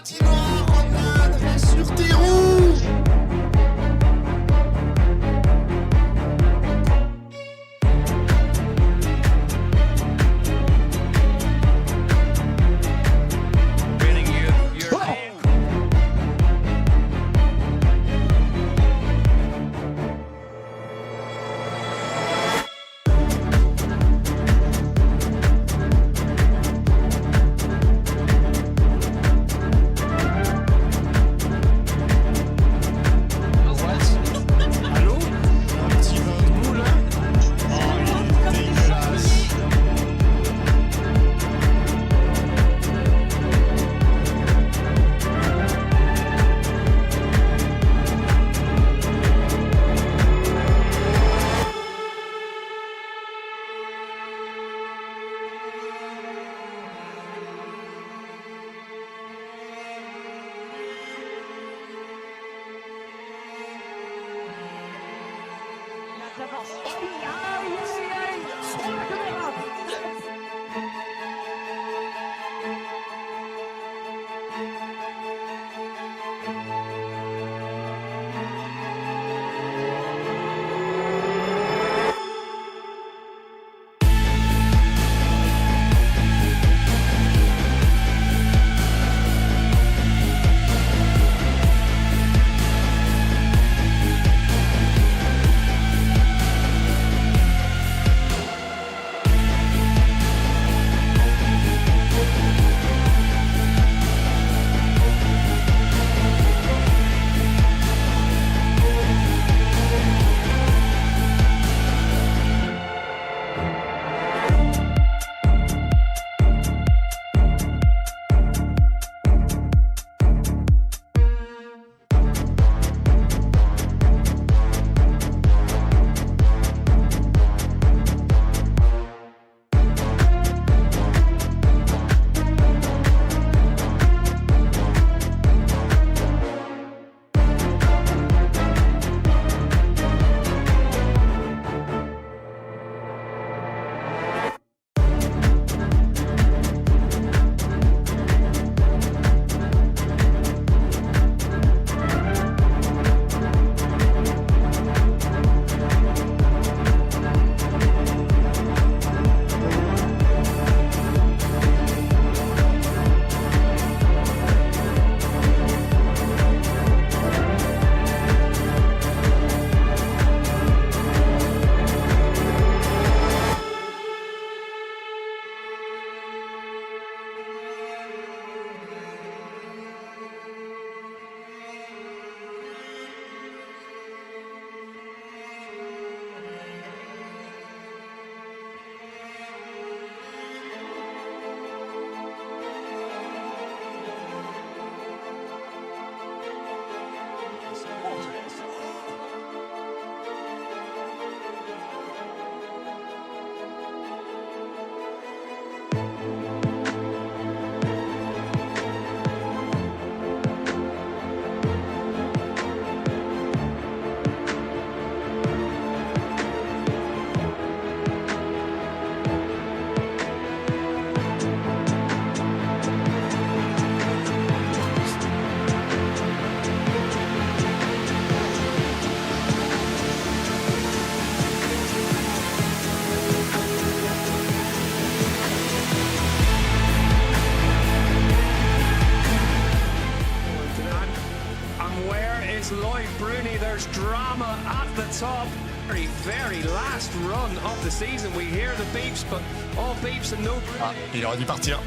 patinoire en Inde, sur tes roues. There's drama at the top. Very last run of the season. We hear the beeps, but all beeps and no Ah, il aurait dû partir.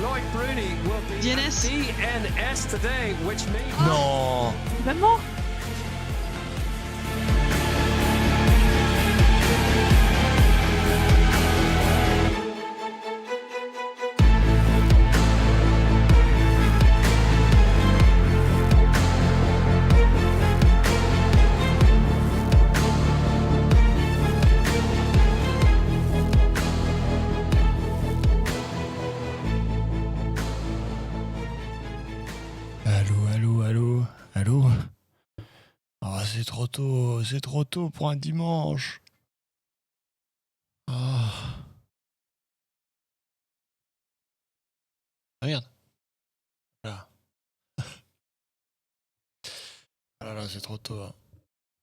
Lloyd Bruni will be DNS. DNS today, which means... Non. Vraiment? Allô? Ah, c'est trop tôt pour un dimanche. Ah. Ah merde. Voilà. c'est trop tôt. Hein.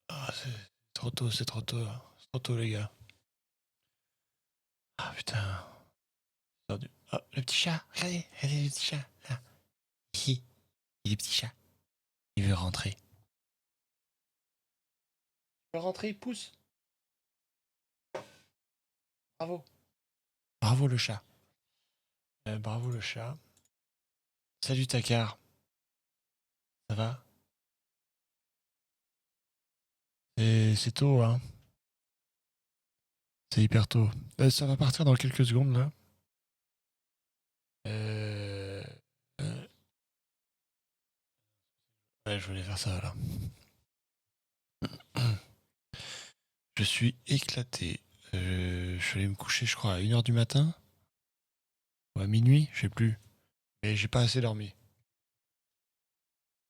Ah, c'est trop tôt, c'est trop tôt. C'est trop tôt, les gars. Ah, putain. Perdu. Oh, le petit chat. Regardez, regardez le petit chat. Là. Ici. Il est petit chat. Il veut rentrer. Il veut rentrer, il pousse. Bravo. Bravo, le chat. Bravo, le chat. Salut, Takar. Ça va? C'est tôt, hein. C'est hyper tôt. Ça va partir dans quelques secondes, là. Ouais, je voulais faire ça, là. Je suis éclaté. Je suis allé me coucher, je crois, à 1h du matin. Ou à minuit, je sais plus. Mais j'ai pas assez dormi.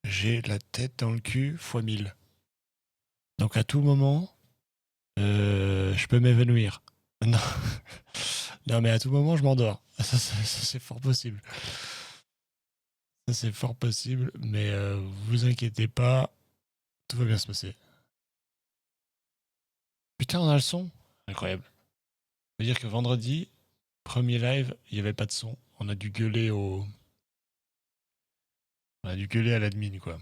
J'ai la tête dans le cul x 1000. Donc à tout moment, je peux m'évanouir. Non. Non, mais à tout moment, je m'endors. Ça, c'est fort possible. Ça, c'est fort possible, mais vous inquiétez pas, tout va bien se passer. Putain, on a le son. Incroyable. Ça veut dire que vendredi, premier live, il n'y avait pas de son. On a dû gueuler au... On a dû gueuler à l'admin, quoi.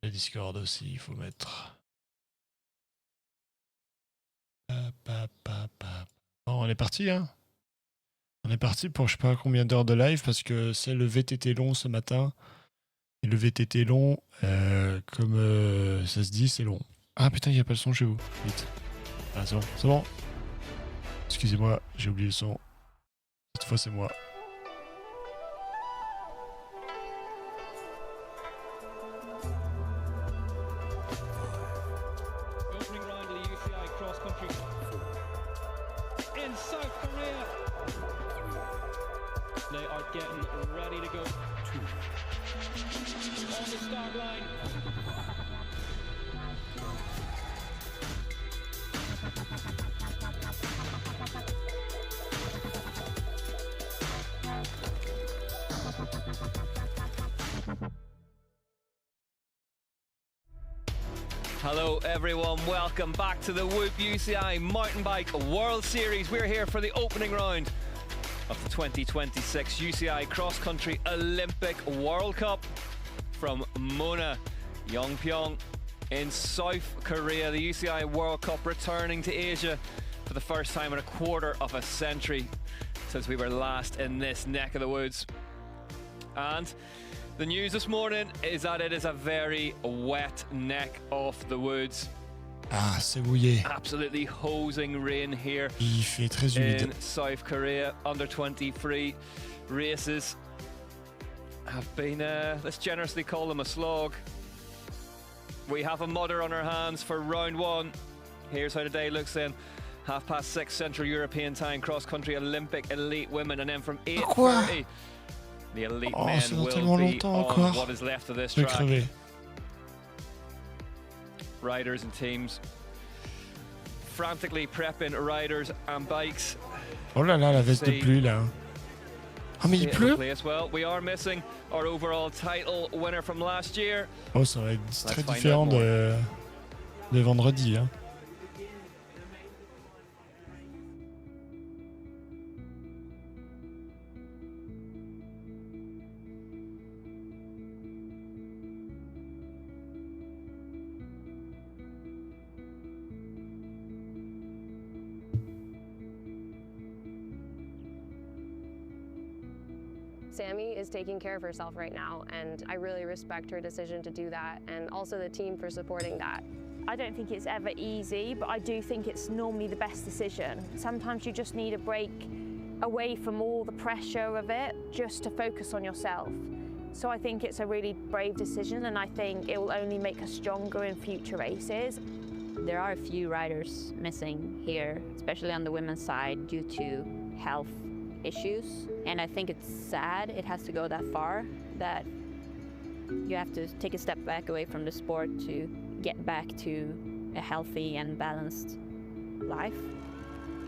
Le Discord aussi, il faut mettre... Bon, on est parti, hein. On est parti pour je sais pas combien d'heures de live parce que c'est le VTT long ce matin. Et le VTT long, comme ça se dit, c'est long. Ah putain, il n'y a pas le son chez vous. Vite. Ah, c'est bon, c'est bon. Excusez-moi, j'ai oublié le son. Cette fois, c'est moi. Opening round of the UCI cross country in South Korea. They are getting ready to go. On the start line. Hello everyone, welcome back to the Whoop UCI Mountain Bike World Series. We're here for the opening round of the 2026 UCI Cross Country Olympic World Cup from Mona, Yongpyong in South Korea. The UCI World Cup returning to Asia for the first time in a quarter of a century since we were last in this neck of the woods. And the news this morning is that it is a very wet neck of the woods. Ah, c'est mouillé. Absolutely hosing rain here. Il fait très humide. In South Korea. Under 23 races have been, let's generously call them a slog. We have a mudder on our hands for round one. Here's how the day looks in. 6:30 Central European Time, cross-country Olympic elite women, and then from 8:30 the elite men will be on what is left of this track. Riders and teams frantically prepping riders and bikes. Oh là là, la veste de pluie là. Ah mais il pleut. Well, we are missing our overall title winner from last year. Oh, ça va être très différent de vendredi, hein. Sammy is taking care of herself right now, and I really respect her decision to do that, and also the team for supporting that. I don't think it's ever easy, but I do think it's normally the best decision. Sometimes you just need a break away from all the pressure of it, just to focus on yourself. So I think it's a really brave decision, and I think it will only make us stronger in future races. There are a few riders missing here, especially on the women's side, due to health issues. And I think it's sad it has to go that far, that you have to take a step back away from the sport to get back to a healthy and balanced life.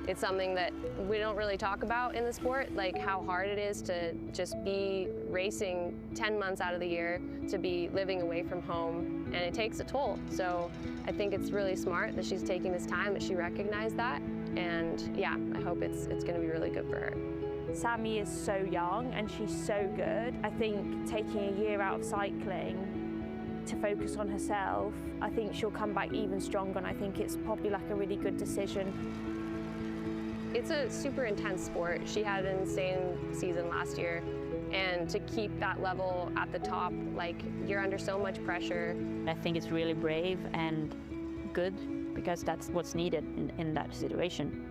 It's something that we don't really talk about in the sport, like how hard it is to just be racing 10 months out of the year, to be living away from home, and it takes a toll. So I think it's really smart that she's taking this time, that she recognized that, and yeah, I hope it's going to be really good for her. Sammy is so young and she's so good. I think taking a year out of cycling to focus on herself, I think she'll come back even stronger, and I think it's probably like a really good decision. It's a super intense sport. She had an insane season last year, and to keep that level at the top, like, you're under so much pressure. I think it's really brave and good, because that's what's needed in that situation.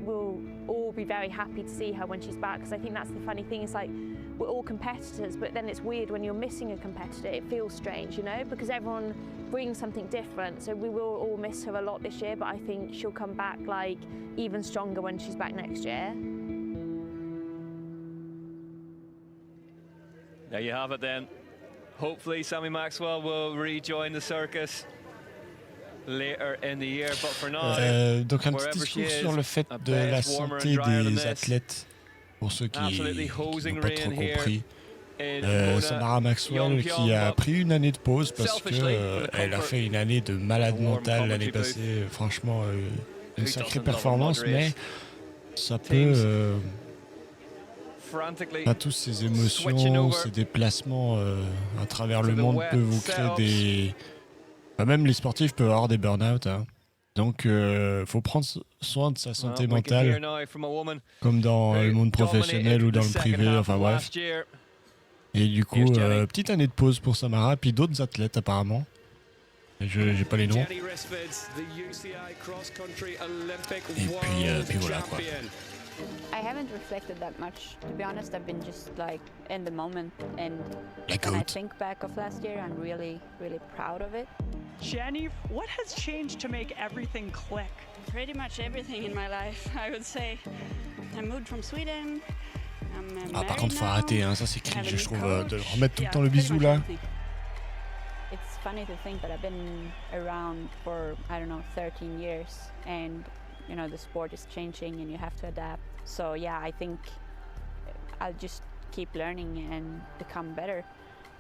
We'll all be very happy to see her when she's back, because I think that's the funny thing. It's like, we're all competitors, but then it's weird when you're missing a competitor. It feels strange, you know, because everyone brings something different. So we will all miss her a lot this year, but I think she'll come back like even stronger when she's back next year. There you have it then. Hopefully Sammy Maxwell will rejoin the circus later in the year, but for now, donc un petit discours sur le fait de la santé des athlètes, pour ceux qui n'ont pas trop compris. Samara Maxwell qui a pris une année de pause parce que elle a fait une année de malade mentale l'année passée. Franchement, une sacrée performance, mais ça peut... tous ces émotions, ces déplacements à travers le monde peuvent vous créer des... même les sportifs peuvent avoir des burn-out. Hein. Donc, faut prendre soin de sa santé mentale, comme dans le monde professionnel ou dans le privé, enfin bref. Et du coup, petite année de pause pour Samara, puis d'autres athlètes apparemment. J'ai pas les noms. Et puis voilà quoi. I haven't reflected that much. To be honest, I've been just like in the moment, and like when I think back of last year, I'm really, really proud of it. Jenny, what has changed to make everything click? Pretty much everything in my life, I would say. I moved from Sweden. Par contre, faut arrêter, hein, ça c'est cringe, je trouve, de remettre tout le temps le bisou là. It's funny to think that I've been around for, I don't know, 13 years, and you know, the sport is changing and you have to adapt. So yeah, I think I'll just keep learning and become better.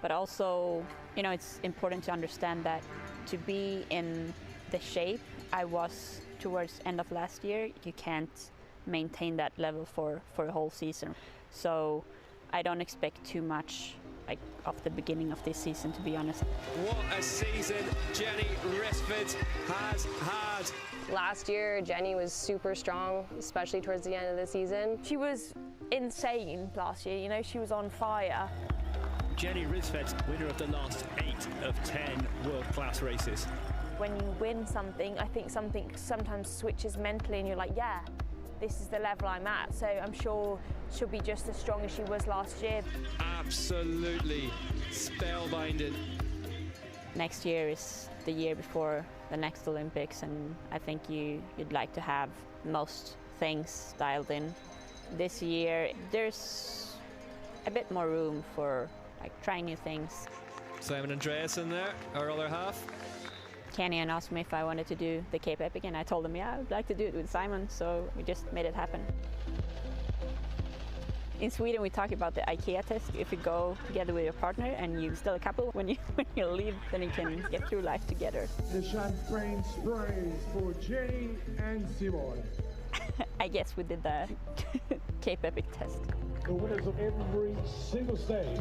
But also, you know, it's important to understand that to be in the shape I was towards end of last year, you can't maintain that level for a whole season. So I don't expect too much like of the beginning of this season, to be honest. What a season Jenny Rissford has had. Last year, Jenny was super strong, especially towards the end of the season. She was insane last year, you know, she was on fire. Jenny Rissford, winner of the last 8 of 10 world-class races. When you win something, I think something sometimes switches mentally and you're like, yeah, this is the level I'm at. So I'm sure she'll be just as strong as she was last year. Absolutely spellbinding. Next year is the year before the next Olympics, and I think you'd like to have most things dialed in. This year there's a bit more room for like trying new things. Simon Andreasen there, our other half. Kenyon asked me if I wanted to do the Cape Epic, and I told him, yeah, I'd like to do it with Simon, so we just made it happen. In Sweden, we talk about the IKEA test. If you go together with your partner and you're still a couple, when you leave, then you can get through life together. The champagne sprays for Jenny and Simon. I guess we did the Cape Epic test. The winners of every single stage.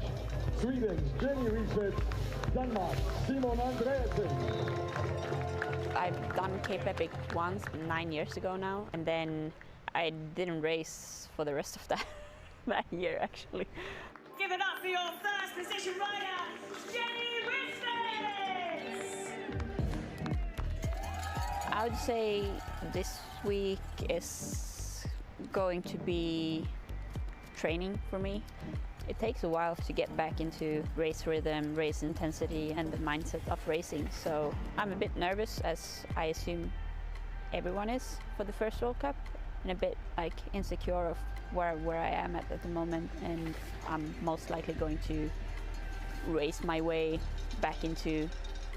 Sweden's Jenny Rissford, Denmark, Simon Andreasen. I've done Cape Epic once, 9 years ago now, and then I didn't race for the rest of that year, actually. Give it up for your first position rider, Jenny Rissford! I would say this week is going to be training for me. It takes a while to get back into race rhythm, race intensity, and the mindset of racing. So I'm a bit nervous, as I assume everyone is for the first World Cup, and a bit like insecure of where I am at the moment, and I'm most likely going to race my way back into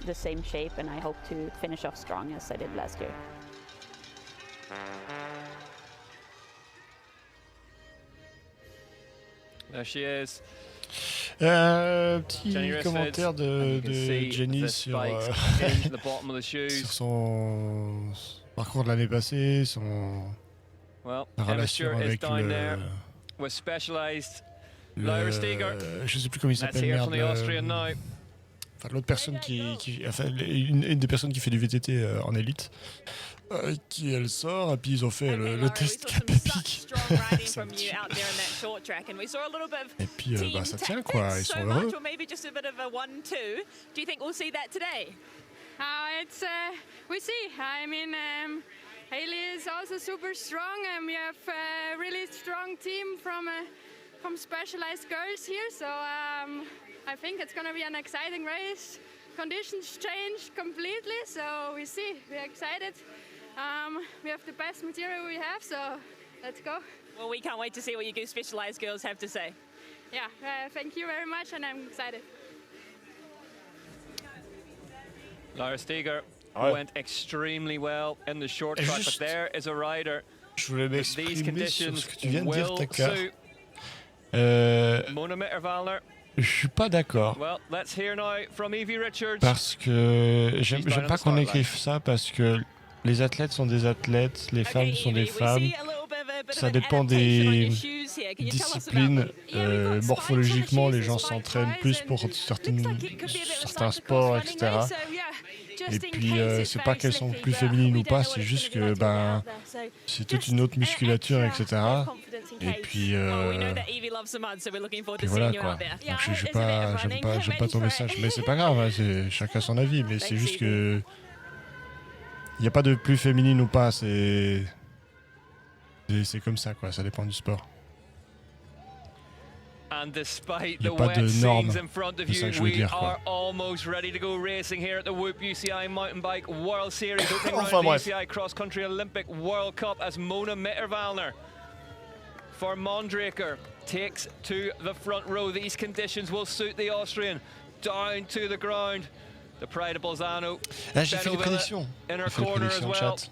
the same shape, and I hope to finish off strong as I did last year. There she is. Petit Jenny commentaire Risford, de and you can see Jenny the sur, spikes into the bottom of the sur shoes. son parcours de l'année passée, son Well, la Emma relation Stewart is avec down there with Specialized. Lyra Steger. je sais plus comment il Let's s'appelle, hear merde. from the Austrian now. Enfin, l'autre personne enfin, une des personnes qui fait du VTT en élite, qui elle sort, et puis ils ont fait le test Capépic. Et puis bah, ça tient quoi, ils sont heureux. We see. I mean, Haley is also super strong, and we have a really strong team from Specialized Girls here. So I think it's going to be an exciting race. Conditions change completely, so we see. We're excited. We have the best material we have, so let's go. Well, we can't wait to see what you Specialized Girls have to say. Yeah, thank you very much, and I'm excited. Lyra Steger went extremely well in the short track, but there is a rider. Je voulais m'exprimer sur ce que tu viens de dire, will Taka. suit Mona Mitterwallner. Je suis pas d'accord. Well, let's hear now from Evie Richards. Parce que j'aime pas qu'on écrive ça, parce que les athlètes sont des athlètes, les femmes sont des femmes. Ça dépend des disciplines. Morphologiquement, les gens s'entraînent plus pour certains sports, etc. Et puis, c'est pas qu'elles sont plus féminines ou pas, c'est juste que c'est toute une autre musculature, etc. Et puis voilà quoi. Donc, j'aime pas ton message, mais c'est pas grave, hein, c'est chacun son avis, mais c'est juste que il n'y a pas de plus féminine ou pas, c'est comme ça quoi, ça dépend du sport. And despite Il the n'y a pas wet de normes, scenes in front of c'est ça you, que je veux we dire, are quoi. almost ready to go racing here at the Whoop UCI Mountain Bike World Series, opening round Enfin, of the bref. UCI Cross Country Olympic World Cup as Mona Mitterwallner for Mondraker takes to the front row. These conditions will suit the Austrian down to the ground. The pride of Bolzano. J'ai fait des prédictions. In her J'ai fait des corner as prédictions well. chat.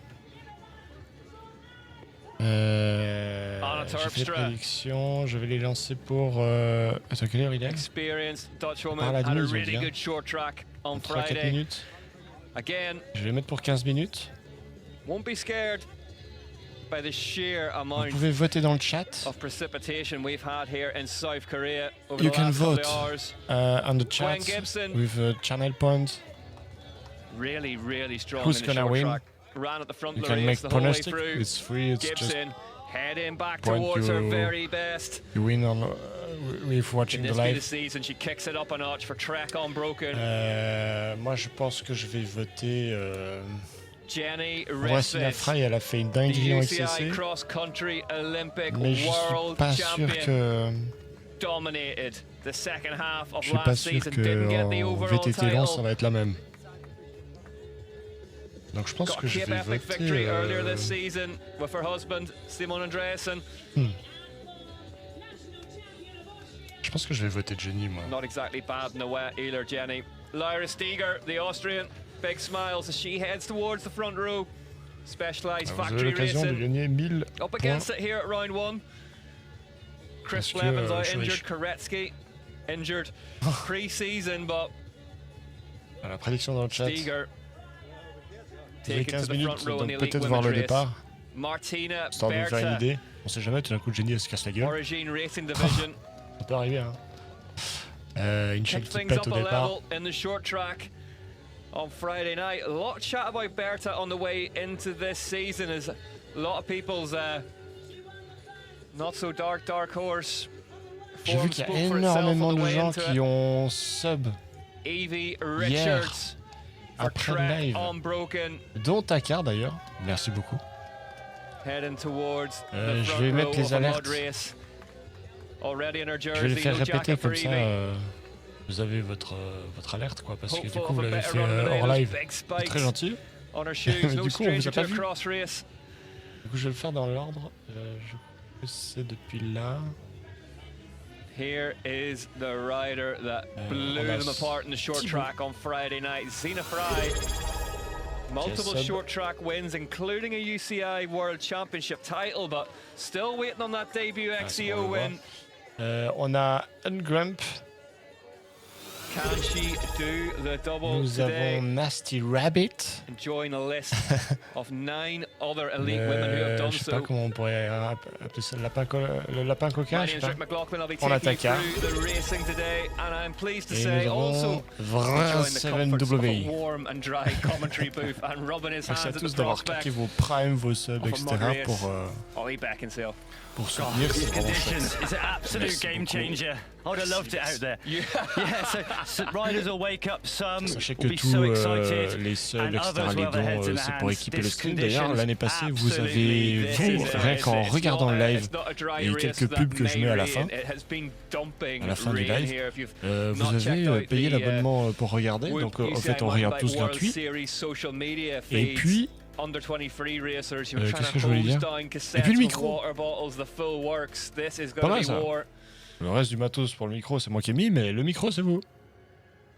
J'ai fait des prédictions, je vais les lancer pour... Attends, quelle heure il est? Experienced Dutch Par woman la had a demi, really ils ont dit, good short track on 3-4 Friday. minutes. Again, Je vais les mettre pour 15 minutes. won't be scared by the sheer Vous amount pouvez voter dans le chat. of precipitation we've had here in South Korea over You the can last couple vote of hours. on the Gwen chat Gibson. with channel points. Really, really strong Who's in the gonna short win? track. Ran at the front You of the can race make the whole way pronostic. through. It's free. It's Gibson heading back point towards her you- very best. You win on with Can watching the this be the live. season? She kicks it up a notch for Trek Unbroken. Moi, je pense que je vais voter. Jenny Voici la Risford, Fry, elle a fait une the dinguerie en UCI XCC. Cross Country Olympic Mais je suis World pas sûr Champion. que. Dominated the second half of Je suis pas last sûr season. Didn't get the que en overall VTT long, ça title. va être la même. Donc je pense Got que je Cape vais Epic voter. victory earlier this season with her husband Simon Andreasen. Je pense que je vais voter Jenny, moi. Not exactly bad in the wet either, Jenny. Lyra Steger, the Austrian, big smiles as she heads towards the front row. Specialized Vous avez factory l'occasion de racing. gagner 1000 Up points. against it here at round one. Chris Parce que, Blevins out je suis injured, riche. Koretsky injured pre-season, but La prédiction dans le chat. Steger Vous avez taken to 15 the minutes, front row in donc the elite peut-être voir women's le race. départ, Martina histoire de vous faire une Berta, idée. On sait jamais, tout d'un coup Jenny elle se casse la gueule. Origin Racing Division. Ça peut arriver, hein. Une chaîne Pick qui things pète up au a départ. level in the short track on Friday night. A lot of chat about Berta on the way into this season as a lot of people's not so dark horse J'ai vu form qu'il y a spoke for itself énormément on the de way gens into qui it. ont sub Evie Richards for après le Trek live, Unbroken dont Takar d'ailleurs. Merci beaucoup. heading towards Je the front vais row mettre les of a mud alertes. race. Already in her Je vais jersey, les faire no répéter jacket for comme ça. Evie. Vous avez votre alerte quoi, parce que du Hopeful coup of vous a l'avez better fait run today, hors those live. big C'est très spikes gentil. on her shoes, no Du coup, on vous stranger a pas to a vu. cross race. Du coup je vais le faire dans l'ordre. Je crois que c'est depuis là. Here is the rider that blew on a them apart in the short Thibaut. track on Friday night. Zina Fry. Multiple sub. short track wins, including a UCI World Championship title, but still waiting on that debut on XCO le voit. win On a Ungrump. Can she do the double Nous today? avons Nasty Rabbit. And join a list of 9 other elite women who have done Je sais so. pas comment on pourrait appeler ça, le lapin coquin. My Je name's sais Rick pas. McLaughlin. I'll be On taking you attaque. through the racing today, and I'm pleased to Et say nous also avons enjoying the comforts of a 7W. warm and dry commentary booth and rubbing his Merci à hands at tous the d'avoir prospect cliqué vos primes, vos subs, of a etc. mud race. pour Ollie Beckinsale. soutenir. C'est vraiment Conditions chouette. is an absolute Merci game beaucoup. changer. I would have loved it out there. Yeah, so riders will wake up, some Sachez que will be tous so excited, les subs, and etc., others les will have their heads dons, in c'est their pour hands. équiper le This stream. D'ailleurs, conditions, l'année passée, vous absolutely, avez this vu, is rien qu'en regardant le live, et quelques pubs que je mets à la fin du live, vous avez payé l'abonnement pour regarder. Donc, en fait, on regarde tous gratuit. Et puis, qu'est-ce que je voulais dire? Et puis le micro. Pas mal ça. Le reste du matos pour le micro, c'est moi qui ai mis, mais le micro, c'est vous.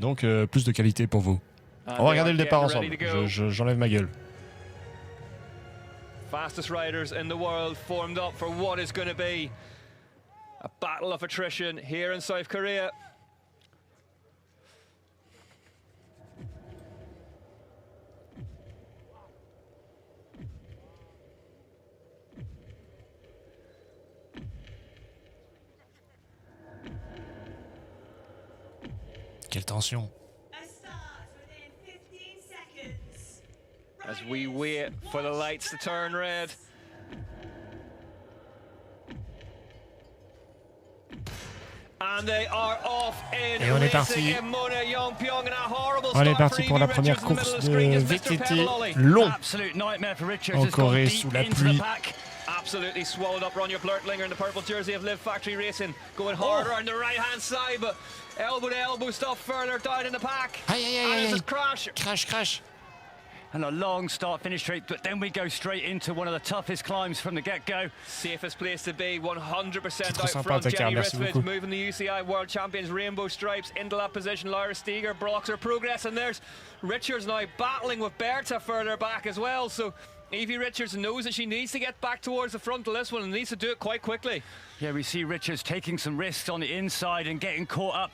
Donc, plus de qualité pour vous. On va regarder le départ ensemble. J'enlève ma gueule. Fastest riders in the world formed up for what is going to be a battle of attrition here in South Korea. Quelle tension. As we wait for the lights to turn red. And they are off in Et on est parti. On est parti pour la première course de VTT long en Corée sous la pluie. Absolutely swallowed up Ronja Blurtlinger in the purple jersey of Live Factory Racing, going harder on the right hand side, but elbow to elbow stuff further down in the pack. And it's a crash. Crash. And a long start-finish straight, but then we go straight into one of the toughest climbs from the get-go. Safest place to be, 100% out sympa, front. Dakar, Jenny merci Rissveds beaucoup. moving the UCI World Champions rainbow stripes into that position. Laura Steger blocks her progress, and there's Richards now battling with Berta further back as well. So Evie Richards knows that she needs to get back towards the front of this one and needs to do it quite quickly. Yeah, we see Richards taking some risks on the inside and getting caught up.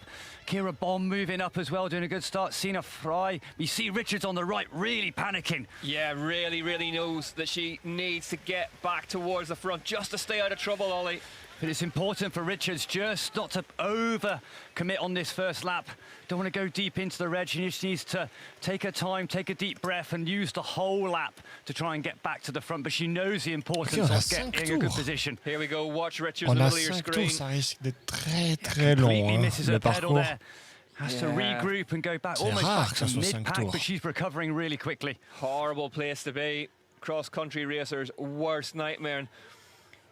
Kira Bond moving up as well, doing a good start. Sina Fry. We see Richards on the right really panicking. Yeah, really knows that she needs to get back towards the front just to stay out of trouble, Ollie. But it's important for Richards just not to over-commit on this first lap. Don't want to go deep into the red. She just needs to take her time, take a deep breath and use the whole lap to try and get back to the front. But she knows the importance of getting a good position. Here we go, watch Richards On in the a middle of your 5 screen. tours, ça risque d'être très long, hein, le parcours. Has to regroup and go back, C'est almost rare back que ça to soit 5 mid-pack, tours. but she's recovering really quickly. Horrible place to be. Cross-country racers' worst nightmare. And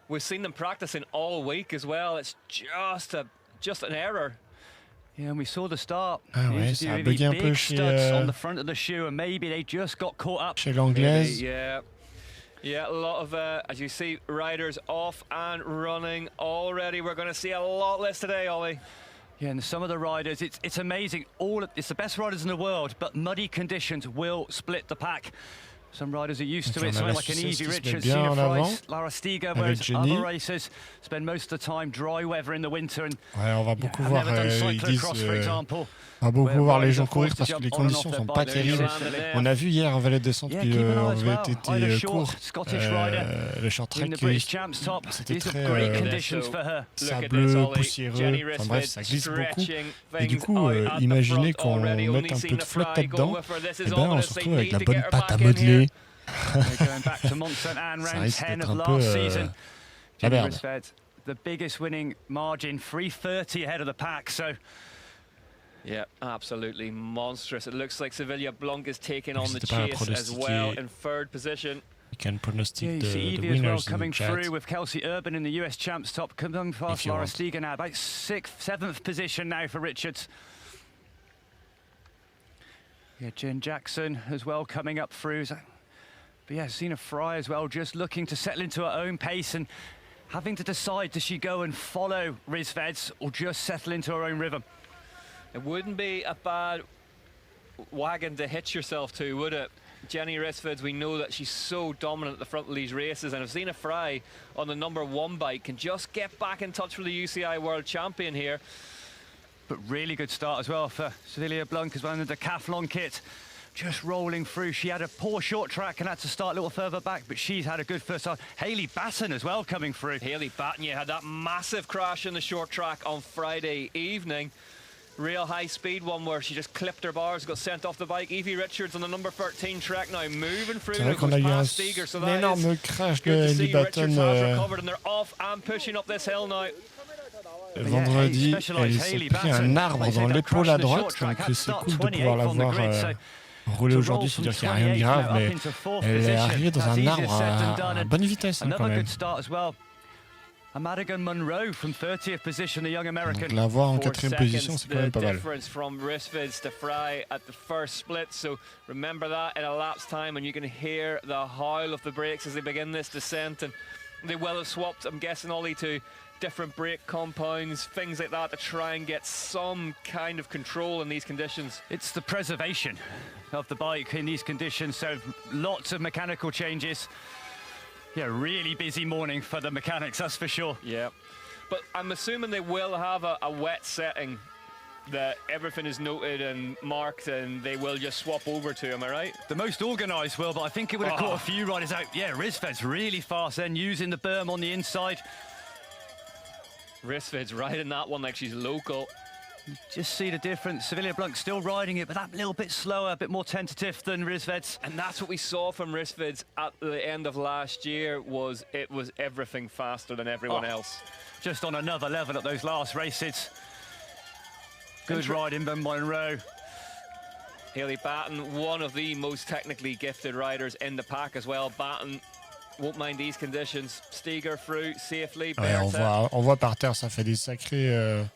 we've seen them practicing all week as well. It's just an error. Yeah, and we saw the start. Ah ouais, ça a Really bugué un big peu studs on the front of the shoe, and maybe they just got caught up. chez l'anglaise. Yeah, a lot of, as you see, riders off and running already. We're going to see a lot less today, Ollie. Yeah, and some of the riders, it's amazing. It's the best riders in the world, but muddy conditions will split the pack. Some riders are used to it, something like an Evie Richards, Sina Price, Lara Steger, whereas other racers spend most of the time dry weather in the winter. And ouais, on va beaucoup I've voir, never done ils disent, cyclocross, for example. on va beaucoup voir les gens courir parce que les conditions sont pas terribles. On a vu hier un valet de descente qui avait été court, le short track, c'était très sableux, poussiéreux, enfin bref, ça glisse beaucoup. Et du coup, imaginez qu'on mette un peu de flotte là-dedans, et ben on se retrouve avec la bonne pâte à modeler. Ça risque d'être un peu la merde. The biggest winning margin, 3:30 ahead of the pack, so. Yeah, absolutely monstrous. It looks like Sevilla Blanc is taking on the chase as well in third position. You can pronostic the winners as well in coming the chat. through with Kelsey Urban in the US Champs top, coming past Laura Steger now, about 6th, 7th position now for Richards. Yeah, Jen Jackson as well coming up through. But yeah, Sina Fry as well, just looking to settle into her own pace and having to decide, does she go and follow Rissveds or just settle into her own rhythm? It wouldn't be a bad wagon to hitch yourself to, would it? Jenny Rissfids, we know that she's so dominant at the front of these races, and if Zina Fry on the #1 bike can just get back in touch with the UCI World Champion here. But really good start as well for Sevilla Blanc as well in the decathlon kit. Just rolling through. She had a poor short track and had to start a little further back, but she's had a good first start. Hayley Batten as well coming through. Hayley Batten, you had that massive crash in the short track on Friday evening. Real high speed one where she just clipped her bars, got sent off the bike. Evie Richards on the #13 track now moving through. C'est vrai qu'on a eu un énorme crash de Hayley Batten vendredi. Elle s'est pris un arbre dans l'épaule à droite, donc c'est cool de pouvoir la voir rouler aujourd'hui. C'est-à-dire qu'il n'y a rien de grave, mais elle est arrivée dans un arbre à bonne vitesse quand même. Madigan Monroe from 30th position, the young American. Donc la voir en 4e position, c'est quand même pas mal. Difference from Rissfids to Fry at the first split, so remember that in a lapse time, and you can hear the howl of the brakes as they begin this descent, and they will have swapped, I'm guessing, Ollie, to different brake compounds, things like that, to try and get some kind of control in these conditions. It's the preservation of the bike in these conditions, so lots of mechanical changes. Yeah, really busy morning for the mechanics, that's for sure. Yeah, but I'm assuming they will have a wet setting that everything is noted and marked and they will just swap over to, am I right? The most organised will, but I think it would have caught a few riders out. Yeah, Rissfids really fast then, using the berm on the inside. Rissfids riding that one like she's local. Just see the difference. Sevilla Blanc still riding it, but that little bit slower, a bit more tentative than Rissfids. And that's what we saw from Rissfids at the end of last year, was it was everything faster than everyone else. Just on another level at those last races. Good riding by Monroe. Hayley Batten, one of the most technically gifted riders in the pack as well. Batten won't mind these conditions. Steger through safely. Ouais, on voit par terre, ça fait des sacrés...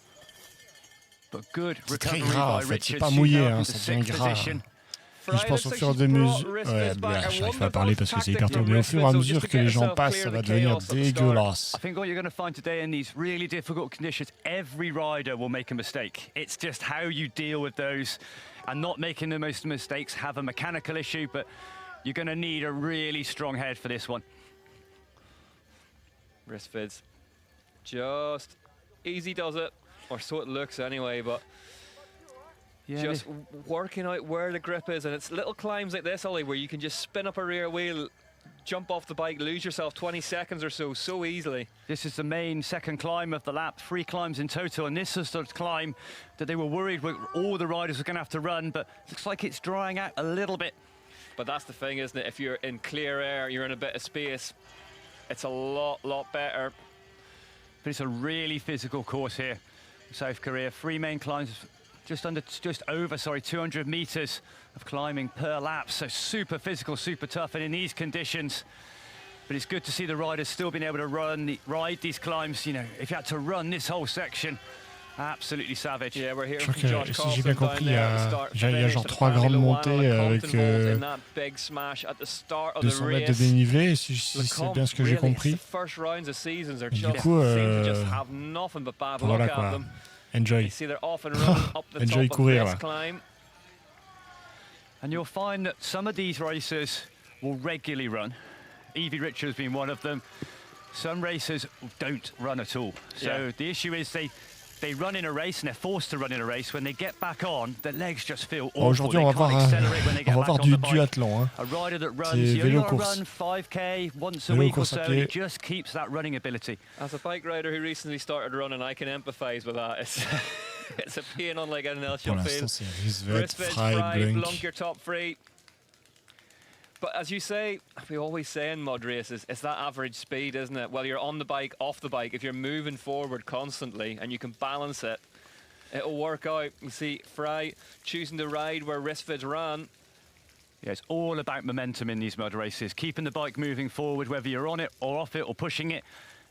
C'est très gras en fait, c'est pas mouillé, hein, ça devient gras. Et je pense au fur et à mesure, j'arrive pas à parler parce que c'est hyper tôt, mais au fur et à mesure que les gens passent, ça va devenir dégueulasse. I think what you're going to find today in these really difficult conditions, every rider will make a mistake. It's just how you deal with those, and not making the most mistakes have a mechanical issue, but you're going to need a really strong head for this one. Rissfids, just easy does it. Or so it looks anyway, but just working out where the grip is. And it's little climbs like this, Ollie, where you can just spin up a rear wheel, jump off the bike, lose yourself 20 seconds or so easily. This is the main second climb of the lap, 3 climbs in total, and this is the climb that they were worried all the riders were going to have to run, but it looks like it's drying out a little bit. But that's the thing, isn't it? If you're in clear air, you're in a bit of space, it's a lot better. But it's a really physical course here. South Korea, 3 main climbs, just over 200 meters of climbing per lap, so super physical, super tough, and in these conditions. But it's good to see the riders still being able to ride these climbs. You know, if you had to run this whole section, absolutely savage. Yeah, we're here. Je crois que, si j'ai bien compris, il y a genre 3 grandes montées avec 200 mètres de dénivelé, si c'est bien ce que j'ai compris. Et du coup, voilà quoi. Enjoy. Enjoy courir là. And you'll find that some of these racers will regularly run. Evie Richards being one of them. Some racers don't run at all. So the issue is they run in a race and they're forced to run in a race. When they get back on, their legs just feel awful. Aujourd'hui, on va voir du duathlon. Hein. A rider that runs, you only run 5K once a week or so, and he just keeps that running ability. As a bike rider who recently started running, I can empathise with that. It's a pain unlike anything else you'll feel. Rissfids, Fry, Blanc, your top 3. But as you say, we always say in mud races, it's that average speed, isn't it? Whether you're on the bike, off the bike, if you're moving forward constantly and you can balance it, it'll work out. You see Fry choosing to ride where Rissfids ran. Yeah, it's all about momentum in these mud races. Keeping the bike moving forward, whether you're on it or off it or pushing it,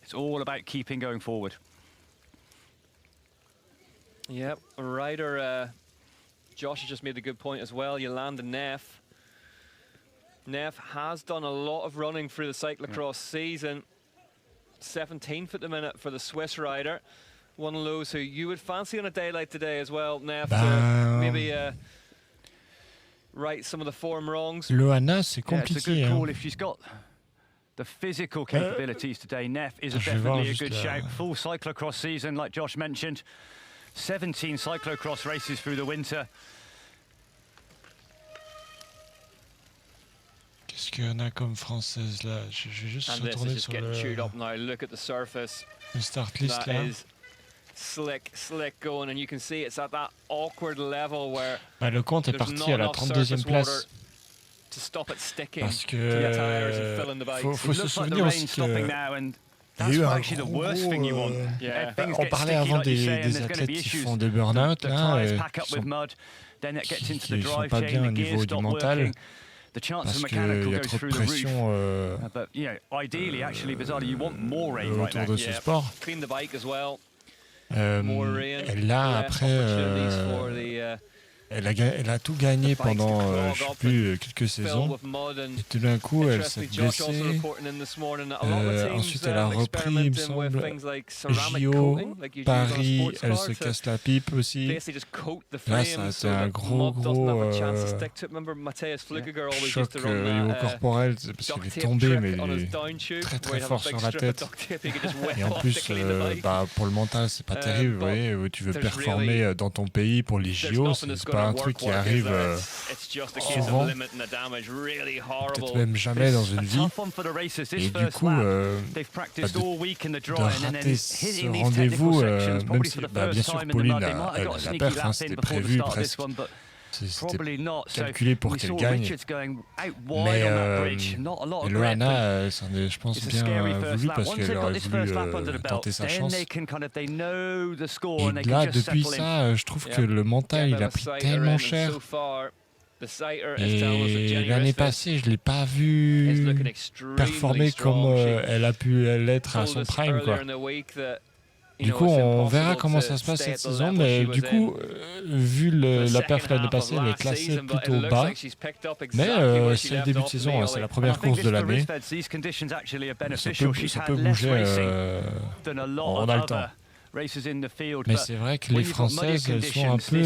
it's all about keeping going forward. Yep, rider Josh has just made a good point as well. Yolanda Neff. Neff has done a lot of running through the cyclocross season. 17th at the minute for the Swiss rider. One of those who you would fancy on a day like today as well, Neff, to maybe right some of the form wrongs. Loana, c'est Yeah, it's a compliqué. good Hein. call if she's got the physical capabilities today. Neff is Je vais voir definitely a juste good là. shout. Full cyclocross season, like Josh mentioned. 17 cyclocross races through the winter. Qu'est-ce qu'il y en a comme française là? Je vais juste And this is retourner just sur getting chewed le up now. Look at the surface. start list That là. is slick going, and you can see it's at that awkward level where Bah, le compte est there's parti not à la enough 32e surface place. water to stop it sticking Parce to the tires and que filling the bikes. faut It se looks like the souvenir rain's aussi stopping que now, and il y a that's eu un actually the worst thing you want. Yeah. Things on get parlait sticky, avant like you say, and des there's going to athlètes be qui issues. font des burn-out The là, tires pack up with mud, then it gets into the qui sont drive pas chain, bien au the gears niveau du stop mental. working. The chance Parce of qu'il mechanical y a goes trop de through the roof. pression But you know, ideally, actually, bizarrely, you want more rain right autour now. de ce sport. Clean the bike as well. More rain, et là, less après, opportunities for the, elle a tout gagné pendant, je sais plus, quelques saisons. Et tout d'un coup, elle s'est blessée. Ensuite, elle a repris, il me semble, JO, Paris, elle se casse la pipe aussi. Là, ça a été un gros choc au niveau corporel, parce qu'elle est tombée, mais très très fort sur la tête. Et en plus, pour le mental, c'est pas terrible, vous voyez, tu veux performer dans ton pays pour les JO, c'est pas un truc qui arrive souvent, peut-être même jamais dans une vie. Et du coup, de rater ce rendez-vous, même si, bien sûr, Pauline, elle la perd, hein, c'était prévu presque. C'était calculé pour qu'elle gagne. Mais Loana, je pense, bien voulu parce qu'elle aurait voulu tenter sa chance. Et là, depuis ça, je trouve que le mental, il a pris tellement cher. Et l'année passée, je ne l'ai pas vu performer comme elle a pu l'être à son prime, quoi. Du coup, on verra comment ça se passe cette saison, mais du coup, vu la perf l'année passée, elle est classée plutôt bas. Mais c'est le début de saison, hein, c'est la première course de l'année. Ça peut bouger, on a le temps. Mais c'est vrai que les Françaises, elles sont un peu,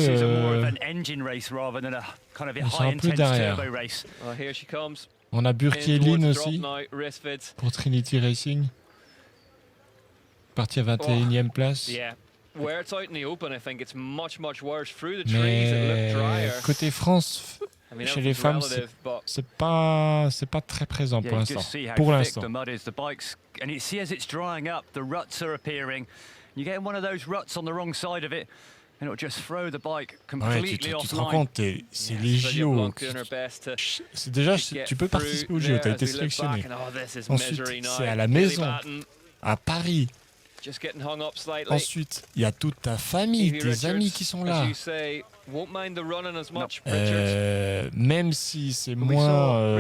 derrière. On a Burkielin aussi pour Trinity Racing. Parti à 21e place. Mais côté France, chez les femmes, c'est pas très présent pour l'instant. Pour l'instant. Ouais, tu te rends compte, c'est les JO. C'est déjà, tu peux participer aux JO, tu as été sélectionné. Ensuite, c'est à la maison, à Paris. Ensuite, il y a toute ta famille, tes amis qui sont là. Même si c'est moins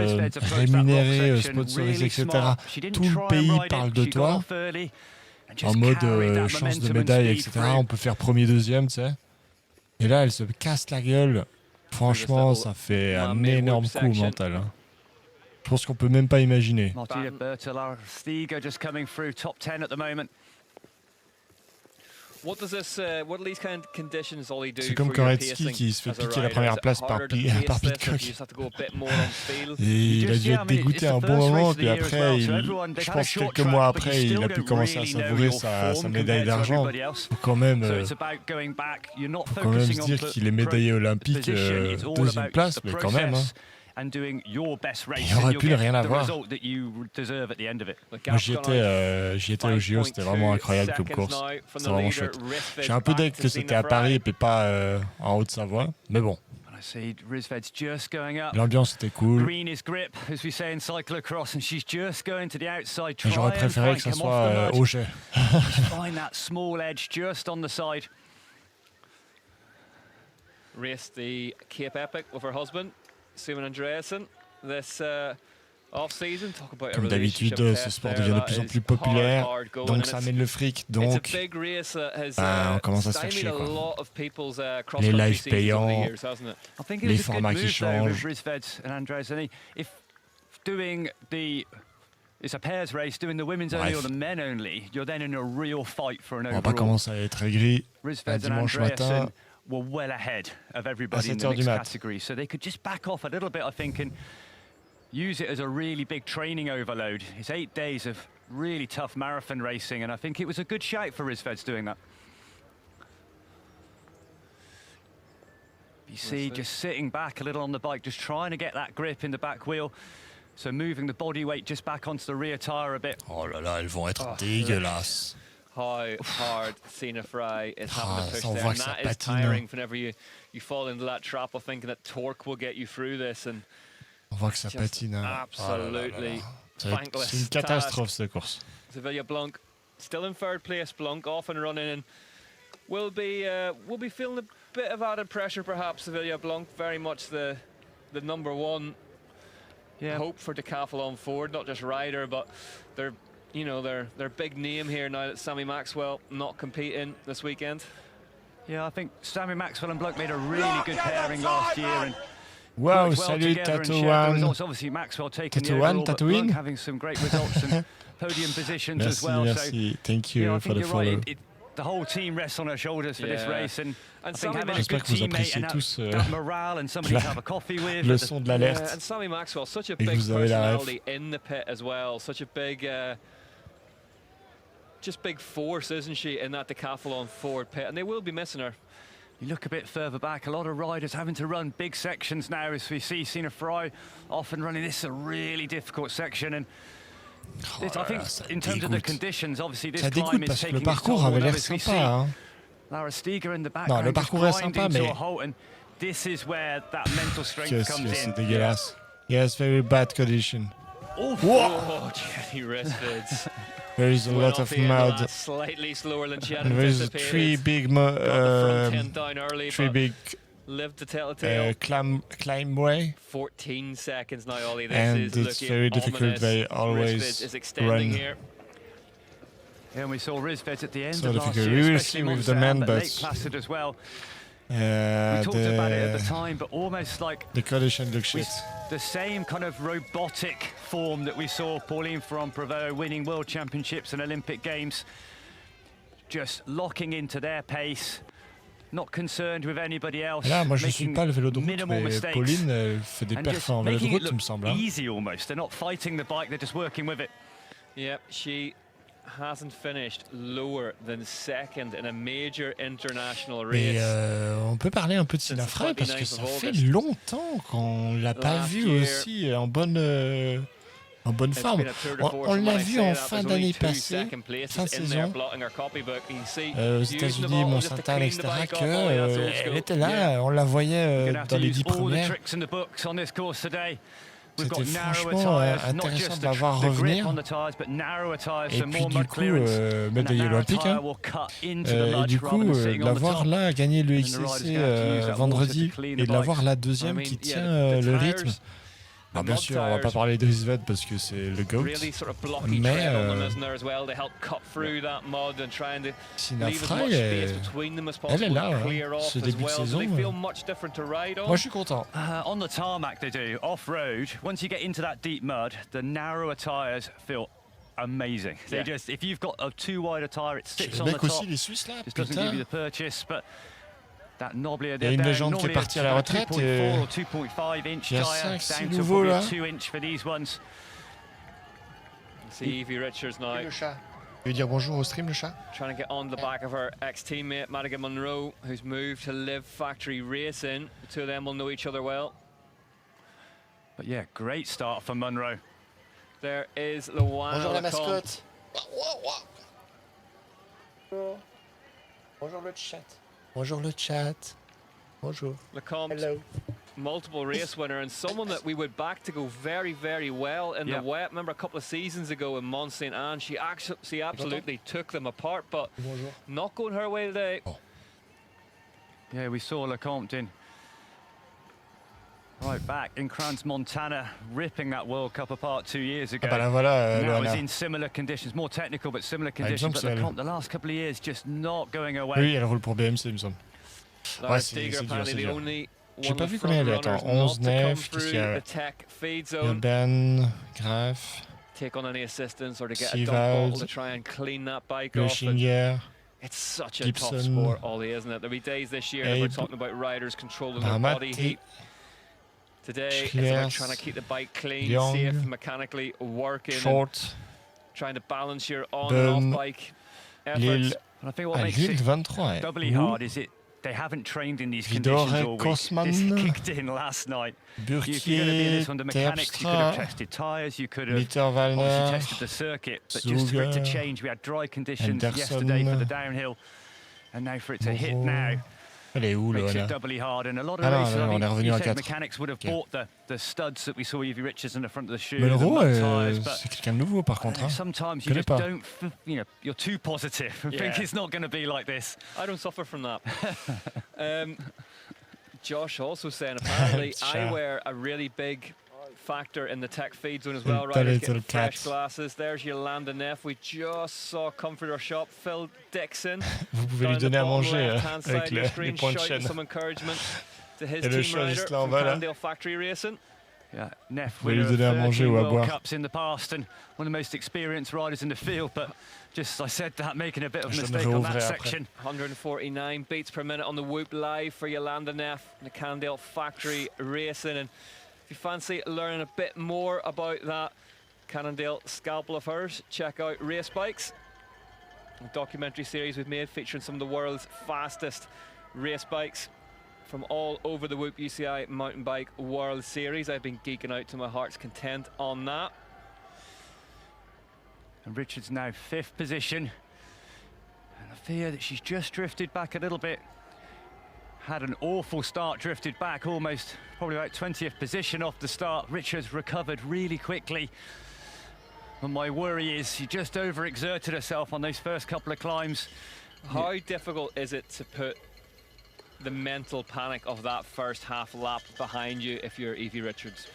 rémunéré, sponsorisé, etc., tout le pays parle de toi. En mode chance de médaille, etc. On peut faire premier, deuxième, tu sais. Et là, elle se casse la gueule. Franchement, ça fait un énorme coup mental. Hein. Je pense qu'on peut même pas imaginer. C'est comme Koretsky qui se fait piquer la première place par Pitcock. Et il a dû être dégoûté un bon moment, puis après, je pense quelques mois après, il a pu commencer à savourer sa médaille d'argent. Faut quand même se dire qu'il est médaillé olympique deuxième place, mais quand même. Hein. Il aurait pu rien avoir. Moi, j'y étais au JO, c'était vraiment incroyable comme course. C'était vraiment chouette. J'ai un peu deg que c'était à Paris et pas en Haute-Savoie, mais bon. L'ambiance était cool. J'aurais préféré que ça soit au jet. Race the Cape Epic with her husband. Simon Andreasen, this off-season, talk about comme d'habitude, ce sport devient de plus en plus populaire, donc ça amène le fric, donc on commence à se faire chier, quoi. Les lives payants, les formats qui changent. Bref. On va pas commencer à être aigri dimanche matin. were well ahead of everybody in the mixed category. So they could just back off a little bit, I think, and use it as a really big training overload. It's 8 days of really tough marathon racing, and I think it was a good shout for Rissveds doing that. You see, just sitting back a little on the bike, just trying to get that grip in the back wheel. So moving the body weight just back onto the rear tyre a bit. Oh là là, elles vont être dégueulasses. How hard Sina Fry is having to push there. And that is tiring whenever you fall into that trap of thinking that torque will get you through this. And on voit que ça patine. Absolutely thankless. C'est une catastrophe cette course. Sevilla Blanc still in third place. Blanc off and running, and we'll be feeling a bit of added pressure perhaps. Sevilla Blanc very much the number one hope for Decathlon Ford, not just rider, but they're their big name here now that Sammy Maxwell not competing this weekend. Yeah, I think Sammy Maxwell and Blanc made a really good pairing last year, and wow, salut Tatouane. Obviously Maxwell taking the overall, but Blanc having some great results and podium positions as well. Merci. So, thank you for the follow. Right. The whole team rests on her shoulders for this race, and I think having a J'espère good que vous teammate and appréciez tous that morale and somebody to have a coffee with. Le son de l'alerte. And Sammy Maxwell, such a big personality in the pit as well, such a big just big force, isn't she, in that Decathlon Ford pit, and they will be missing her. You look a bit further back, a lot of riders having to run big sections now, as we see Sina Fry often running. This is a really difficult section, and I think in terms of the conditions, obviously this climb is taking its toll. As we see Lara Stiga in the background just grinding to a halt, and this is where that mental strength comes in. Dégueulasse. Yes, very bad condition. Oh, Jenny Rissveds. There is a lot of mud. Slightly slower than she had and there is anticipated. three big lived to tell the tale. Climb way. 14 seconds now, Ollie. This and is it's very difficult. They always is extending run. Here. Yeah, and we saw Rissveds at the end So of last year, we will see with the men, but Lake Placid as well. We talked about it at the time, but almost like the condition looks shit. The same kind of robotic form that we saw Pauline Ferrand-Prévot winning World Championships and Olympic Games, just locking into their pace, not concerned with anybody else. Là, moi je suis pas le vélo de route, mais mistakes, Pauline elle fait des perfs en vélo de route, il me semble. Easy almost. They're not fighting the bike, they're just working with it. Yep, she hasn't finished lower than second in a major international race. Et on peut parler un peu de Sina Fry parce que ça fait longtemps qu'on l'a pas vue aussi en bonne forme. On l'a vu en fin d'année passée, fin de saison, aux États-Unis, Mont-Saint-Anne, etc. qu'elle était là, on la voyait dans les 10 premières. C'était franchement intéressant de la voir revenir. Et puis du coup, médaille olympique. Et du coup, de la voir là gagner le XCC vendredi et de la voir la deuxième qui tient le rythme. Alors bien sûr, on va pas parler de Rissveds parce que c'est le GOAT, mais Sina Fry, elle est là, ce début de saison. Moi, je suis content. On the tarmac they do, off-road, once you get into that deep mud, the narrower tyres feel amazing. They just, if you've got a too wide a tyre, it sits on the top, just doesn't give you the purchase, but that knobbly, il y a une légende qui est partie à la retraite et il y a 5-6 nouveaux là. Evie Richards now. Le chat. Tu veux dire bonjour au stream, le chat? Trying to get on the back of her ex-teammate Madigan Monroe, who's moved to Live Factory Racing. The two of them will know each other well. But yeah, great start for Monroe. There is Luana. Bonjour la mascotte. Bonjour le chat. Bonjour le chat. Bonjour. Lecomte, hello. Multiple race winner and someone that we would back to go very, very well in the wet. Remember a couple of seasons ago in Mont Saint Anne, she absolutely took them apart, but not going her way today. Oh. Yeah, we saw Lecomte in right back in Crans, Montana, ripping that World Cup apart 2 years ago. Ah bah voilà, now was in similar conditions, more technical but similar conditions. But Lecomte, the last couple of years, just not going away. Oui, elle roule pour BMC, il me semble. Ouais, c'est dur, c'est dur. J'ai pas vu combien elle est. Attends, 11, 9, qu'est-ce qu'il y a? Il y a Ben, Graf, take on any assistance or to get Sivald, a dump bottle to try and clean that bike Löschinger, It's such a tough sport, Ollie, isn't it? There'll be days this year that we're talking about riders controlling their body heat. Today, it's about trying to keep the bike clean, safe, mechanically working, trying to balance your on and off bike efforts. And I think what makes it doubly hard is they haven't trained in these conditions all week. This kicked in last night. If you're going to be in this under mechanics, you could have tested tyres, you could have obviously tested the circuit, but just for it to change, we had dry conditions yesterday for the downhill, and now for it to hit now, makes it doubly hard. And a lot of races, I think you said mechanics would have bought the studs that we saw Evie Richards in the front of the shoe, the mud tyres, but sometimes you just don't, you're too positive and think it's not going to be like this. I don't suffer from that. Josh also saying apparently eyewear a really big factor in the tech feed zone as well, right? Getting fresh glasses. There's Yolanda Neff. We just saw Comforter Shop. Phil Dixon. Vous pouvez lui donner à manger avec les points de chaîne. Some encouragement to his team rider from Cannondale Factory Racing. Yeah, Neff winner of 13 World Cups in the past and one of the most experienced riders in the field, but just, I said that, making a bit of a mistake on that section. 149 beats per minute on the Whoop Live for Yolanda Neff in the Cannondale Factory Racing. And if you fancy learning a bit more about that Cannondale scalpel of hers, check out Race Bikes, a documentary series we've made featuring some of the world's fastest race bikes from all over the Whoop UCI Mountain Bike World Series. I've been geeking out to my heart's content on that. And Richards now 5th position. And I fear that she's just drifted back a little bit. Had an awful start, drifted back almost, probably about 20th position off the start. Richards recovered really quickly. And my worry is she just overexerted herself on those first couple of climbs. How difficult is it to put the mental panic of that first half lap behind you if you're Evie Richards?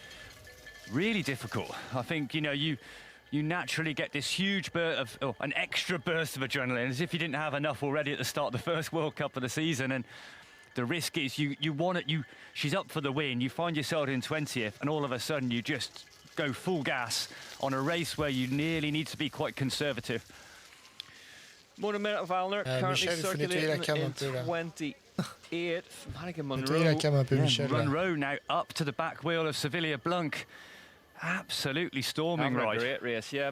Really difficult. I think, you naturally get this huge burst of, an extra burst of adrenaline, as if you didn't have enough already at the start of the first World Cup of the season. And the risk is she's up for the win, you find yourself in 20th, and all of a sudden you just go full gas on a race where you nearly need to be quite conservative. Mona Valner currently circulating in 28th. Monica Monroe. Monroe now up to the back wheel of Sevilla Blanc. Absolutely storming right. Great race, yeah.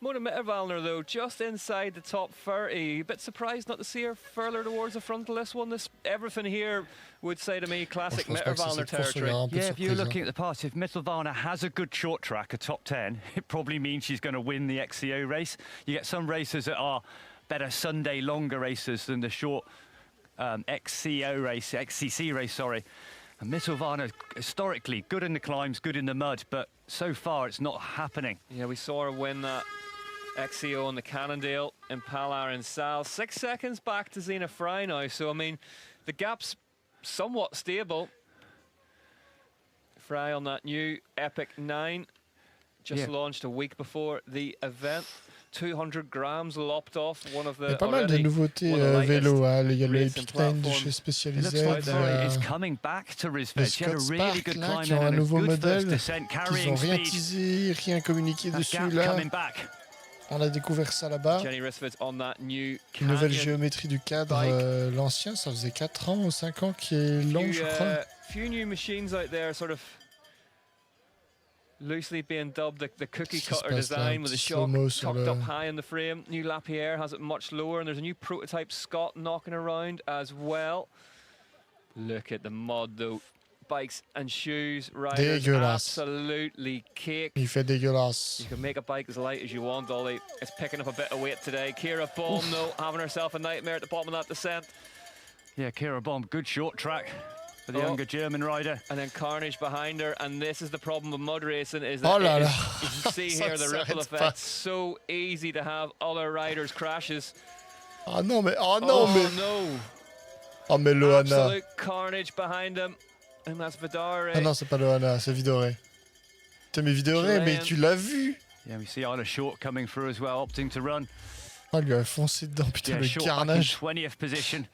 Mona Valner, though, just inside the top 30. A bit surprised not to see her further towards the front of this one. Everything here would say to me classic Valner territory. Yeah, if you're looking at the past, if Valner has a good short track, a top 10, it probably means she's going to win the XCO race. You get some racers that are better Sunday longer racers than the short XCC race, sorry. And Valner, historically, good in the climbs, good in the mud, but so far it's not happening. Yeah, we saw her win that XCO on the Cannondale in Palar and Sal. 6 seconds back to Zena Fry now, so I mean, the gap's somewhat stable. Fry on that new Epic 9, just launched a week before the event. 200 grams lopped off one of the. Il y a pas mal de nouveautés vélo. Il y a le Epic 9 de chez Specialized. It's coming back to Rizved. She had a really good climb qui ont un nouveau modèle. Descent, ils n'ont rien teasé, rien communiqué dessus là. On a découvert ça là-bas. Une nouvelle géométrie du cadre. L'ancien, ça faisait 4 ans ou 5 ans qui est long, je crois. Few new machines out there, sort of loosely being dubbed the cookie cutter design, with the shock tucked up high in the frame. New Lapierre has it much lower, and there's a new prototype Scott knocking around as well. Look at the mud though. Bikes and shoes, riders absolutely cake. Il fait dégueulasse. You can make a bike as light as you want, Ollie. It's picking up a bit of weight today. Kira Baum though, having herself a nightmare at the bottom of that descent. Yeah, Kira Baum, good short track for the younger German rider. And then Carnage behind her, and this is the problem with mud racing, is that you see here the ripple effect. So easy to have other riders' crashes. Oh no, mais oh mais Loana. Absolute carnage behind him. And that's Vidore. Ah non, c'est pas Loana, c'est Vidore. Putain, mais Vidore, mais tu l'as vu? Yeah, we see Isla Short coming through as well, opting to run. Oh, il lui a foncé dedans, putain, le carnage. 20th position.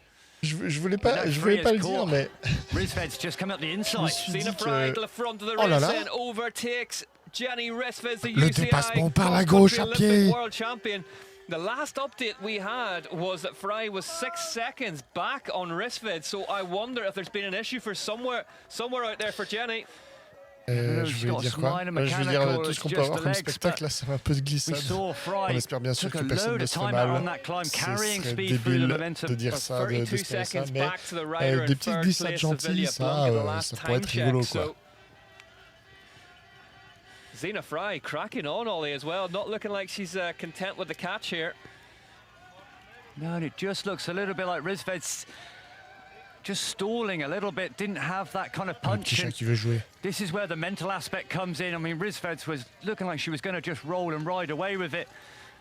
Je voulais pas le dire, mais. Rizved's just come up the inside. Zena Fry to the front of the race and overtakes Jenny Rizved, the le dépassement par la gauche à pied. World champion. The last update we had was that Fry was 6 seconds back on Rissved, so I wonder if there's been an issue for somewhere out there for Jenny. Je vais dire quoi? Je vais dire tout ce qu'on peut avoir comme spectacle, là, ça va un peu de glissade. On espère bien sûr que personne ne se fait mal. Ce serait débile de dire ça, d'espérer ça, mais des petites glissades gentilles, ça pourrait être rigolo, quoi. Zina Fry cracking on Ollie as well, not looking like she's content with the catch here. No, and it just looks a little bit like Rissved's just stalling a little bit, didn't have that kind of punch. This is where the mental aspect comes in. I mean, Rissved was looking like she was going to just roll and ride away with it,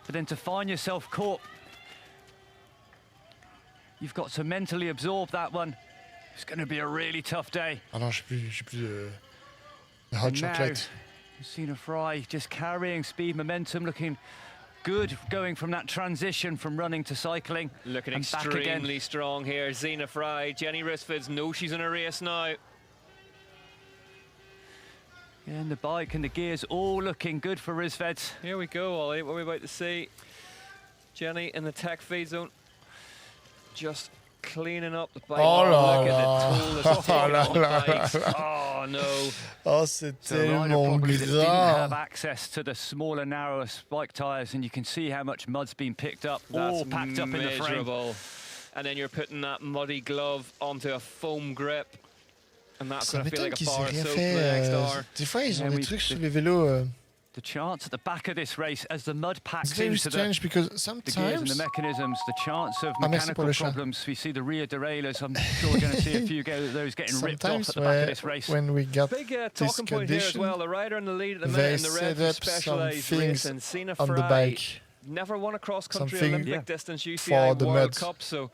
but then to find yourself caught, you've got to mentally absorb that one. It's going to be a really tough day. Ah non, j'ai plus de hot chocolate. Zina Fry just carrying speed, momentum, looking good, going from that transition from running to cycling. Looking extremely strong here, Zina Fry. Jenny Rissved knows she's in a race now. Yeah, and the bike and the gears all looking good for Rissved. Here we go, Ollie. What are we about to see? Jenny in the tech feed zone. Just cleaning up the bike. Oh là look là. at the tool that's taken off the bikes. Oh no. Oh, c'est tellement didn't have gras. access to the smaller, narrower spike tyres, and you can see how much mud's been picked up, That's all packed up in the frame. miserable. And then you're putting that muddy glove onto a foam grip. And that's Ça going to feel m'étonne like a qu'ils bar aient rien soap for the next hour. fait. Des fois, ils ont des trucs sur les vélos. The chance at the back of this race as the mud packs It's very into strange because the gears and sometimes. the mechanisms, the chance of merci pour mechanical le chat. problems. We see the rear derailleurs. I'm sure we're going to see a few of those getting ripped off at the back of this race. When we got Big this talking point here as condition, well. The rider in the lead at the they minute in the red set up some specialised race, things and Zina on the Fry bike. never won a cross-country Something Olympic distance for UCI the World mud. Cup, so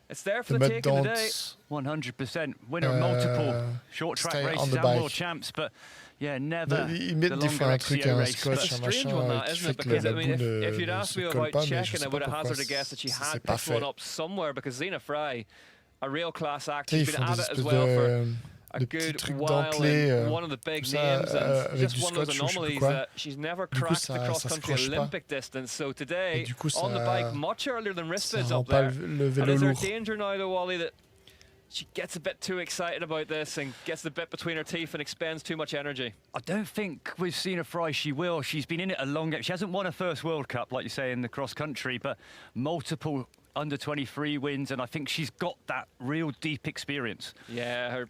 it's there for The the mud taking today. 100% winner of multiple short track stay on races the and bike. world champs, but yeah, never Ils the mettent des fois longer un truc, XCO un race. scotch, It's a un strange machin, one, that, qui isn't fait it? que Because la I mean, boule if you'd ne asked se me colle about pas, mais je checking, sais I would have pas pourquoi hazarded a guess that she had c'est pas picked one fait. up somewhere, because Zina Fry, a real class act, Ils she's font been des at it as espèces well for de a petits good trucs while, dentelés and one of the big names, and avec just du one of those scotch ou je sais plus anomalies quoi. that she's never Du coup, cracked the ça se cross-country croche pas. Olympic distance. So today, Et du coup, on the ça- bike much earlier than ça Rissved's rend up pas there. le And vélo is there lourd. danger now, though, Wally, that she gets a bit too excited about this and gets the bit between her teeth and expends too much energy? I don't think with Zina Fry she will. She's been in it a long time. She hasn't won her first World Cup, like you say, in the cross country, but multiple under-23 wins, and I think she's got that real deep experience. Yeah, her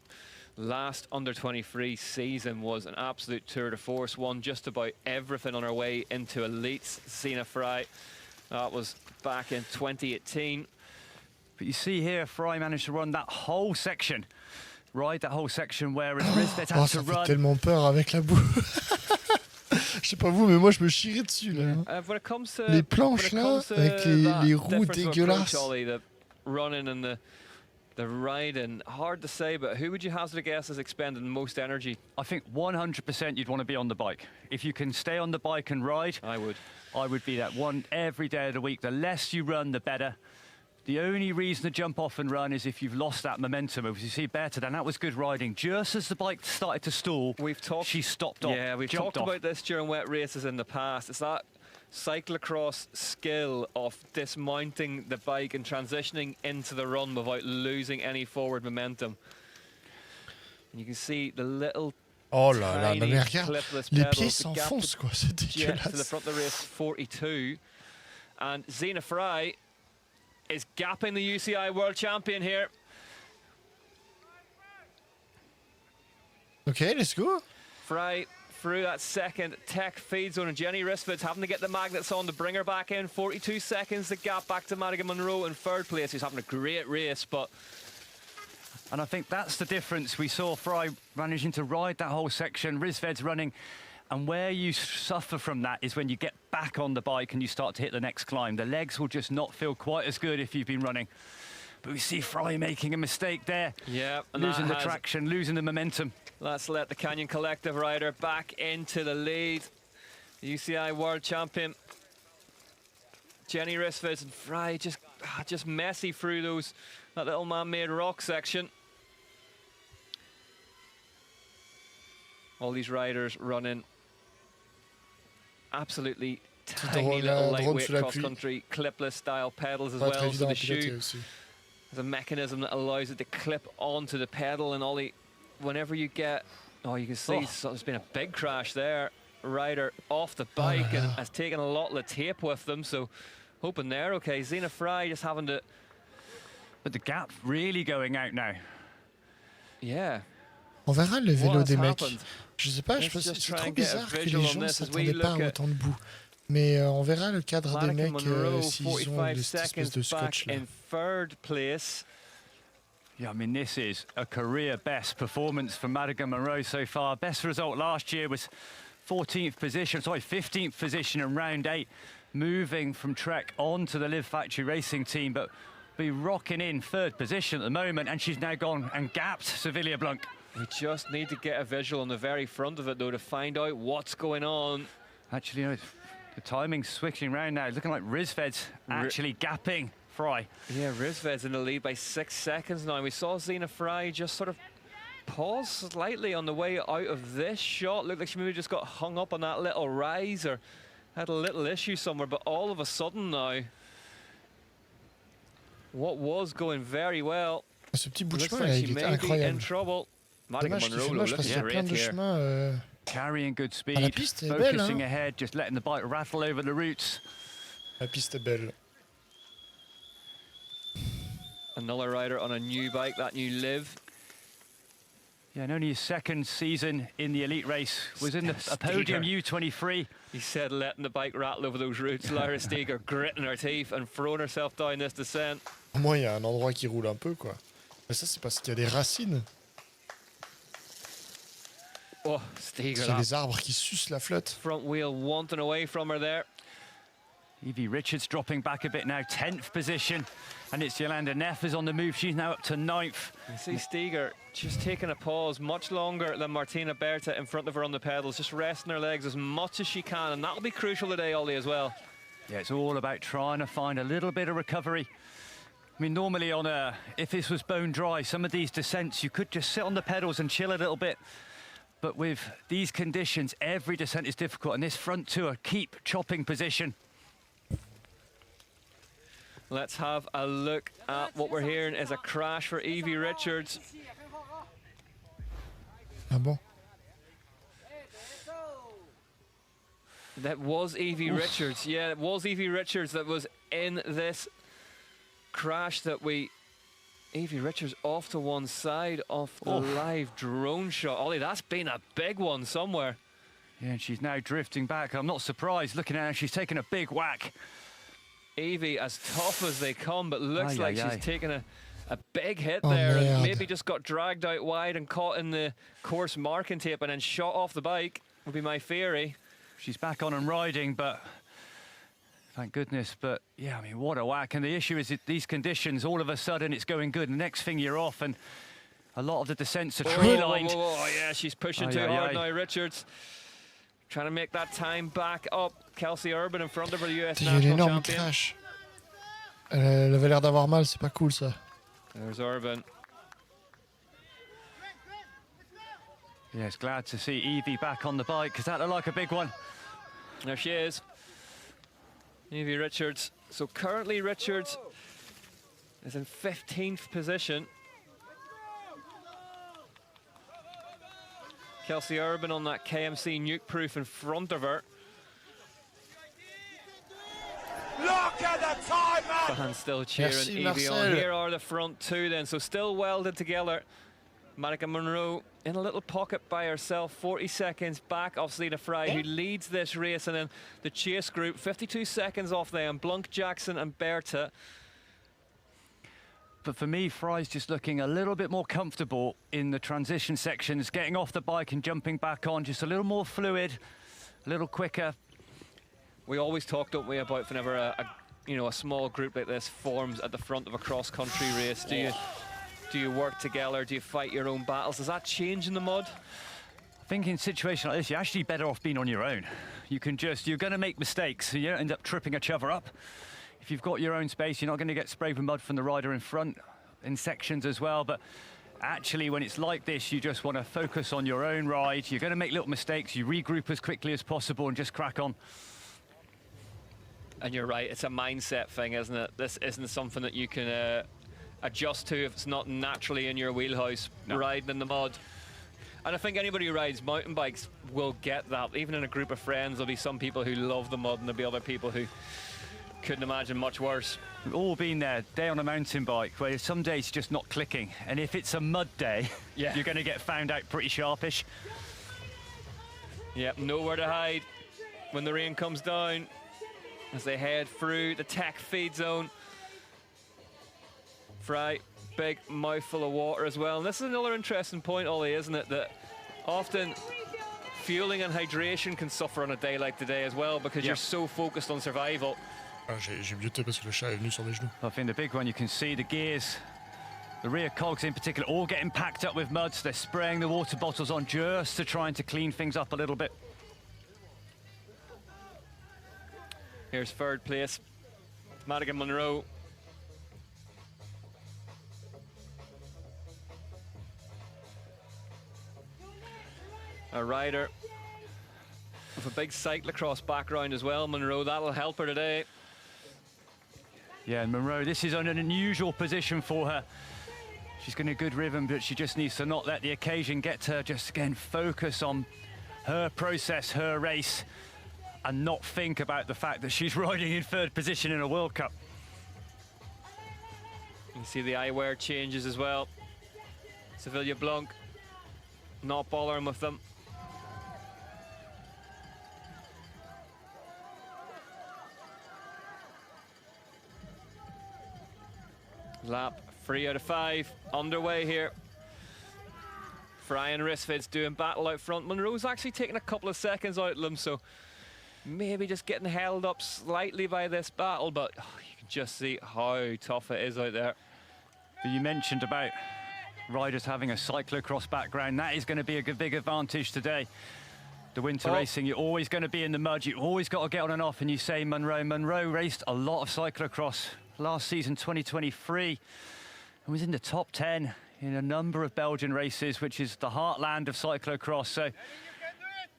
last under-23 season was an absolute tour de force, won just about everything on her way into elites. Zina Fry, that was back in 2018. But you see here, Fry managed to run that whole section, ride that whole section where Rissved had to Ça fait run. tellement peur avec la boue. Je sais pas vous, mais moi je me chierais dessus là. When it comes to, Les planches when it là, comes to avec that les roues difference of approach, dégueulasses. Ollie, the running and the riding, hard to say, but who would you hazard a guess has expended most energy? I think 100% you'd want to be on the bike. If you can stay on the bike and ride, I would be that one every day of the week. The less you run, the better. The only reason to jump off and run is if you've lost that momentum. As you see Berta, and that was good riding. Just as the bike started to stall, she stopped off. Yeah, we've talked about this during wet races in the past. It's that cyclocross skill of dismounting the bike and transitioning into the run without losing any forward momentum. And you can see the little Oh là là, tiny non mais regarde, clipless les pedals. pieds The gap s'enfoncent quoi, c'est to the dégueulasse. front of the race, 42. And Zina Fry is gapping the UCI World Champion here. Okay, let's go. Fry through that second tech feed zone, and Jenny Rissved's having to get the magnets on to bring her back in. 42 seconds, the gap back to Madigan Monroe in third place, who's having a great race, but... And I think that's the difference. We saw Fry managing to ride that whole section, Rissved's running, and where you suffer from that is when you get back on the bike and you start to hit the next climb. The legs will just not feel quite as good if you've been running. But we see Fry making a mistake there. Yeah, and losing the traction, losing the momentum. Let's let the Canyon Collective rider back into the lead. The UCI World Champion Jenny Rissved and Fry just messy through that little man-made rock section. All these riders running absolutely tiny little lightweight cross-country clipless style pedals as well. So the shoe has a mechanism that allows it to clip onto the pedal, and Ollie, whenever you get, you can see there's been a big crash there. Rider off the bike and has taken a lot of the tape with them, so hoping they're okay. Zena Fry just having to... But the gap really going out now. Yeah. On verra le vélo des mecs. Je sais pas, c'est trop bizarre que les gens ne s'attendaient pas à autant de boue. Mais on verra le cadre des mecs s'ils ont cette espèce de scotch là. Yeah, I mean, this is a career best performance for Madigan Monroe so far. Best result last year was 15th position in round 8, moving from Trek on to the Live Factory Racing team, but be rocking in 3rd position at the moment, and she's now gone and gapped Sevilla Blanc. We just need to get a visual on the very front of it, though, to find out what's going on. Actually, you know, the timing's switching around now. It's looking like Rizved's actually gapping Fry. Yeah, Rizved's in the lead by 6 seconds now. We saw Zena Fry just sort of pause slightly on the way out of this shot. Looked like she maybe just got hung up on that little rise or had a little issue somewhere, but all of a sudden now, what was going very well, ce petit bout de looks chemin, like il she était may be in incroyable. trouble. Dommage qu'il fait moche parce qu'il y a plein de chemins. Carrying good speed, la piste est focusing belle, hein. ahead, just letting the bike rattle over the roots. La piste est belle. Another rider on a new bike, that new Live. Yeah, and only his 2nd season in the elite race was in a podium U23. He said letting the bike rattle over those roots. Lyra Steger gritting her teeth and throwing herself down this descent. Au moins, il y a un endroit qui roule un peu, quoi. Mais ça, c'est parce qu'il y a des racines. Oh, Steger. Il y a des arbres qui sucent la flotte. Front wheel wanting away from her there. Evie Richards dropping back a bit now, 10th position. And it's Yolanda Neff is on the move. She's now up to 9th. You see Steger just taking a pause much longer than Martina Berta in front of her on the pedals, just resting her legs as much as she can, and that'll be crucial today, Ollie, as well. Yeah, it's all about trying to find a little bit of recovery. I mean, normally if this was bone dry, some of these descents, you could just sit on the pedals and chill a little bit. But with these conditions, every descent is difficult, and this front tour keep chopping position. Let's have a look at what we're hearing is a crash for Evie Richards. Ah bon? That was Evie Richards. Yeah, it was Evie Richards that was in this crash that Evie Richards off to one side of the live drone shot. Ollie, that's been a big one somewhere. Yeah, and she's now drifting back. I'm not surprised looking at her. She's taken a big whack. Evie as tough as they come, but looks like she's taken a big hit there and maybe just got dragged out wide and caught in the course marking tape and then shot off the bike, would be my theory. She's back on and riding, but thank goodness. But yeah, I mean, what a whack. And the issue is that these conditions, all of a sudden it's going good. The next thing you're off, and a lot of the descents are tree-lined. Oh, yeah, she's pushing too hard now, Richards. Trying to make that time back up. Kelsey Urban in front of her, US national champion. Il y a une énorme crash. Elle avait l'air d'avoir mal, c'est pas cool ça. There's Urban. Yes, glad to see Evie back on the bike, because that looked like a big one. There she is. Evie Richards. So currently Richards is in 15th position. Kelsey Urban on that KMC nuke proof in front of her. Look at the time, man! Fans still cheering Evie on. Here are the front two then. So still welded together. Madigan Monroe in a little pocket by herself, 40 seconds back off Zena Fry, who leads this race, and then the chase group, 52 seconds off them, Blanc, Jackson and Berta. But for me, Fry's just looking a little bit more comfortable in the transition sections, getting off the bike and jumping back on, just a little more fluid, a little quicker. We always talk, don't we, about whenever a small group like this forms at the front of a cross-country race, do you work together? Do you fight your own battles? Does that change in the mud? I think in a situation like this, you're actually better off being on your own. You're going to make mistakes, so you don't end up tripping each other up. If you've got your own space, you're not going to get sprayed with mud from the rider in front, in sections as well. But actually, when it's like this, you just want to focus on your own ride. You're going to make little mistakes. You regroup as quickly as possible and just crack on. And you're right, it's a mindset thing, isn't it? This isn't something that you can adjust to if it's not naturally in your wheelhouse, riding in the mud. And I think anybody who rides mountain bikes will get that. Even in a group of friends, there'll be some people who love the mud and there'll be other people who couldn't imagine much worse. We've all been there, day on a mountain bike, where some days it's just not clicking. And if it's a mud day, you're going to get found out pretty sharpish. Yep, nowhere to hide when the rain comes down as they head through the tech feed zone. Fry, big mouthful of water as well. And this is another interesting point, Ollie, isn't it? That often fueling and hydration can suffer on a day like today as well, because you're so focused on survival. J'ai muté parce que le chat est venu sur mes genoux. I think the big one, you can see the gears, the rear cogs in particular, all getting packed up with mud. So they're spraying the water bottles on just to trying to clean things up a little bit. Here's third place, Madigan Monroe. A rider with a big cyclocross background as well, Monroe. That'll help her today. Yeah, and Monroe, this is an unusual position for her. She's got a good rhythm, but she just needs to not let the occasion get to her. Just again, focus on her process, her race, and not think about the fact that she's riding in third position in a World Cup. You see the eyewear changes as well. Sevilla Blanc not bothering with them. Lap 3 out of 5 underway here. Fry and Risfid's doing battle out front. Monroe's actually taking a couple of seconds out of them, so maybe just getting held up slightly by this battle, but you can just see how tough it is out there. You mentioned about riders having a cyclocross background. That is going to be a big advantage today. The winter racing, you're always going to be in the mud. You've always got to get on and off. And you say Monroe. Monroe raced a lot of cyclocross last season, 2023, and was in the top 10 in a number of Belgian races, which is the heartland of cyclocross. So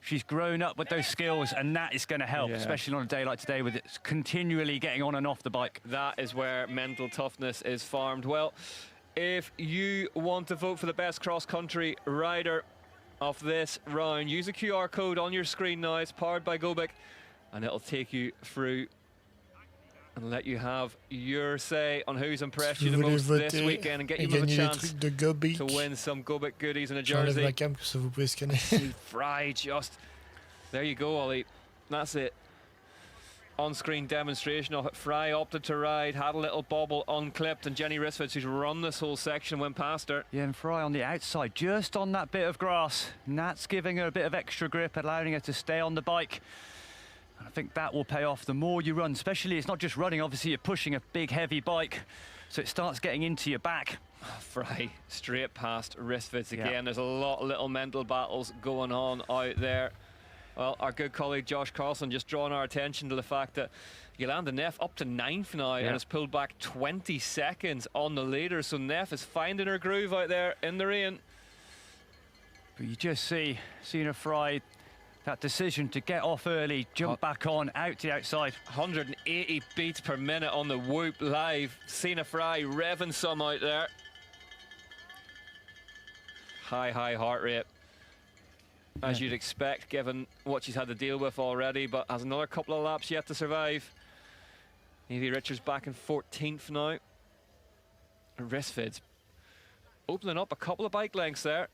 she's grown up with those skills, and that is going to help, especially on a day like today with it continually getting on and off the bike. That is where mental toughness is farmed. Well, if you want to vote for the best cross-country rider of this round, use the QR code on your screen now. It's powered by Gobic, and it'll take you through and let you have your say on who's impressed you the most this weekend and get you a chance to win some Gobic goodies and a jersey. Ma cam, ça vous pouvez scanner. Fry, just there you go, Ollie. That's it. On-screen demonstration of it. Fry opted to ride, had a little bobble unclipped, and Jenny Risfitz, who's run this whole section, went past her. Yeah, and Fry on the outside, just on that bit of grass. And that's giving her a bit of extra grip, allowing her to stay on the bike. I think that will pay off the more you run, especially it's not just running, obviously you're pushing a big heavy bike, so it starts getting into your back. Fry straight past Risfitz again. There's a lot of little mental battles going on out there. Well, our good colleague Josh Carlson just drawing our attention to the fact that Yolanda Neff up to 9th now and has pulled back 20 seconds on the leader, so Neff is finding her groove out there in the rain. But you just see Sina Fry, that decision to get off early, jump back on, out to the outside. 180 beats per minute on the Whoop live. Sina Fry revving some out there. High heart rate, as you'd expect, given what she's had to deal with already, but has another couple of laps yet to survive. Evie Richards back in 14th now. Risfid's opening up a couple of bike lengths there.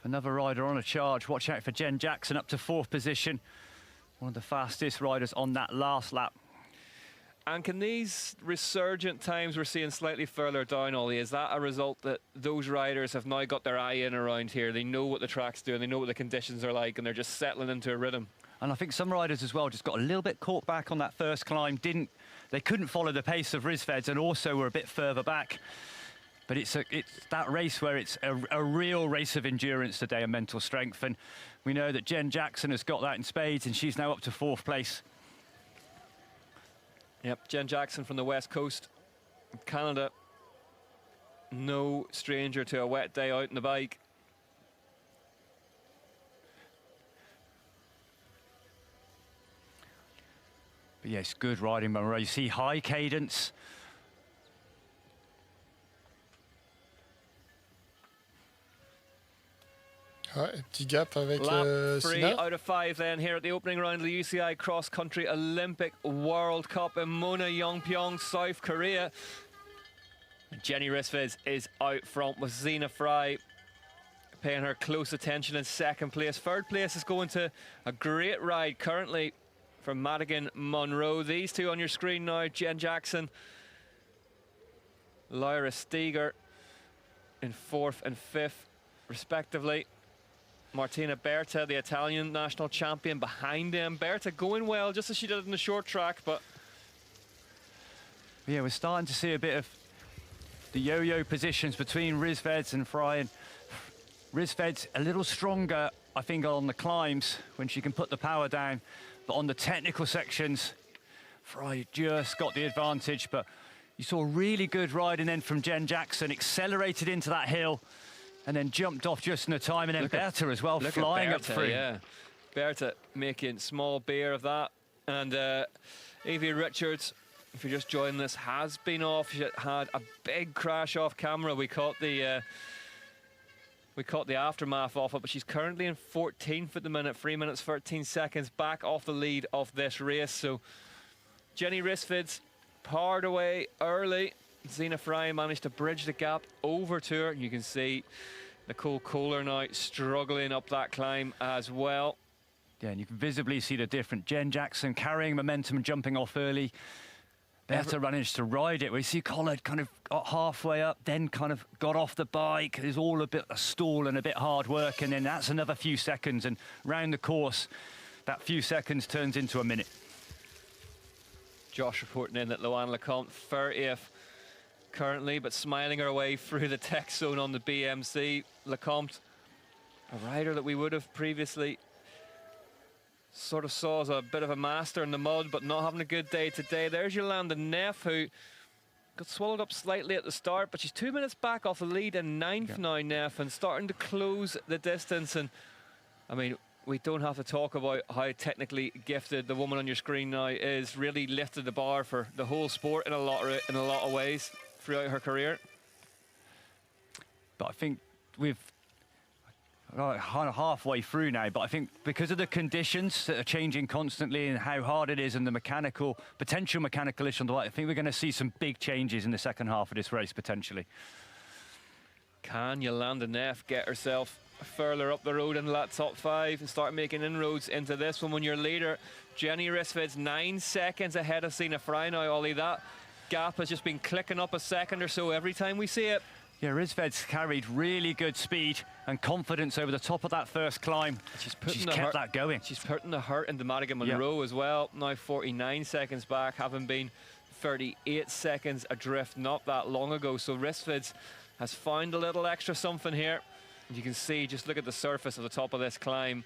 Another rider on a charge. Watch out for Jen Jackson up to 4th position. One of the fastest riders on that last lap. And can these resurgent times we're seeing slightly further down, Ollie, is that a result that those riders have now got their eye in around here? They know what the track's doing, they know what the conditions are like, and they're just settling into a rhythm. And I think some riders as well just got a little bit caught back on that first climb. They couldn't follow the pace of Risfeds and also were a bit further back. But it's that race where it's a real race of endurance today and mental strength. And we know that Jen Jackson has got that in spades, and she's now up to 4th place. Yep, Jen Jackson from the West Coast of Canada. No stranger to a wet day out on the bike. But yes, good riding, Monroe. You see high cadence. Ouais, petit gap avec Lap 3 Sina. out of 5 then here at the opening round of the UCI Cross Country Olympic World Cup in Mona, Yongpyong, South Korea. Jenny Rissveds is out front with Zina Fry paying her close attention in second place. Third place is going to a great ride currently from Madigan Monroe. These two on your screen now, Jen Jackson, Lyra Steger in 4th and 5th respectively. Martina Berta, the Italian national champion, behind them. Berta going well, just as she did in the short track, but... Yeah, we're starting to see a bit of the yo-yo positions between Rissveds and Fry. And Rissved's a little stronger, I think, on the climbs when she can put the power down. But on the technical sections, Fry just got the advantage. But you saw really good riding then from Jen Jackson, accelerated into that hill, and then jumped off just in the time, and then Berta as well, flying Berta, up through. Yeah, Berta making small beer of that. And Evie Richards, if you're just joining us, has been off. She had a big crash off camera. We caught the aftermath of it, but she's currently in 14th at the minute, 3 minutes 13 seconds back off the lead of this race. So Jenny Rissveds powered away early. Zina Fry managed to bridge the gap over to her. You can see Nicole Kohler now struggling up that climb as well. Yeah, and you can visibly see the difference. Jen Jackson carrying momentum and jumping off early. Berta managed to ride it. We see Collard kind of got halfway up, then kind of got off the bike. There's all a bit of stall and a bit hard work, and then that's another few seconds. And round the course, that few seconds turns into a minute. Josh reporting in that Luan Lecomte 30th currently, but smiling her way through the tech zone on the BMC. Lecomte, a rider that we would have previously sort of saw as a bit of a master in the mud, but not having a good day today. There's Yolanda Neff, who got swallowed up slightly at the start, but she's 2 minutes back off the lead in 9th now, Neff, and starting to close the distance. And I mean, we don't have to talk about how technically gifted the woman on your screen now is. Really lifted the bar for the whole sport in a lot of ways throughout her career. But I think we've kind of halfway through now, but I think because of the conditions that are changing constantly and how hard it is and the potential mechanical issue on the bike, I think we're going to see some big changes in the second half of this race potentially. Can Yolanda Neff get herself further up the road in that top 5 and start making inroads into this one when your leader, Jenny Rissved's 9 seconds ahead of Zina Fry now, Ollie? That gap has just been clicking up a second or so every time we see it. Yeah, Rissved's carried really good speed and confidence over the top of that first climb. She's kept that going. She's putting the hurt into Madigan Monroe as well. Now 49 seconds back, having been 38 seconds adrift not that long ago. So Rissved's has found a little extra something here. You can see, just look at the surface of the top of this climb.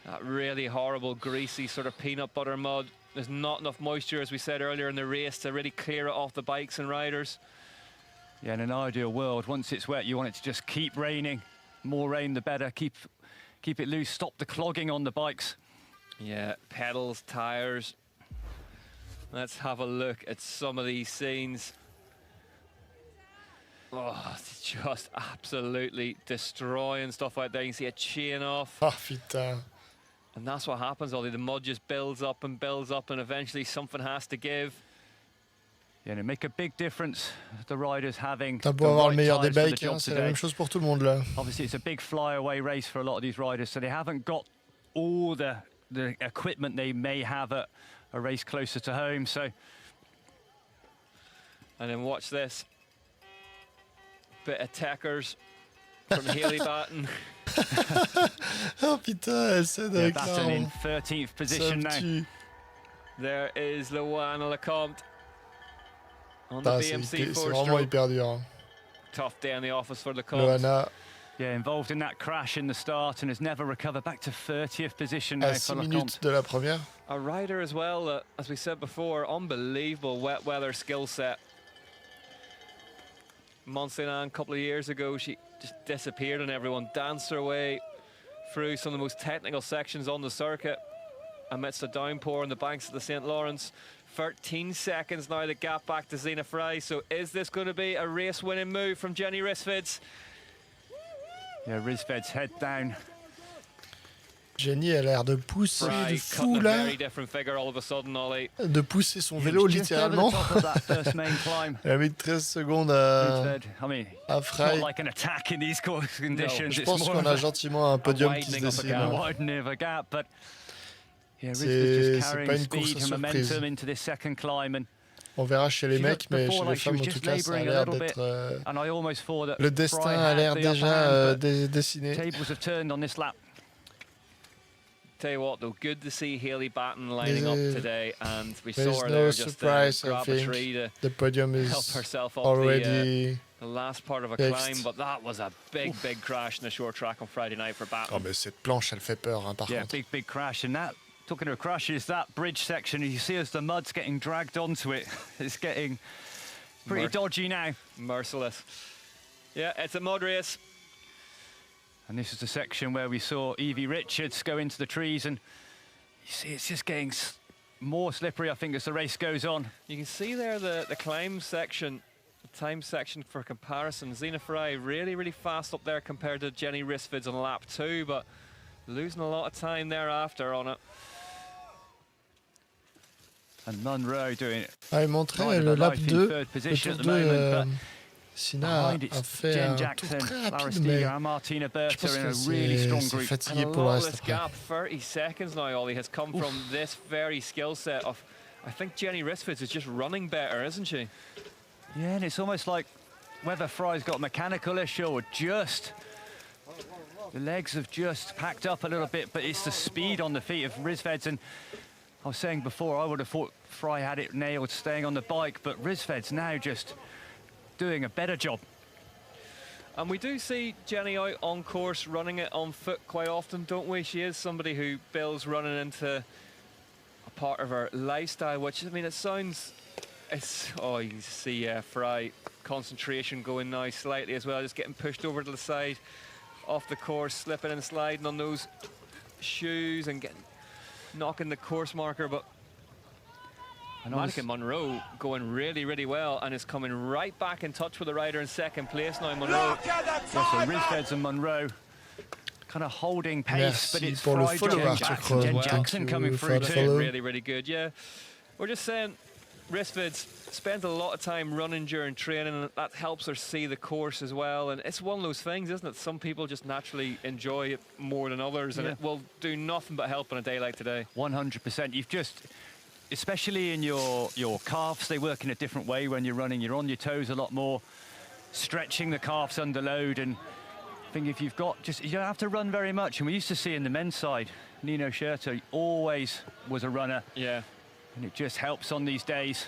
That really horrible, greasy sort of peanut butter mud. There's not enough moisture, as we said earlier in the race, to really clear it off the bikes and riders. Yeah, in an ideal world, once it's wet, you want it to just keep raining. More rain, the better. Keep it loose, stop the clogging on the bikes. Yeah, pedals, tires. Let's have a look at some of these scenes. Oh, it's just absolutely destroying stuff out there. You can see a chain off. Oh, putain. And that's what happens, Ollie. The mud just builds up, and eventually something has to give. Yeah, and it make a big difference, the riders having T'as beau avoir le meilleur des bikes, hein, c'est la même chose pour tout le monde là. Obviously, it's a big flyaway race for a lot of these riders, so they haven't got all the equipment they may have at a race closer to home. So, and then watch this. Bit of techers from Haley Batten. Oh putain, elle cède avec Batten in 13th position now. There is Luana Lecomte on the BMC c'est four-stroke. vraiment hyper dur. Tough day in the office for Lecomte. Luana. Yeah, involved in that crash in the start and has never recovered, back to 30th position now for Lecomte. 6 minutes de la première. A rider as well, as we said before, unbelievable wet weather skill set. Montserrat a couple of years ago, she just disappeared on everyone, danced her way through some of the most technical sections on the circuit, amidst a downpour on the banks of the St. Lawrence. 13 seconds now, the gap back to Zina Frey. So is this going to be a race-winning move from Jenny Rissveds? Yeah, Rissveds head down. Jenny a l'air de pousser de fou là, de pousser son vélo littéralement. Elle a mis 13 secondes à Frey. Je pense qu'on a gentiment un podium qui se dessine. C'est pas une course à surprise. On verra chez les mecs, mais chez les femmes en tout cas, ça a l'air d'être... le destin a l'air déjà dessiné. Tell you what, though, good to see Hayley Batten lining up today, and we saw her no there just surprise, grab a tree to the podium is help herself up already the last part of a fixed. climb, but that was a big crash in the short track on Friday night for Batten. Oh, mais cette planche, elle fait peur, hein, par contre. Yeah, big crash, and that, talking of crashes, that bridge section, you see as the mud's getting dragged onto it, it's getting pretty dodgy now. Merciless. Yeah, it's a mud race. And this is the section where we saw Evie Richards go into the trees, and you see it's just getting more slippery, I think, as the race goes on. You can see there the climb section, the time section for comparison. Zina Frey really fast up there compared to Jenny Rissveds on lap 2, but losing a lot of time thereafter on it. And Munro doing it. Il montrait le lap 2, le tour 2. Sina a fait un tour très rapide, mais je pense que c'est fatigué pour le reste après. Gap, 30 seconds now, Ollie, has come from this very skill set of, I think Jenny Rissveds is just running better, isn't she? Yeah, and it's almost like whether Frey's got a mechanical issue or just the legs have just packed up a little bit, but it's the speed on the feet of Rissveds. And I was saying before, I would have thought Frey had it nailed staying on the bike, but Rissveds now just doing a better job. And we do see Jenny out on course running it on foot quite often, don't we? She is somebody who builds running into a part of her lifestyle, which, I mean, it sounds, oh, you see Frey concentration going now slightly as well, just getting pushed over to the side off the course, slipping and sliding on those shoes and knocking the course marker. But Monica Munro going really well and is coming right back in touch with the rider in second place now. Munro. So Rissveds and Munro kind of holding pace, but it's Jen Jackson coming through too. Really good, yeah. We're just saying Rissveds spent a lot of time running during training, and that helps her see the course as well. And it's one of those things, isn't it? Some people just naturally enjoy it more than others, and it will do nothing but help on a day like today. 100%. You've just, especially in your calves, they work in a different way when you're running. You're on your toes a lot more, stretching the calves under load. And I think if you've got you don't have to run very much. And we used to see in the men's side, Nino Schurter always was a runner. Yeah. And it just helps on these days.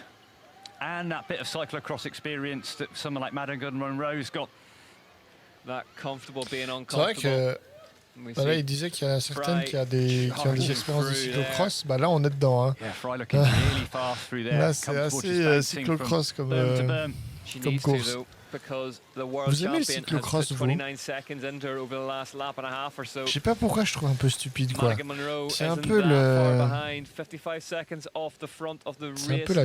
And that bit of cyclocross experience that someone like Madigan Munro's got. That comfortable being uncomfortable. C'est vrai que là, il disait qu'il y en a certaines qui ont des expériences de cyclocross. Bah là, on est dedans. Hein. Là, c'est assez cyclocross comme course. Vous aimez le cyclocross, vous? Je sais pas pourquoi je trouve un peu stupide, quoi. C'est un peu la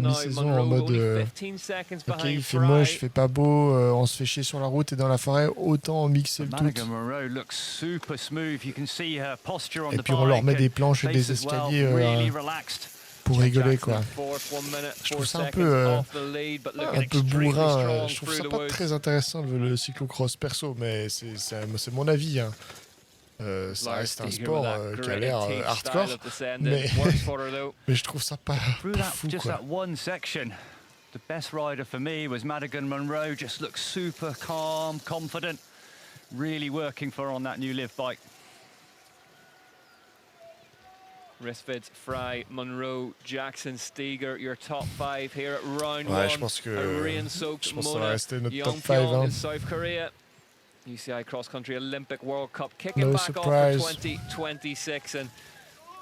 mi-saison en mode ok, il fait moche, il fait pas beau, on se fait chier sur la route et dans la forêt, autant mixer le tout. Et puis on leur met des planches et des escaliers pour rigoler, quoi. Je trouve ça un peu bourrin. Je trouve ça pas très intéressant le cyclocross perso, mais c'est mon avis. Hein. Ça reste un sport qui a l'air hardcore, mais je trouve ça pas fou, quoi. The best rider for me was Madigan Munro. Just looks super calm, confident, really working for her on that new Live bike. Rissveds, Frey, Munro, Jackson, Steger, your top 5 here at round 1. Je pense que ça va rester notre top 5. In South Korea. UCI Cross Country Olympic World Cup kicking back off for 2026. And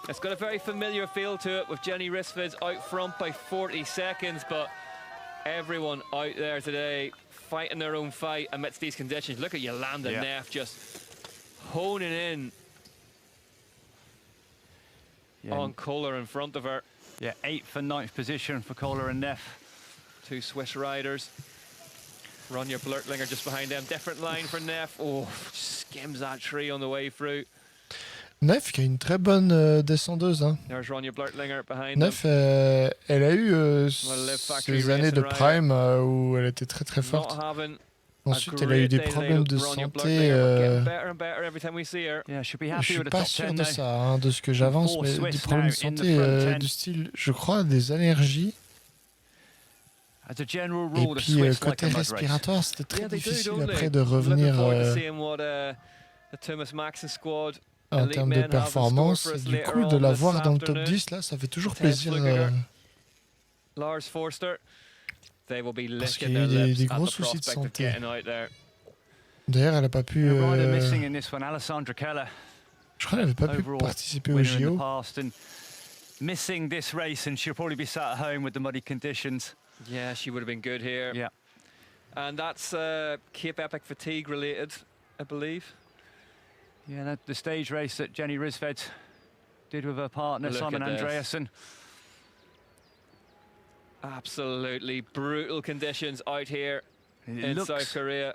it's got a very familiar feel to it with Jenny Rissveds out front by 40 seconds. But everyone out there today fighting their own fight amidst these conditions. Look at Yolanda Neff just honing in. on Kohler in front of her. Yeah, 8th and 9th position for Kohler and Neff. 2 Swiss riders. Ronja Blurtlinger just behind them. Different line for Neff. Oh, skims that tree on the way through. Neff qui a une très bonne descendeuse. Hein. There's Ronja Blurtlinger behind Neff, elle a eu ces années de prime où elle était très très forte. Ensuite, elle a eu des problèmes de santé. Je suis pas sûr de ça, hein, de ce que j'avance, mais des problèmes de santé du style, je crois, des allergies. Et puis, côté respiratoire, c'était très difficile après de revenir en termes de performance. Et du coup, de la voir dans le top 10, là, ça fait toujours plaisir. Parce qu'il y a eu des gros soucis de santé. D'ailleurs, elle n'a pas pu... je crois qu'elle n'avait pas pu participer au JO. Missing this race, and she'll probably be sat at home with the muddy conditions. Yeah, she would have been good here. Yeah. And that's Cape Epic fatigue related, I believe. Yeah, the stage race that Jenny Rissved did with her partner, Simon Andreasen. Absolutely brutal conditions out here in South Korea.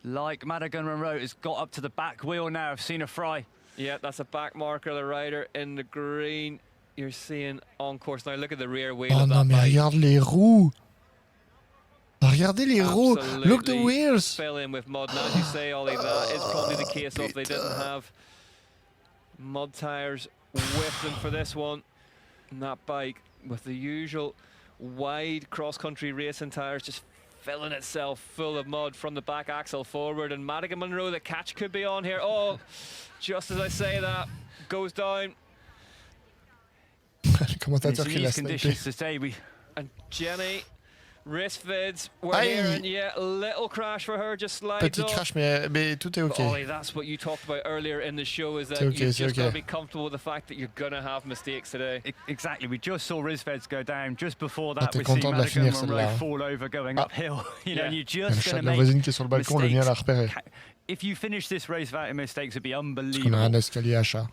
Like Madigan Monroe has got up to the back wheel now of Sina Fry. Yeah, that's a back marker, the rider in the green. You're seeing on course now. Look at the rear wheel. Oh non, mais regarde les roues. Regardez les roues. Look the wheels. Fill in with mud. And as you say, Ollie, that is probably the case of they didn't have mud tires with them for this one. And that bike with the usual wide cross-country racing tires just filling itself full of mud from the back axle forward. And Madigan Monroe, the catch could be on here. Oh, just as I say that, goes down. Commentateur qui l'a snipé. And Jenny Rissved, we're hearing, yeah, a little crash for her, just slides Petit crash, mais tout est OK. Ollie, that's what you talked about earlier in the show, is that you've just got to be comfortable with the fact that you're going to have mistakes today. Exactly, we just saw Rissved go down. Just before that, we see Madigan Monroe fall over going uphill. You know, you're just going to make voisine qui est sur le balcon, le mien l'a repéré. If you finish this race without mistakes, it'd be unbelievable. Parce qu'on a un escalier à chat.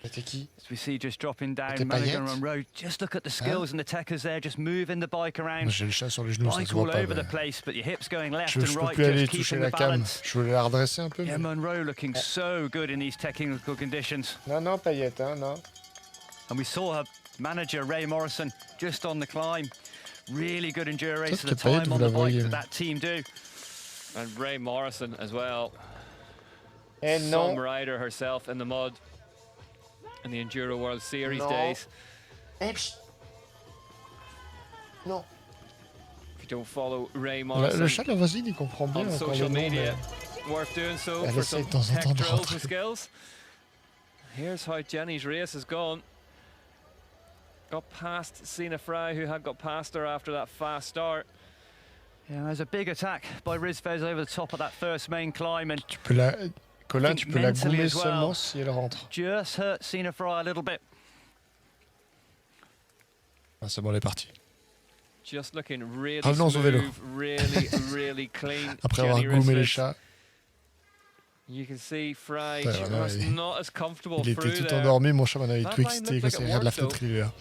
As we see just dropping down Madigan Monroe, just look at the skills and the techers there, just moving the bike around. J'ai le chat sur les genoux, ça se all voit pas. Over the place, but your hips going left and right, peux plus aller just toucher keeping la the cam. balance. Je voulais la redresser un peu. Yeah, Monroe looking so good in these technical conditions. Non, Payette, hein, non. And we saw her manager, Ray Morrison, just on the climb. Really good enduro race at the time on the bike that team do. And Ray Morrison as well. And some rider herself in the mud. In the Enduro World Series days. Non. If you don't follow Ray Morrison le chat de la voisine, il comprend bien on social media, worth doing so for some tech drills and skills. Here's how Jenny's race has gone. Got past Sina Fry, who had got past her after that fast start. Yeah, there's a big attack by Rissved over the top of that first main climb, and Colin, tu peux la gommer seulement si elle rentre. Just hurt Sina Fry a little bit. Ah, c'est bon, elle est partie. Just looking really smooth, really clean. Après avoir gommé les chats. You can see Fry just not as comfortable il était tout endormi, mon chat m'en avait tout excité quand il regarde la fenêtre, il est là.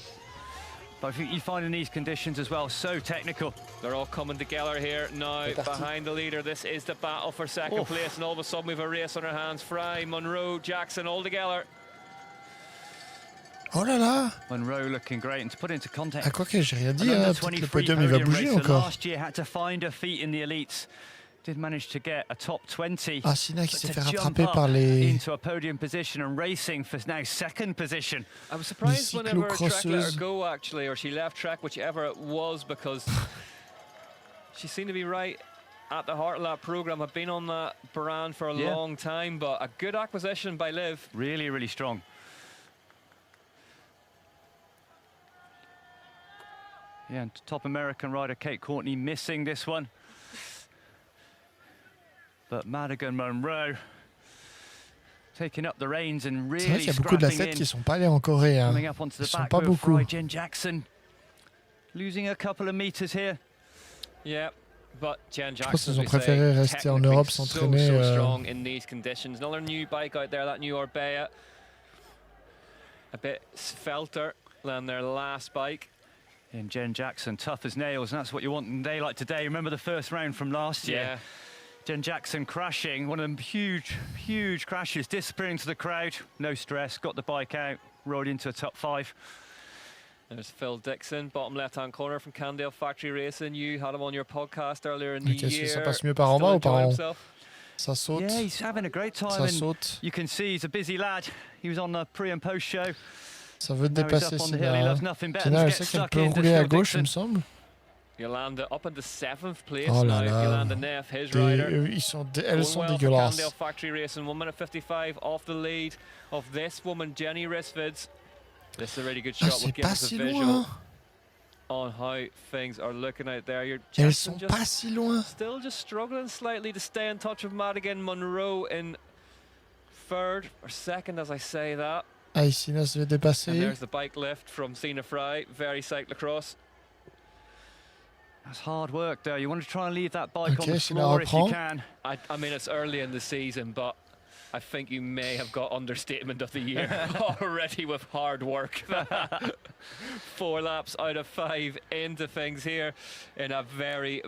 But I think you find in these conditions as well, so technical. They're all coming together here now behind the leader. This is the battle for second place, and all of a sudden we've a race on our hands. Fry, Monroe, Jackson all together. Oh là là! Monroe looking great, and to put into context. Ah, quoi que j'ai rien dit, hein, le podium il va bouger encore. Last year had to find her feet in the elites. Did manage to get a top 20. Ah, Sina qui s'est fait rattraper par les... into a podium position and racing for now second position. I was surprised whenever Trek let her go, actually, or she left Trek, whichever it was, because she seemed to be right at the heart of that program. I've been on that brand for a long time, but a good acquisition by Liv. Really, really strong. Yeah, and top American rider Kate Courtney missing this one. But Madigan Monroe taking up the reins and really c'est vrai qu'il y a beaucoup d'athlètes qui sont pas allés en Corée. Hein. Ils sont pas beaucoup. Jen Jackson losing a couple of meters here. Yeah, but Jen Jackson, je pense qu'ils ont préféré rester en Europe s'entraîner. So strong in these conditions. Another new bike out there, that new Orbea. a bit svelter than their last bike. And Jen Jackson, tough as nails, and that's what you want in a day like today. Remember the first round from last year? Yeah. Jen Jackson crashing, one of them huge crashes, disappearing to the crowd, no stress, got the bike out, rode into a top 5. There's Phil Dixon, bottom left-hand corner from Candale Factory Racing. You had him on your podcast earlier in the year. Ça passe mieux par en bas ou par en haut? Ça saute. Yeah, he's having a great time. Ça saute. You can see he's a busy lad. He was on the pre and post show. Ça veut dépasser Tina. Tina, je sais qu'elle peut rouler à gauche, il me semble. Yolanda up into 7th place oh là now. là. Yolanda Neff, his rider. Elles sont dégueulasses. Candale Factory Racing, 1 minute 55 off the lead of this woman, Jenny Risvids. This is a really good shot. We'll give us a visual on how things are looking out there. Elles sont pas si loin. Still just struggling slightly to stay in touch with Madigan Monroe in 3rd or 2nd, as I say that. Ah, ici, là, se fait dépasser. And there's the bike lift from Sina Fry, very cyclocross. That's hard work, though. You want to try and leave that bike on the floor if you can. I mean, it's early in the season, but I think you may have got understatement of the year already with hard work. 4 laps out of 5 into things here in a very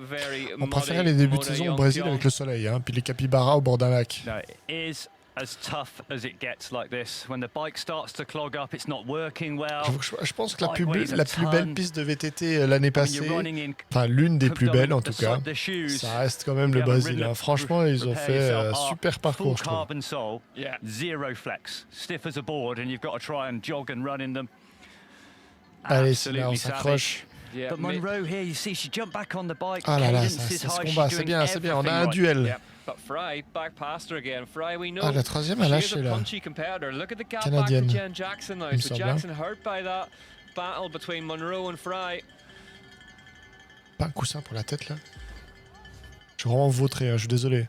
On préférait les débuts de saison au Brésil avec le soleil, hein, puis les capybaras au bord d'un lac. No, it is as tough as it gets like this. When the bike starts to clog up, it's not working well. Je pense que la plus belle piste de VTT l'année passée, enfin l'une des plus belles en tout cas, ça reste quand même le Brésil. Hein. Franchement, ils ont fait un super parcours, je trouve. Carbon sole, zero flex, stiff as a board, and you've got to try and jog and run in them. Allez, c'est là, on s'accroche. Yeah, but Monroe here, you see, she jumped back on the bike. Ah là là, c'est ce combat, c'est bien, on a un duel. Yeah, but Fry back past her again. Fry, we know. Ah, la troisième a lâché là. Look at the gap back to Jen Jackson now. So Jackson hurt by that battle between Monroe and Fry. Pas un coussin pour la tête là. Je suis vraiment vautré, hein, je suis désolé.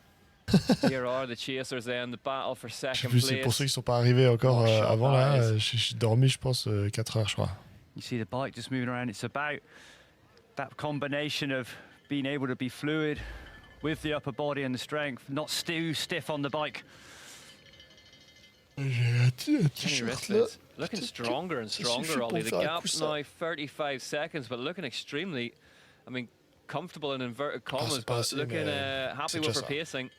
Here are the chasers then, the battle for second place. C'est pour ceux qui sont pas arrivés encore avant là. J'ai dormi, je pense 4 heures, je crois. You see the bike just moving around. It's about that combination of being able to be fluid with the upper body and the strength, not too stiff on the bike. Looking stronger and stronger, Ollie. The gap's now 35 seconds, but looking extremely, I mean, comfortable in inverted commas, but looking happy with her pacing.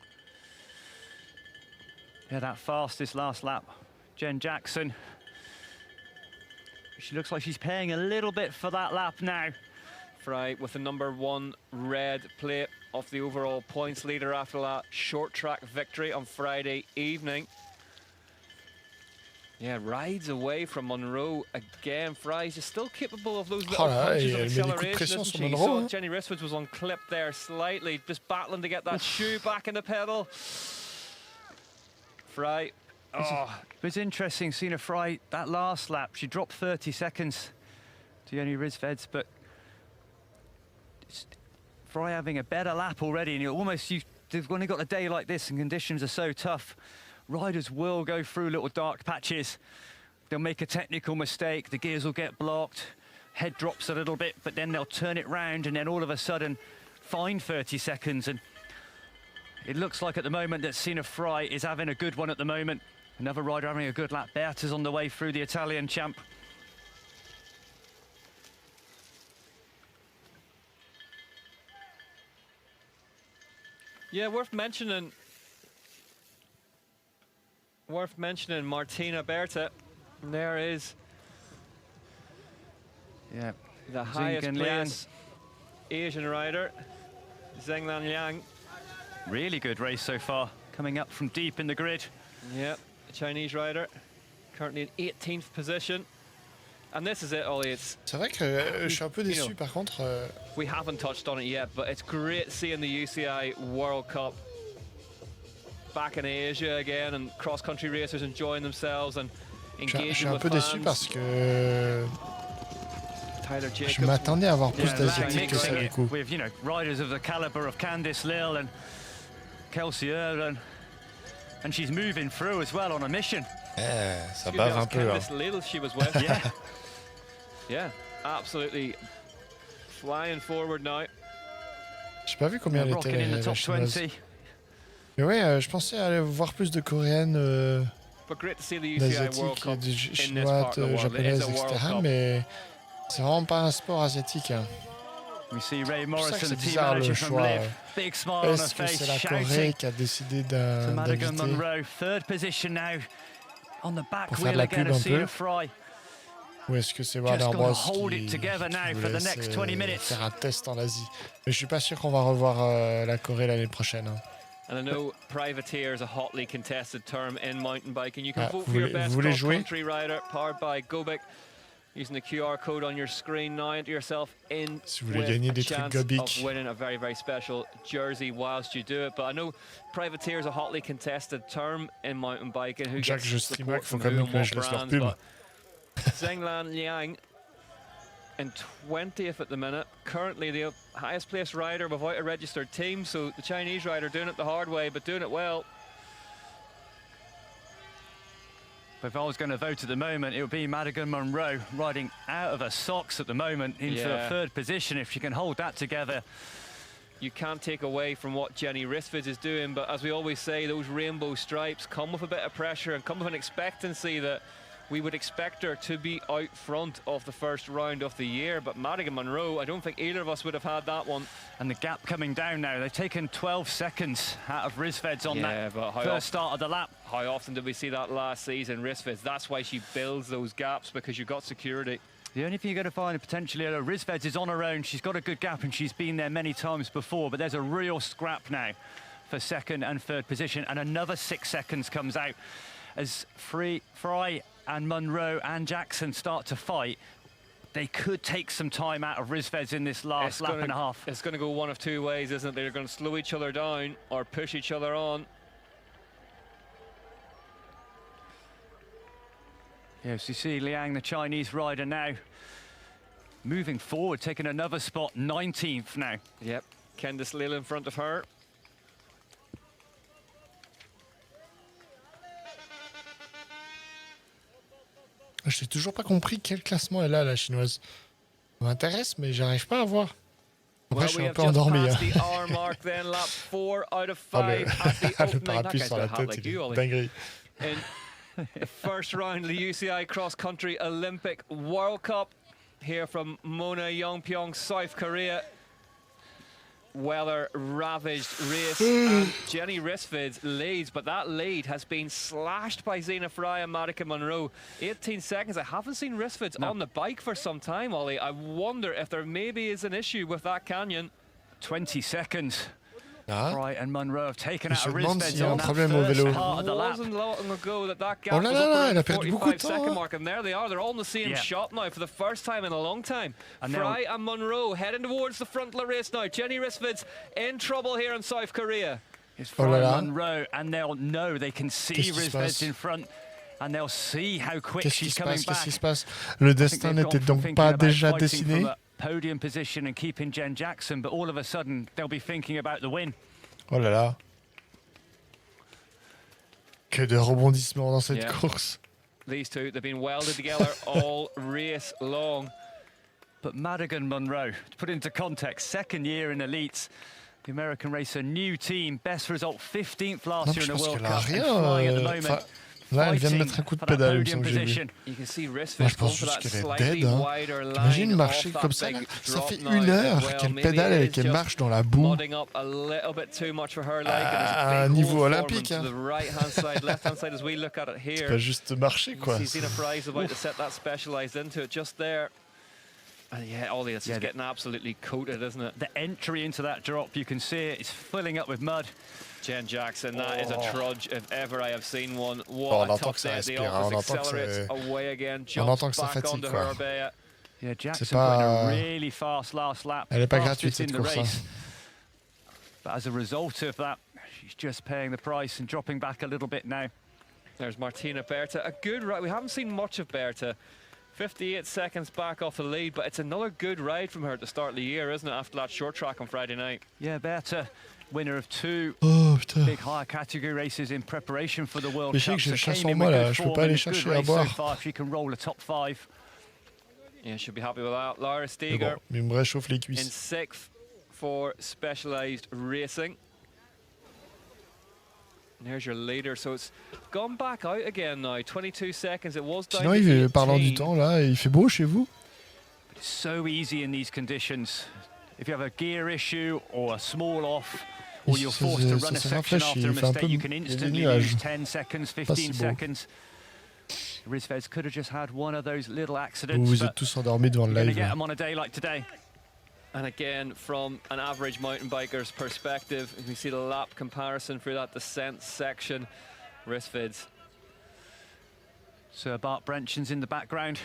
Yeah, that fastest last lap. Jen Jackson. She looks like she's paying a little bit for that lap now. Fry with the #1 red plate off the overall points leader after that short track victory on Friday evening. Yeah, rides away from Monroe again. Fry's is still capable of those little punches of acceleration, isn't she? So Jenny Risvids was on clip there slightly, just battling to get that shoe back in the pedal. Fry. It was interesting seeing her Fry that last lap. She dropped 30 seconds to Jenny Risvids, but Fry having a better lap already, and they've only got a day like this and conditions are so tough. Riders will go through little dark patches. They'll make a technical mistake, the gears will get blocked, head drops a little bit, but then they'll turn it round and then all of a sudden find 30 seconds. And it looks like at the moment that Sina Fry is having a good one at the moment. Another rider having a good lap. Berta's on the way through, the Italian champ. Yeah, worth mentioning Martina Berta. There is the highest place Asian rider, Zhenglan Liang. Really good race so far, coming up from deep in the grid. Yeah, a Chinese rider, currently in 18th position. And this is it, Ollie. C'est vrai que je suis un peu déçu par contre. We haven't touched on it yet, but it's great seeing the UCI World Cup back in Asia again, and cross-country racers enjoying themselves and engaging with fans. Je suis un peu déçu parce que je m'attendais à avoir plus d'asiatiques que ça du coup. With, riders of the caliber of Candice Lill and Kelsey Earl, and she's moving through as well on a mission. Ça bave un peu. Candice Lill she was with. Yeah, absolutely flying forward now. J'ai pas vu combien elle était la chinoise. Mais ouais, je pensais aller voir plus de coréennes but great to see the UCI World d'asiatiques, Cup de in this chinoises, part of the world. It is japonaises, a World etc. Cup. Mais c'est vraiment pas un sport asiatique. Hein. We see Ray C'est pour ça que Morrison, c'est the team bizarre manager le from choix. Liv, big smile on her Est-ce que face, c'est la Corée shouting qui a décidé to Madigan d'inviter Monroe. Third position now on the back pour faire de wheel la again pub of un peu? Cena Fry. Ou est-ce que c'est Just Warner gotta Bros hold it qui together now for voulait the next 20 minutes. faire un test en Asie? Mais je suis pas sûr qu'on va revoir la Corée l'année prochaine. Hein. And I know privateer is a hotly contested term in mountain biking. You can vote for vous your voulez- best vous voulez jouer? cross-country rider, powered by Gobic. Using the QR code on your screen now, enter yourself in Si vous voulez with gagner a des trucs chance Gobic. of winning a very, very special jersey whilst you do it. But I know privateer is a hotly contested term in mountain biking. Who Jack, gets je stream, support faut from quand who même and que what je laisse leur brands, pub. but Zhenglan Liang in 20th at the minute, currently the highest placed rider without a registered team, so the Chinese rider doing it the hard way but doing it well. If I was going to vote at the moment, it would be Madigan Monroe riding out of her socks at the moment into the third position. If she can hold that together. You can't take away from what Jenny Rissveds is doing, but as we always say, those rainbow stripes come with a bit of pressure and come with an expectancy that we would expect her to be out front of the first round of the year. But Madigan Monroe, I don't think either of us would have had that one. And the gap coming down now. They've taken 12 seconds out of Rissveds on that first start of the lap. How often did we see that last season, Rissveds? That's why she builds those gaps, because you've got security. The only thing you're going to find potentially, Rissveds is on her own. She's got a good gap and she's been there many times before, but there's a real scrap now for second and third position, and another 6 seconds comes out as Fry and Monroe and Jackson start to fight. They could take some time out of Rissveds in this last lap and a half. It's going to go one of two ways, isn't it? They're going to slow each other down or push each other on. Yes, you see Liang, the Chinese rider, now moving forward, taking another spot, 19th now. Yep, Candice Lille in front of her. Je n'ai toujours pas compris quel classement elle a, la chinoise. Ça m'intéresse, mais j'arrive pas à voir. Après, je suis un peu endormi. Hein. Le parapluie sur la tête, c'est une dinguerie. The first round of the UCI Cross Country Olympic World Cup here from Mona Yongpyong, South Korea. Weather ravaged race and Jenny Rissveds leads, but that lead has been slashed by Zena Fry and Madigan Monroe. 18 seconds. I haven't seen Rissveds on the bike for some time, Ollie. I wonder if there maybe is an issue with that canyon. 20 seconds. Ah. Fry and Monroe have taken out a Rissveds on that first part of the lap. It wasn't long ago that gap Oh was là là, elle a up perdu the beaucoup de 45-second temps. mark, and there they are. They're all in the same shot now for the first time in a long time. And Fry and Monroe heading towards the front of the race now. Jenny Rissveds in trouble here in South Korea. It's Fry and Monroe, and they'll know, they can see Rissveds in front, and they'll see how quick she's coming back. Qu'est-ce qui se passe? Le destin n'était donc pas déjà dessiné? Podium position and keeping Jen Jackson, but all of a sudden they'll be thinking about the win. Oh là là. Que de rebondissements dans cette course. These two, they've been welded together all race long. But Madigan Monroe, to put into context, second year in elites, the American racer, new team, best result, 15th last year in the World Cup, and flying at the moment. Là, elle vient de mettre un coup de pédale, il me semble que j'ai vu. Moi, je pense juste qu'elle est dead. Hein. T'imagines marcher comme ça, là. Ça fait 1 heure qu'elle pédale et qu'elle marche dans la boue à un niveau olympique. Hein. C'est pas juste marcher, quoi. Yeah, Ollie, it's just getting absolutely coated, isn't it? The entry into that drop, you can see it, it's filling up with mud. Jen Jackson, that is a trudge if ever I have seen one. What a tough day at the office, accelerates away again, jumps back onto her bay. Yeah, Jackson putting a really fast last lap. Elle est pas gratuite, cette course. Hein. But as a result of that, she's just paying the price and dropping back a little bit now. There's Martina Berta, a good ride. We haven't seen much of Berta. 58 seconds back off the lead, but it's another good ride from her at the start of the year, isn't it, after that short track on Friday night? Yeah, Berta, winner of 2 big higher category races in preparation for the World Cup. So came in with good form and good race so far. She can roll a top 5. Yeah, she'll be happy with that. Laura Steger in 6th for Specialized Racing. And here's your leader, so it's gone back out again now. 22 seconds, it was down Sinon, to parlant du temps, là, il fait beau chez vous? It's so easy in these conditions. If you have a gear issue or a small off, or you're forced to run a section after a mistake, you can instantly lose 10 seconds, 15 seconds. Rizvez could have just had one of those little accidents. Vous êtes tous endormis devant le live. Get them on a day like today. And again, from an average mountain biker's perspective, you see the lap comparison for that descent section. Rizvez. So Bart Brentson's in the background.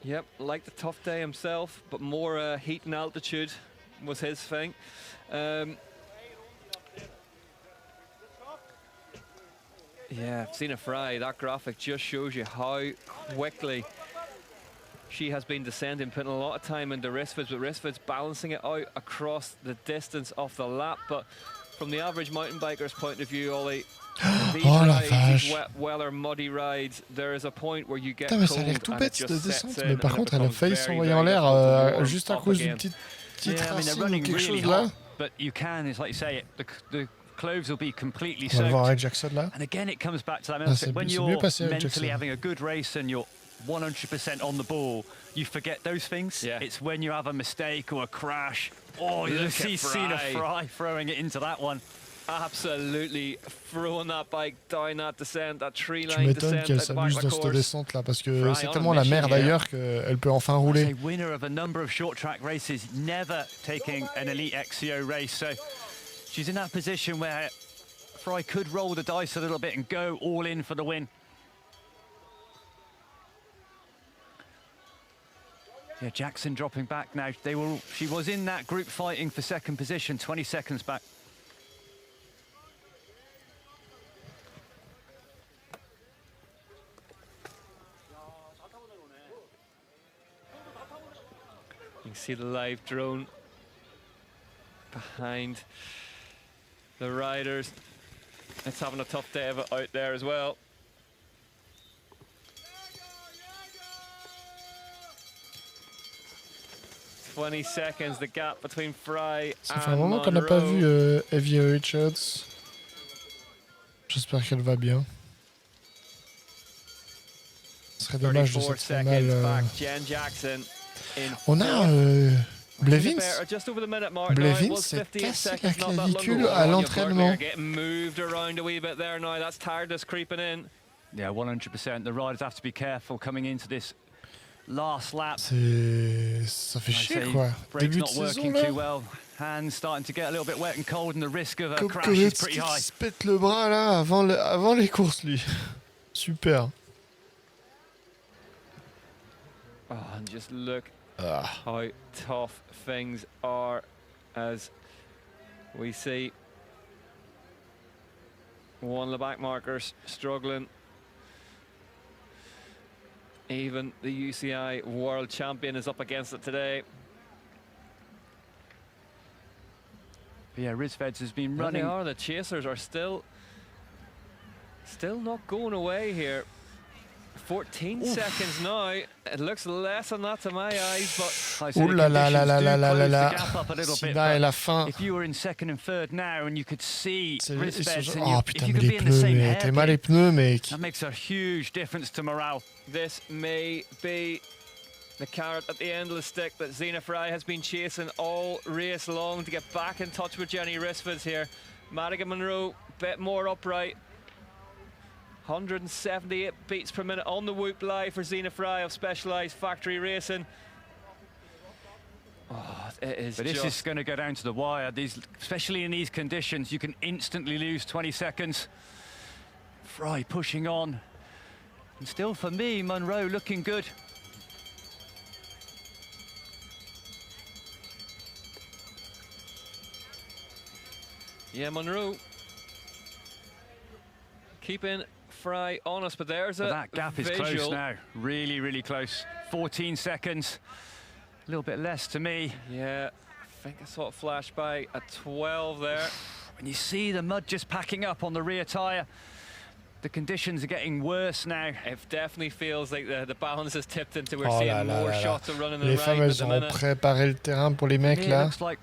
Yep, like the tough day himself, but more heat and altitude was his thing. Yeah, Zina Fry, that graphic just shows you how quickly she has been descending, putting a lot of time into Rizvez, but Rizvez balancing it out across the distance of the lap. But from the average mountain biker's point of view, Ollie, these rides, these wet weather, muddy rides, there is a point where you get cold ça a l'air tout and bête it cette just descente, sets in, mais par and contre it elle a becomes failli very, s'envoyer very en l'air difficult to warm juste à up cause again. d'une petite Yeah, I mean, they're racine ou running quelque really chose là. hot, but you can, it's like you say, the clothes will be completely On va le voir soaked. avec Jackson là. And again, it comes back to that. When c'est you're mieux passé avec mentally Jackson. having a good race and you're 100% on the ball, you forget those things. Yeah. It's when you have a mistake or a crash. Oh, you see Zina Fry throwing it into that one. Absolutely throwing that bike down that descent, that tree Tu line m'étonnes descent qu'elle at the back s'amuse of dans the cette course. descente là parce que Fry c'est on a tellement la mission merde here. ailleurs qu'elle peut enfin As rouler. a winner of a number of short track races, never taking an elite XCO race. So she's in that position where Fry could roll the dice a little bit and go all in for the win. Yeah, Jackson dropping back now. She was in that group fighting for second position, 20 seconds back. You can see the live drone behind the riders. It's having a tough day of it out there as well. $20 seconds, the gap between Fry Ça fait un and moment qu'on n'a pas Monroe. vu Evie Richards. J'espère qu'elle va bien. Ce serait dommage de 34 se faire mal. seconds back. Jen Jackson in On a Blevins. just over the minute mark. Blevins Now, it was s'est 58 cassé la seconds not that long clavicule ago. à Oh, l'entraînement. you're getting moved around a wee bit there now. That's tiredness creeping in. Yeah, 100%. The riders have to be careful coming into this last lap. Ça fait chier quoi. Début de not saison working là. too well. Hands starting to get a little bit wet and cold, and the risk of a Comme crash is Koretsky pretty qui high. se pète le bras là avant les courses lui. Super. Oh, and just look how tough things are as we see one of the back markers struggling. Even the UCI world champion is up against it today. Yeah, Rizvez has been Running. running. The chasers are still not going away here. 14 seconds now. It looks less than that to my eyes, but Ouh là là là là là là là là. Sina et la fin. If you were in second and third now and you could see Rizvez, Oh putain mais les pneus, mais t'es mal les pneus mec. That makes a huge difference to morale. This may be the carrot at the end of the stick that Zina Fry has been chasing all race long to get back in touch with Jenny Rizvez here. Madigan Monroe, bit more upright. 178 beats per minute on the Whoop Live for Zina Fry of Specialized Factory Racing. Oh, it is. But this is going to go down to the wire. Especially in these conditions, you can instantly lose 20 seconds. Fry pushing on. And still for me, Monroe looking good. Yeah, Monroe keeping Fry honest, but there's that gap is visual. close now. Really, really close. 14 seconds. A little bit less to me. Yeah, I think I saw it flash by at 12 there. When you see the mud just packing up on the rear tyre, the conditions are getting worse now. It definitely feels like the balance is tipped into we're Oh seeing là là more là shots là. of running Les and femmes riding elles at the ont minute. préparé le terrain pour les mecs It là. looks like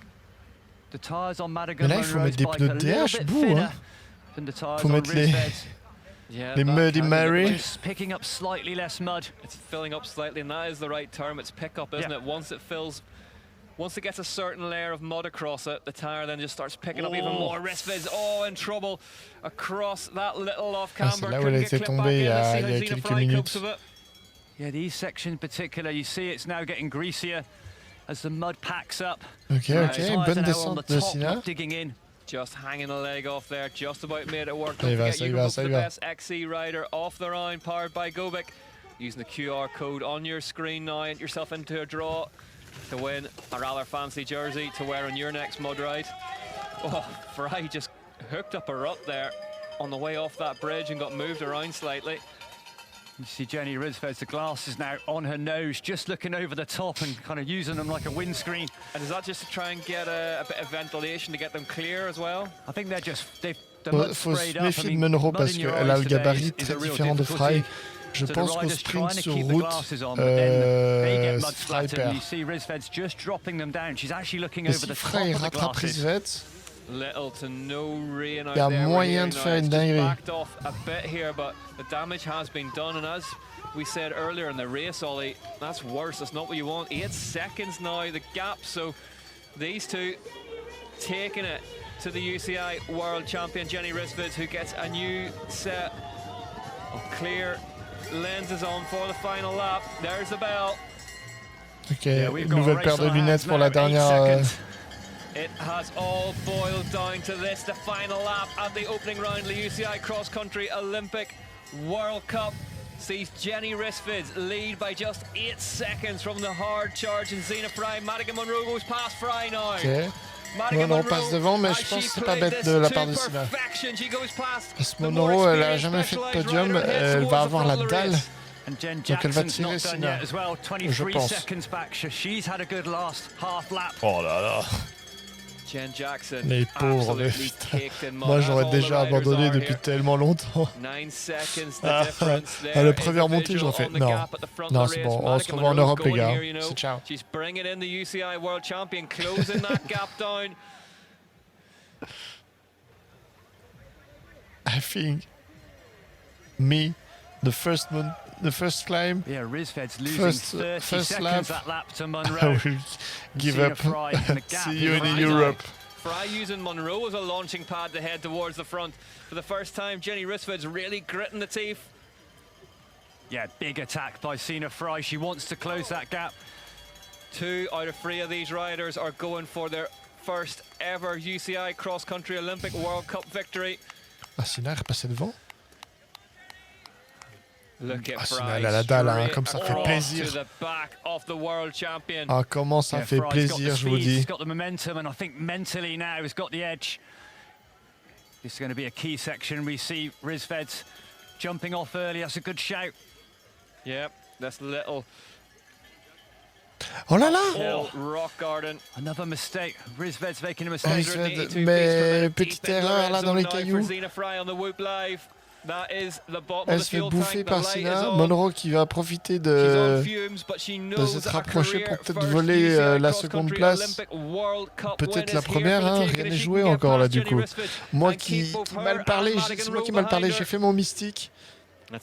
The tires on Madigan Mais là, il faut mettre des pneus DH bout, hein. Faut mettre les Muddy Mary. Just picking up slightly less mud. It's filling up slightly, and that is the right term. It's pick up, isn't it? Once it gets a certain layer of mud across it, the tire then just starts picking up even more. Rissvid's in trouble across that little off camber. C'est là où elle était tombée il y a quelques minutes. Yeah, these sections in particular, you see it's now getting greasier as the mud packs up. Ok, bonne descente de Sina. Digging in. Just hanging a leg off there, just about made it work. Ça y va, ça y va, ça y va. The best XC rider off the round, powered by Gobic. Using the QR code on your screen now, enter yourself into a draw to win a rather fancy jersey to wear on your next mud ride. Oh, Fry just hooked up a rut there on the way off that bridge and got moved around slightly. You see Jenny Rissvid's, the glasses now on her nose, just looking over the top and kind of using them like a windscreen. And is that just to try and get a bit of ventilation to get them clear as well? I think they're just, the mud sprayed up. Faut se méfier de Monroe parce qu'elle a le gabarit très différent de Fry. Je pense qu'au sprint sur route, Fry perd. You see Rissvid's just dropping them down. She's actually looking Et over si the Fry top of the rattrape glasses. Rissvid, Little to no rain out il y a there moyen de faire une dinguerie. backed off a bit here, but the damage has been done, and as we said earlier in the race, Ollie, that's worse. That's not what you want. 8 seconds now, the gap. So these two taking it to the UCI World Champion Jenny Rissvid, who gets a new set of clear lenses on for the final lap. There's the bell. Ok, nouvelle paire de lunettes pour la dernière. It has all boiled down to this, the final lap at the opening round of the UCI Cross Country Olympic World Cup sees Jenny Rissvid lead by just 8 seconds from the hard charge and Zena Fry. Madigan Monroe goes past Fry now. Ok. Monroe passe devant, mais je pense que c'est pas bête de la part de Sina. Parce que Monroe, elle a jamais fait de podium, elle va avoir la dalle. Donc elle va tirer Sina. Je pense. Oh là là. Jen Jackson, les pauvres, moi j'aurais déjà abandonné depuis tellement longtemps. À la première montée, j'aurais fait non, c'est bon, on se revoit en Europe les gars, c'est ciao. She's bringing in the UCI World Champion, closing that gap down. I think the first climb, yeah, Rissvid's losing first lap, that lap to Monroe. I will give up. See you in Europe. Fry using Monroe as a launching pad to head towards the front. For the first time, Jenny Rissvid's really gritting the teeth. Yeah, big attack by Zena Fry. She wants to close that gap. 2 out of 3 of these riders are going for their first ever UCI Cross Country Olympic World Cup victory. Ah, Sina est repassé devant. Sina, elle a la dalle, hein, comme ça fait plaisir. Ah, comment ça fait plaisir, je vous dis. He's got the momentum, and I think mentally now he's got the edge. This is going to be a key section. We see Rissvid jumping off early. That's a good shout. Yep, that's little. Oh là là! Rock Garden. Another mistake. Rissvid's making a mistake. Rissvid, mais petite erreur là dans les cailloux. Elle se fait bouffer par Sina. Monroe qui va profiter de s'être rapproché pour peut-être voler la seconde place. Peut-être la première, hein, rien n'est joué encore là du coup. Moi qui mal parlé, c'est moi qui mal parlé, j'ai fait mon mystique. Je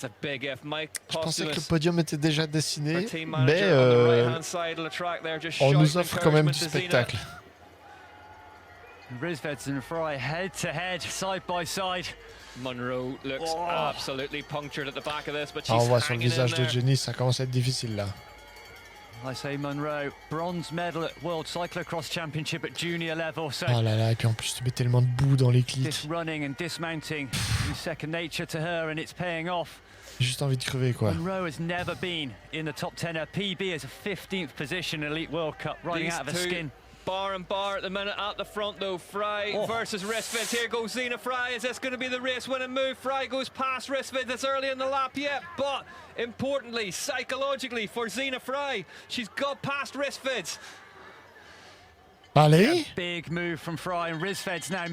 pensais que le podium était déjà dessiné, mais on nous offre quand même du spectacle. Rissvid and Fry head to head, side by side. Monroe looks absolutely punctured at the back of this, but she's on voit sur le hanging visage in de Jenny, ça commence à être difficile là. I say Monroe, bronze medal at World Cyclocross Championship at junior level. So oh là là, et puis en plus tu mets tellement de boue dans les clits. This running and dismounting is second nature to her, and it's paying off. J'ai juste envie de crever quoi. Monroe has never been in the top 10. Her PB is a 15th position in Elite World Cup, riding out of her skin. Bar and bar at the minute at the front though. Fry versus Rissvid. Here goes Zena Fry. Is this going to be the race winning move? Fry goes past Rissvid. That's early in the lap yet, but importantly, psychologically for Zena Fry, she's got past Rissvid. Allez. Big move from Fry, and Rissvid now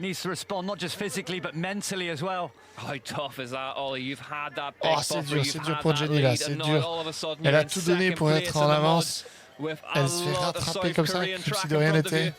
needs to respond, not just physically but mentally as well. How tough is that, Ollie? You've had that big c'est dur pour Jenny là, c'est dur. Elle a tout donné pour être en avance. Elle se fait rattraper comme ça, comme si de rien n'était.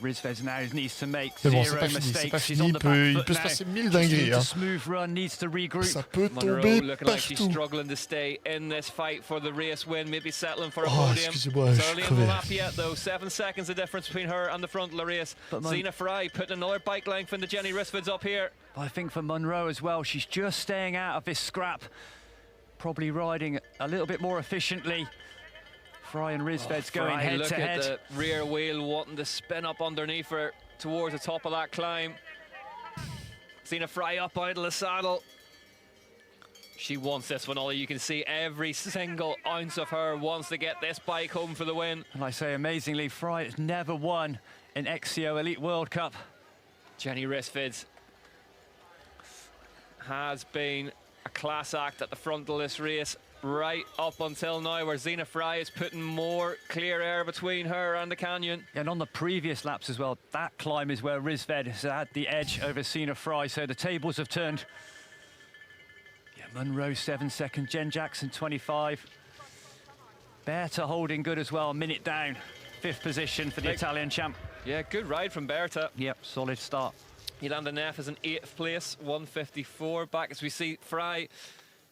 Rizved now needs to make Mais bon, zero c'est pas fini, mistakes. c'est pas She's fini. on the back Il foot peut se now. passer mille Just dingueries. needs a Hein. smooth run, needs to regroup. Ça peut Monroe tomber looking like she's partout. struggling to stay in this fight for the race win, maybe settling for a Oh, podium. excusez-moi, It's je early suis in the crevé. lap yet though, 7 seconds the difference between her and the front of the race. Zina Fry putting another bike length into Jenny Rissvid's up here. I think for Monroe as well, she's just staying out of this scrap. Probably riding a little bit more efficiently. Fry and Rizved's going Fry, head look to at head. the rear wheel wanting to spin up underneath her towards the top of that climb. Zina Fry up out of the saddle. She wants this one, Ollie. You can see every single ounce of her wants to get this bike home for the win. And I say, amazingly, Fry has never won an XCO Elite World Cup. Jenny Rissvid has been a class act at the front of this race right up until now, where Zina Fry is putting more clear air between her and the canyon. And on the previous laps as well, that climb is where Rizved has had the edge over Zina Fry, so the tables have turned. Yeah, Monroe 7 seconds, Jen Jackson 25. Berta holding good as well, a minute down. 5th position for the Italian champ. Yeah, good ride from Berta. Yep, solid start. Yolanda Neff is in 8th place, 154 back as we see Fry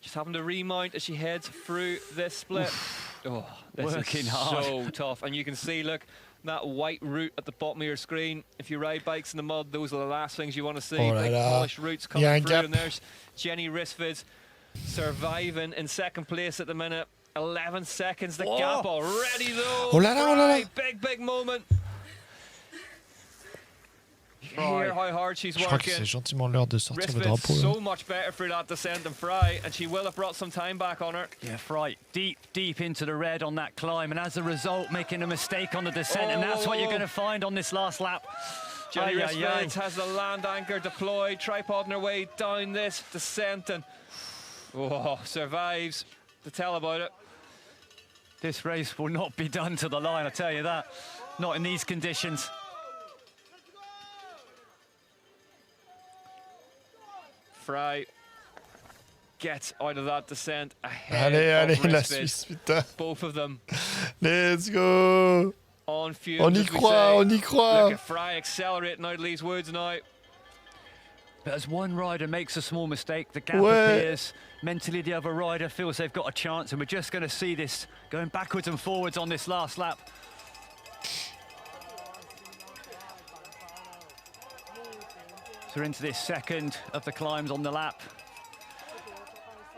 just having to remount as she heads through this split. Oh, this Working is hard. so tough. And you can see, look, that white route at the bottom of your screen. If you ride bikes in the mud, those are the last things you want to see. Oh là Big là. polished routes coming Il y a un through. gap. And there's Jenny Rissvid surviving in 2nd place at the minute. 11 seconds, the Whoa. gap already though. Oh là là, oh là là. Fry, big moment. You can hear how hard she's Je crois que working. c'est gentiment l'heure de sortir le Rissvid's drapeau. là. so much better through that descent than Fry, and she will have brought some time back on her. Yeah, Fry deep into the red on that climb, and as a result, making a mistake on the descent, and that's what you're going to find on this last lap. Jenny Rissvid has the land anchor deployed, tripod on her way down this descent, and survives to tell about it. This race will not be done to the line, I tell you that. Not in these conditions. Fry gets out of that descent ahead Allez, of allez, la Rissvid. Suisse, putain. Both of them Let's go. on fumes. On y as we croit, say. on y croit. Look at Fry accelerating out of these woods now. But as one rider makes a small mistake, the gap Ouais. appears. Mentally, the other rider feels they've got a chance, and we're just going to see this going backwards and forwards on this last lap. So we're into this second of the climbs on the lap.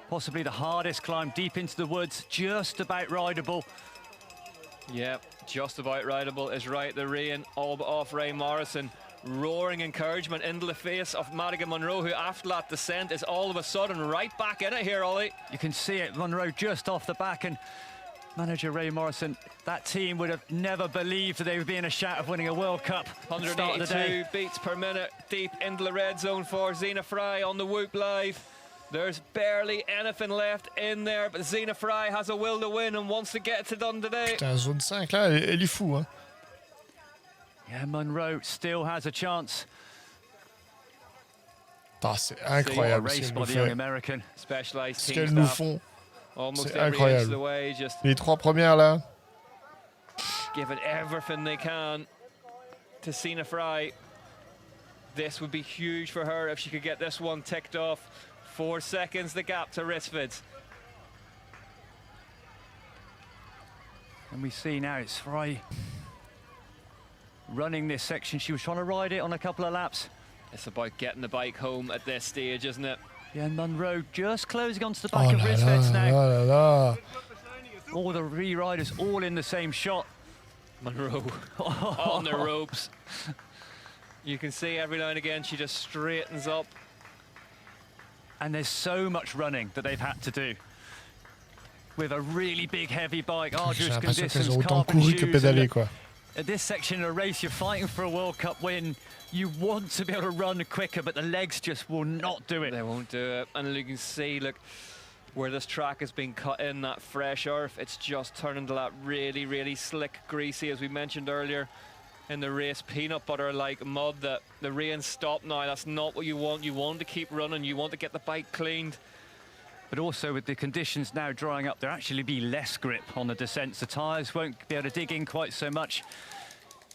Possibly the hardest climb, deep into the woods, just about rideable. Yep, just about rideable is right. The rain all but off Ray Morrison. Roaring encouragement into the face of Madigan Monroe, who after that descent is all of a sudden right back in it here, Ollie. You can see it, Monroe just off the back, and manager Ray Morrison, that team would have never believed that they would be in a shout of winning a World Cup at the start of the day. 182 beats per minute deep into the red zone for Zina Fry on the Whoop Live. There's barely anything left in there, but Zina Fry has a will to win and wants to get it done today. Putain, zone 5 là, elle est fou. Hein. Yeah, Monroe still has a chance. Ah, c'est incroyable ce Race qu'elle by nous the young fait. American. Specialized Ce team qu'elles nous staff. font. Almost C'est every inch of incroyable. the way, just Les 3 premières là. giving everything they can to Zina Fry. This would be huge for her if she could get this one ticked off. 4 seconds the gap to Rissvid. And we see now it's Fry running this section. She was trying to ride it on a couple of laps. It's about getting the bike home at this stage, isn't it? Yeah, Monroe just closing onto the Oh back of là Rizved's là, now. là là. All the re-riders all in the same shot. Monroe on the ropes. You can see every now and again she just straightens up. And there's so much running that they've had to do. With a really big, heavy bike, J'ai arduous l'impression qu'elles conditions, ont autant carbon couru que shoes. pédalé and quoi. At this section of a race, you're fighting for a World Cup win. You want to be able to run quicker, but the legs just will not do it. They won't do it. And you can see, look, where this track has been cut in, that fresh earth, it's just turned into that really, really slick, greasy, as we mentioned earlier in the race, peanut butter like mud. That the rain stopped now. That's not what you want. You want to keep running. You want to get the bike cleaned. But also with the conditions now drying up, there'll actually be less grip on the descents. The tyres won't be able to dig in quite so much.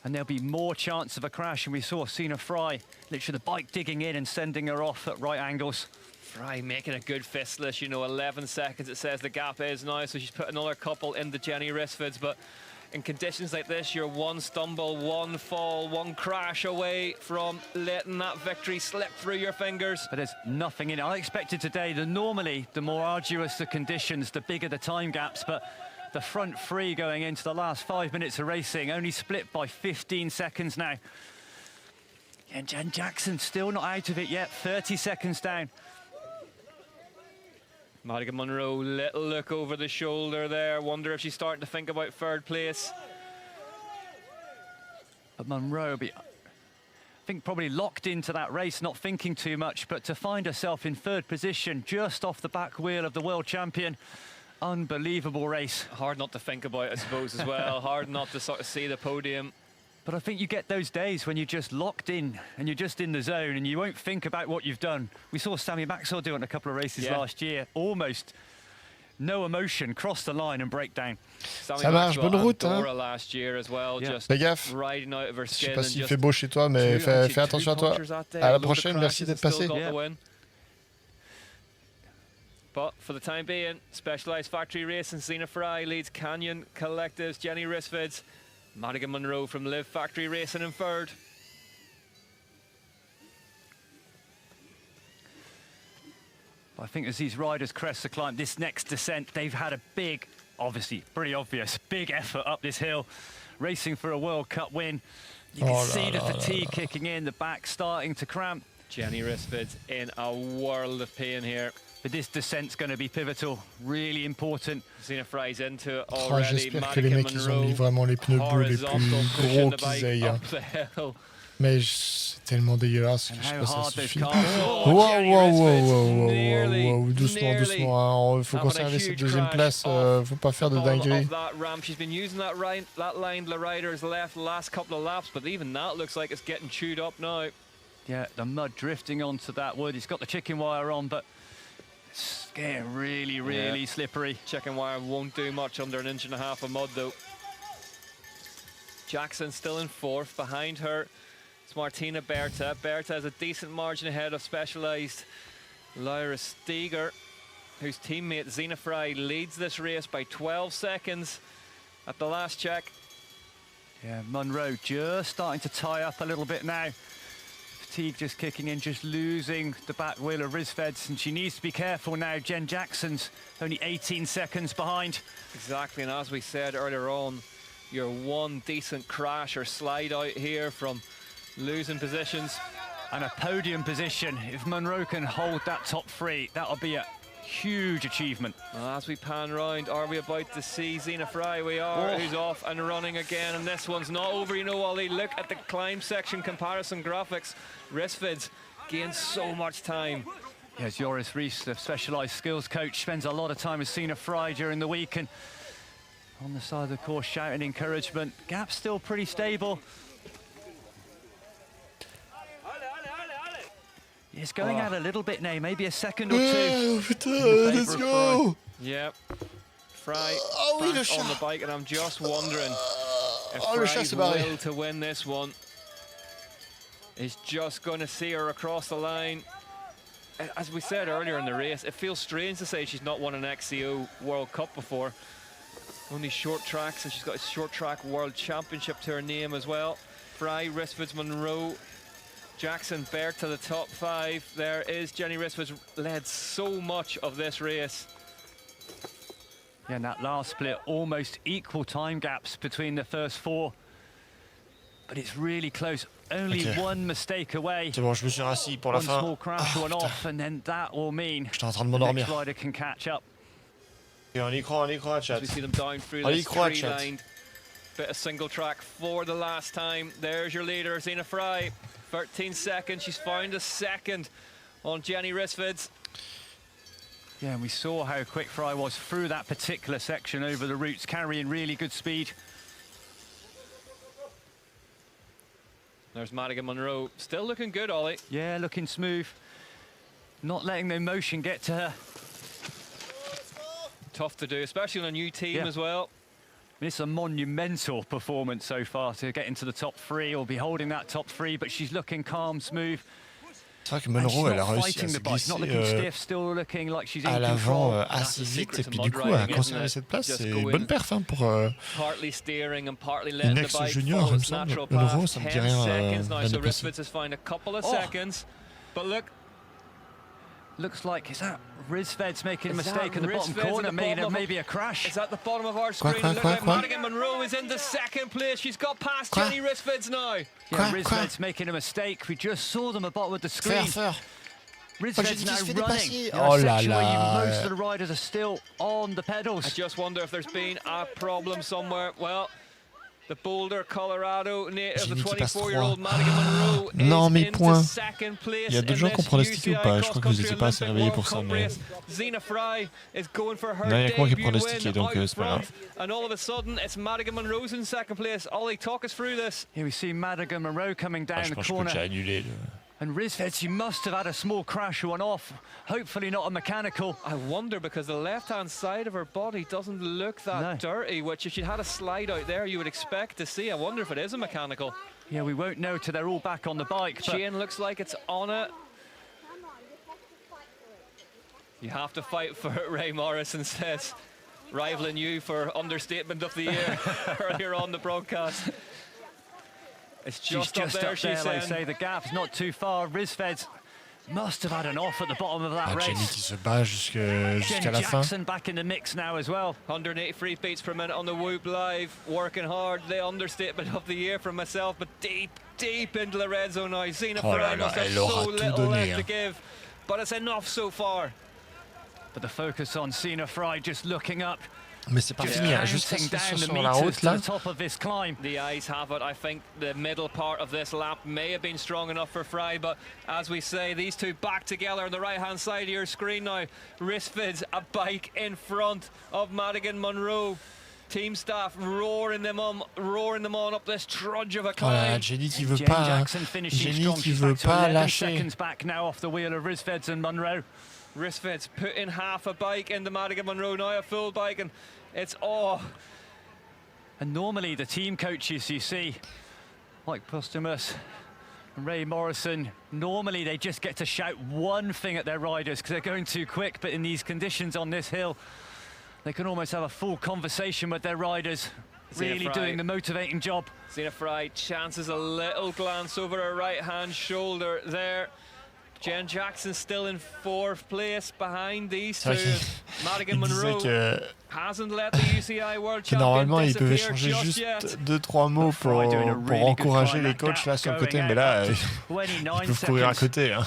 And there'll be more chance of a crash. And we saw Sina Fry, literally the bike digging in and sending her off at right angles. Fry making a good fistless, you know, 11 seconds it says the gap is now, so she's put another couple into Jenny Rissvid's, but in conditions like this, you're one stumble, one fall, one crash away from letting that victory slip through your fingers. But there's nothing in it. I expected today that normally the more arduous the conditions, the bigger the time gaps, but the front three going into the last 5 minutes of racing only split by 15 seconds now. And Jen Jackson still not out of it yet, 30 seconds down. Madigan Monroe, little look over the shoulder there. Wonder if she's starting to think about third place. But Monroe, I think probably locked into that race, not thinking too much, but to find herself in third position, just off the back wheel of the world champion. Unbelievable race. Hard not to think about, I suppose, as well. Hard not to sort of see the podium. But I think you get those days when you're just locked in and you're just in the zone and you won't think about what you've done. We saw Sammy Maxwell do it in a couple of races last year. Almost no emotion, cross the line and break down. Ça marche, bonne route. Hein. Last year as well, just fais gaffe. riding out of her skin. Je sais pas s'il fait beau chez toi, mais fais attention à toi. À la prochaine, merci d'être passé. But for the time being, Specialized Factory Racing, Sina Fry leads Canyon Collectives, Jenny Rissvid's. Madigan Monroe from Live Factory Racing in third. I think as these riders crest the climb, this next descent, they've had a big, obviously, pretty obvious, big effort up this hill, racing for a World Cup win. You can see the fatigue kicking in, the back starting to cramp. Jenny Rissvid's in a world of pain here. But this descent's going to be pivotal, really important. Sina Fry's into it already. J'espère que les mecs, ils ont mis vraiment les pneus bleus les plus gros qu'ils aient. Mais c'est tellement dégueulasse que je sais pas si ça suffit. Wow, doucement, doucement. Il faut conserver cette deuxième place. Faut pas faire de dinguerie. She's been using that line the riders left last couple of laps, but even that looks like it's getting chewed up now. Yeah, the mud drifting onto that wood. It's got the chicken wire on, but it's getting really slippery. Chicken wire won't do much under an inch and a half of mud, though. Jackson still in fourth. Behind her, it's Martina Berta. Berta has a decent margin ahead of Specialized Lyra Steger, whose teammate Sina Fry leads this race by 12 seconds at the last check. Yeah, Monroe just starting to tie up a little bit now. Fatigue just kicking in, just losing the back wheel of Rissvid's, and she needs to be careful now. Jen Jackson's only 18 seconds behind. Exactly, and as we said earlier on, you're one decent crash or slide out here from losing positions. And a podium position. If Monroe can hold that top three, that'll be a huge achievement. As we pan round, are we about to see Sina Fry? We are, who's off and running again, and this one's not over. You know, Ollie, look at the climb section comparison graphics. Rissvid's gained so much time. Yes, Joris Rees, the specialised skills coach, spends a lot of time with Sina Fry during the week, and on the side of the course shouting encouragement. Gap's still pretty stable. It's going out a little bit now, maybe a second or two. Let's go! Yep. Fry back on the bike, and I'm just wondering if Fry's will to win this one is just going to see her across the line. As we said earlier in the race, it feels strange to say she's not won an XCO World Cup before. Only short tracks, and she's got a short track World Championship to her name as well. Fry, Rissvid's, Monroe, Jackson, Bert to the top five. There is Jenny Rissvid's led so much of this race. Yeah, and that last split, almost equal time gaps between the first four. But it's really close. Only one mistake away. C'est bon, je me suis rassis pour la fin. One small crash, one off, and then that will mean J'étais en train de m'endormir. Next rider can catch up. Et on y croit, chat. As we see them down through this tree-lined bit of single track for the last time. There's your leader, Sina Fry. 13 seconds, she's found a second on Jenny Rissvid's. Yeah, and we saw how quick Fry was through that particular section over the roots, carrying really good speed. There's Madigan Monroe, still looking good, Ollie. Yeah, looking smooth. Not letting the emotion get to her. Tough to do, especially on a new team as well. It's a monumental performance so far to get into the top 3 or be holding that top 3, but she's looking calm, smooth. C'est vrai que Monroe, elle a réussi à se glisser à l'avant assez vite, et puis du coup, à conserver cette place, c'est une bonne perf hein, pour une ex-junior, il me semble. Monroe, ça me dit rien l'année passée. Looks like, is that Rizved's making a mistake in the bottom corner, maybe a crash? It's at the bottom of our screen. Look like Madigan Monroe is in the second place. She's got past Jenny Rizved's now. Yeah, Rizved's making a mistake. We just saw them at the bottom of the screen. Rizved's now running. Oh là là. Most of the riders are still on the pedals. I just wonder if there's been a problem somewhere. Well, the Boulder, Colorado native, the 24-year-old Madigan Monroe non, mais point. second place. Il y a d'autres gens qui ont pronostiqué ou pas? Je crois que vous n'étiez pas assez réveillés pour ça. Mais... Zina Fry is going for her non, il n'y a que moi qui ai debut pronostiqué, donc c'est pas grave. And all of a sudden, it's Madigan Monroe's in second place. Ollie, talk us through this. Here we see Madigan Monroe coming down the corner. Je pense que j'ai annulé. And Rizved, she must have had a small crash or one off. Hopefully not a mechanical. I wonder because the left-hand side of her body doesn't look that dirty, which if she'd had a slide out there, you would expect to see. I wonder if it is a mechanical. Yeah, we won't know till they're all back on the bike. Jane looks like it's on it. You have to fight for it, Ray Morrison says, rivaling you for understatement of the year earlier on the broadcast. It's just up there, like I say, the gap's not too far. Rizved must have had an off at the bottom of that race. Jenny qui se bat jusqu'à la fin. Jackson back in the mix now as well. 183 beats per minute on the Whoop Live. Working hard, the understatement of the year from myself, but deep into the red zone now. Zina Fry must have so little left to give, but it's enough so far. But the focus on Zina Fry just looking up. Mais c'est pas fini, hein. Juste sur la route là. The eyes have it. I think the middle part of this lap may have been strong enough for Fry, but as we say, these two back together on the right-hand side of your screen now. Rizved's a bike in front of Madigan Monroe. Team staff roaring them on up this trudge of a climb. Voilà, Jenny qui veut pas, lâcher. Seconds back now off the wheel of Rizved's and Monroe. Rizved's putting half a bike into Madigan Monroe, now a full bike, and it's And normally the team coaches you see, like Postumus and Ray Morrison, normally they just get to shout one thing at their riders because they're going too quick, but in these conditions on this hill, they can almost have a full conversation with their riders, really doing the motivating job. Zina Fry chances a little glance over her right-hand shoulder there. Jen Jackson still in fourth place behind these two. Madigan Monroe hasn't let the UCI World Champion normalement, ils peuvent échanger juste 2-3 mots pour encourager les coachs là sur le côté, mais là, ils peuvent courir à côté. Hein.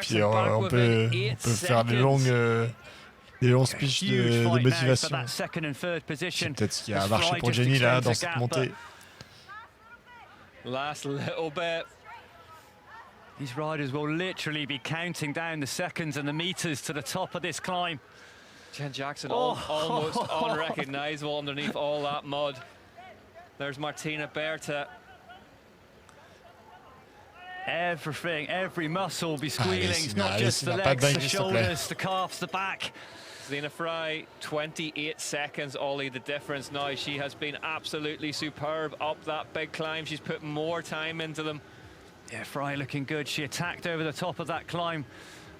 Puis on peut faire des longs speeches de motivation. C'est peut-être ce qui a marché pour Jenny là dans cette montée. Last little bit. These riders will literally be counting down the seconds and the meters to the top of this climb. Jen Jackson almost unrecognisable underneath all that mud. There's Martina Berta. Everything, every muscle will be squealing. It's not just the legs, the shoulders, the calves, the back. Zina Fry, 28 seconds, Ollie, the difference now. She has been absolutely superb up that big climb. She's put more time into them. Yeah, Fry looking good. She attacked over the top of that climb.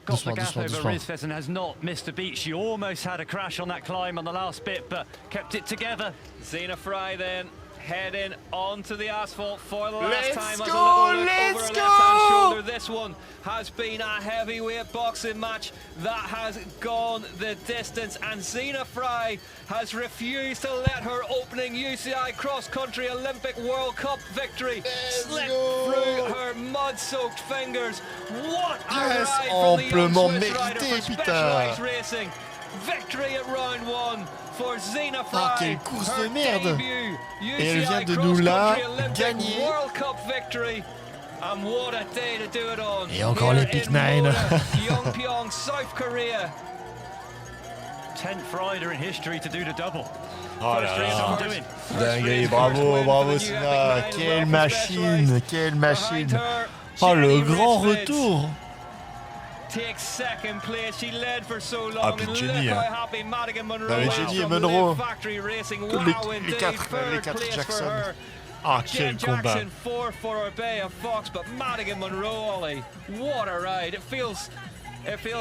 Got the gap over Rizved and has not missed a beat. She almost had a crash on that climb on the last bit, but kept it together. Zina Fry then heading onto the asphalt for the last time. As a little look over her left-hand shoulder. This one has been a heavyweight boxing match that has gone the distance, and Zina Fry has refused to let her opening UCI cross-country Olympic World Cup victory slip through her mud-soaked fingers. What a ride from the young Swiss rider for Specialized Racing. Victory at round one for Zina Fry. Quelle course de merde! Et elle vient de nous la gagner. World Cup victory. And what a day to do it on. Et encore les Pick 9. Yongpyong, South Korea. 10th rider in history to do the double. Oh là là. Dingue, bravo Zina. Quelle machine. Oh, le grand retour. takes second place. She led for so long, and look Jenny, how happy Madigan Monroe avec is Jenny et from Monroe. Live Factory Racing. Les Wow, indeed, quatre third place Jackson. for her. Ah, Jen quel combat. Jackson, fourth for her Bay of Fox, but Madigan Monroe, Ollie, what a ride. It feels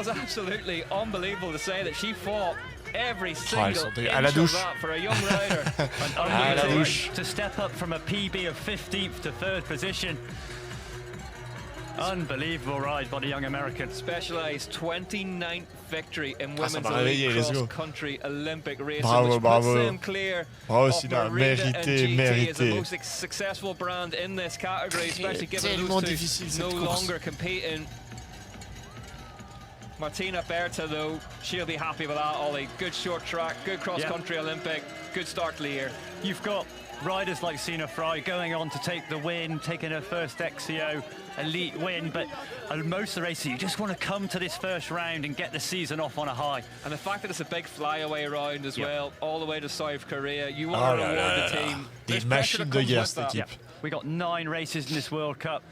absolutely unbelievable to say that she fought every single inch of that for a young rider. To step up from a PB of 15th to 3rd position. Unbelievable ride by the young American. Specialized 29th victory in women's cross-country Olympic racing, bravo, which bravo. puts them clear Bravo, of Merida and GT mérité. as the most successful brand in this category, especially given those two no longer competing. Martina Berta, though, she'll be happy with that, Ollie. Good short track, good cross-country Olympic, good start to the year. You've got riders like Sina Fry going on to take the win, taking her first XCO elite win, but most of the races, you just want to come to this first round and get the season off on a high. And the fact that it's a big flyaway round as well, all the way to South Korea, you want to reward the team. Des machines de guerre, cette équipe. We got 9 races in this World Cup.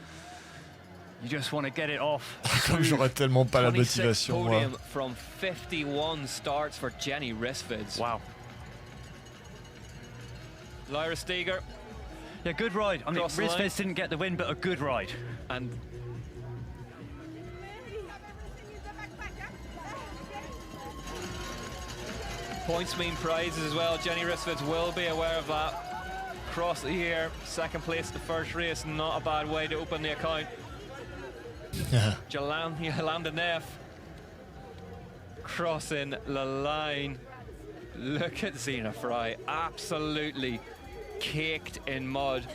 You just want to get it off. Comme j'aurais tellement pas la motivation, moi. From 51 starts for Jenny Rissvids. Wow. Lyra Steger. Yeah, good ride. I mean, Rissvids didn't get the win, but a good ride. And points mean prizes as well. Jenny Rissvids will be aware of that. Across the year, second place the first race, not a bad way to open the account. Yolanda Neff crossing the line. Look at Zena Fry, absolutely caked in mud.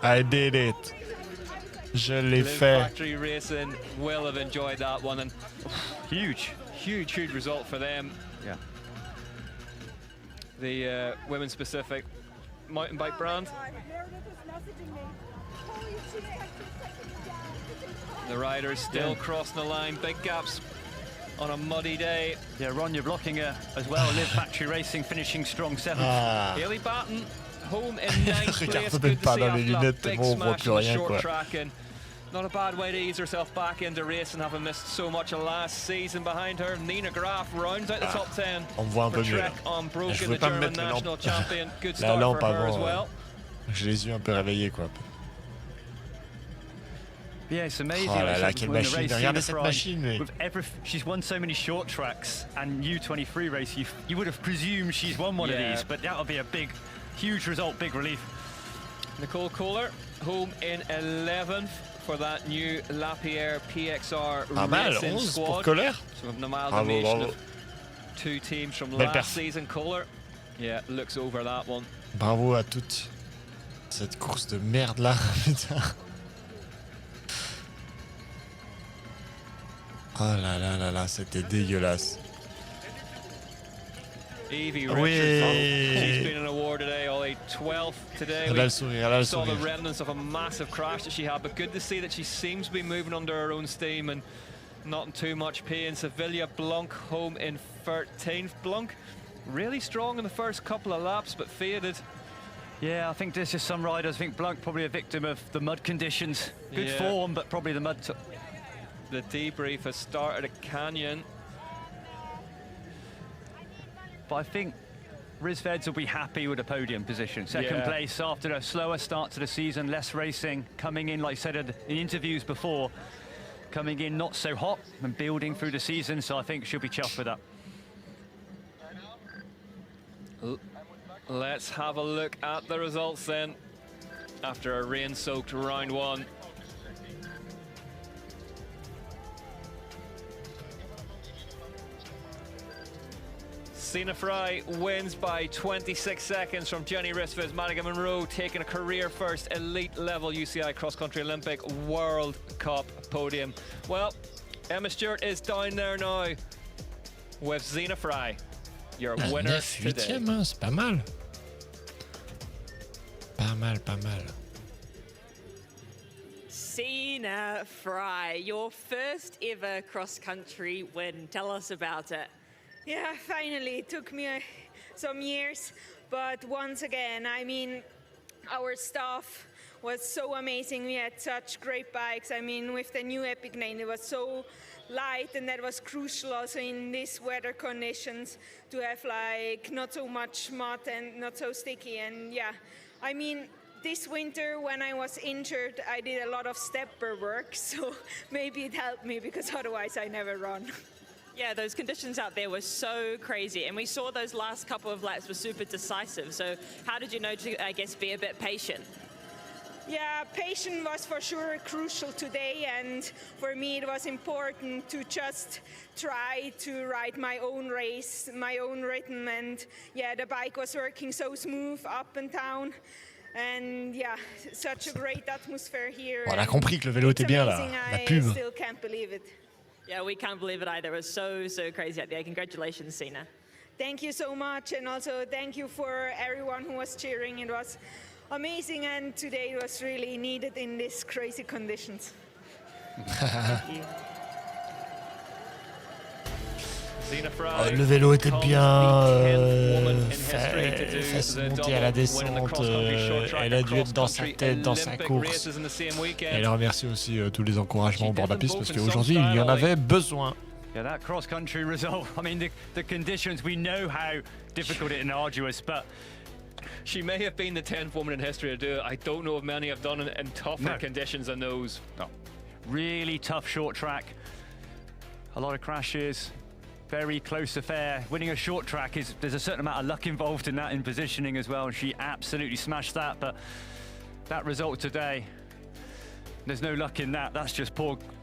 I did it. Je l'ai fait. Factory Racing will have enjoyed that one, and huge result for them. Yeah. The women's specific mountain bike brand. The riders still crossing the line, big gaps on a muddy day. Yeah, Ron, you're blocking her as well. Live Factory Racing finishing strong 7th. Haley Batten home in 9th place. Good to see after that big smash on the short track, and not a bad way to ease herself back into racing, having missed so much of last season behind her. Nina Graf rounds out the top 10 for Trek Unbroken, the German national champion. Good start for her as well. J'ai les yeux un peu réveillés, quoi. Yeah, it's amazing. Oh là là, quelle machine. Regardez cette machine. Mais... she's won so many short tracks and U23 race. You would have presumed she's won one of these, but that would be a huge result, big relief. Nicole Kohler home in 11th for that new Lapierre PXR racing squad. Pour Kohler. So an amalgamation of 2 teams from last season. Kohler, yeah, looks over that one. Bravo à toutes. Cette course de merde là, putain. Oh là là là là, c'était dégueulasse. Evie Richardson, she's been an award today, Ollie. 12th today. Elle a le sourire, elle a le saw sourire. the remnants of a massive crash that she had, but good to see that she seems to be moving under her own steam and not in too much pain. Sevilla Blanc home in 13th. Blanc really strong in the first couple of laps, but faded. Yeah, I think there's just some riders. I think Blanc probably a victim of the mud conditions. Good form, but probably the mud. The debrief has started at Canyon. But I think Rissvids will be happy with a podium position. Second place after a slower start to the season, less racing, coming in, like I said in the interviews before, coming in not so hot and building through the season, so I think she'll be chuffed with that. Let's have a look at the results then, after a rain-soaked round 1. Sina Fry wins by 26 seconds from Jenny Rissvids. Madigan Monroe taking a career first elite level UCI Cross Country Olympic World Cup podium. Well, Emma Stewart is down there now with Sina Fry. Your winner today. 8e, c'est pas mal. Pas mal, pas mal. Sina Fry, your first ever cross country win. Tell us about it. Yeah, finally. It took me some years, but once again, I mean, our staff was so amazing. We had such great bikes. I mean, with the new Epic 9, it was so light, and that was crucial also in these weather conditions to have like not so much mud and not so sticky. And yeah, I mean, this winter when I was injured, I did a lot of stepper work, so maybe it helped me because otherwise I never run. Yeah, those conditions out there were so crazy, and we saw those last couple of laps were super decisive. So how did you know to, I guess, be a bit patient? Yeah, patience was for sure crucial today, and for me it was important to just try to ride my own race, my own rhythm, and yeah, the bike was working so smooth up and down. And yeah, such a great atmosphere here. On a compris que le vélo était bien là, la pub. I still can't believe it. Yeah, we can't believe it either. It was so crazy out there. Congratulations, Sina. Thank you so much, and also thank you for everyone who was cheering. It was amazing, and today was really needed in these crazy conditions. Thank you. Le vélo était bien fait, se monter à la descente, elle a dû être dans sa tête, dans sa course. Et elle remercie aussi tous les encouragements au bord de la piste parce qu'aujourd'hui il y en avait besoin. Yeah, that cross-country result, I mean, the conditions, we know how difficult and arduous, but she may have been the 10th woman in history to do it. I don't know if many have done it in tougher conditions than those. No. Really tough short track, a lot of crashes. Very close affair. Winning a short track there's a certain amount of luck involved in that, in positioning as well, and she absolutely smashed that. But that result today, there's no luck in that. That's just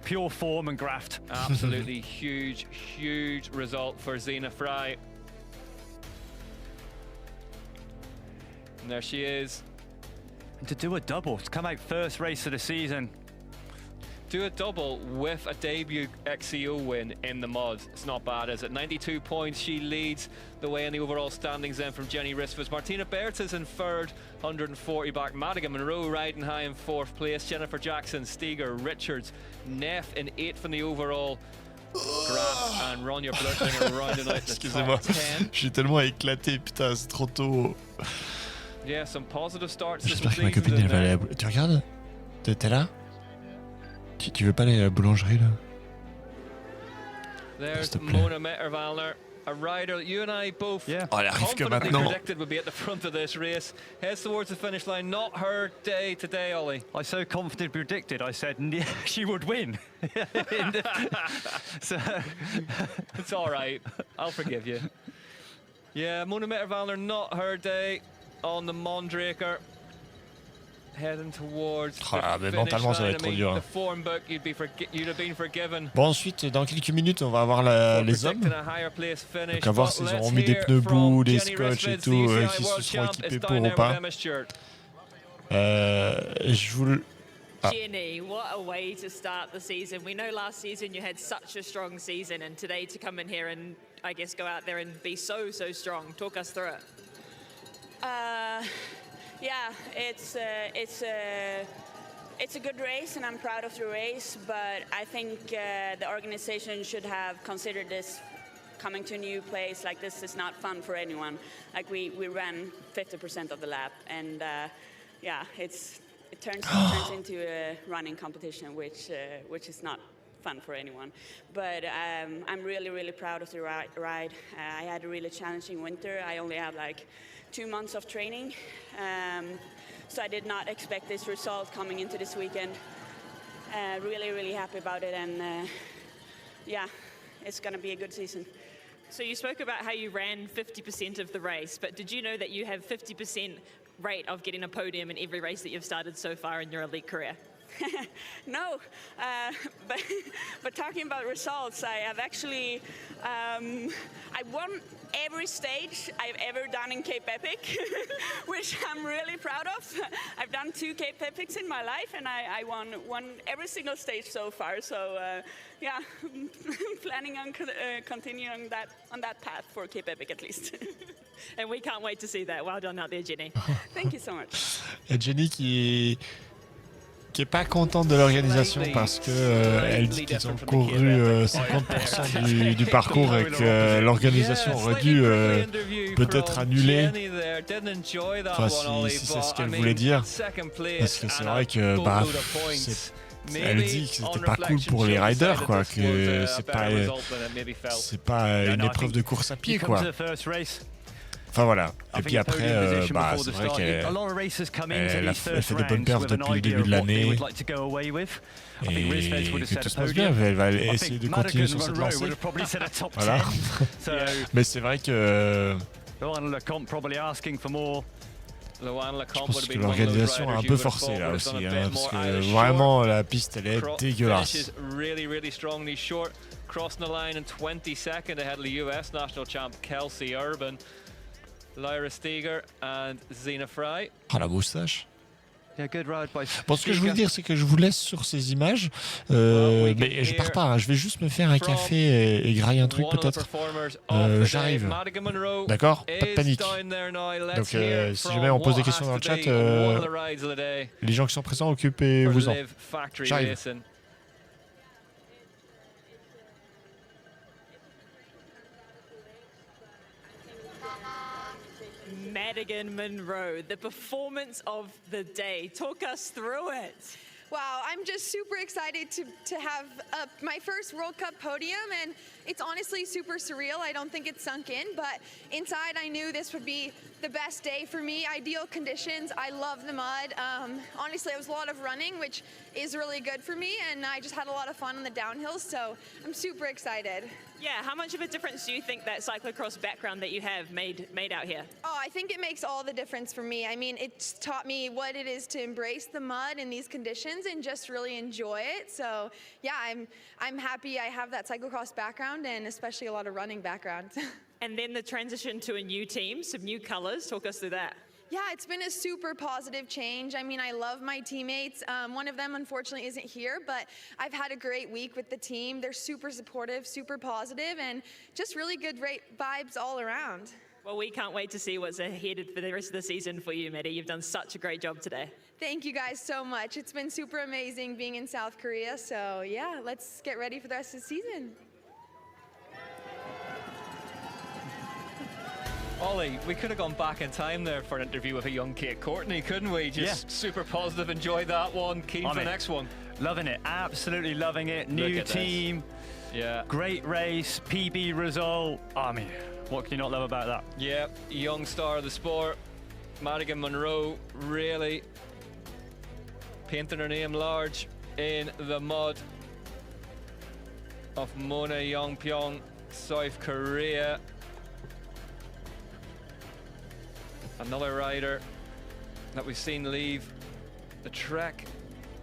pure form and graft. Absolutely huge result for Zina Frey. And there she is. And to do a double, to come out first race of the season. Do a double with a debut XCO win in the mud. It's not bad, is it? 92 points. She leads the way in the overall standings then from Jenny Rissveds. Martina Bertz is in third, 140 back. Madigan Monroe riding high in fourth place. Jennifer Jackson, Steger, Richards, Neff in eighth in the overall graph. And Ronja Blutlinger rounding out the top 10. Je suis tellement éclaté, putain, c'est trop tôt. Yeah, some positive starts. J'espère que ma copine elle va aller à la... Tu regardes? T'es là? Tu veux pas aller à la boulangerie là? There's Mona Mitterwallner, a rider you and I both confidently predicted would be at the front of this race. Heads towards the finish line. Not her day today, Ollie. I so confidently predicted. I said she would win. So it's all right. I'll forgive you. Yeah, Mona Mitterwallner, not her day on the Mondraker. Heading towards the mentalement ça va être trop dur. The form book, you'd have been forgiven. Bon, ensuite dans quelques minutes on va avoir les hommes. Donc à voir s'ils auront mis des pneus bout, des scotch et tout, qui se seront équipés pour ou pas. Je vous le... Jenny, what a way to start the season. We know last season you had such a strong season, and today to come in here and I guess go out there and be so strong. Talk us through it. Yeah, it's a good race, and I'm proud of the race. But I think the organization should have considered this. Coming to a new place like this is not fun for anyone. Like we ran 50% of the lap, and yeah, it turns into a running competition, which is not fun for anyone. But I'm really proud of the ride. I had a really challenging winter. I only have like 2 months of training, so I did not expect this result coming into this weekend. Really happy about it, and yeah, it's going to be a good season. So you spoke about how you ran 50% of the race, but did you know that you have 50% rate of getting a podium in every race that you've started so far in your elite career? No, but talking about results, I have actually I won every stage I've ever done in Cape Epic, which I'm really proud of. I've done 2 Cape Epics in my life, and I won every single stage so far. So yeah, planning on continuing on that path for Cape Epic at least. And we can't wait to see that. Well done out there, Jenny. Thank you so much. Jenny qui est pas contente de l'organisation parce que elle dit qu'ils ont couru 50% du parcours et que l'organisation aurait dû peut-être annuler there. Didn't enjoy that Enfin, one, Ollie, si c'est ce but I qu'elle mean, voulait dire. second place Parce que c'est and vrai a que boatload of points. elle dit que c'était pas cool pour les riders, quoi, que c'est pas une épreuve de course à pied, quoi. Enfin voilà. Et puis après, c'est vrai qu'elle fait des bonnes perfs depuis le début de l'année. Et que tout se passe bien. Elle va essayer de continuer sur cette lancée. Voilà. Mais c'est vrai que je pense que l'organisation a un peu forcé là aussi, hein, parce que vraiment la piste elle est dégueulasse. Crossing the line in 22nd ahead of the US national champ Kelsey Urban, Lyra Steger and Zina Fry. Ah, la moustache. Bon, ce que je voulais dire, c'est que je vous laisse sur ces images. Mais je pars pas, hein, je vais juste me faire un café et grailler un truc peut-être. J'arrive. D'accord? Pas de panique. Donc si jamais on pose des questions dans le chat, les gens qui sont présents, occupez-vous-en. J'arrive. Madigan Monroe, the performance of the day. Talk us through it. Wow, I'm just super excited to have my first World Cup podium, and it's honestly super surreal. I don't think it's sunk in, but inside I knew this would be the best day for me. Ideal conditions. I love the mud. Honestly, it was a lot of running, which is really good for me, and I just had a lot of fun on the downhills, so I'm super excited. Yeah, how much of a difference do you think that cyclocross background that you have made out here? Oh, I think it makes all the difference for me. I mean, it's taught me what it is to embrace the mud in these conditions and just really enjoy it. So, yeah, I'm happy I have that cyclocross background and especially a lot of running background. And then the transition to a new team, some new colors. Talk us through that. Yeah, it's been a super positive change. I mean, I love my teammates. One of them, unfortunately, isn't here, but I've had a great week with the team. They're super supportive, super positive, and just really good vibes all around. Well, we can't wait to see what's ahead for the rest of the season for you, Maddie. You've done such a great job today. Thank you guys so much. It's been super amazing being in South Korea. So, yeah, let's get ready for the rest of the season. Ollie, we could have gone back in time there for an interview with a young Kate Courtney, couldn't we? Just super positive, enjoyed that one, keen for the next one. Loving it, absolutely loving it. New team, great race, PB result. I mean, what can you not love about that? Yeah, young star of the sport, Madigan Monroe, really painting her name large in the mud of Mona Yongpyong, South Korea. Another rider that we've seen leave the Trek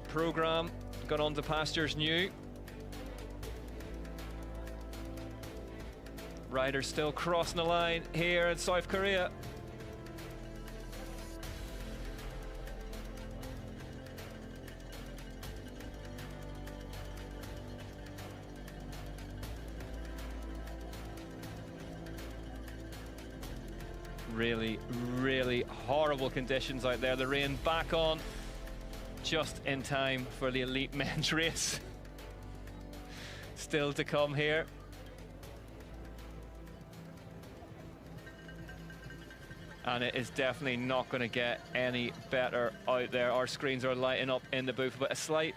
program, gone on to pastures new. Riders still crossing the line here in South Korea. Really, really horrible conditions out there. The rain back on just in time for the elite men's race. Still to come here. And it is definitely not going to get any better out there. Our screens are lighting up in the booth, but a slight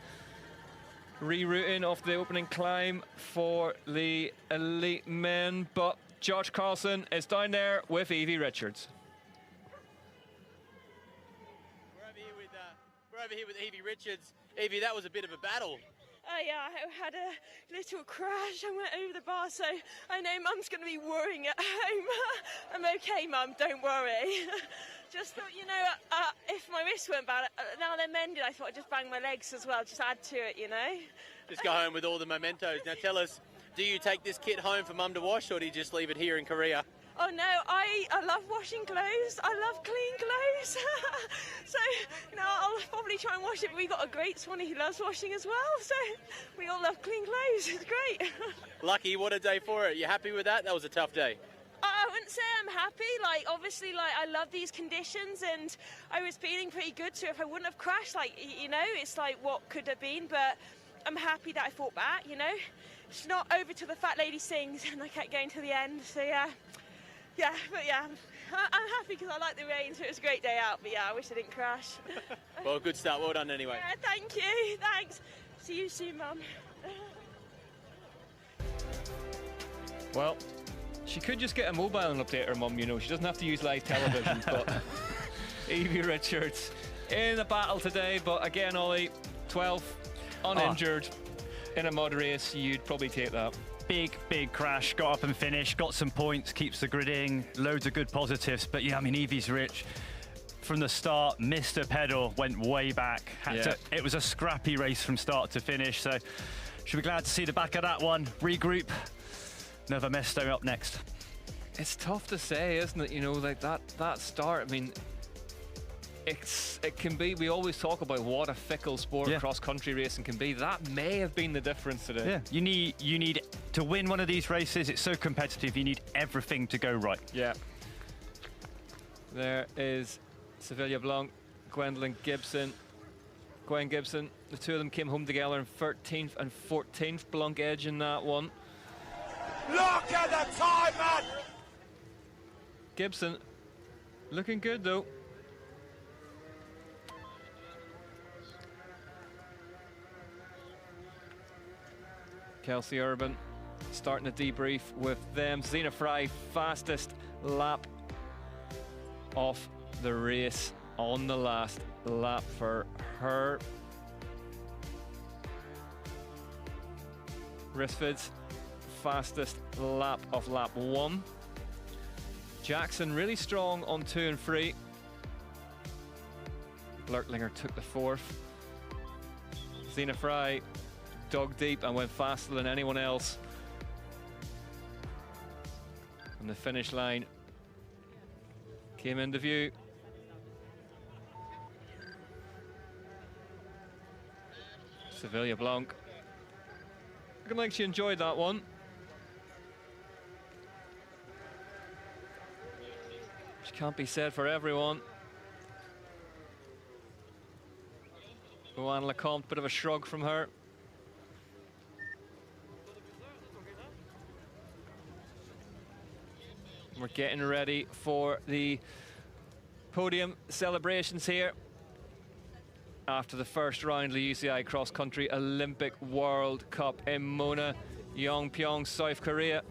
rerouting of the opening climb for the elite men, but Josh Carlson is down there with Evie Richards. We're over here with Evie Richards. Evie, that was a bit of a battle. Yeah, I had a little crash. I went over the bar, so I know Mum's going to be worrying at home. I'm okay, Mum, don't worry. Just thought, you know, if my wrists weren't bad, now they're mended, I thought I'd just bang my legs as well, just add to it, you know. Just go home with all the mementos. Now tell us, do you take this kit home for Mum to wash, or do you just leave it here in Korea? Oh no, I love washing clothes. I love clean clothes. So, you know, I'll probably try and wash it, but we've got a great Swanee who loves washing as well, so we all love clean clothes. It's great. Lucky, what a day for it. You happy with that? That was a tough day. I wouldn't say I'm happy. Like, obviously, like, I love these conditions, and I was feeling pretty good, so if I wouldn't have crashed, like, you know, it's like what could have been, but I'm happy that I fought back, you know. It's not over till the fat lady sings, and I kept going to the end, so yeah. Yeah, but yeah, I'm happy because I like the rain, so it was a great day out. But yeah, I wish I didn't crash. Well, good start. Well done anyway. Yeah, thank you. Thanks. See you soon, Mum. Well, she could just get a mobile and update her mum, you know. She doesn't have to use live television. But Evie Richards in the battle today. But again, Ollie, 12th, uninjured in a mud race. You'd probably take that. Big crash, got up and finished, got some points, keeps the gridding, loads of good positives. But yeah, I mean, Evie's rich. From the start, missed her pedal, went way back. It was a scrappy race from start to finish. So she'll be glad to see the back of that one. Regroup. Nova Mesto up next. It's tough to say, isn't it? You know, like that start. I mean, it can be. We always talk about what a fickle sport cross-country racing can be. That may have been the difference today. Yeah, you need to win one of these races. It's so competitive. You need everything to go right. Yeah. There is Sevilla Blanc, Gwendolyn Gibson. Gwen Gibson. The two of them came home together in 13th and 14th. Blanc edge in that one. Look at the time, man! Gibson looking good though. Kelsey Urban starting a debrief with them. Zena Fry, fastest lap of the race on the last lap for her. Risfids, fastest lap of lap 1. Jackson really strong on 2 and 3. Blurtlinger took the 4th. Zena Fry dug deep and went faster than anyone else. And the finish line came into view. Sevilla Blanc. Looking like she enjoyed that one. Which can't be said for everyone. Joanne Lecomte, bit of a shrug from her. We're getting ready for the podium celebrations here after the first round of the UCI Cross Country Olympic World Cup in Mona, Yongpyong, South Korea.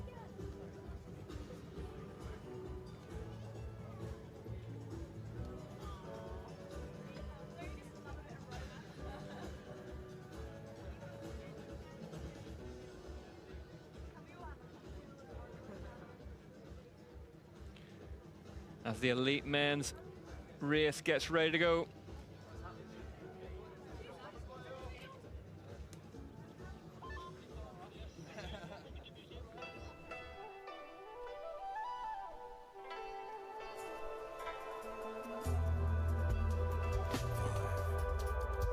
As the elite men's race gets ready to go.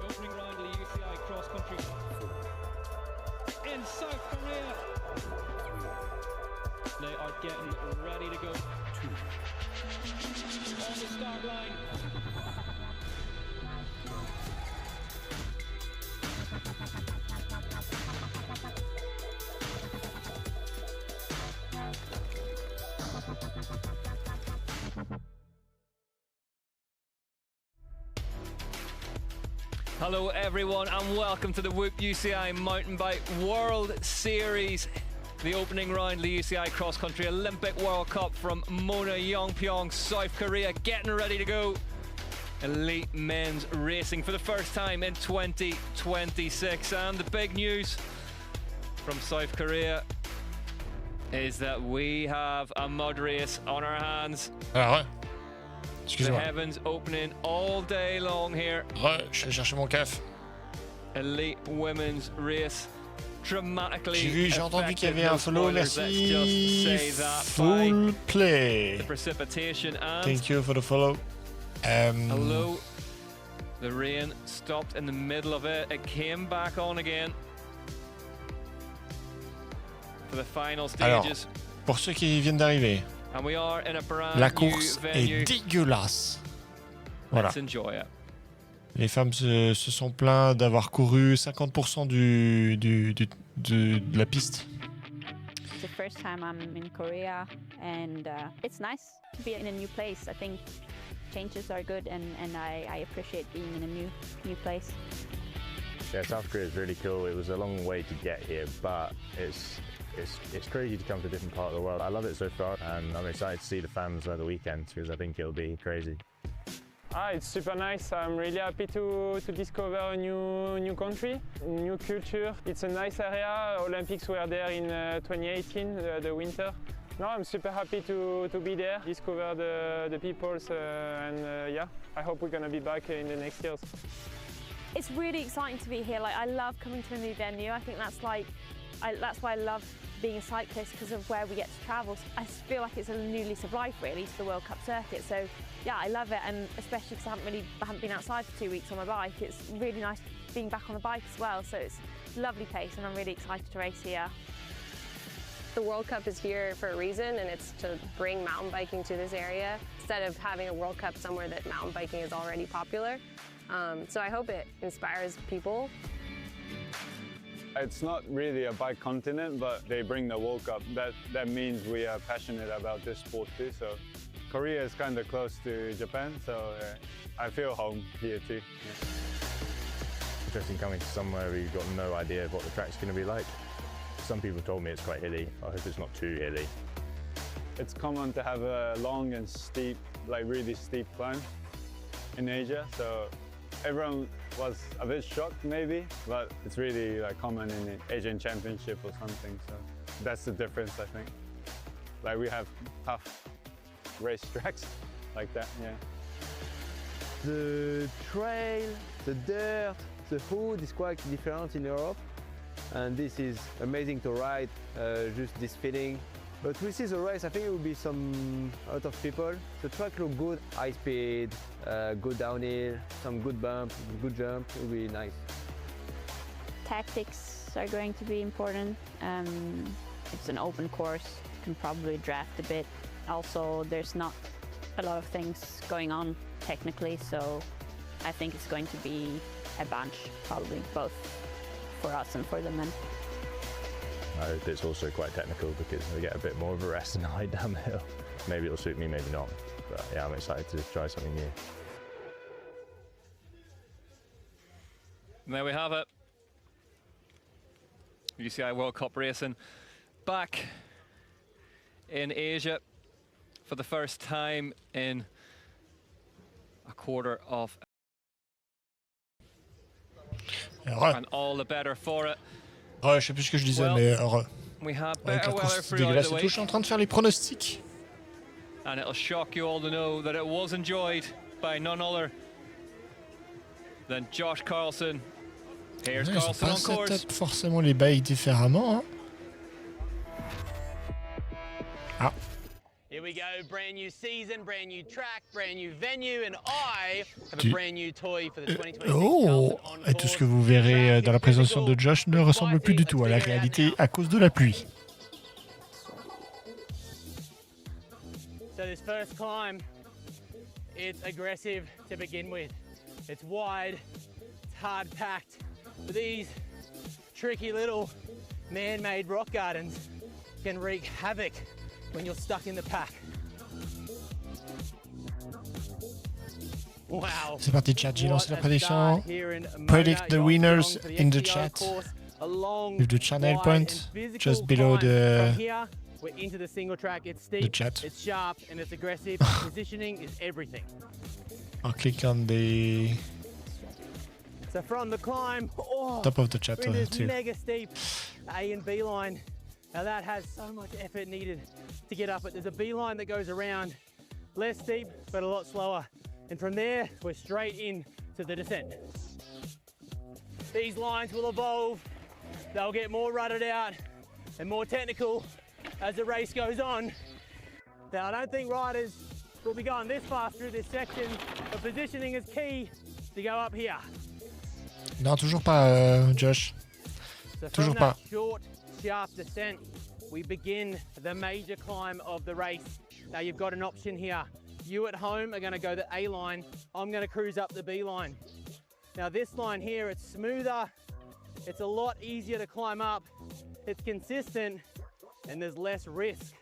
Opening round of the UCI Cross Country in South Korea. They are getting ready to go. On the start line. Hello everyone and welcome to the Whoop UCI Mountain Bike World Series. The opening round of the UCI Cross Country Olympic World Cup from Mona, Yongpyong, South Korea, getting ready to go. Elite men's racing for the first time in 2026. And the big news from South Korea is that we have a mud race on our hands. The heavens opening all day long here. Je vais chercher mon caf. Elite women's race. J'ai entendu qu'il y avait un follow, merci. Full play. Thank you for the follow. Hello. The rain stopped in the middle of it. It came back on again for the final stages. Alors, pour ceux qui viennent d'arriver, and we are in a brand la course est dégueulasse. Voilà. Let's enjoy it. Les femmes se sont plaints d'avoir couru 50% de la piste. It's the first time I'm in Korea and it's nice to be in a new place. I think changes are good, and I appreciate being in a new place. Yeah, South Korea is really cool. It was a long way to get here, but it's crazy to come to a different part of the world. I love it so far, and I'm excited to see the fans over the weekend because I think it'll be crazy. It's super nice. I'm really happy to discover a new country, new culture. It's a nice area. Olympics were there in 2018, the winter. No, I'm super happy to be there, discover the peoples, and yeah, I hope we're gonna be back in the next years. It's really exciting to be here. Like, I love coming to a new venue. I think that's why I love being a cyclist, because of where we get to travel. I feel like it's a new lease of life, really, to the World Cup circuit. So yeah, I love it, and especially because I haven't been outside for 2 weeks on my bike. It's really nice being back on the bike as well. So it's a lovely place, and I'm really excited to race here. The World Cup is here for a reason, and it's to bring mountain biking to this area instead of having a World Cup somewhere that mountain biking is already popular. So I hope it inspires people. It's not really a bike continent, but they bring the World Cup. That means we are passionate about this sport too. So Korea is kind of close to Japan, so I feel home here too. Yeah. Interesting coming to somewhere where you've got no idea of what the track's going to be like. Some people told me it's quite hilly. I hope it's not too hilly. It's common to have a long and steep, like really steep climb in Asia. So everyone was a bit shocked maybe, but it's really like common in the Asian Championship or something. So that's the difference, I think. Like we have tough race tracks like that, yeah. The trail, the dirt, the hood is quite different in Europe. And this is amazing to ride, just this feeling. But we see the race, I think it will be a lot of people. The track looks good, high speed, good downhill, some good bump, good jump, it will be nice. Tactics are going to be important. It's an open course, you can probably draft a bit. Also, there's not a lot of things going on technically, so I think it's going to be a bunch, probably, both for us and for the men. I hope it's also quite technical because we get a bit more of a rest and hide down the hill. Maybe it'll suit me, maybe not. But yeah, I'm excited to try something new. And there we have it. UCI World Cup racing back in Asia for the first time in a quarter of. And all the better for it. Ouais, je sais plus ce que je disais, mais we have avec better la weather course for dégueulasse et tout, je suis en train de faire les pronostics. And it'll shock you all to know that it was enjoyed by none other than Josh Carlson. Here's Ouais, Carlson on ils ont pas course. set up forcément les bikes différemment. Hein. Ah. Here we go, brand new season, brand new track, brand new venue, and I have a brand new toy for the 2026 Oh, et tout ce que vous verrez dans la présentation de Josh ne ressemble plus du tout à la réalité à cause de la pluie. So this first climb, it's aggressive to begin with. It's wide, it's hard packed. But these tricky little man-made rock gardens can wreak havoc when you're stuck in the pack. Wow. C'est parti, chat, j'ai lancé la prédiction. Predict the winners in the chat. With the channel point just below the into the single track. It's steep, the chat. It's sharp, and it's aggressive. Positioning is everything. I'll click on the So from the climb, top of the chat we're in this too. mega steep A and B line. Now that has so much effort needed to get up it. There's a B line that goes around, less steep, but a lot slower. And from there, we're straight into the descent. These lines will evolve. They'll get more rutted out and more technical as the race goes on. Now, I don't think riders will be going this fast through this section, but positioning is key to go up here. Non, toujours pas, Josh. So Toujours from pas. that short, sharp descent, we begin the major climb of the race. Now you've got an option here. You at home are going to go the A line. I'm going to cruise up the B line. Now this line here, it's smoother. It's a lot easier to climb up. It's consistent and there's less risk.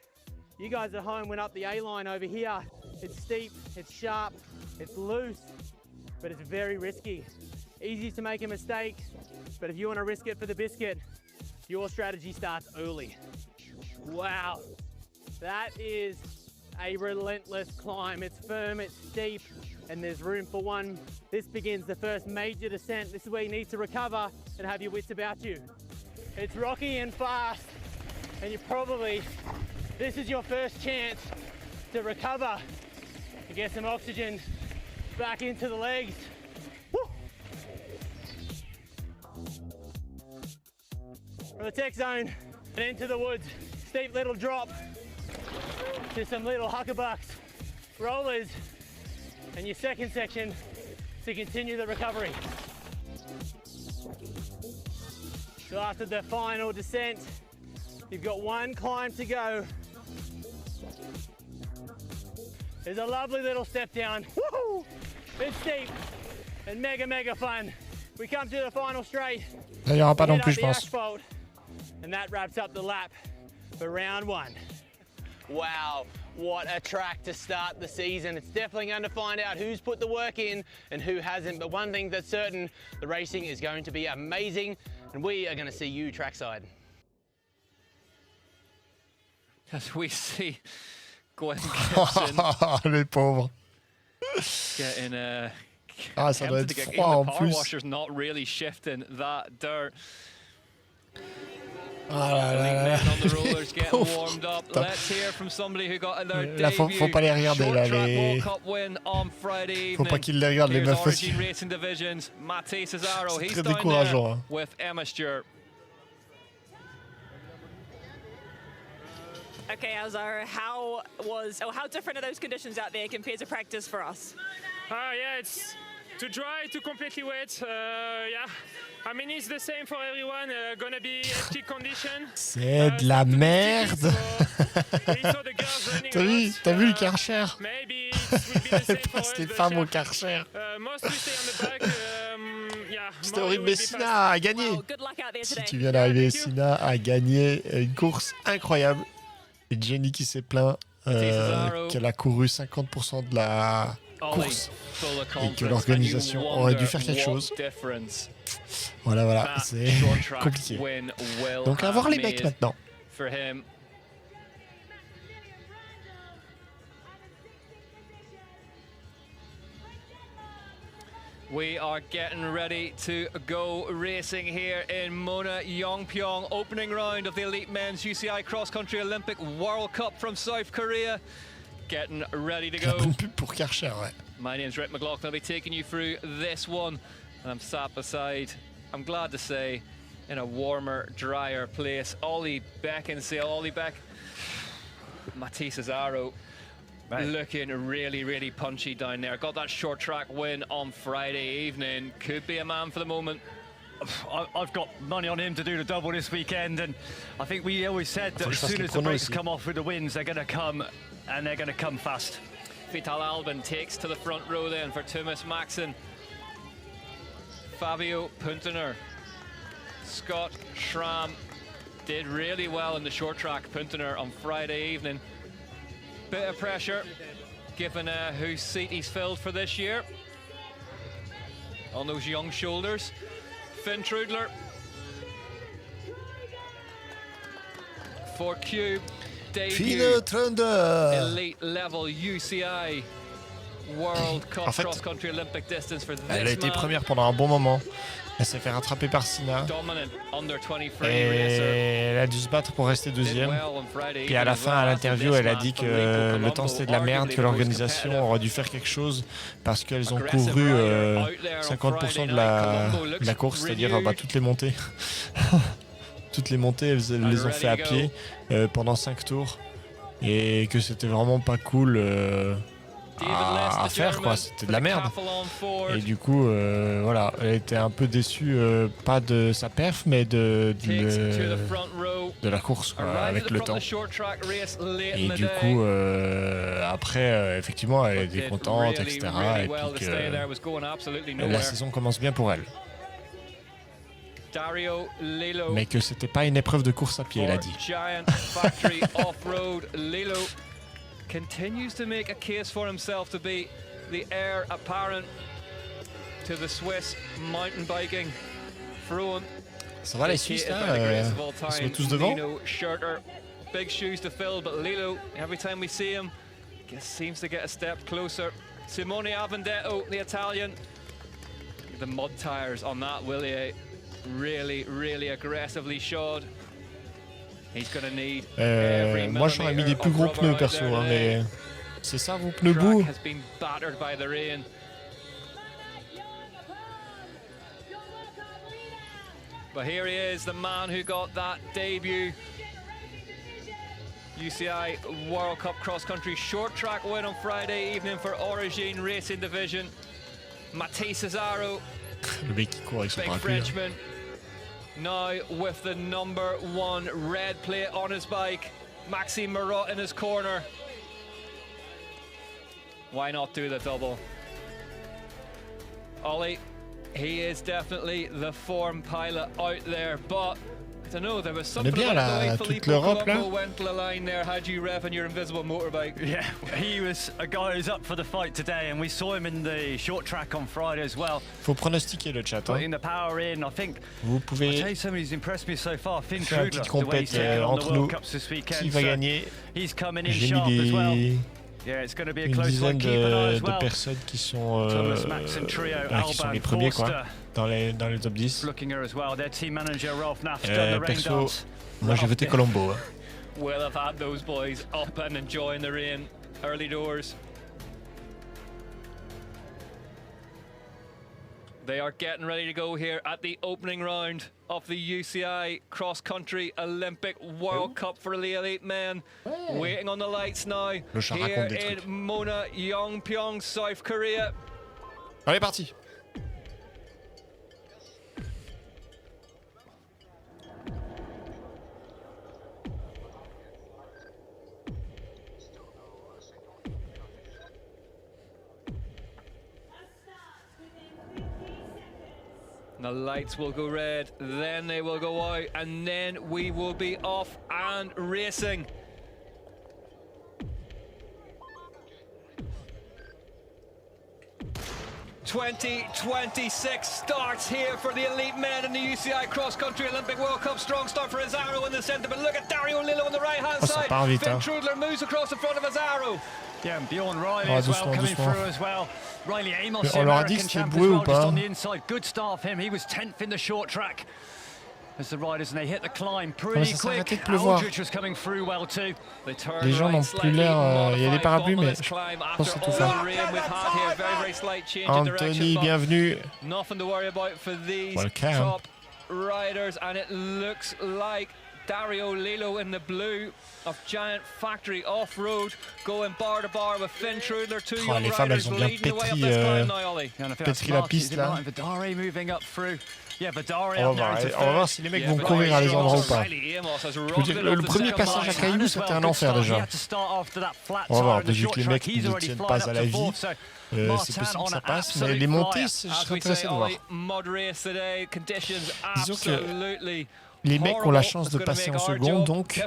You guys at home went up the A-line over here. It's steep, it's sharp, it's loose, but it's very risky. Easy to make a mistake, but if you want to risk it for the biscuit, your strategy starts early. Wow, that is a relentless climb. It's firm, it's steep, and there's room for one. This begins the first major descent. This is where you need to recover and have your wits about you. It's rocky and fast, and this is your first chance to recover and get some oxygen back into the legs. Woo! From the tech zone and into the woods, steep little drop to some little huckabucks, rollers, and your second section to continue the recovery. So after the final descent, you've got one climb to go. There's a lovely little step down. Woohoo! It's steep and mega fun. We come to the final straight. Il n'y aura pas non plus, je pense. Asphalt, and that wraps up the lap for round one. Wow, what a track to start the season. It's definitely going to find out who's put the work in and who hasn't. But one thing that's certain, the racing is going to be amazing, and we are going to see you trackside. As we see Gwen Gibson les pauvres. getting ça doit être froid en power plus. washer's not really shifting that dirt. On the rollers getting warmed up. Let's hear from somebody who got their là, faut pas les regarder là, les... Faut pas qu'ils les regardent les meufs aussi. C'est très décourageant. Hein. With Emma Stewart. Okay, Azar, how different are those conditions out there compared to practice for us? Yeah, it's too dry, too completely wet. Yeah, I mean it's the same for everyone. Gonna be hectic condition. C'est de la merde. T'as vu le Karcher? Elle passe les femmes au Karcher. C'était horrible, mais Sina a gagné. Si tu viens d'arriver, Sina a gagné une course incroyable. Et Jenny qui s'est plaint qu'elle a couru 50% de la course et que l'organisation aurait dû faire quelque chose. Voilà, c'est compliqué. Donc à voir les mecs maintenant. We are getting ready to go racing here in Mona Yongpyong, opening round of the Elite Men's UCI Cross Country Olympic World Cup from South Korea. Getting ready to go. Pour Karcher, ouais. My name's Rick McLaughlin. I'll be taking you through this one, and I'm sat beside, I'm glad to say, in a warmer, drier place. Ollie Beckinsale, Matisse Cesaro. Right. Looking really punchy down there. Got that short track win on Friday evening. Could be a man for the moment. I've got money on him to do the double this weekend, and I think we always said that as soon as the breaks come off with the wins, they're going to come, and they're going to come fast. Vital Albin takes to the front row then for Thomas Maxson. Fabio Puntener. Scott Schramm did really well in the short track Puntener on Friday evening. Bit of pressure, given whose seat he's filled for this year. On those young shoulders. Finn Trudler. For Cube, debut elite level UCI World Cup Cross Country Olympic Distance for this man. Elle a été première pendant un bon moment. Elle s'est fait rattraper par Sina. Et elle a dû se battre pour rester deuxième. Puis à la fin, à l'interview, elle a dit que le temps c'était de la merde, que l'organisation aurait dû faire quelque chose parce qu'elles ont couru 50% de la course, c'est-à-dire toutes les montées. Toutes les montées, elles les ont fait à pied pendant 5 tours. Et que c'était vraiment pas cool à faire, quoi. C'était de la merde. Et du coup, voilà, elle était un peu déçue, pas de sa perf, mais de la course, quoi, avec le temps. Et du coup, après, effectivement, elle était contente, etc. Et puis que la saison commence bien pour elle. Mais que c'était pas une épreuve de course à pied, il a dit. Giant Factory Off-Road. Lilo continues to make a case for himself to be the heir apparent to the Swiss mountain biking throne. Ça va les Suisses là, ils sont tous devant. Nino Schurter, big shoes to fill, but Lilo, every time we see him, seems to get a step closer. Simone Avendetto, the Italian. The mud tires on that Willier, really aggressively shod. He's gonna need every moi j'aurais mis des plus gros pneus perso, hein, mais c'est ça vos pneus bout. Has been battered by the rain. But here he is, the man who got that debut UCI World Cup cross-country short track win on Friday evening for Origine Racing Division. Matisse Cesaro, le mec qui court avec son big Frenchman, now with the #1 red plate on his bike. Maxime Marot in his corner. Why not do the double? Ollie, he is definitely the form pilot out there, but I don't know, there was something bien, about the là, way toute Filippo l'Europe, Colombo là. went to the line there, had you revving your invisible motorbike. Yeah, he was a guy who's up for the fight today, and we saw him in the short track on Friday as well. Faut pronostiquer le chat. Putting the power in, I think. Vous pouvez I'll tell you somebody who's impressed me so far, Finn faire une Trudler, petite the way he's compète taken on the entre World nous. Cups this weekend. Qui va gagner? He's coming in J'ai sharp as well. mis Yeah, it's going to be a une close dizaine one. Keep an eye as de well. personnes qui sont, Thomas Maxon Trio, qui sont les Alban premiers quoi, Forster. dans les top 10. Looking her as well. Their team manager Ralph Naft's done the rain Perso, dance. moi j'ai voté Colombo. Hein. We'll have had those boys up and enjoying the rain early doors. They are getting ready to go here at the opening round of the UCI Cross Country Olympic World Cup for the elite men. Waiting on the lights now here in Mona, Yongpyong, South Korea. Allez, parti. The lights will go red, then they will go out, and then we will be off and racing. '26 starts here for the elite men in the UCI Cross Country Olympic World Cup. Strong start for Azaro in the centre, but look at Dario Lillo on the right-hand side. Finn Trudler moves across in front of Azaro. Yeah, and Bjorn Riley as well coming through as well. Riley Amos, the on leur a American dit que c'était champ as boué well, ou just pas. on the inside. Good start for him. He was 10th in the short track. As the riders and they hit the climb pretty quick. Aldridge was coming through well too. Les gens n'ont plus l'air. Il y a des parapluies, mais je pense que c'est tout ça. Anthony, bienvenue. Nothing to worry about for these top riders, and it looks like Dario Lillo in the blue of Giant Factory Off-Road going bar to bar with Finn Trudler, two young Les femmes, riders elles ont bien leading the way up this climb now, Ollie. pétri la piste là. Vidare moving up through. Yeah, Vidare on va voir si les mecs vont courir à les endroits ou pas. Le premier passage à Caillou, c'était un enfer déjà. On va voir, vu que les mecs ne tiennent pas à la vie, c'est possible que ça passe, mais les montées, je serais intéressé de voir. Disons que les mecs ont la chance de passer en seconde, donc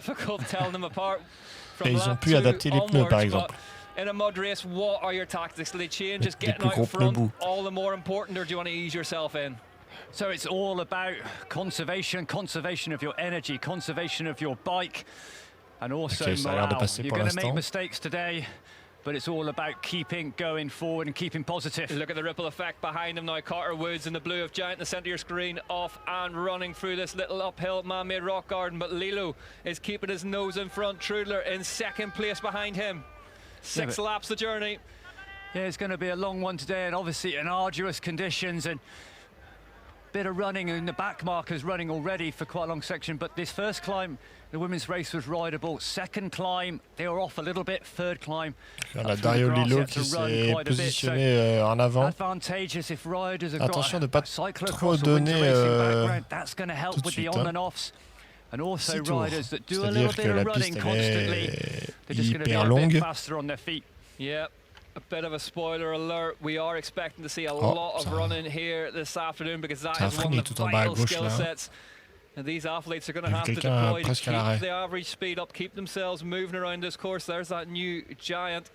et ils ont pu adapter les pneus par exemple. In a mud race, what are your tactics? Do they change? Just Les getting plus out gros pneus front bout. all the more important, or do you want to ease yourself in? So it's all about conservation of your energy, conservation of your bike, and also morale. You're going to make mistakes today, but it's all about keeping going forward and keeping positive. Look at the ripple effect behind him now. Carter Woods in the blue of Giant in the centre of your screen, off and running through this little uphill man-made rock garden, but Lillo is keeping his nose in front. Trudler in second place behind him. Six laps the journey. Yeah, it's going to be a long one today, and obviously in arduous conditions, and bit of running, and the back markers running already for quite a long section. But this first climb, the women's race was rideable. Second climb, they were off a little bit. Third climb, la Dario Lillo qui s'est positionné en avant. Advantageous if riders have Attention de pas trop donner tout that's going to help de with the suite, on and offs. And also riders that do a C'est-à-dire little que bit la of running piste constantly, they're just going to be hyper a longue. bit faster on their feet. Yeah, a bit of a spoiler alert. We are expecting to see a lot of running here this afternoon because that is one of the vital skill sets. And these athletes are going to have to deploy to keep the average speed up, keep themselves moving around this course. There's that new giant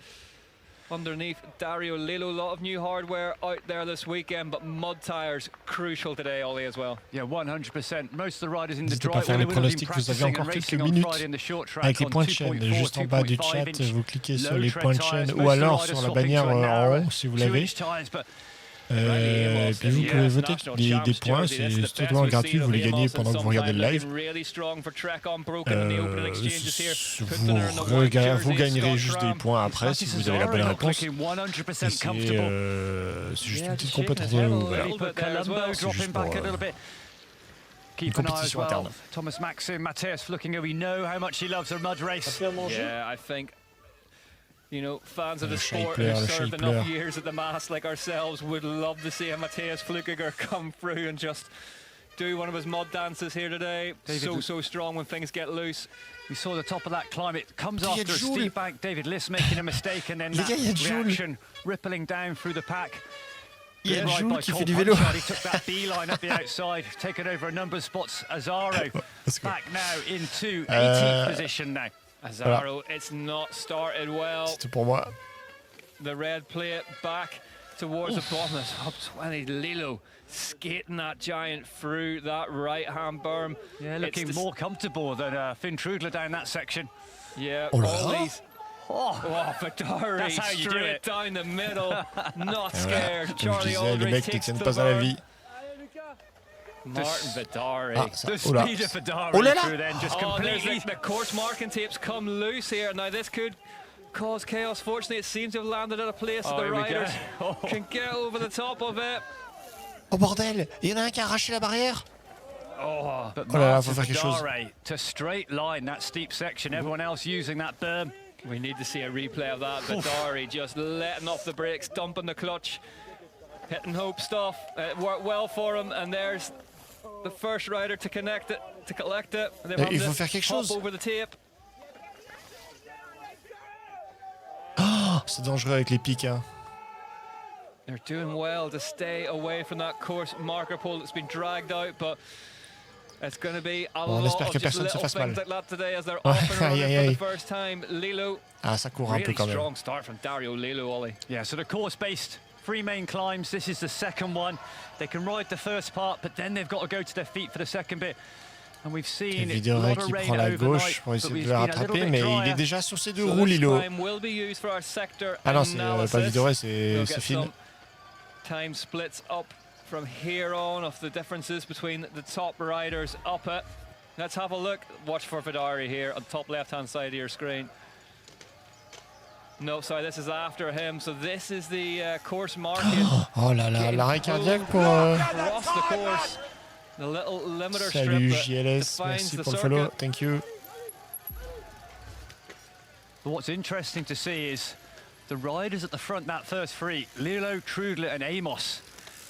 underneath Dario Lillo. A lot of new hardware out there this weekend, but mud tyres crucial today, Ollie, as well. Yeah, 100%. Most of the riders in the N'hésitez pas à faire les pronostics, vous avez encore quelques minutes avec les points de chaîne. Juste en bas du chat, vous cliquez sur les points de chaîne ou alors sur la bannière en haut si vous l'avez. Et puis vous pouvez voter des points, c'est totalement gratuit, vous les gagnez pendant que vous regardez le live. Vous gagnerez juste des points après si vous avez la bonne réponse. C'est juste une petite compétition. Voilà. C'est juste pour une compétition interne. Thomas Maxim, Matthias Flukinger, we know how much he loves a mud race. Yeah, I think, you know, fans of the sport who served enough years at the mast like ourselves would love to see a Matthias Flukiger come through and just do one of his mud dances here today. So strong when things get loose. We saw the top of that climb. It comes after a steep bank. David Liss making a mistake and then that reaction rippling down through the pack. Il y a Jules qui fait du vélo. He took that beeline up the outside, taken over a number of spots. Azaro back now into 18th position now. Azaro, it's not started well. C'est tout pour moi. The red plate back towards the bottom. It's up 20. Lillo skating that giant through that right-hand berm. Yeah, looking more comfortable than Finn Trudler down that section. Yeah, all these. Fedari straight down the middle, not scared. Charlie Aldridge takes the berm. Martin Fedari. The speed of Fedari through then just completely. The course marking tapes come loose here. Now this could cause chaos. Fortunately, it seems to have landed at a place that the riders can get over the top of it. Oh bordel, il y en a un qui a arraché la barrière. But là là, faut faire quelque chose. To straight line that steep section. Everyone else using that berm. We need to see a replay of that. Fedari just letting off the brakes, dumping the clutch, hitting hope stuff. It worked well for him, and there's the first rider to connect it, to collect it. Il faut faire quelque chose. Over the tape. Oh, c'est dangereux avec les pics. Hein. They're doing well to stay away from that course marker pole that's been dragged out, but it's going to be a lot of just little things like that today as they're off and running for the first time. Lillo, ça court un peu quand même. Strong start from Dario Lillo, Ollie. Yeah, so the course-based 3 main climbs. This is the second one. They can ride the first part, but then they've got to go to their feet for the second bit. And we've seen a lot of rain prend la gauche pour essayer de le rattraper, mais il est déjà sur ses deux roues, Lillo. Ah non, c'est pas Vidoré, c'est Finn. Time splits up from here on of the differences between the top riders up it. Let's have a look. Watch for Fedari here on the top left-hand side of your screen. No, sorry, this is after him. So this is the course marking. Oh là là, l'arrêt cardiaque pour... Across the course. The little limiter Salut strip JLS, merci pour le follow. Thank you. But what's interesting to see is the riders at the front, that first three, Lillo, Trudler and Amos.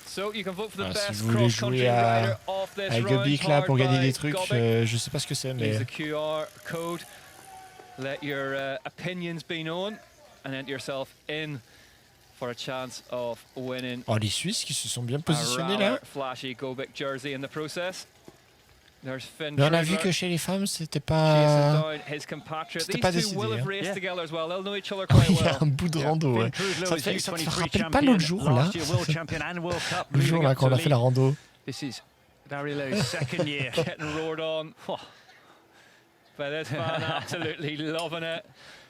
So you can vote for the si vous voulez jouer avec Gobic là pour gagner des trucs, je sais pas ce que c'est, mais... Use the QR code. Let your opinions be known and enter yourself in for a chance of winning. Oh, les Suisses qui se sont bien positionnés là. Flashy Gobic jersey in the process. There's Finn. Mais on a vu que chez les femmes, c'était pas décidé. Hein. Il y a un bout de rando. Ouais. Ça te rappelle pas l'autre jour là? Le jour là quand on a fait la rando. This is Dario's second year. Getting roared on. But this fan absolutely loving it.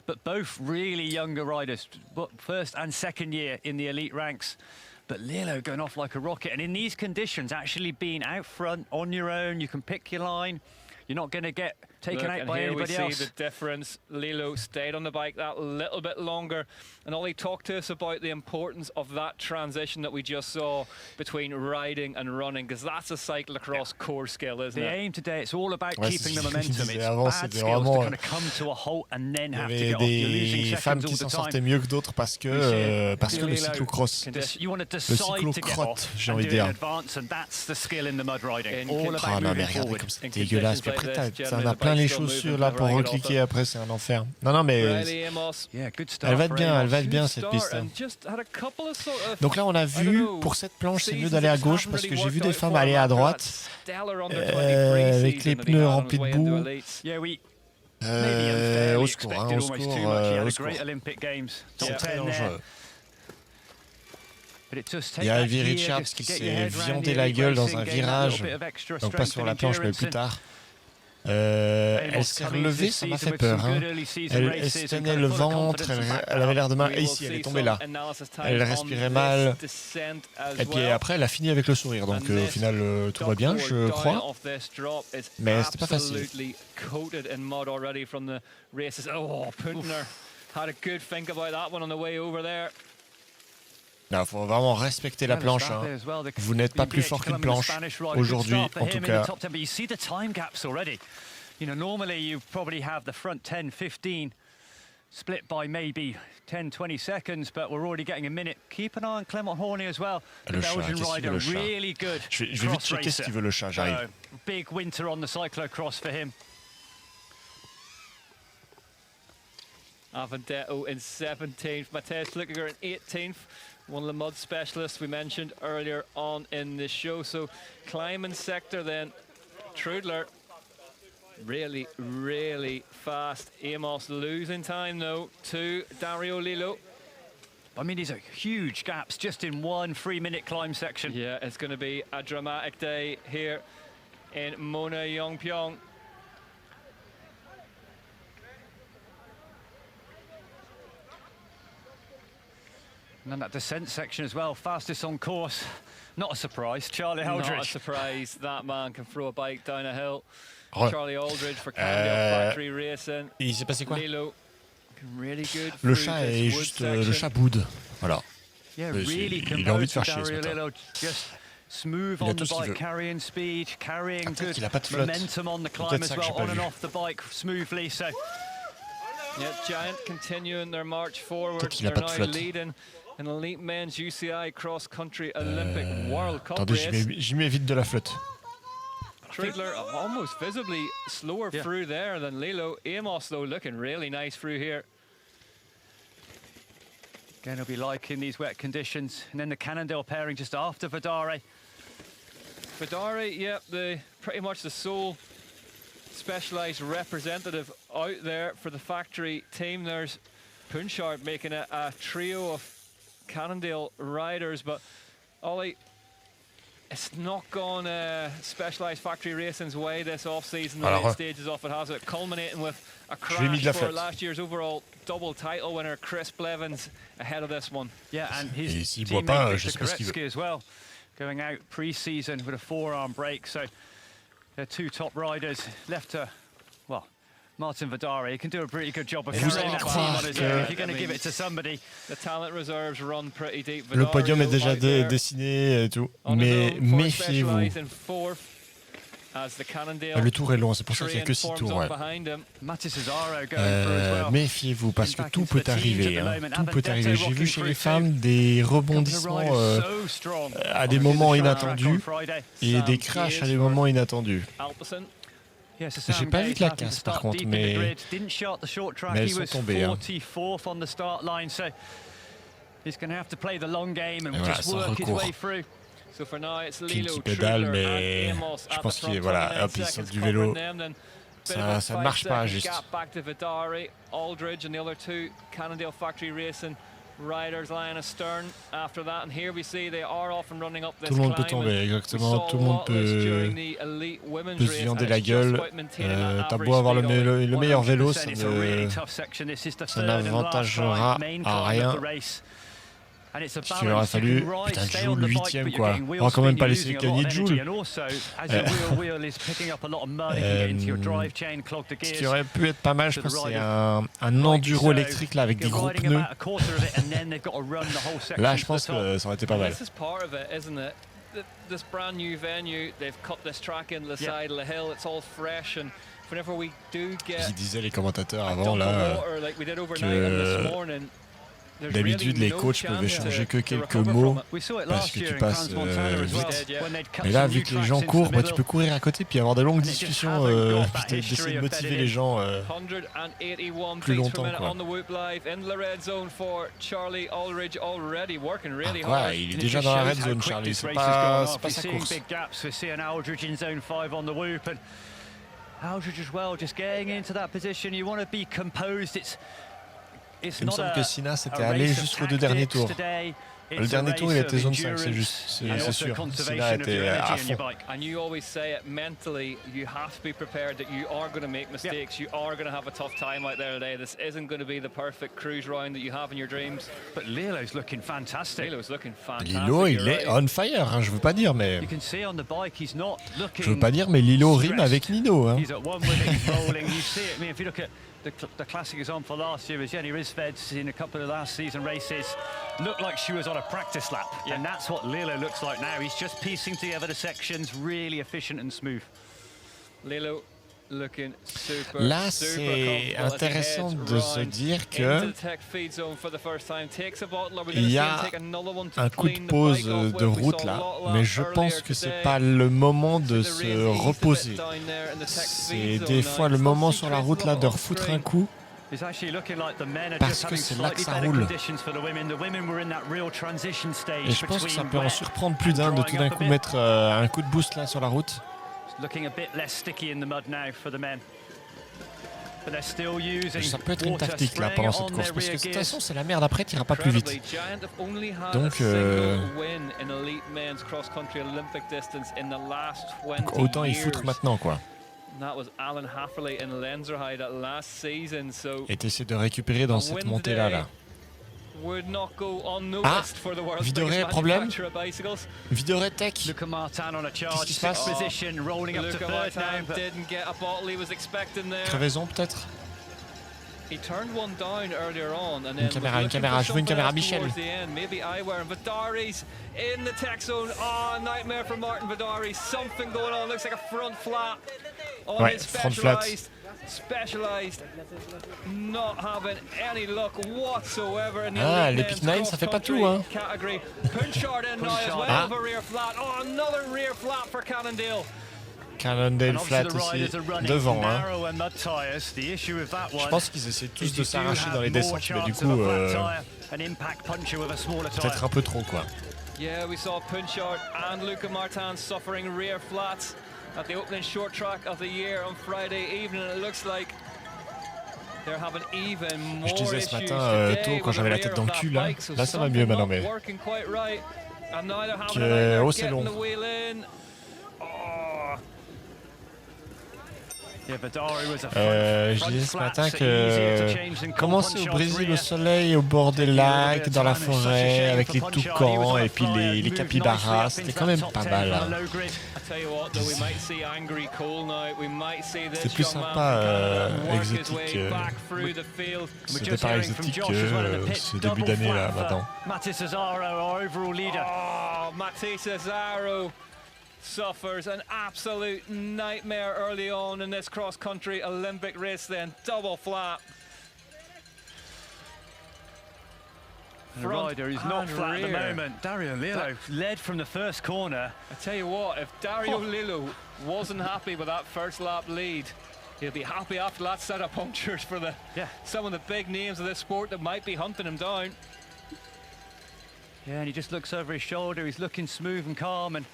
But both really younger riders, first and second year in the elite ranks. But Lillo going off like a rocket. And in these conditions, actually being out front on your own, you can pick your line. You're not going to get taken out by anybody else. Here we see the difference. Lillo stayed on the bike that little bit longer. And Ollie, talk to us about the importance of that transition that we just saw between riding and running, because that's a cyclocross core skill, isn't it? The aim today, it's all about keeping the momentum. It's bad skills to kind of come to a halt and then have to get off. You're losing seconds all the time. Des femmes qui s'en sortaient mieux que d'autres parce que le cyclocross, le cyclocrotte, j'ai envie de dire. And that's the skill in the mud riding. All Ah about non mais moving regardez forward. comme c'est dégueulasse. Puis après t'en as plein bien les chaussures là pour recliquer après, c'est un enfer. Non, mais elle va être bien cette piste. Donc là, on a vu, pour cette planche, c'est mieux d'aller à gauche parce que j'ai vu des femmes aller à droite avec les pneus remplis de boue. Au secours, au secours. C'est très dangereux. Il y a Ivy Richards qui s'est viandé la gueule dans un virage, donc pas sur la planche mais plus tard. Elle s'est relevée, ça m'a fait peur. Hein. Elle se tenait le ventre, elle avait l'air de mal. Et ici, elle est tombée là. Elle respirait mal. Et puis après, elle a fini avec le sourire. Donc au final, tout va bien, je crois. Mais c'était pas facile. Il faut vraiment respecter la planche. Hein. Vous n'êtes pas plus fort qu'une planche aujourd'hui, en tout cas. You know, normally you probably have the front 10, 15 split by maybe 10, 20 seconds, but we're already getting a minute. Keep an eye on Clement Horney as well. The Belgian rider, really good. Je vais vite checker ce qu'il veut le chat, j'arrive. Big winter on the cyclocross for him. Avendetto in 17th, Matthijs Lukkiger in 18th. One of the mud specialists we mentioned earlier on in the show. So climbing sector then, Trudler. Really, really fast. Amos losing time though to Dario Lillo. I mean, these are huge gaps just in one 3-minute climb section. Yeah, it's going to be a dramatic day here in Mona Yongpyong. And then that descent section as well, fastest on course. Not a surprise, Charlie Aldridge. Not a surprise, that man can throw a bike down a hill. Charlie Aldridge for Cannondale Factory Racing. Il s'est passé quoi? Really good. Le chat est juste le chat boude. Voilà. Yeah, really il a envie de faire chier ce matin. Smooth on the bike, carrying speed, carrying good momentum on the climb as well, on and off the bike smoothly. So yeah, Giant continuing their march forward. They're now leading an elite men's UCI cross country Olympic World Cup race. Attendez, j'y mets vite de la flotte. Trudler almost visibly slower through there than Lilo. Amos though looking really nice through here. Again, he'll be liking these wet conditions. And then the Cannondale pairing just after Vidare. Vidare, yep, pretty much the sole specialised representative out there for the factory team. There's Punchard making a trio of Cannondale riders, but Ollie, it's not gone Specialised Factory Racing's way this off-season. The late stages off it has it, culminating with a crash for last year's overall double title winner Chris Blevins ahead of this one. Yeah, and his teammate Victor Koretsky as well, going out pre-season with a forearm break. So they're two top riders left to, well, Martin Vidare, he can do a pretty good job of carrying that team on his own if you're going to give it to somebody. The talent reserves run pretty deep. Le podium est déjà dessiné et tout, mais méfiez-vous. Le tour est long, c'est pour ça qu'il n'y a que 6 tours. Ouais. Méfiez-vous parce que tout peut arriver. Hein. Tout peut arriver. J'ai vu chez les femmes des rebondissements à des moments inattendus et des crashs à des moments inattendus. J'ai pas vu de la casse par contre, mais elles sont tombées. Hein. Et voilà, sans recours. King qui pédale, mais je pense qu'il est, voilà, hop, il saute du vélo. Ça marche pas juste. Riders lying astern after that, and here we see they are off and running up this tout le monde peut tomber, exactement. Tout le monde peut se viander la gueule. T'as beau avoir le meilleur vélo, ça n'avantagera à rien. Parce qu'il aurait fallu, putain, Joule le 8ème quoi. On va quand même pas laisser gagner Joule. Ce qui aurait pu être pas mal, je pense, c'est un enduro électrique là avec des gros pneus. Là, je pense que ça aurait été pas mal. This brand new venue, they've cut this track into the side of the hill. It's all fresh, and whenever we do get ils disaient les commentateurs avant là D'habitude, les coachs peuvent échanger que quelques mots parce que tu passes vite. Mais là, vu que les gens courent, bah, tu peux courir à côté puis avoir de longues discussions puis d'essayer de motiver les gens plus longtemps. Quoi, il est déjà dans la red zone, Charlie. C'est pas sa course. Aldridge as well, just getting into that position. You want to be composed. Il me semble que Sina s'était allé jusqu'aux 2 derniers tours. Le dernier tour, il était zone 5, c'est juste, c'est sûr. Sina était à fond. And you always say it mentally, you have to be prepared that you are going to make mistakes. You are going to have a tough time out there today. This isn't going to be the perfect cruise round that you have in your dreams. But Lilo's looking fantastic. Lilo's looking fantastic. Lilo, il est on fire, hein, je veux pas dire, mais. You can see on the bike, he's not looking. Je veux pas dire, mais Lilo rime avec Nino. Hein. He's at one with it, he's rolling. You see it. I mean, if you look at the classic example last year was Jenny Rissved's in a couple of last season races. Looked like she was on a practice lap, and that's what Lilo looks like now. He's just piecing together the sections, really efficient and smooth. Lilo looking super. Là, c'est intéressant de se dire que il y a un coup de pause de route là, mais je pense que c'est pas le moment de se reposer. C'est des fois le moment sur la route là de refoutre un coup. Parce que c'est là que ça roule. Et je pense que ça peut en surprendre plus d'un de tout d'un coup mettre un coup de boost là sur la route. Ça peut être une tactique là pendant cette course parce que de toute façon c'est la merde, après tu iras pas plus vite. Donc autant y foutre maintenant quoi. Et t'essaies de récupérer dans cette montée là. Ah, Vidoré, problème. Vidoré tech. Qu'est-ce qui se passe? Crevaison peut-être. Une caméra, je veux une caméra Michel. Ouais, front flat. Ah, l'Epic 9, ça fait pas tout, hein. Ah. Cannondale flat ici, devant, hein. Je pense qu'ils essaient tous de s'arracher dans les descentes, mais du coup, peut-être un peu trop, quoi. Yeah, we saw Punchard and Luca Martin suffering rear flats at the opening short track of the year on Friday evening. It looks like they're having even more je disais ce matin tôt quand j'avais la tête dans le cul là ça va mieux maintenant mais que c'est long. Je disais ce matin que commencer au Brésil au soleil, au bord des lacs, dans la forêt, avec les toucans et puis les capybaras, c'était quand même pas mal. Hein. C'est plus sympa exotique. C'est départ exotique que ce début d'année là maintenant. Suffers an absolute nightmare early on in this cross-country Olympic race then. Double flap. The rider is not flat at the moment. Dario Lillo led from the first corner. I tell you what, if Dario Lillo wasn't happy with that first lap lead, he'll be happy after that set of punctures for some of the big names of this sport that might be hunting him down. Yeah, and he just looks over his shoulder. He's looking smooth and calm and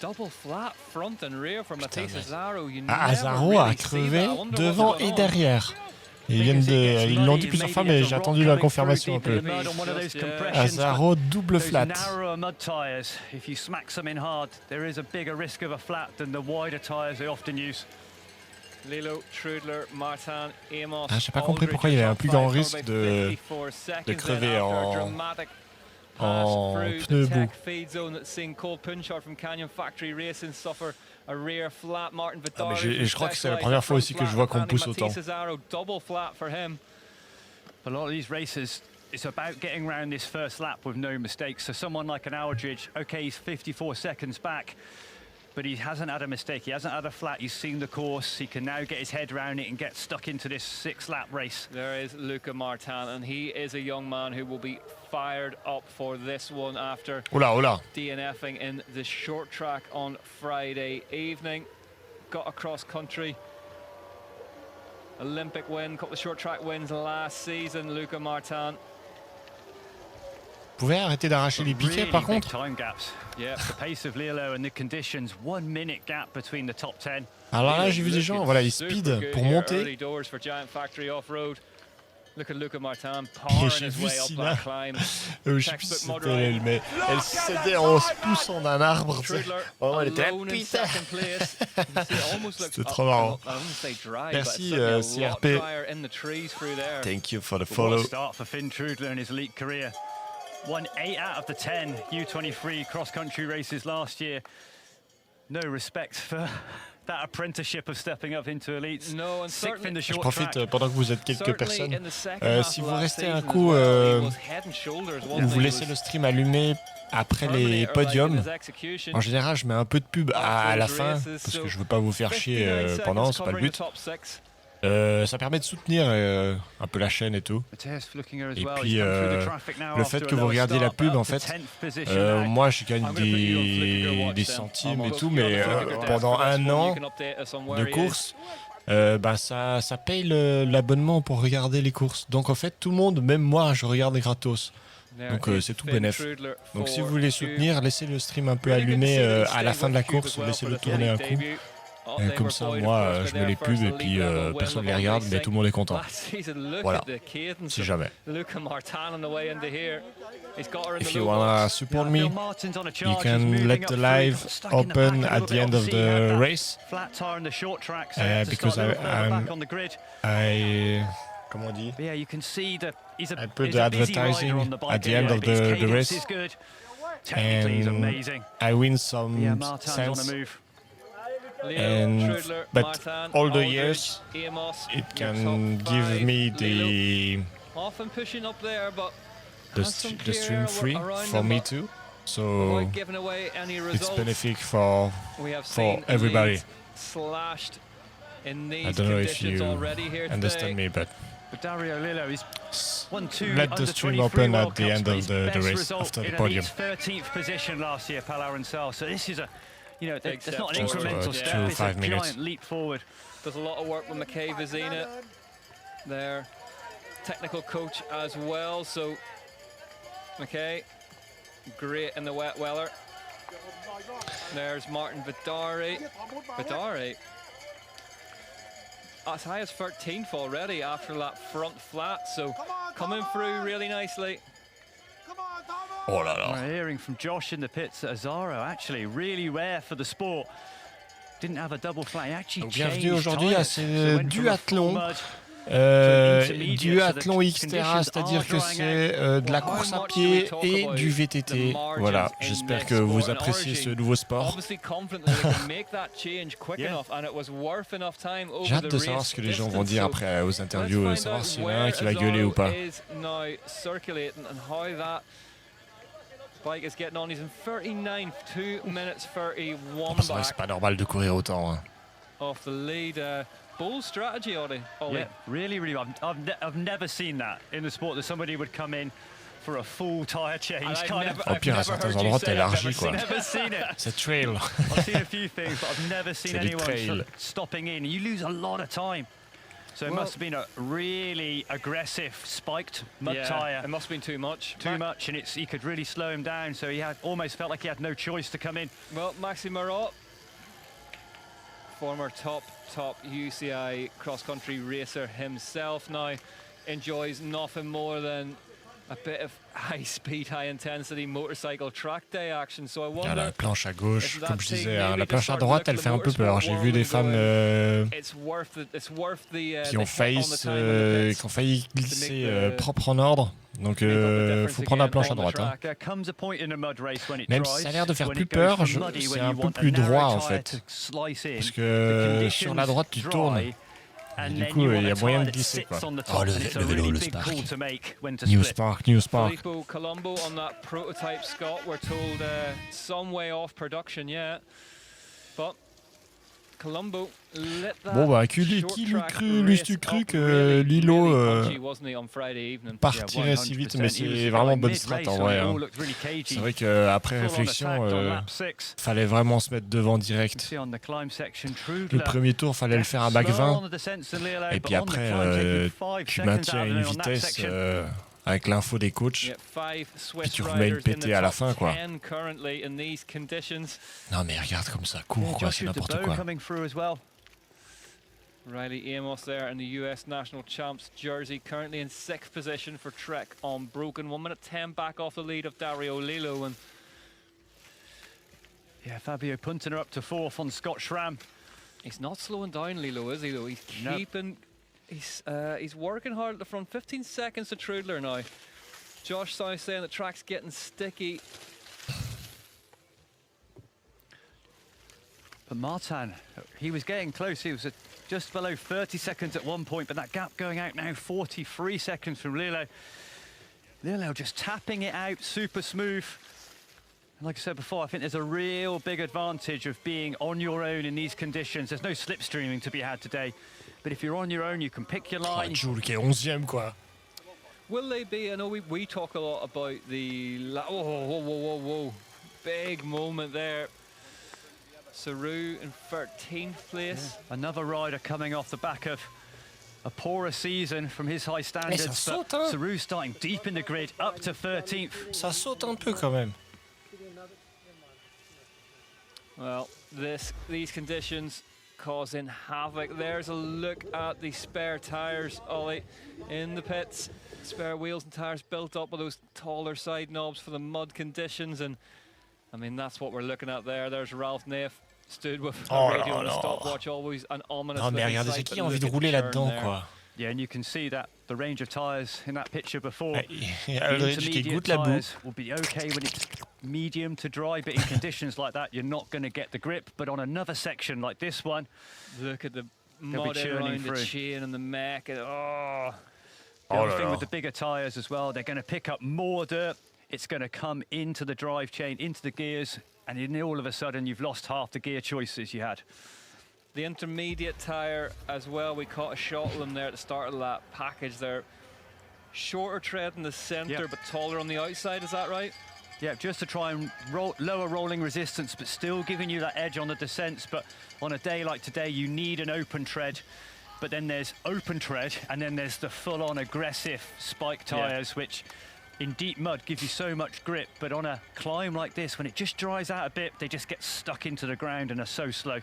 double flat front and rear from Matisse Azaro. Azaro a crevé devant et derrière. Ils l'ont dit plusieurs fois, mais j'ai attendu la confirmation un peu. Azaro double flat. If you smack something hard, there is a bigger risk of a flat than the wider tires they often use. Lilo, Trudler, Martin, Amos. J'ai pas compris pourquoi il y avait un plus grand risque de crever en pneu bout. Je crois que c'est la première fois aussi que je vois qu'on pousse autant. A lot of these races, it's about getting around this first lap with no mistakes. So someone like an Aldridge, okay, he's 54 seconds back. but he hasn't had a mistake. He hasn't had a flat. He's seen the course. He can now get his head around it and get stuck into this 6-lap race. There is Luca Martin, and he is a young man who will be fired up for this one after DNFing in the short track on Friday evening. Got a cross-country Olympic win, couple of short track wins last season, Luca Martin. Vous pouvez arrêter d'arracher les piquets par contre. Time gaps. Yeah, the pace of Lilo and the conditions, 1 minute gap between the top 10. Alors là, j'ai vu des gens, voilà, ils speed pour monter. Look at Luca Martin Et j'ai vu Sina, je sais plus si c'était elle, mais elle cédait en se poussant d'un arbre. Oh, elle était là, putain. C'était trop marrant. Merci CRP. Thank you for the follow. Start for Finn Trudler in his elite career. Won 8 out of the 10 U23 cross-country races last year. No respect for that apprenticeship of stepping up into elites. No, je profite pendant que vous êtes quelques personnes. Si vous restez un coup ou vous laissez le stream allumé après les podiums, en général je mets un peu de pub à la fin parce que je veux pas vous faire chier pendant, c'est pas le but. Ça permet de soutenir un peu la chaîne et tout. Et puis le fait que vous regardiez la pub, en fait, moi je gagne des centimes et tout, mais pendant 1 an de course, ça paye l'abonnement pour regarder les courses. Donc en fait, tout le monde, même moi, je regarde gratos. Donc c'est tout bénef. Donc si vous voulez soutenir, laissez le stream un peu allumé à la fin de la course, laissez-le tourner un coup. Comme ça, moi, je mets les pubs et puis personne ne les regarde, mais tout le monde est content. Voilà, si jamais. If you wanna support me, you can let the live open at the end of the race. Because comment on dit? I put the advertising at the end of the race. And I win some cents. But all the years it can give me the stream free for me too, so it's benefic for everybody. I don't know if you understand me, but let the stream open at the end of the race after the podium. 13th position last year, Pal Arancel, so this is that's not an incremental step, it's a giant leap forward. Does a lot of work with McKay Vizina, their technical coach as well. So McKay, great in the wet weather. There's Martin Vidari. As high as 13th already after that front flat, so coming through really nicely. Oh là là. We're hearing from Josh in the pits that Azaro, actually really rare for the sport. Didn't have a double flat. He actually bienvenue aujourd'hui à ce duathlon. Duathlon Xterra, c'est-à-dire que c'est de la course à pied et du VTT. Voilà, j'espère que vous appréciez ce nouveau sport. J'ai hâte de savoir ce que les gens vont dire après aux interviews, savoir s'il y en a un qui va gueuler ou pas. Bike is getting on. He's in 39th, 2 minutes 31 c'est vrai que c'est pas normal de courir autant. Hein. Off the lead, bold strategy, Ollie. Yeah, really. I've never seen that in the sport, that somebody would come in for a full tire change. Au pire, à certains endroits, t'es élargi, quoi. C'est trail. I've seen a few things, but I've never seen anyone stopping in. You lose a lot of time. So it must have been a really aggressive, spiked mud tyre. It must have been too much. Too much, and he could really slow him down, so he almost felt like he had no choice to come in. Well, Maxime Marot, former top UCI cross-country racer himself, now enjoys nothing more than a bit of high-speed, high-intensity motorcycle track day action. So I wonder, la planche à gauche, comme je disais, hein, la planche à droite, elle fait un peu peur. J'ai vu des femmes qui ont failli glisser propre en ordre. Donc faut prendre la planche à droite. Hein. Même si ça a l'air de faire plus peur, c'est un peu plus droit en fait. Parce que sur la droite, tu tournes. Et du coup, il y a moyen de glisser, quoi. Oh, le vélo, le Spark. New Spark. Colombo on that prototype Scott, we're told some way off production yet. But Colombo lit that Bon bah, qui l'eût cru que Lilo partirait si vite, mais c'est vraiment bonne strat en vrai. Hein. C'est vrai qu'après réflexion, fallait vraiment se mettre devant direct. Le premier tour, fallait le faire à bac 20, et puis après, tu maintiens une vitesse avec l'info des coachs, puis tu remets une pétée à la fin, quoi. Non mais regarde comme ça court, quoi, c'est n'importe quoi. Riley Amos there in the US National Champs jersey, currently in 6th position for Trek on broken. 1 minute 10 back off the lead of Dario Lilo. And yeah, Fabio Punter up to 4th on Scott Schramm. He's not slowing down, Lilo, is he, though? He's keeping... He's working hard at the front. 15 seconds to Trudler now. Josh South saying the track's getting sticky. But Martin, he was getting close. He was just below 30 seconds at one point, but that gap going out now, 43 seconds from Lilo. Lilo just tapping it out, super smooth. And like I said before, I think there's a real big advantage of being on your own in these conditions. There's no slipstreaming to be had today. But if you're on your own, you can pick your line. Jules qui est 11e, quoi. Will they be? I know we talk a lot about the... Whoa. Big moment there. Saru in 13th place. Yeah. Another rider coming off the back of a poorer season from his high standards. Saute, hein. Saru starting deep in the grid, up to 13th. Ça saute un peu quand même. Well, these conditions causing havoc. There's a look at the spare tyres, Ollie, in the pits. Spare wheels and tyres built up with those taller side knobs for the mud conditions, and I mean that's what we're looking at there. There's Ralph Neff stood with a radio and a stopwatch, always an ominous. Non mais regardez, c'est qui a envie de rouler là-dedans, quoi. Yeah, and you can see that the range of tyres in that picture before. Aldridge qui goûte la boue. Will be okay when it's medium to dry, but in conditions like that, you're not going to get the grip. But on another section like this one, look at the mud around the chain and the mech. And, the other thing with the bigger tyres as well, they're going to pick up more dirt. It's going to come into the drive chain, into the gears, and then all of a sudden you've lost half the gear choices you had. The intermediate tyre as well, we caught a shot of them there at the start of that package there. Shorter tread in the centre, but taller on the outside, is that right? Yeah, just to try and lower rolling resistance, but still giving you that edge on the descents. But on a day like today, you need an open tread. But then there's open tread, and then there's the full-on aggressive spike tyres, which in deep mud give you so much grip. But on a climb like this, when it just dries out a bit, they just get stuck into the ground and are so slow.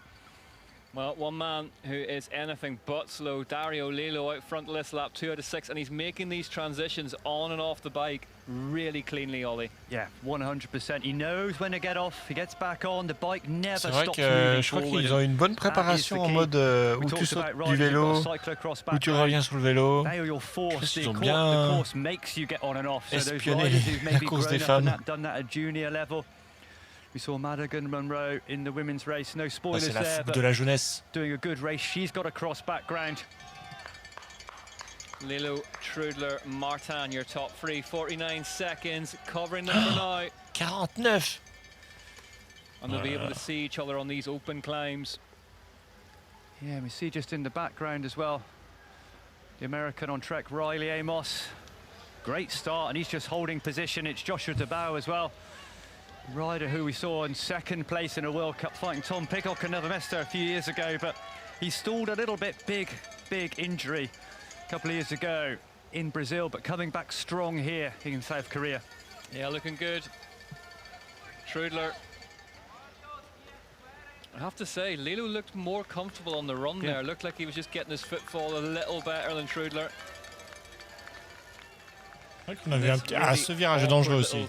Well, one man who is anything but slow, Dario Lilo, out front of this lap, 2 out of 6, and he's making these transitions on and off the bike really cleanly, Ollie. Yeah, 100%. He knows when to get off, he gets back on, the bike never stops moving forward. C'est vrai que je crois qu'ils ont une bonne préparation en mode où tu sautes du vélo, où tu reviens sur le vélo. Ils ont bien espionné la course des femmes. We saw Madigan Monroe in the women's race. No spoilers c'est la there, fougue de la jeunesse. Doing a good race. She's got a cross background. Lilo, Trudler, Martin, your top three. 49 seconds, covering them for now. 49. And they'll be able to see each other on these open climbs. Yeah, we see just in the background as well, the American on Trek, Riley Amos. Great start, and he's just holding position. It's Joshua DeBow as well. Rider who we saw in 2nd place in a World Cup fighting Tom Pidcock and Nevermester a few years ago, but he stalled a little bit. Big injury a couple of years ago in Brazil, but coming back strong here in South Korea. Yeah, looking good. Trudler. I have to say, Lilo looked more comfortable on the run there. Looked like he was just getting his footfall a little better than Trudler. On a vu ce virage est dangereux aussi.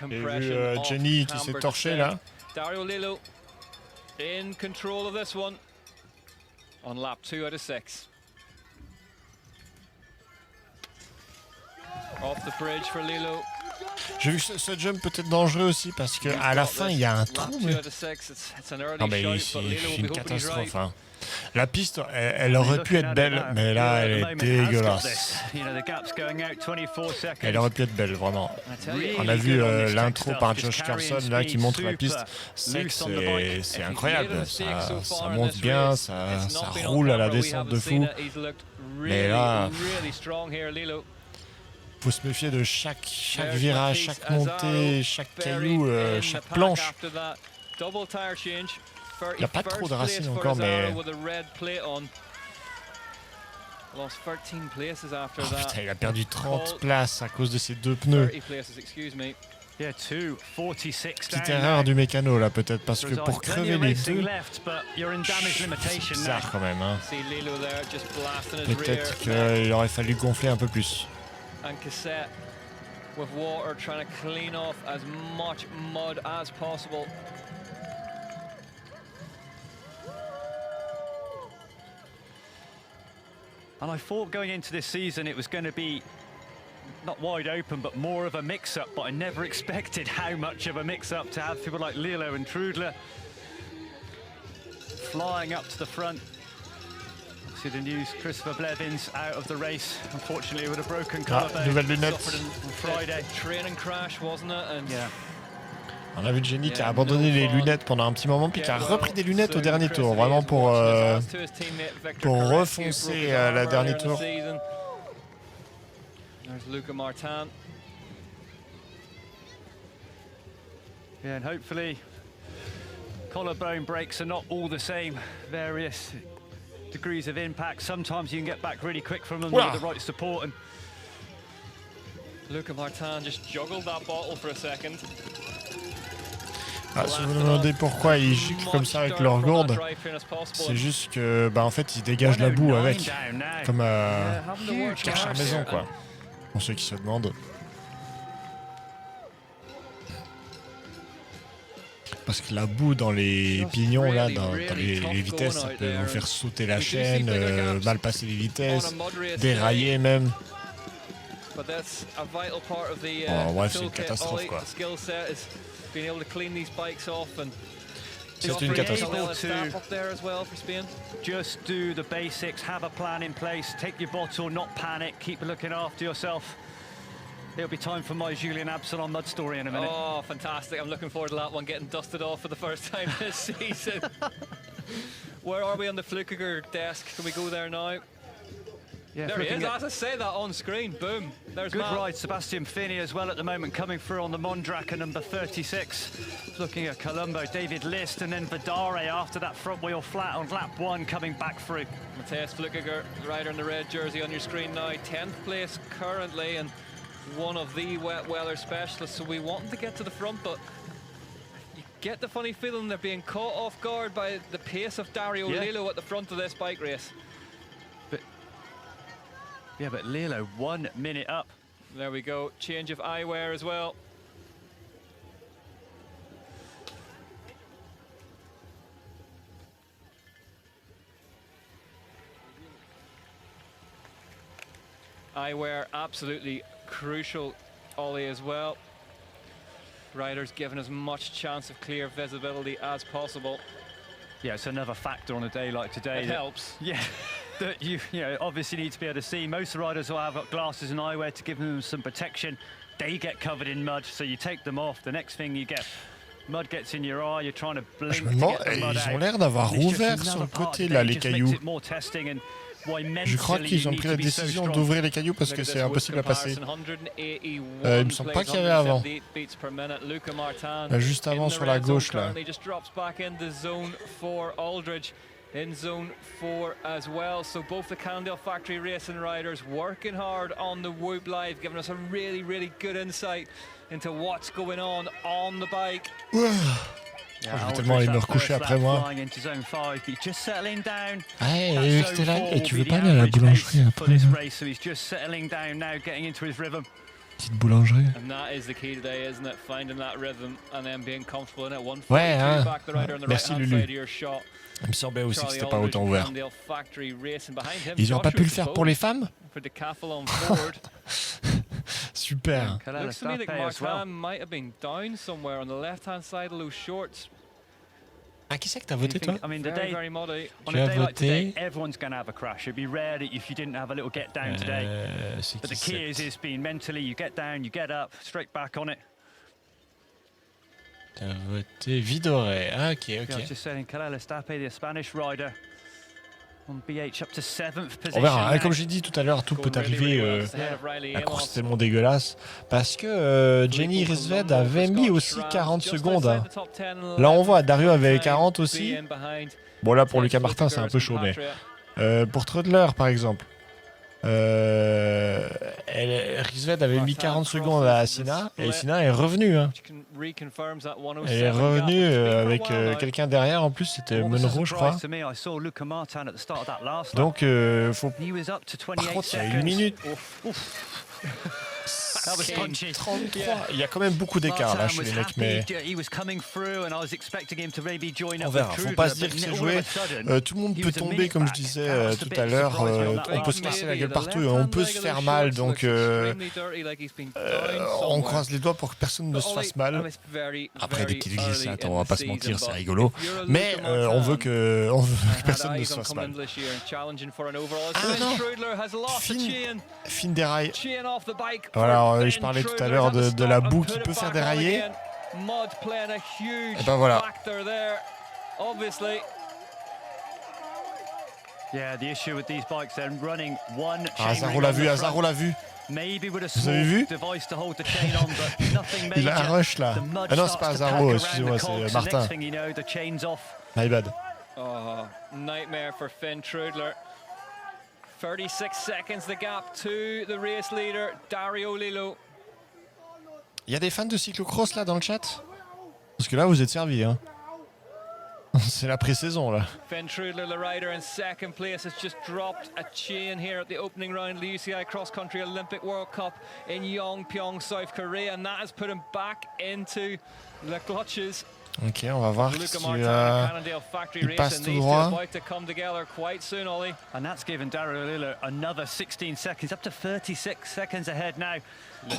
J'ai vu Jenny qui s'est torchée là. Dario Lilo in control of this one on lap 2 out of 6. Off the bridge for Lilo. J'ai vu que ce jump peut être dangereux aussi parce que à la fin il y a un trou. Mais... Non mais c'est une catastrophe. Hein. La piste, elle aurait pu être belle, mais là elle est dégueulasse. Elle aurait pu être belle, vraiment. On a vu l'intro par Josh Carlson là qui montre la piste. C'est incroyable. Ça monte bien, ça roule à la descente de fou. Mais là, faut se méfier de chaque virage, chaque montée, chaque caillou, chaque planche. Il n'y a pas trop de racines encore, mais... Oh putain, il a perdu 30 places à cause de ces 2 pneus. Petite erreur du mécano là peut-être, parce que pour crever les 2, c'est bizarre quand même. Hein. Peut-être qu'il aurait fallu gonfler un peu plus. With water trying to clean off as much mud as possible. And I thought going into this season it was going to be not wide open but more of a mix-up, but I never expected how much of a mix-up to have people like Lilo and Trudler flying up to the front. See the news, Christopher Blevins out of the race, unfortunately with a broken collarbone. Nouvelle lunette. Friday. Training crash, wasn't it? And yeah. On a vu Jenny qui a abandonné les lunettes pendant un petit moment, puis qui a repris des lunettes au dernier tour, vraiment pour refoncer la dernière tour. There's Luca Martin. Yeah, and hopefully collarbone breaks are not all the same. Various degrees of impact. Sometimes you can get back really quick from them with the right support. And Luca Martin just juggled that bottle for a second. Ah, si vous vous demandez pourquoi ils giclent comme ça avec leur gourde, c'est juste que en fait ils dégagent la boue avec, comme cache à la maison quoi. Pour ceux qui se demandent. Parce que la boue dans les pignons là, dans les vitesses, ça peut vous faire sauter la chaîne, mal passer les vitesses, dérailler même. Bon, bref, c'est une catastrophe quoi. Being able to clean these bikes off and c'est une catastrophe. Just do the basics, have a plan in place, take your bottle, not panic, keep looking after yourself. It'll be time for my Julian Absalon mud story in a minute. Oh, fantastic. I'm looking forward to that one getting dusted off for the first time this season. Where are we on the Flukiger desk? Can we go there now? Yeah, there he is, as I say that on screen, boom. There's good Matt. ride, Sebastian Finney as well at the moment, coming through on the Mondraker number 36. Looking at Colombo, David List, and then Vidare after that front wheel flat on lap 1 coming back through. Matthias Flukiger, rider in the red jersey on your screen now, 10th place currently, and one of the wet weather specialists. So we want them to get to the front, but you get the funny feeling they're being caught off guard by the pace of Dario Lillo at the front of this bike race. Yeah, but Lilo 1 minute up. There we go. Change of eyewear as well. Eyewear absolutely crucial, Ollie, as well. Riders given as much chance of clear visibility as possible. Yeah, it's another factor on a day like today. It helps. Yeah. That you obviously need to be able to see. Most riders will have glasses and eyewear to give them some protection. They get covered in mud, so you take them off. The next thing you get, mud gets in your eye. You're trying to blink. Je me demande, ils ont l'air d'avoir ouvert sur le côté là les cailloux. Je crois qu'ils ont pris la décision d'ouvrir les cailloux parce que c'est impossible à passer. Il me semble pas qu'il y avait avant. Là, juste avant sur la gauche là. In zone 4 as well, so both the Cannondale factory racing riders working hard on the Whoop Live, giving us a really good insight into what's going on the bike. Je vais tellement aller me recoucher après moi. Hey, j'étais là. Et tu veux pas aller à la boulangerie après? Petite boulangerie. And that is the key today, isn't it? Finding that rhythm and then being comfortable in it. 142 hein. back the rider on the Merci right-hand Lulu. side of your shot. Il me semblait aussi que c'était pas autant ouvert. Ils n'ont pas pu le faire pour les femmes? super. Looks to me like Martin might have been down somewhere on the left-hand side of those shorts. Ah, qui c'est que t'as voté, toi? I mean, the day, on a Tu as day like today, voté. everyone's going to have a crash. It'd be rare that if you didn't have a little get down today. But the key is being mentally, you get down, you get up, straight back on it. T'as voté Vidoré. Ah, ok, I was ok. just saying, Kalel Estape, the Spanish rider, on BH up to 7th position. On verra. now. Comme j'ai dit tout à l'heure, tout peut arriver. La course est tellement dégueulasse. Parce que Jenny Risved avait mis aussi 40 secondes. Hein. Là, on voit, Dario avait 40 aussi. Bon, là, pour Lucas Martin, c'est un peu chaud. Mais pour Trudler, par exemple, Risved avait mis 40 secondes à Sina. Et Sina est revenue. Hein. Elle est revenue avec quelqu'un derrière. En plus, c'était Monroe, je crois. Donc, faut... par contre, il y a 1 minute. 33. Il y a quand même beaucoup d'écart là chez les mecs, mais on verra. Faut pas se dire que c'est joué. Tout le monde peut tomber, comme je disais tout à l'heure. On peut se casser la gueule partout, on peut se faire mal. Donc on croise les doigts pour que personne ne se fasse mal. Après des petites glissades, on va pas se mentir, c'est rigolo. Mais on veut que personne ne se fasse mal. Ah non, Finn déraille. Voilà, je parlais tout à l'heure de la boue qui peut faire dérailler. Et ben voilà. Ah, Azaro l'a vu, Azaro l'a vu. Vous avez vu? Il a un rush là. Ah non, c'est pas Azaro, excusez-moi, c'est Martin. My bad. Oh, nightmare for Finn Trudler. 36 seconds the gap to the race leader, Dario Lillo. Il y a des fans de cyclocross là dans le chat? Parce que là, vous êtes servis, hein. C'est la pré-saison là. Finn Trudler, the rider in second place, has just dropped a chain here at the opening round of the UCI Cross Country Olympic World Cup in Yongpyong, South Korea, and that has put him back into the clutches. Ok, on va voir si il passe tout droit. And that's given Dario Lillo another 16 seconds, up to 36 seconds ahead now.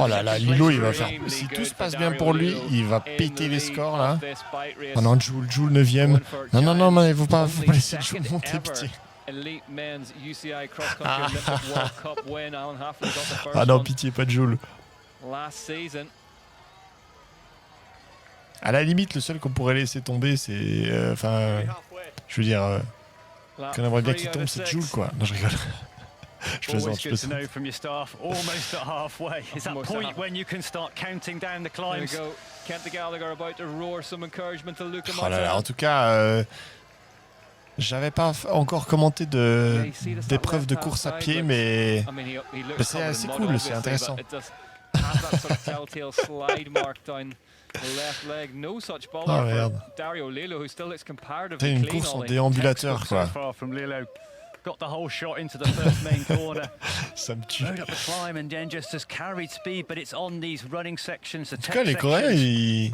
Oh là là, Lillo, il va faire. Si tout se passe bien pour lui, il va péter les scores là. Oh non, Jules 9ème. Non, non, non, mais il faut pas laisser Jules monter, pitié. Ah non, pitié, pas de Jules. À la limite, le seul qu'on pourrait laisser tomber, c'est. Enfin. Je veux dire. Qu'on aimerait bien qu'il tombe, c'est Jules, quoi. Non, je rigole. Je plaisante, je plaisante. Oh là là, en tout cas. J'avais pas encore commenté d'épreuve de course à pied, mais c'est assez cool, c'est intéressant. Oh merde. T'as une course en déambulateur, quoi. Ça me tue. En tout cas, les Coréens, il y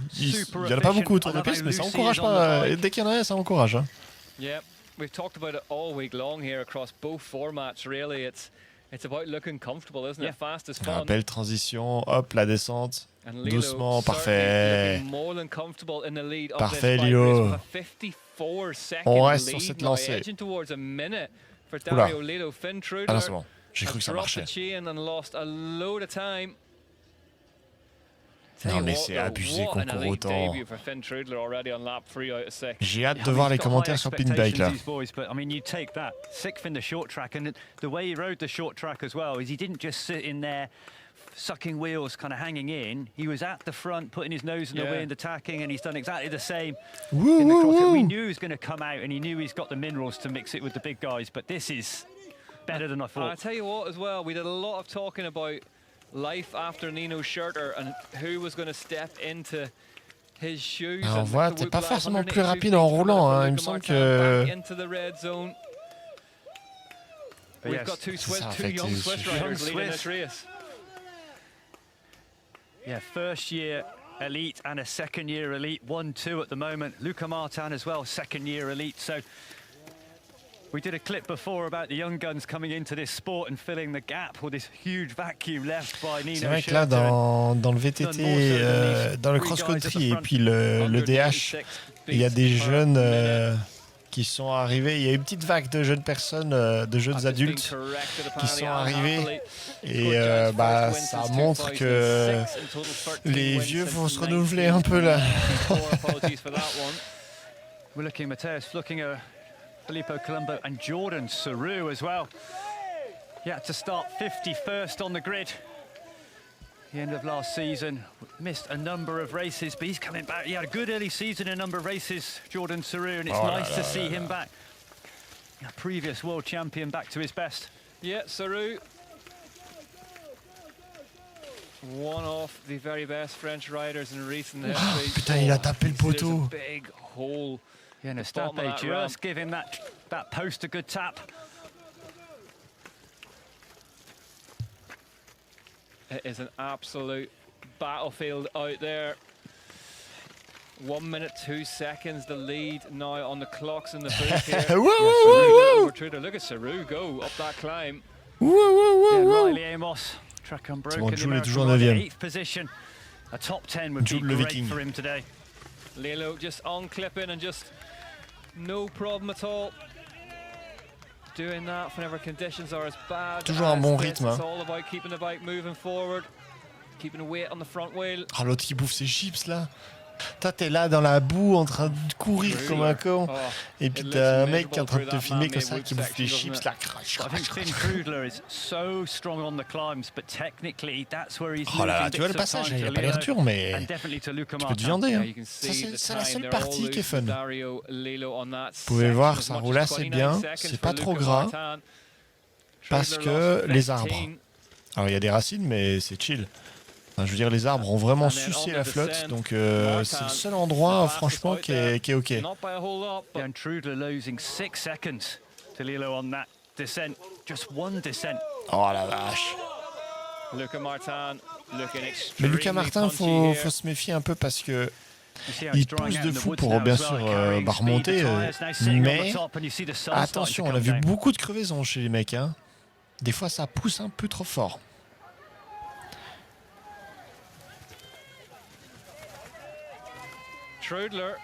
en a pas beaucoup autour de piste, mais ça encourage pas. Et dès qu'il y en a un, ça encourage. Hein. Yeah, we've talked about it all week long here across both formats. Really, it's about looking comfortable, isn't it? Fast as fun. Belle transition, hop, la descente. Doucement, parfait. Parfait, Lillo. On reste sur cette lancée. Oula. Ah non, c'est bon. J'ai cru que ça marchait. Non, mais c'est abusé qu'on court autant. J'ai hâte de voir les commentaires sur Pinbike là. I mean, you take that 6th in the short track, and the way he rode the short track as well is he didn't just sit in there sucking wheels, kind of hanging in. He was at the front, putting his nose in the wind, attacking, and he's done exactly the same in the cross. We knew he was going to come out, and he knew he's got the minerals to mix it with the big guys, but this is better than I thought. I tell you what as well, we did a lot of talking about life after Nino Schurter and who was going to step into his shoes. On voit, t'es pas forcément plus rapide en roulant, hein. Il me semble que... We've got two young Swiss riders leading this race. Yeah, first year elite and a second year elite, 1-2 at the moment. Luca Martin as well, second year elite. So We did a clip before about the young guns coming into this sport and filling the gap with this huge vacuum left by Nino. C'est vrai que là, dans le VTT, dans le cross-country et puis le DH, il y a des jeunes qui sont arrivés. Il y a une petite vague de jeunes personnes, de jeunes adultes qui sont arrivés. Et ça montre que les vieux vont se renouveler un peu là. We're looking Mateus, looking at Filippo Colombo and Jordan Saru as well. He had to start 51st on the grid. The end of last season, missed a number of races, but he's coming back. He had a good early season in a number of races, Jordan Saru, and it's nice to see him back. A previous world champion back to his best. Yeah, Saru. One of the very best French riders in recent history. Putain, il a tapé le poteau. Big hole. Yeah, Nestape just giving that post a good tap. It is an absolute battlefield out there. 1 minute 2 seconds the lead now on the clocks in the booth here. Look at Saru go up that climb. Riley Amos, track unbroken. Jules est toujours 9e. 8th position. A top 10 would be great for him today. Lilo just on clipping and just no problem at all. Doing that whenever conditions are as bad. Toujours un bon rythme. It's all about keeping the bike moving forward, keeping the weight on the front wheel. Ah, l'autre qui bouffe ses chips là. Toi, t'es là dans la boue en train de courir comme un con. Et puis t'as un mec qui est en train de te filmer comme ça, qui bouffe les chips là. Oh là là, tu vois le passage, il a pas l'air dur, mais tu peux te viander. Hein. C'est la seule partie qui est fun. Vous pouvez voir, ça roule assez bien, c'est pas trop gras. Parce que les arbres. Alors il y a des racines, mais c'est chill. Enfin, je veux dire, les arbres ont vraiment sucé la flotte, donc c'est le seul endroit, franchement, qui est OK. And Trudler losing 6 seconds to Lilo on that descent. Just one descent. Oh la vache. Mais Lucas Martin, faut se méfier un peu parce que il pousse de fou pour bien sûr remonter, mais attention, on a vu beaucoup de crevaisons chez les mecs. Hein. Des fois, ça pousse un peu trop fort. Trudler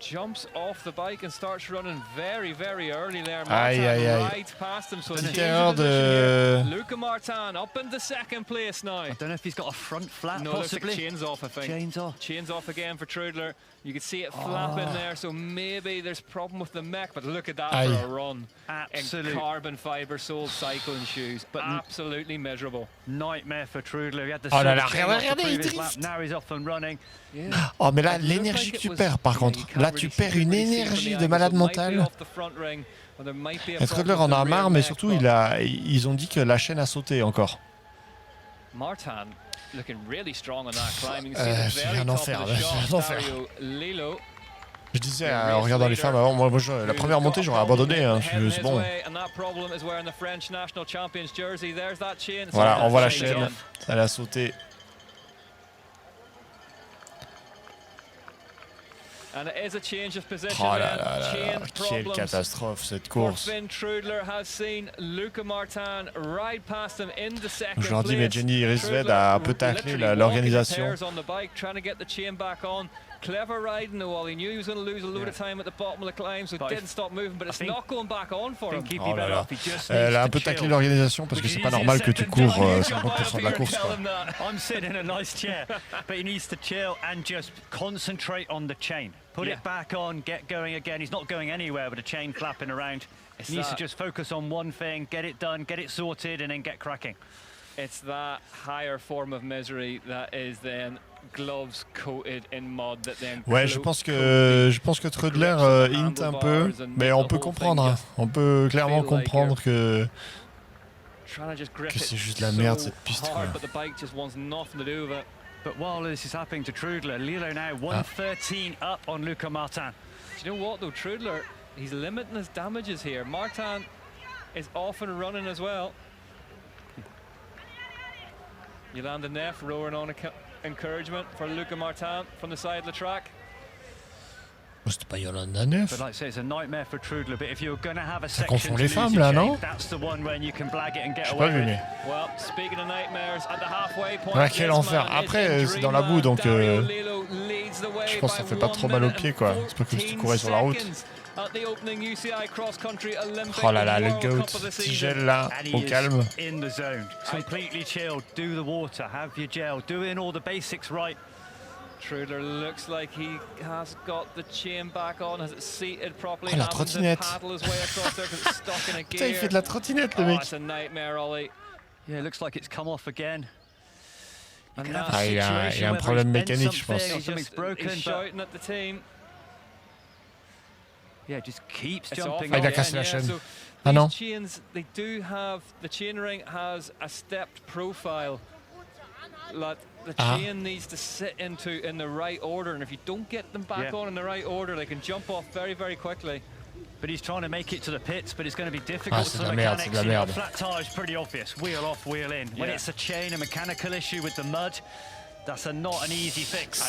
jumps off the bike and starts running very, very early there. Aïe, aïe, aïe. Right past him, so petite erreur de... Luca Martin up into second place now. I don't know if he's got a front flat, no, possibly. No, chains off, I think. Chains off. Chains off again for Trudler. You can see it flapping there, so maybe there's a problem with the mech, but look at that for a run. Absolute. In carbon fiber soled cycling shoes, but absolutely miserable. Nightmare for Trudler. He had the regardez, il drift. Now he's off and running. Yeah. Oh, mais là, l'énergie que tu perds, par contre. Là, tu perds une énergie de malade mental. Trudler en a marre, mais surtout, ils ont dit que la chaîne a sauté encore. Martin looking really strong on that climb. C'est un enfer, c'est un enfer. Je disais en regardant les femmes avant, moi la première montée j'aurais abandonné, hein. C'est bon. Voilà, on voit la chaîne, elle a sauté. Oh là là là, quelle catastrophe cette course. Je leur dis, mais Jenny Risved a un peu taclé l'organisation. Clever riding though, he knew he was going to lose a load of time at the bottom of the climb, so didn't stop moving, but it's not going back on for him. Oh là là. Elle a un peu taclé l'organisation parce que c'est pas normal que tu cours 50% de la course. I'm sitting in a nice chair, but he needs to chill and just concentrate on the chain. Put it back on, get going again. He's not going anywhere with a chain flapping around. He needs to just focus on one thing, get it done, get it sorted, and then get cracking. It's that higher form of misery that is then gloves coated in mud that then. Ouais, je pense que Trudler hint un peu, mais on peut comprendre. Hein. On peut clairement comprendre que c'est juste de la merde cette piste. Quoi. But while this is happening to Trudler, Lilo now 113 up on Luca Martin. Do you know what though, Trudler, he's limiting his damages here. Martin is off and running as well. Yolanda Neff roaring on encouragement for Luca Martin from the side of the track. C'était pas Yolanda 9. But like I say, it's a nightmare for Trudler. But if you're going to have a Ça section confond to les lose femmes your là, chain, non? that's the one when you can blag it and get J'ai away pas vu, with mais. it. Well, speaking of nightmares, at the halfway point, Ah, quel enfer. Après, c'est dans la boue, donc je pense que ça fait pas trop mal aux pieds, quoi. C'est pas comme si tu courais sur la route. Oh là là, le goat, petit gel là, And he au is calme. in the zone, completely chilled. Do the water, have your gel, doing all the basics right. Trudler looks like he has got the chain back on, has it seated properly. Oh, la trottinette. Putain, il fait de la trottinette, le mec. It's a nightmare, Ollie. Yeah, it looks like it's come off again. Ah, il y a un problème mécanique, je pense. Something's broken, He's shouting at the team. Yeah, just keeps jumping. Ah, il a cassé la chaîne. So Ah non. chains, they do have, the chainring has a stepped profile. Like the chain needs to sit in the right order, and if you don't get them back on in the right order, they can jump off very, very quickly. But he's trying to make it to the pits, but it's going to be difficult c'est for de the la merde, mechanics. c'est de la merde. Flat tire is pretty obvious. Wheel off, wheel in. When it's a chain, a mechanical issue with the mud, that's not an easy fix.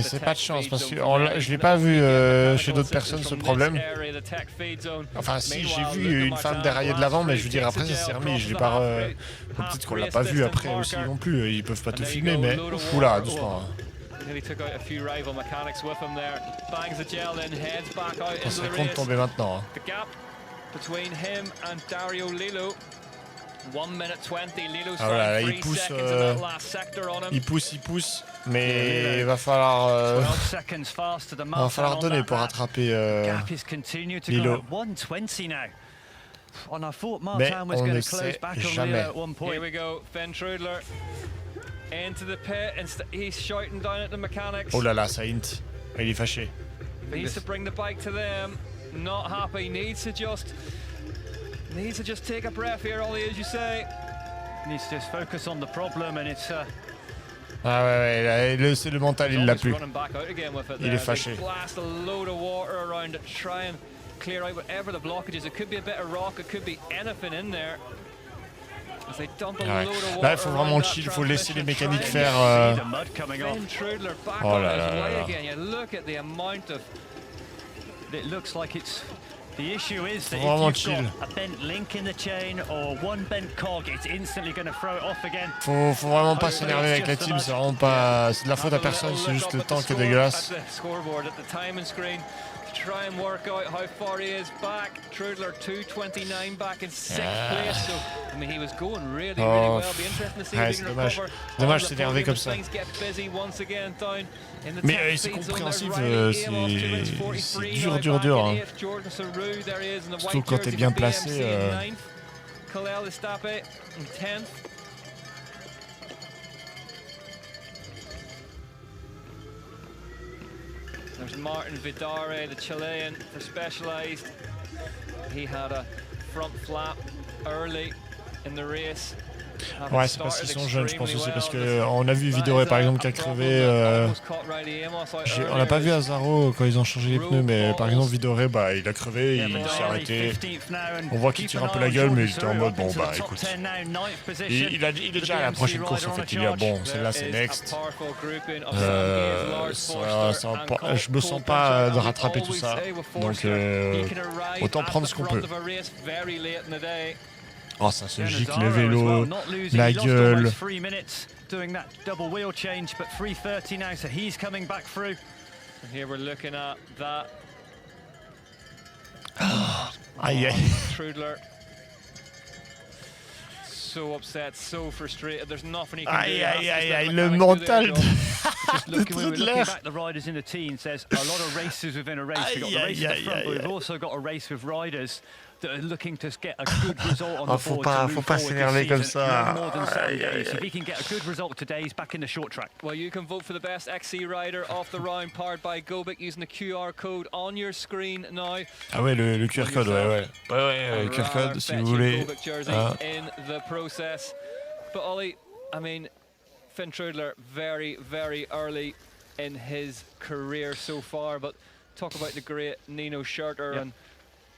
C'est pas de chance parce que je l'ai pas vu chez d'autres personnes ce problème. Enfin si, j'ai vu une femme dérailler de l'avant, mais je veux dire après ça s'est remis. Je l'ai pas. Peut-être qu'on l'a pas vu après aussi non plus. Ils peuvent pas te filmer, mais oula, doucement. On serait con de tomber maintenant. Ah voilà, là, il pousse, mais il va falloir donner pour rattraper Lilo. Mais on ne sait jamais. Here we go, Finn Trudler into the pit, and he's shouting down at the mechanics. Oh là là, ça hint. Il est fâché. Needs to bring the bike to them. Not happy. Needs to just take a breath here, Ollie, as you say. Needs to just focus on the problem, and it's. Ah ouais, c'est le mental, il l'a plus. Il est fâché. Blast a load of water around it, try and clear out whatever the blockage is. It could be a bit of rock, it could be anything in there. As they dump a load of water. Là, il faut vraiment chill, il faut laisser les mécaniques faire. Oh là là là. Look at the amount of. It looks like it's. The issue is that Vraiment if you've chill. got a bent link in the chain or one bent cog, it's instantly going to throw it off again. Faut vraiment pas s'énerver avec la team, c'est vraiment pas. C'est de la faute à personne, c'est juste le temps qui est dégueulasse. Try and work out how far he is back. Trudler 229 back in 6th place. So I mean he was going really well. Be interesting to see if he can recover. Dommage, c'est énervé comme ça. Mais c'est compréhensible, c'est dur. Hein. Surtout quand t'es bien placé. There's Martin Vidare, the Chilean, the Specialized. He had a front flap early in the race. Ouais, c'est parce qu'ils sont jeunes, je pense aussi, parce qu'on a vu Vidore par exemple qui a crevé. On n'a pas vu Azaro quand ils ont changé les pneus, mais par exemple Vidore, bah, il a crevé, il s'est arrêté. On voit qu'il tire un peu la gueule, mais il était en mode bon, bah écoute. Il est déjà à la prochaine course en fait, il dit ah, bon, celle-là c'est next. Je me sens pas de rattraper tout ça, donc autant prendre ce qu'on peut. Oh, ça se gicle les vélos, la gueule. Doing that double wheel change, but 3:30 now, so he's coming back through. And here we're looking at that. Aïe aïe. Trudler. So upset, so frustrated. There's nothing he can do. Aïe, le mental de Trudler. The riders in the team says a lot of races within a race. We've got the race at the front, but we've also got a race with riders that are looking to get a good result on the board. Faut pas s'énerver comme ça. More than 7 days. If he can get a good result today, he's back in the short track. Well, you can vote for the best XC rider of the round, powered by Gobic, using the QR code on your screen now. Ah ouais, le QR code, ouais, QR code si vous voulez. In the process. But Ollie, I mean, Finn Trudler, very, very early in his career so far, but talk about the great Nino Schurter, and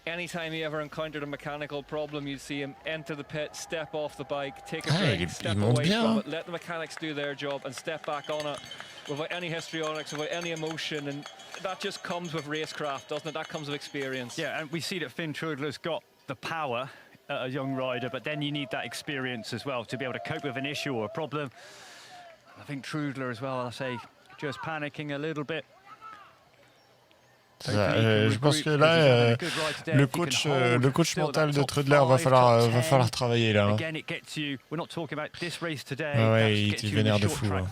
anytime he ever encountered a mechanical problem, you'd see him enter the pit, step off the bike, take a break, step away from it, let the mechanics do their job and step back on it. without any histrionics, without any emotion, and that just comes with racecraft, doesn't it? That comes with experience. Yeah, and we see that Finn Trudler's got the power at a young rider, but then you need that experience as well to be able to cope with an issue or a problem. I think Trudler as well, I'll say, just panicking a little bit. Je pense que là, le coach mental de Trudler va falloir travailler là. Hein. Ouais, il était vénère de fou. Hein.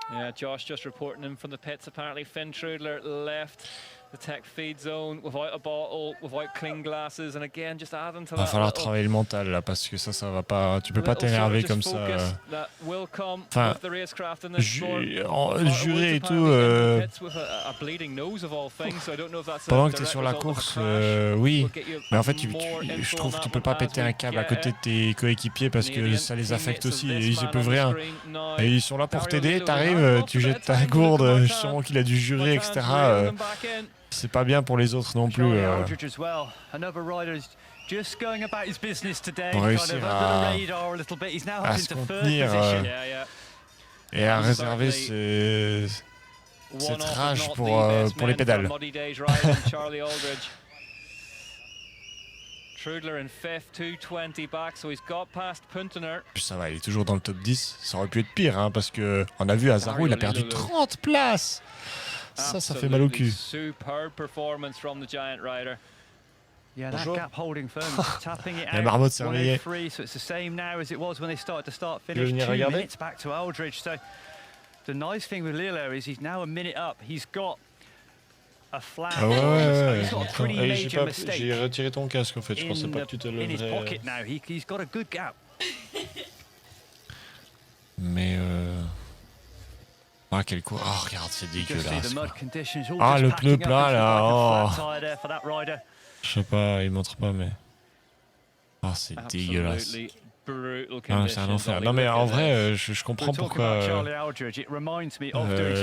Yeah, Josh just reporting in from the pits. Apparently, Finn Trudler left the tech feed zone without a bottle, without clean glasses, and again, just adding to that. Va falloir travailler le mental là, parce que ça va pas. Tu peux pas t'énerver comme ça. Enfin, jurer et tout. Pendant que tu es sur la course, oui. Mais en fait, je trouve que tu peux pas péter un câble à côté de tes coéquipiers parce que ça les affecte aussi. Et ils ne peuvent rien. Et ils sont là pour t'aider. T'arrives, tu jettes ta gourde. Sûrement qu'il a dû jurer, etc. C'est pas bien pour les autres non plus. Pour réussir à se contenir et à réserver cette rage pour les pédales. Trudler in fifth, 220 back, so he's got past Puntener. Ça va, il est toujours dans le top 10. Ça aurait pu être pire, hein, parce qu'on a vu à Zaro, il a perdu 30 places. Ça fait mal au cul. Superb performance from the Giant Rider. Yeah, that gap holding firm, tapping it out. Marmotte s'est réveillé. So it's the same now as it was when they started to start finish. 2 minutes back to Aldridge. So the nice thing with Lilo is he's now a minute up. He's got a flat. Ah ouais. He's got a pretty major mistake. J'ai retiré ton casque en fait. Je pensais pas que tu te leverais. In his pocket now. He's got a good gap. Mais ah, quel coup. Oh, regarde, c'est dégueulasse. Ah, le pneu plat là. Oh. Je sais pas, il montre pas, mais. Ah, c'est dégueulasse. Ah, c'est un enfer. Non, mais en vrai, je comprends pourquoi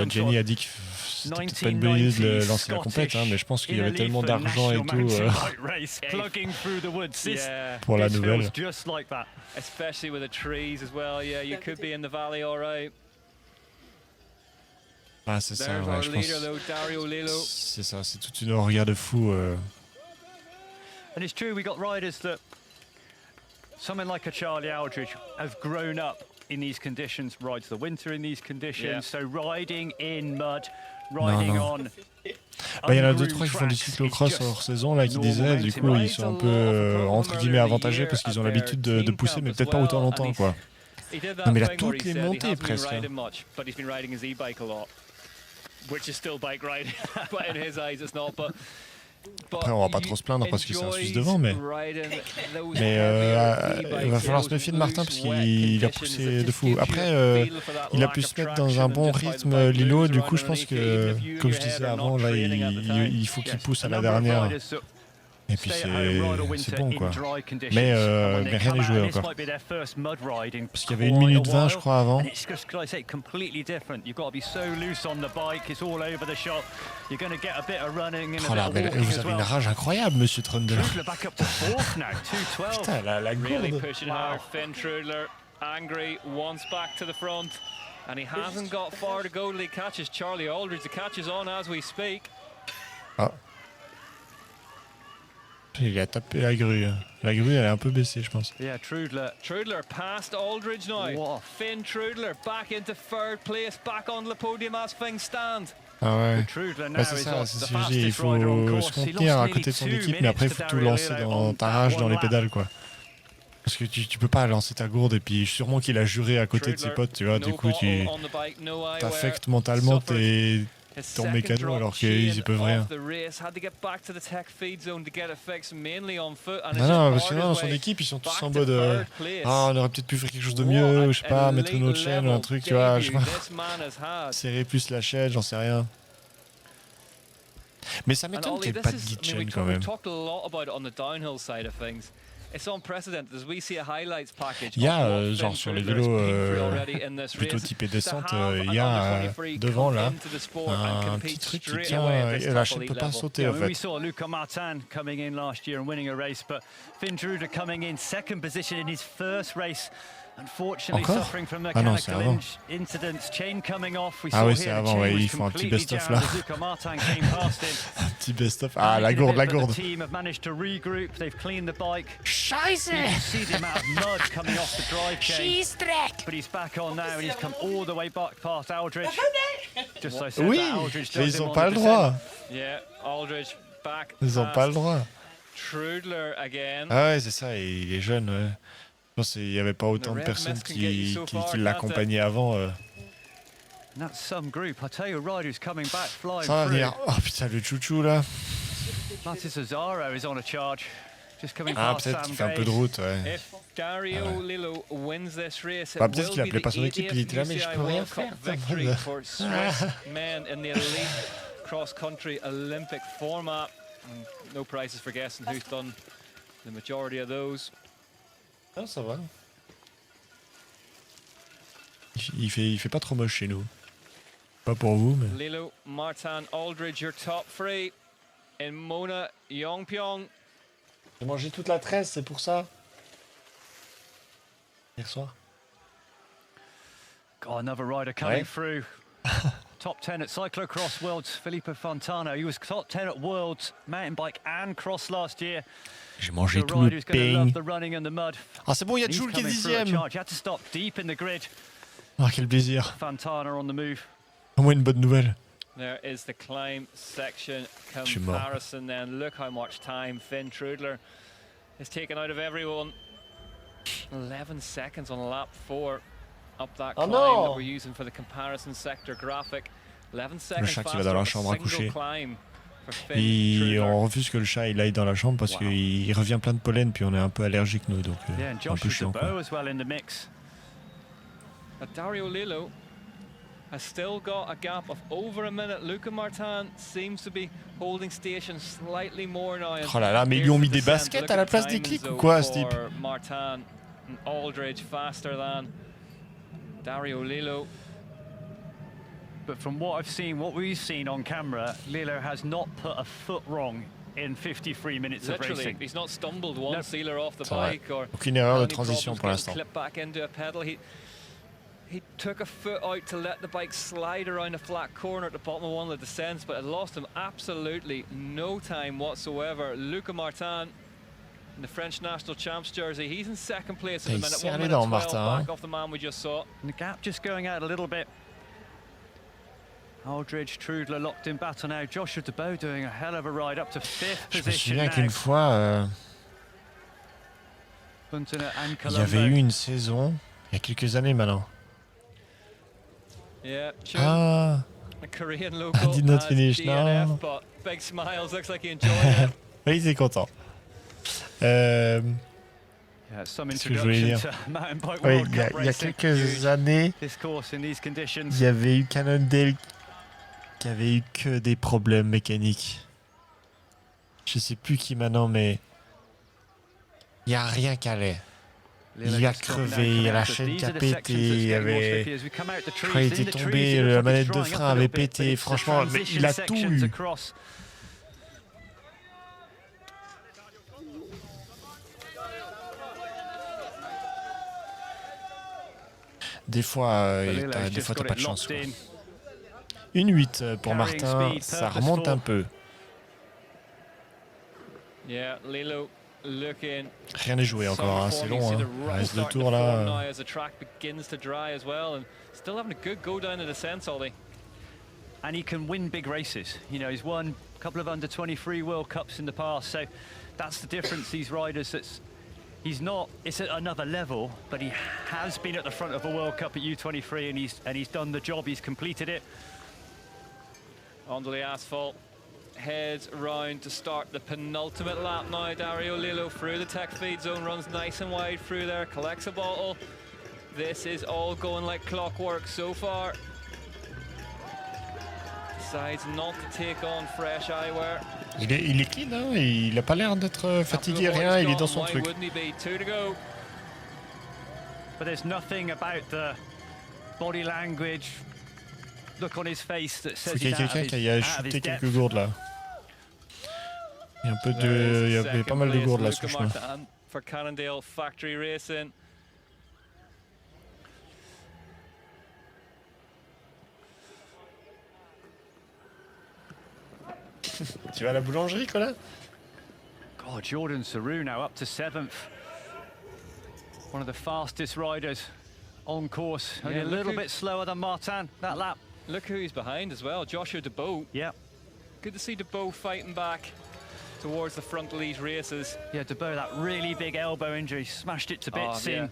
Jenny a dit que c'était peut-être pas une bonne idée de lancer la compète, hein, mais je pense qu'il y avait tellement d'argent et tout pour la nouvelle. Especially with the trees as well. Yeah, you could be in the valley all right. Ah, c'est ça, ouais, je pense. C'est ça, c'est toute une orga de fou. And it's true, we got riders that, someone like a Charlie Aldridge, have grown up in these conditions, rides the winter in these conditions, so riding in mud, riding on. Il y en a 2-3 qui font du cyclocross hors saison là, qui disaient, du coup ils sont un peu entre guillemets avantagés parce qu'ils ont l'habitude de pousser, mais peut-être pas autant longtemps quoi. Non mais il a toutes les montées presque. Which is still bike riding, but in his eyes it's not. Après, on va pas trop se plaindre parce que c'est un Suisse devant, mais il va falloir se méfier de Martin parce qu'il a poussé de fou. Après, il a pu se mettre dans un bon rythme, Lilo. Du coup, je pense que, comme je disais avant, là, il faut qu'il pousse à la dernière. Et puis c'est bon quoi. Mais rien n'est joué encore. Parce qu'il y avait 1 minute 20 je crois avant. Oh là, mais vous avez une rage incroyable monsieur Trundle. Putain la gourde. Finn Trudler angry, wants back to the front. And he hasn't got far to go till he catches Charlie Aldridge. The catch is on as we speak. Ah. Il a tapé la grue. La grue, elle est un peu baissée, je pense. Yeah, Trudler past Aldridge now. Wow. Finn Trudler back into third place, back on the podium as things stand. Ah ouais. C'est ça, c'est ce que je dis. Il faut se contenir à côté de son équipe, mais après, il faut tout lancer dans ta rage, dans les pédales, quoi. Parce que tu peux pas lancer ta gourde, et puis sûrement qu'il a juré à côté de ses potes, tu vois. Du coup, tu t'affectes mentalement ton mécano alors qu'ils y peuvent rien. Non, parce que dans son équipe, ils sont tous en mode ah, on aurait peut-être pu faire quelque chose de mieux, je sais pas, mettre une autre chaîne ou un truc, tu vois, je sais pas. Serrer plus la chaîne, j'en sais rien. Mais ça m'étonne qu'il n'y ait pas de guide chaîne quand même. It's unprecedented as we see a highlights package. Il y a, genre sur les vélos plutôt typés descente, il y a devant là un petit truc qui tient et la chaîne ne peut pas sauter en fait. We saw Luca Martin coming in last year and winning a race, but Finn Truder coming in second position in his first race. Unfortunately, suffering from mechanical incidents, chain coming off. We saw c'est avant, ouais, ils font un petit best-of là. Un petit best-of. Ah, la gourde. The team have managed to regroup. They've cleaned the bike. Scheiße! You can see the amount of mud coming off the drive chain. But he's back on now, and he's come all the way back past Aldridge. Just so I said that Aldridge mais ils n'ont pas le droit. Yeah, Aldridge back. Ils n'ont pas le droit. Trudler again. Ah ouais, c'est ça. Et il est jeune. Ouais. Je pense qu'il n'y avait pas autant de personnes qui l'accompagnaient avant. Ça va venir. Oh putain, le chouchou là. Ah, peut-être qu'il fait un peu de route, ouais. Bah, peut-être qu'il appelait pas son équipe, il était là, mais je peux rien faire. Cross-country Olympic format. No prizes for guessing who's done the majority of those. Ah, ça va. Il fait pas trop moche chez nous. Pas pour vous, mais... Lilo, Martin, Aldridge, your top three. In Mona, Yongpyong. J'ai mangé toute la tresse, c'est pour ça. Hier soir. Got another rider coming through. Top 10 at Cyclocross Worlds, Filippo Fontana. He was top 10 at Worlds, mountain bike and cross last year. J'ai mangé tout le pain. Ah, c'est bon, il y a Jules qui est 10e. Ah, quel plaisir. Au moins une bonne nouvelle. There is the climb section comparison then. Look how much time Finn Trudler is taken out of everyone. 11 seconds on lap 4 up that climb that we're using for the comparison sector graphic. 11 seconds faster on a single climb. Et on refuse que le chat il aille dans la chambre parce qu'il revient plein de pollen, puis on est un peu allergique nous, donc un peu chiant quoi. Dario Lillo has still got a gap of over a minute. Luca Martin seems to be holding station slightly more now. Oh là là, mais ils lui ont mis des baskets à la place des kicks ou quoi, ce type? Martin and Aldridge faster than Dario Lillo. But from what I've seen, what we've seen on camera, Lillo has not put a foot wrong in 53 minutes of racing. He's not stumbled once, Sealer off the bike or aucune erreur de transition pour l'instant. Clip back into a pedal. He took a foot out to let the bike slide around a flat corner at the bottom of one of the descents, but it lost him absolutely no time whatsoever. Luca Martin in the French national champs jersey, he's in second place at the minute. 1 minute 12 back off the man we just saw. And the gap just going out a little bit. Aldridge, Trudler locked in battle now. Joshua DeBow doing a hell of a ride up to 5th position. Je me souviens qu'une fois, il y avait eu une saison, il y a quelques années maintenant. Yeah, a Korean local did not finish, no. But big smiles, looks like he enjoyed it. Oui, il est content. Ce que je voulais dire. Oui, il y a quelques années, il y avait eu Cannondale qui avait eu que des problèmes mécaniques. Je sais plus qui maintenant, mais il n'y a rien qui allait. Il a crevé, il y a la chaîne qui a pété, il y avait... Quand il était tombé, la manette de frein avait pété, franchement, mais il a tout eu. Des fois, t'as pas de chance. Quoi. Une 8 pour Martin, ça remonte un peu. Rien n'est joué encore, hein, c'est long. Hein. Il reste 2 tours là. And he can win big races. You know, he's won a couple of under 23 World Cups in the past, so that's the difference. These riders, he's not. It's at another level, but he has been at the front of a World Cup at U23, and he's done the job. He's completed it. Onto the asphalt. Heads round to start the penultimate lap now. Dario Lillo through the tech feed zone, runs nice and wide through there, collects a bottle. This is all going like clockwork so far. Decides not to take on fresh eyewear. Il est clean, hein, il a pas l'air d'être fatigué, rien, il est dans son truc. But there's nothing about the body language, look on his face that says Faut qu'il y ait quelqu'un qui a ajouté quelques gourdes là. Il y a un peu de, il y a pas mal de gourdes là sur le chemin. For Cannondale Factory Racing. Tu vas à la boulangerie, Colin? God, Jordan Saru now up to 7th. One of the fastest riders on course. Only a little bit slower than Martin that lap. Look who he's behind as well, Joshua DeBow. Yeah. Good to see DeBow fighting back towards the front of these races. Yeah, DeBow, that really big elbow injury, smashed it to bits in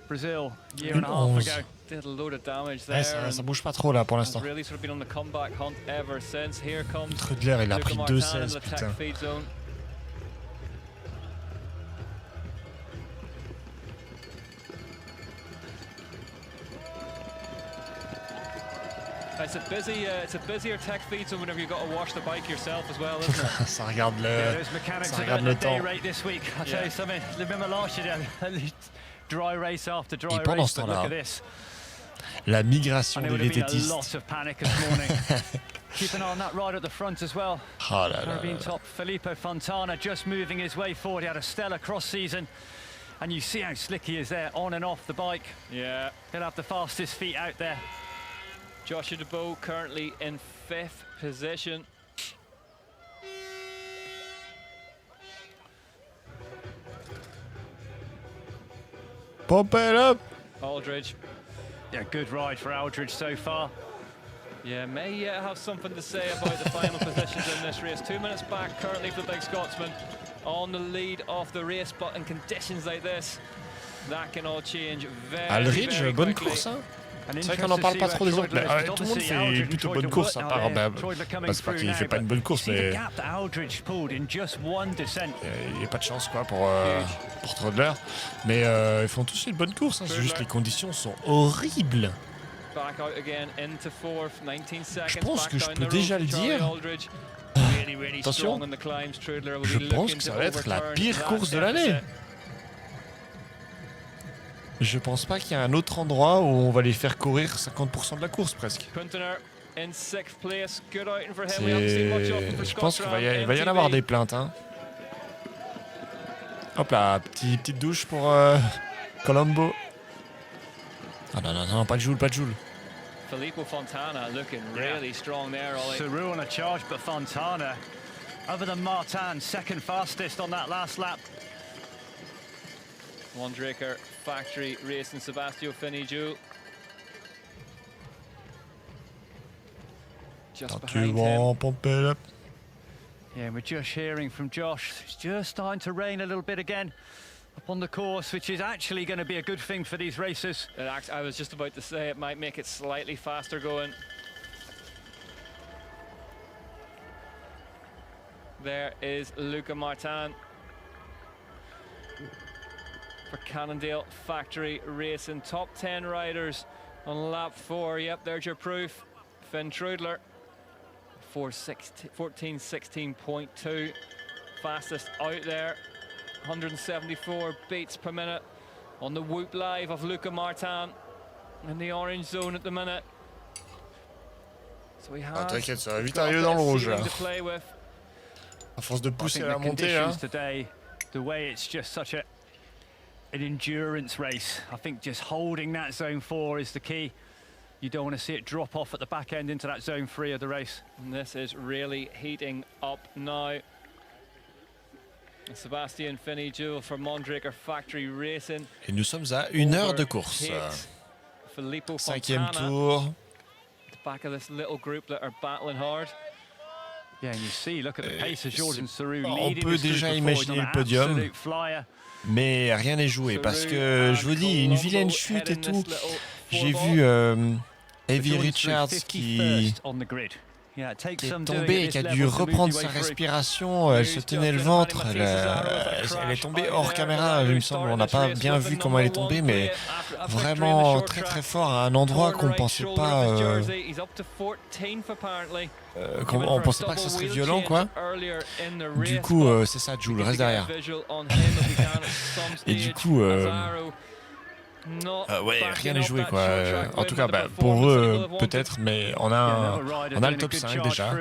Brazil a year and a half ago. Did a load of damage there. Ça bouge pas trop là pour l'instant. Really sort of been on the comeback hunt ever since. Here comes Trudler, il a pris 2,16, putain. It's a busier tech feed zone whenever you've got to wash the bike yourself as well, isn't it? Ça regarde le temps. I'll tell you something. Remember last year, dry race after dry race. Look at this. La migration des VTTistes. Lots of panic this morning. Keep an eye on that ride at the front as well. Oh là Caribbean top Filippo Fontana just moving his way forward. He had a stellar cross season. And you see how slick he is there on and off the bike. Yeah. He'll have the fastest feet out there. Joshua DeBow currently in 5th position. Pump it up! Aldridge. Yeah, good ride for Aldridge so far. Yeah, may yet have something to say about the final positions in this race. 2 minutes back currently for the big Scotsman on the lead of the race, but in conditions like this, that can all change very, Aldridge, very bonne quickly. course, hein. C'est vrai qu'on n'en parle pas trop des autres, mais tout le monde fait plutôt bonne course, à part c'est pas qu'il fait pas une bonne course, mais il n'y a pas de chance quoi pour Trudler. Mais ils font tous une bonne course, hein. C'est juste les conditions sont horribles. Je pense que je peux déjà le dire. Attention, je pense que ça va être la pire course de l'année. Je pense pas qu'il y a un autre endroit où on va les faire courir 50% de la course presque. Je pense qu'il va y en avoir des plaintes. Hein. Hop là, petite douche pour Colombo. Ah non, pas de Joule, pas de Joule. Filippo Fontana looking really strong there, Ollie. Saru on a charge, but Fontana, other than Martin, second fastest on that last lap. Mondraker Factory Racing, Sebastio Finijou. Just behind him. Pump it up. Yeah, we're just hearing from Josh. It's just starting to rain a little bit again up on the course, which is actually going to be a good thing for these racers. I was just about to say it might make it slightly faster going. There is Luca Martin for Cannondale Factory Racing. Top 10 riders on lap 4. Yep, there's your proof. Finn Trudler, 14:16.2. Fastest out there. 174 beats per minute on the Whoop Live of Luca Martin in the orange zone at the minute. So we have t'inquiète, ça va vite arriver dans le rouge là. À force de pousser à la montée, hein. Today, the way it's just such an endurance race. I think just holding that zone 4 is the key. You don't want to see it drop off at the back end into that zone 3 of the race. And this is really heating up now. Sebastian Finijou for Mondraker Factory Racing. Et nous sommes à 1 heure de course. 5e tour. The back of this little group that are battling hard. Yeah, and you see, look at the pace of Jordan Saru leading. On peut déjà imaginer le podium, mais rien n'est joué parce que je vous dis, une vilaine chute et tout. J'ai vu Evie Richards qui qui est tombée et qui a dû reprendre sa respiration. Elle se tenait le ventre. Elle est tombée hors caméra, il me semble. On n'a pas bien vu comment elle est tombée, mais vraiment très très fort à un endroit qu'on ne pensait pas. On pensait pas que ce serait violent, quoi. Du coup, c'est ça, Jules, reste derrière. Et du coup, ouais, rien n'est joué, quoi. En tout cas, pour eux, peut-être, mais on a le top 5 déjà.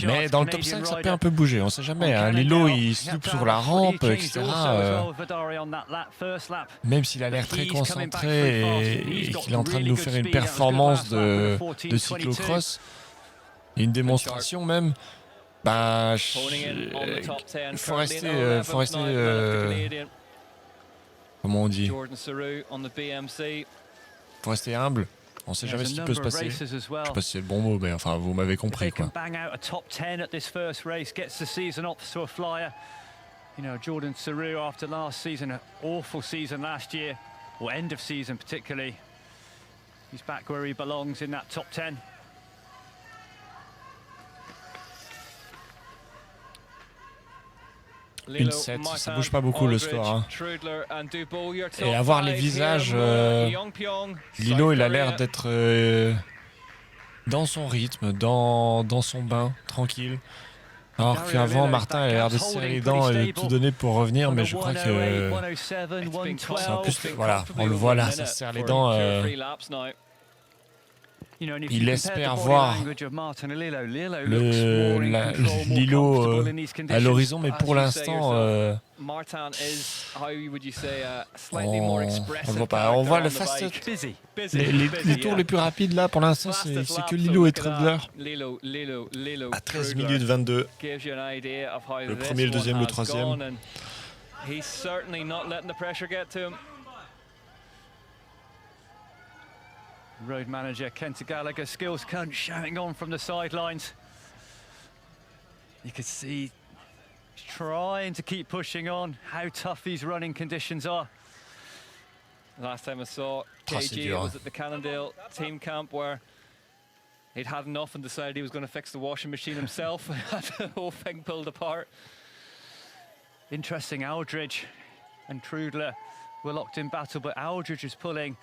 Mais dans le top 5, ça peut un peu bouger, on sait jamais. Hein. Lilo, il se loupe sur la rampe, etc. Même s'il a l'air très concentré et qu'il est en train de nous faire une performance de cyclocross, et une démonstration même, il faut rester comment on dit? Faut rester humble. On sait jamais ce qui peut se passer. Je sais pas si c'est le bon mot, mais enfin, vous m'avez compris, quoi. Jordan Saru, after last season, an awful season last year, or end of season particularly, he's back where he belongs in that top 10. Une 7, ça bouge pas beaucoup le score. Hein. Et à voir les visages, Lilo, il a l'air d'être dans son rythme, dans son bain, tranquille. Alors qu'avant, Martin a l'air de se serrer les dents et de tout donner pour revenir, mais je crois que c'est un peu... Voilà, on le voit là, ça se serre les dents. Il espère voir Lilo à l'horizon, mais pour l'instant, on le voit pas. On voit le fast les tours les plus rapides là, pour l'instant, c'est que Lilo et Trudler. À 13 minutes 22. Le premier, le deuxième, le troisième. Road manager Kent Gallagher, skills coach shouting on from the sidelines. You can see he's trying to keep pushing on, how tough these running conditions are. Last time I saw KG was at the Cannondale team camp where he'd had enough and decided he was going to fix the washing machine himself and had the whole thing pulled apart. Interesting, Aldridge and Trudler were locked in battle, but Aldridge is pulling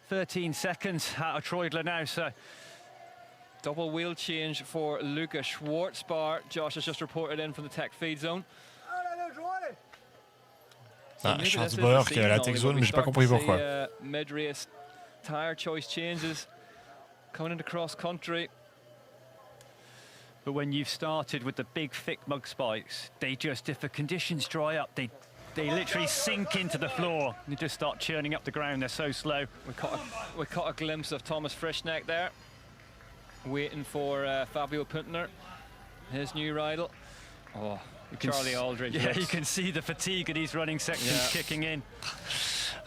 13 seconds out of Treudler now, so double wheel change for Luca Schwartzbar. Josh has just reported in from the tech feed zone. Schwartzbar qui est à la tech zone, mais j'ai pas compris pourquoi. Mid-race tire choice changes coming into cross country. But when you've started with the big thick mug spikes, they just, if the conditions dry up, they literally sink into the floor. They just start churning up the ground. They're so slow. We caught a glimpse of Thomas Frischneck there, waiting for Fabio Puntner, his new rival. Oh, Charlie Aldridge. Yeah, you can see the fatigue of these running sections kicking in.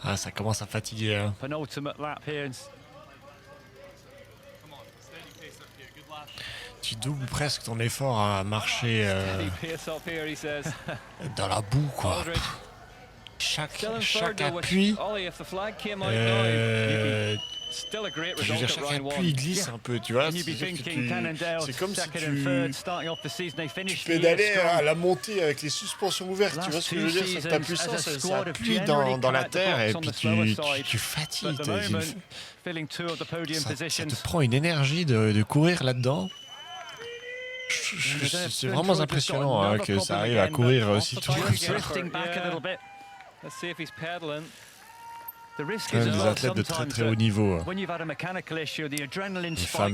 Ah, ça commence à fatiguer. Hein. Penultimate lap here. Tu doubles presque ton effort à marcher dans la boue, quoi. Chaque appui, je veux dire, chaque appui il glisse un peu, tu vois. C'est comme si tu pédalais à la montée avec les suspensions ouvertes, tu vois ce que je veux dire. Ta puissance, ça appuie dans la terre et puis tu fatigues. Ça te prend une énergie de courir là-dedans. C'est vraiment impressionnant hein, que ça arrive à courir aussi tout comme ça. Quand même des athlètes de très très haut niveau. Les femmes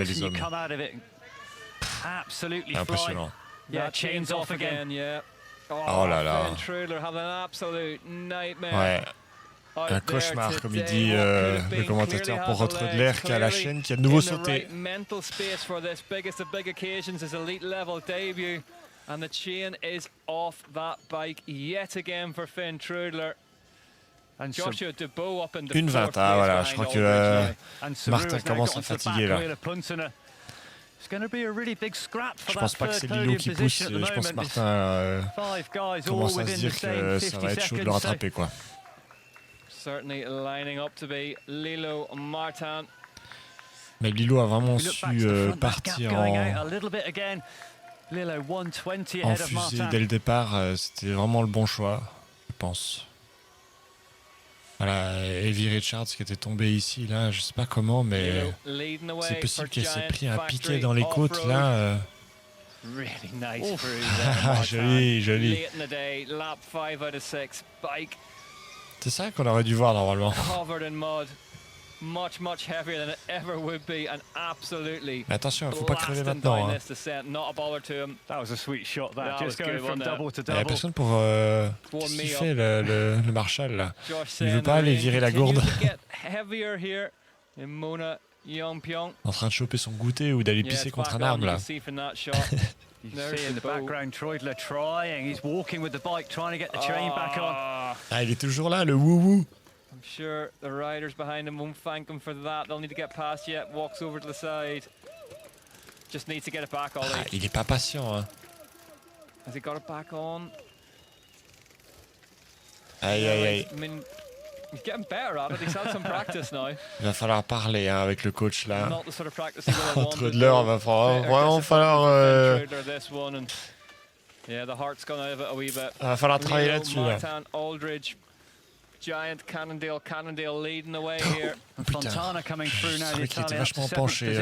et les hommes. Impressionnant. Oh là là. Ouais. Un cauchemar, comme il dit le commentateur pour Trudler qui a la chaîne qui a de nouveau sauté. And the chain is off that bike yet again for Finn Trudler. And Joshua Debo up in the une 20, ah voilà, je crois que Martin commence à fatiguer là. Je pense pas que c'est Lilo qui pousse, je pense que Martin commence à se dire que ça va être chaud de le rattraper quoi. Certainly lining up to be Lilo Martin. Mais Lilo a vraiment su partir en fusée dès le départ. C'était vraiment le bon choix, je pense. Voilà, Evie Richards qui était tombée ici, là, je sais pas comment, mais c'est possible qu'elle s'est pris un piquet dans les côtes, là. Really nice cruise. Joli, joli. C'est ça qu'on aurait dû voir normalement. Much heavier than it ever would be, and absolutely. Mais attention, faut pas crever maintenant. Hein. Not a bother to him. That was a sweet shot. That just going from double to double. Il y a personne pour qui fait le Marshall là. Il veut pas aller virer la gourde. En train de choper son goûter ou d'aller pisser contre un arbre là. You see in the background Troidler trying. He's walking with the bike, trying to get the chain back on. Ah, il est toujours là, le wou-wou. I'm sure the riders behind him won't thank him for that. They'll need to get past yet. Walks over to the side. Just needs to get it back, Ollie. Ah, il est pas patient, hein. Has he got it back on? Aïe, aïe, aïe. I mean, he's getting better at it. He's had some practice now. Il va falloir parler hein, avec le coach là. Not the sort of practice he would have wanted. Trudler, il va vraiment falloir. Yeah, the heart's gone out of it a wee bit. Il va falloir travailler là-dessus là. Aldridge. Giant Cannondale leading the way here. Fontana coming through now. C'est vrai qu'il était vachement penché.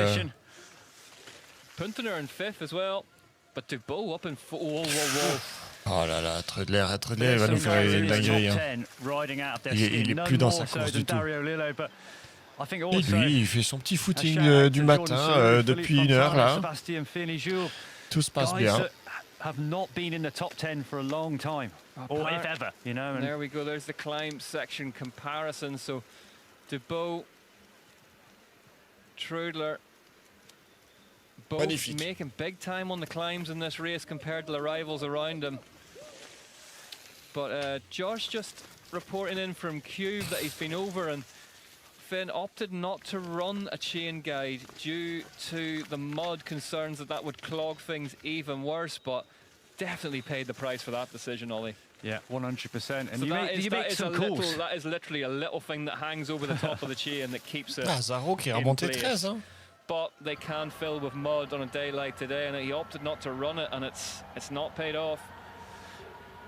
Puntener in fifth as well, but Dubois up in fourth. Whoa. Oh là là, Trudler va nous faire une dinguerie. Hein. Il est plus dans sa course du tout. Et lui, il fait son petit footing du matin depuis 1 heure là. Tout se passe bien. Have not been in the top 10 for a long time, or if ever, you know. There we go. There's the climb section comparison. So, Dubois, Trudler, both Magnifique. making big time on the climbs in this race compared to the rivals around them. But Josh just reporting in from Cube that he's been over, and Finn opted not to run a chain guide due to the mud concerns that would clog things even worse, but definitely paid the price for that decision, Ollie. Yeah, 100%. And so you make some calls. That is literally a little thing that hangs over the top of the chain that keeps it Zaro qui est in remonté place. 13, hein. But they can fill with mud on a day like today, and he opted not to run it, and it's not paid off.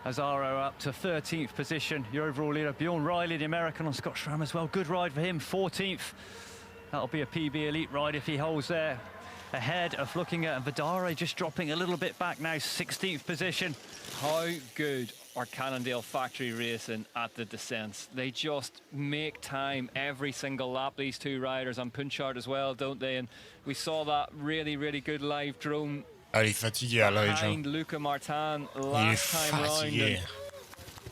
Azaro up to 13th position. Your overall leader, Bjorn Riley, the American on Scott Schramm as well. Good ride for him, 14th. That'll be a PB Elite ride if he holds there. Ahead of looking at Vidare, just dropping a little bit back now, 16th position. How good are Cannondale factory racing at the descents? They just make time every single lap, these two riders, and Punchard as well, don't they? And we saw that really good live drone Ah, il est fatigué à l'œil, behind Luca Martin last time round.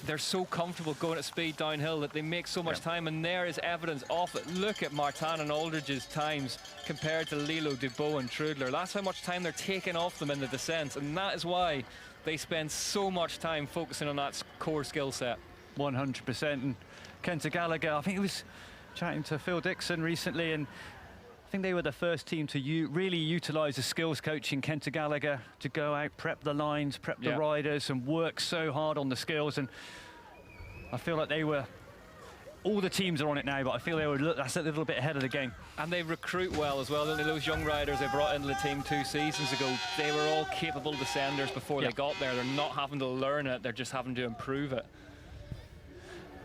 They're so comfortable going at speed downhill that they make so much time, and there is evidence of it. Look at Martin and Aldridge's times compared to Lilo, Dubois and Trudler. That's how much time they're taking off them in the descents, and that is why they spend so much time focusing on that core skill set. 100%. And Kenta Gallagher, I think he was chatting to Phil Dixon recently, and I think they were the first team to really utilise the skills coaching, Kenta Gallagher, to go out, prep the lines, prep the riders, and work so hard on the skills. And I feel like they were, all the teams are on it now, but I feel they were that's a little bit ahead of the game. And they recruit well as well, don't they? Those young riders they brought into the team 2 seasons ago, they were all capable descenders before they got there. They're not having to learn it, they're just having to improve it.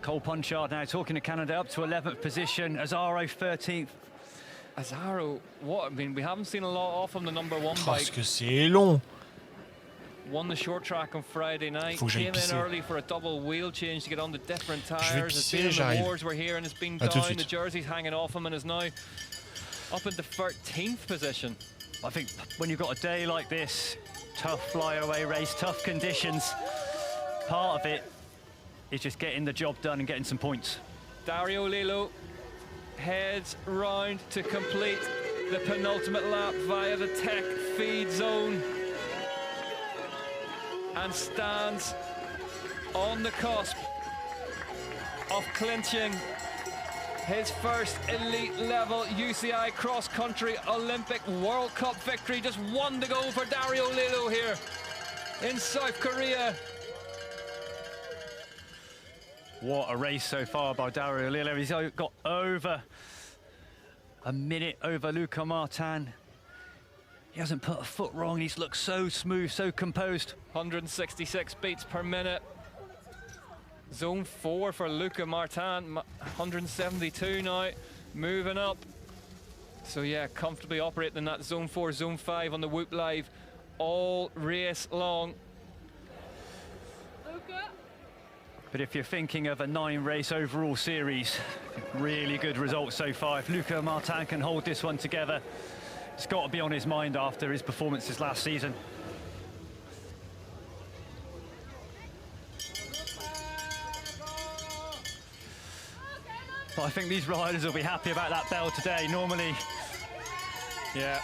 Cole Punchard now talking to Canada up to 11th position, Azaro 13th. Azaro, I mean, we haven't seen a lot off him, the number 1 bike. Parce que c'est long. Won the short track on Friday night. Came in early for a double wheel change to get on the different tires. It's been in the wars we're here, and it's been down. The jersey's hanging off him and is now up into 13th position. I think when you've got a day like this, tough flyaway race, tough conditions, part of it is just getting the job done and getting some points. Dario Lilo heads round to complete the penultimate lap via the tech feed zone and stands on the cusp of clinching his first elite level UCI cross country Olympic World Cup victory. Just 1 to go for Dario Lilo here in South Korea. What a race so far by Dario Lilo. He's got over A minute over Luca Martin. He hasn't put a foot wrong. He's looked so smooth, so composed. 166 beats per minute. Zone 4 for Luca Martin. 172 now, moving up. So yeah, comfortably operating in that zone 4, zone 5 on the Whoop Live all race long. But if you're thinking of a 9-race overall series, really good results so far. If Luca Martin can hold this one together, it's got to be on his mind after his performances last season. But I think these riders will be happy about that bell today. Normally, yeah,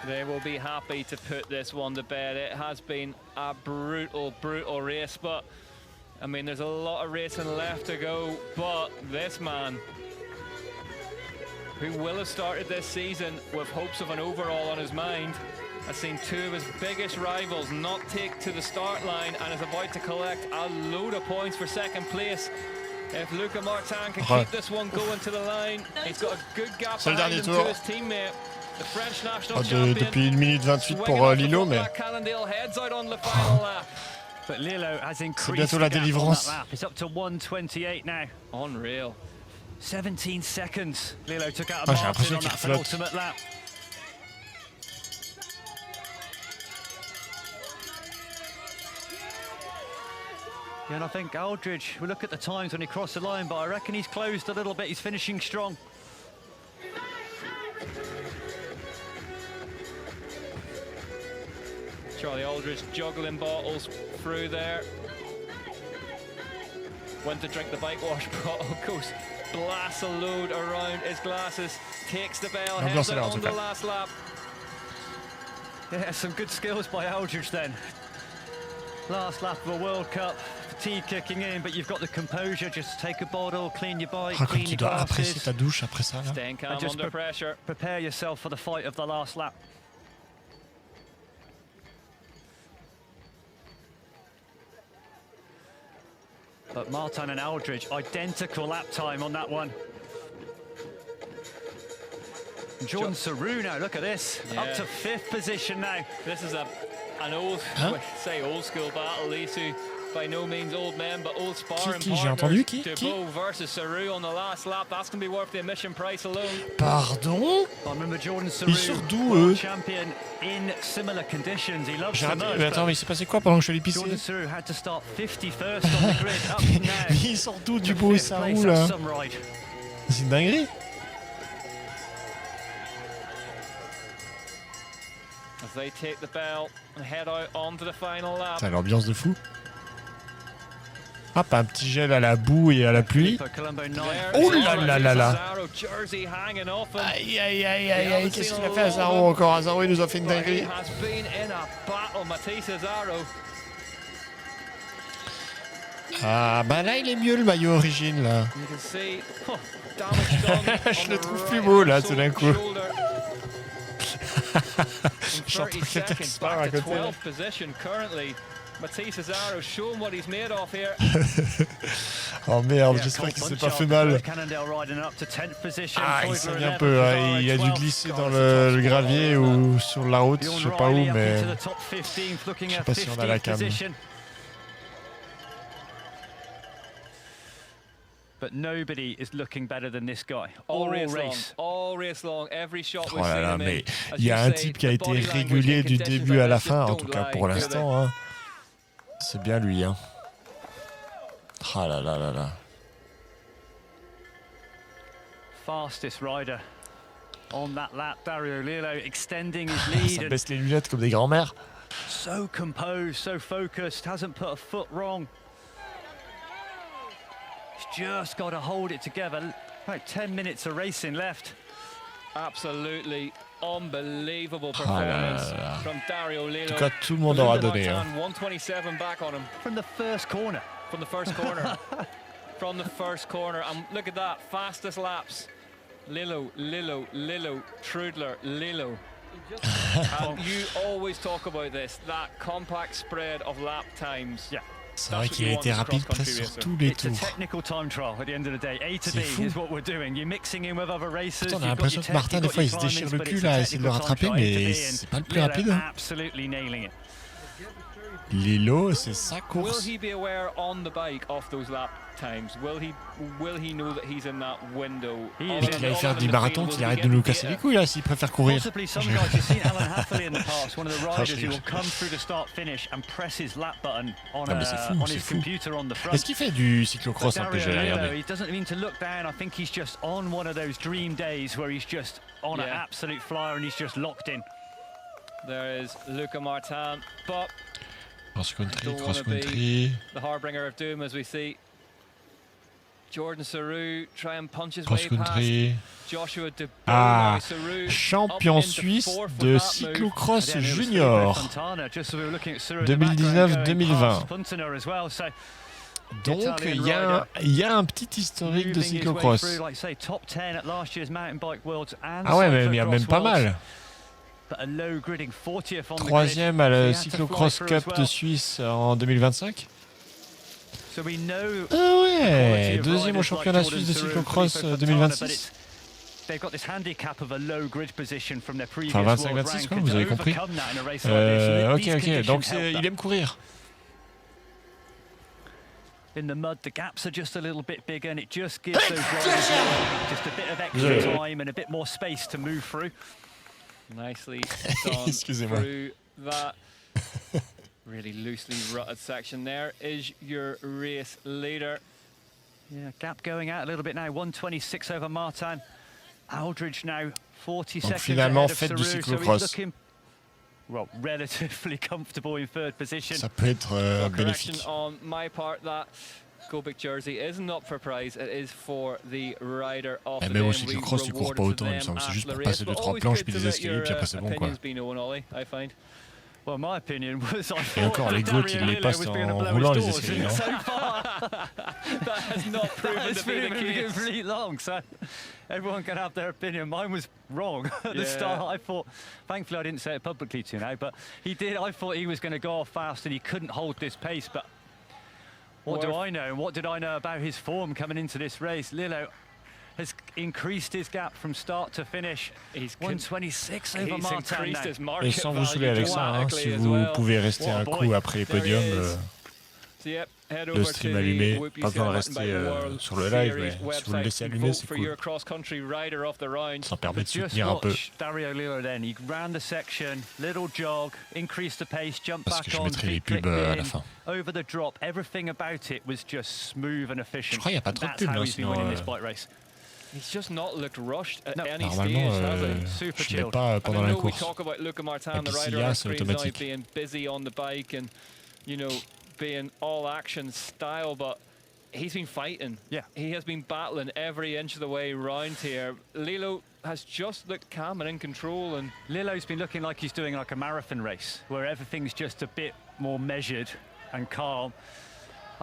they will be happy to put this one to bed. It has been a brutal, brutal race, but I mean, there's a lot of racing left to go. But this man, who will have started this season with hopes of an overall on his mind, has seen two of his biggest rivals not take to the start line and is about to collect a load of points for second place. If Luca Martin can keep this one going to the line, he's got a good gap behind him to his teammate. The French national champion. Depuis 1 minute 28 pour Lilo, mais But Lilo has c'est increased bientôt la the gap on délivrance. that lap. It's up to 1:28 now. Unreal. 17 seconds. Lilo took out Ah, a j'ai Martin l'impression on qu'il that flotte. penultimate lap. Yeah, and I think Aldridge, we look at the times when he crossed the line, but I reckon he's closed a little bit. He's finishing strong. Charlie Aldridge juggling bottles through there. Went to drink the bike wash bottle, goes blasts a load around his glasses, takes the bell, heads out on the last lap. Yeah, some good skills by Aldridge then. Last lap of a World Cup, fatigue kicking in, but you've got the composure. Just take a bottle, clean your bike, Ah, clean comme tu your dois apprécier glasses. ta douche après ça, là. Staying calm under pressure. Prepare yourself for the fight of the last lap. But Martin and Aldridge, identical lap time on that one. Jordan Saru now, look at this. Yeah. Up to 5th position now. This is an old, say old school battle. These two, by no means old men, but old sparring J'ai entendu qui? Dubois versus Saru on the last lap. That's going to be worth the admission price alone. Pardon? I remember Jordan Saru, Ils sortent d'où, world eux? champion in similar conditions. He loves J'ai the raté. mud, Mais attends, mais il s'est passé quoi pendant que je suis allé pisser? Jordan Saru had to start 51st on the grid up now. Ils sortent d'où du beau et ça roule, là? C'est une dinguerie. As they take the bell and head out onto the final lap. T'as l'ambiance de fou. Ah, pas un petit gel à la boue et à la pluie. Oh là là là là. Aïe aïe aïe aïe aïe, qu'est-ce qu'il a fait à Zaro encore? À Zaro, il nous a fait une dinguerie. Ah bah là il est mieux le maillot origine là. Je le trouve plus beau là tout d'un coup. J'entends quelqu'un qui se parle à côté. Oh merde, j'espère qu'il s'est pas fait mal. Ah, il saigne un peu, hein. Il a dû glisser dans le gravier ou sur la route, je sais pas où, mais je sais pas si on a la cam. But nobody is looking better than this guy. All race long, every shot Oh là là, mais il y a un type qui a été régulé du début à la fin, en tout cas pour l'instant. Hein. C'est bien lui. Hein. Ah là là là là. Fastest rider on that lap, Dario Lillo extending his lead. Ça baisse les lunettes comme des grands-mères. So composed, so focused, hasn't put a foot wrong. He's just got to hold it together. About 10 minutes of racing left. Absolutely unbelievable performance from Dario Lillo. En tout cas, tout le monde aura donné. Hein. 127 back on him. From the first corner. From the first corner. From the first corner. And look at that, fastest laps. Lillo, Lillo, Lillo, Trudler, Lillo. And you always talk about this, that compact spread of lap times. Yeah. C'est vrai qu'il a été rapide presque sur tous les tours. Pourtant, on a l'impression que Martin, des fois, il se déchire le cul là, à essayer de le rattraper, mais c'est pas le plus rapide. Lilo, c'est sa course. Will he be aware on the bike of those lap times? Will he know that he's in that window? Il allait faire du marathon, qu'il arrête de nous casser les couilles là, s'il préfère courir. Est-ce qu'il fait du cyclocross un peu, j'ai regardé? He doesn't mean to look down. I think he's just on one of those dream days where he's just on an absolute flyer and he's just locked in. There is Luca Martin, but cross country. The harbinger of doom, as we see. Jordan Sarrou try and punch his way past Joshua De Ah, champion suisse de cyclocross junior 2019-2020. Donc il y a un petit historique de cyclocross. Ah ouais, mais il y a même pas mal. 3e à la Cyclocross Cup de Suisse en 2025. Ah ouais, 2e au championnat suisse de cyclocross 2026. Enfin 25-26 quoi, vous avez compris. Ok, donc il aime courir. In the mud, the gaps are just a little bit bigger and it just gives those riders just a bit of extra time and a bit more space to move through. Nicely done through that really loosely rutted section. There is your race leader. Yeah, gap going out a little bit now. 1:26 over Martin. Aldridge now 40 seconds finalement, ahead of fête du Sarrou, cyclocross. so he's looking relatively comfortable in third position. Ça peut être bénéfique. On my part, that Go Big Jersey isn't up for prize, it is for the rider of the day. Même au cyclocross, tu cours pas autant, il me semble. C'est juste pour passer 2-3 planches, puis des escaliers, puis après c'est bon, quoi. Well, my opinion was Et encore, les GOAT, ils les passent en roulant, les escaliers, non? That has not proven to be the case. Really long, so everyone can have their opinion. Mine was wrong at the start. I thought, thankfully I didn't say it publicly to you now, but he did. I thought he was going to go off fast and he couldn't hold this pace, but what do I know? And what did I know about his form coming into this race? Lilo has increased his gap from start to finish. He's 1:26 over Martin now. Et sans vous saouler avec ça, hein, si vous pouvez rester un coup après les podiums, le stream allumé, pas besoin de rester sur le live, mais si vous le laissez allumer, c'est cool. Ça permet de soutenir un peu. Parce que je mettrai les pubs à la fin. Je crois qu'il n'y a pas trop de pubs, sinon... He's just not looked rushed at any Normalement, stage, je ne mets pas pendant la course. We talk about Luca Martin, Et the puis s'il rider y a, on c'est screen now, automatique. being busy on the bike and, you know, being all action style, but he's been fighting. Yeah. He has been battling every inch of the way round here. Lilo has just looked calm and in control, and Lilo's been looking like he's doing like a marathon race, where everything's just a bit more measured and calm.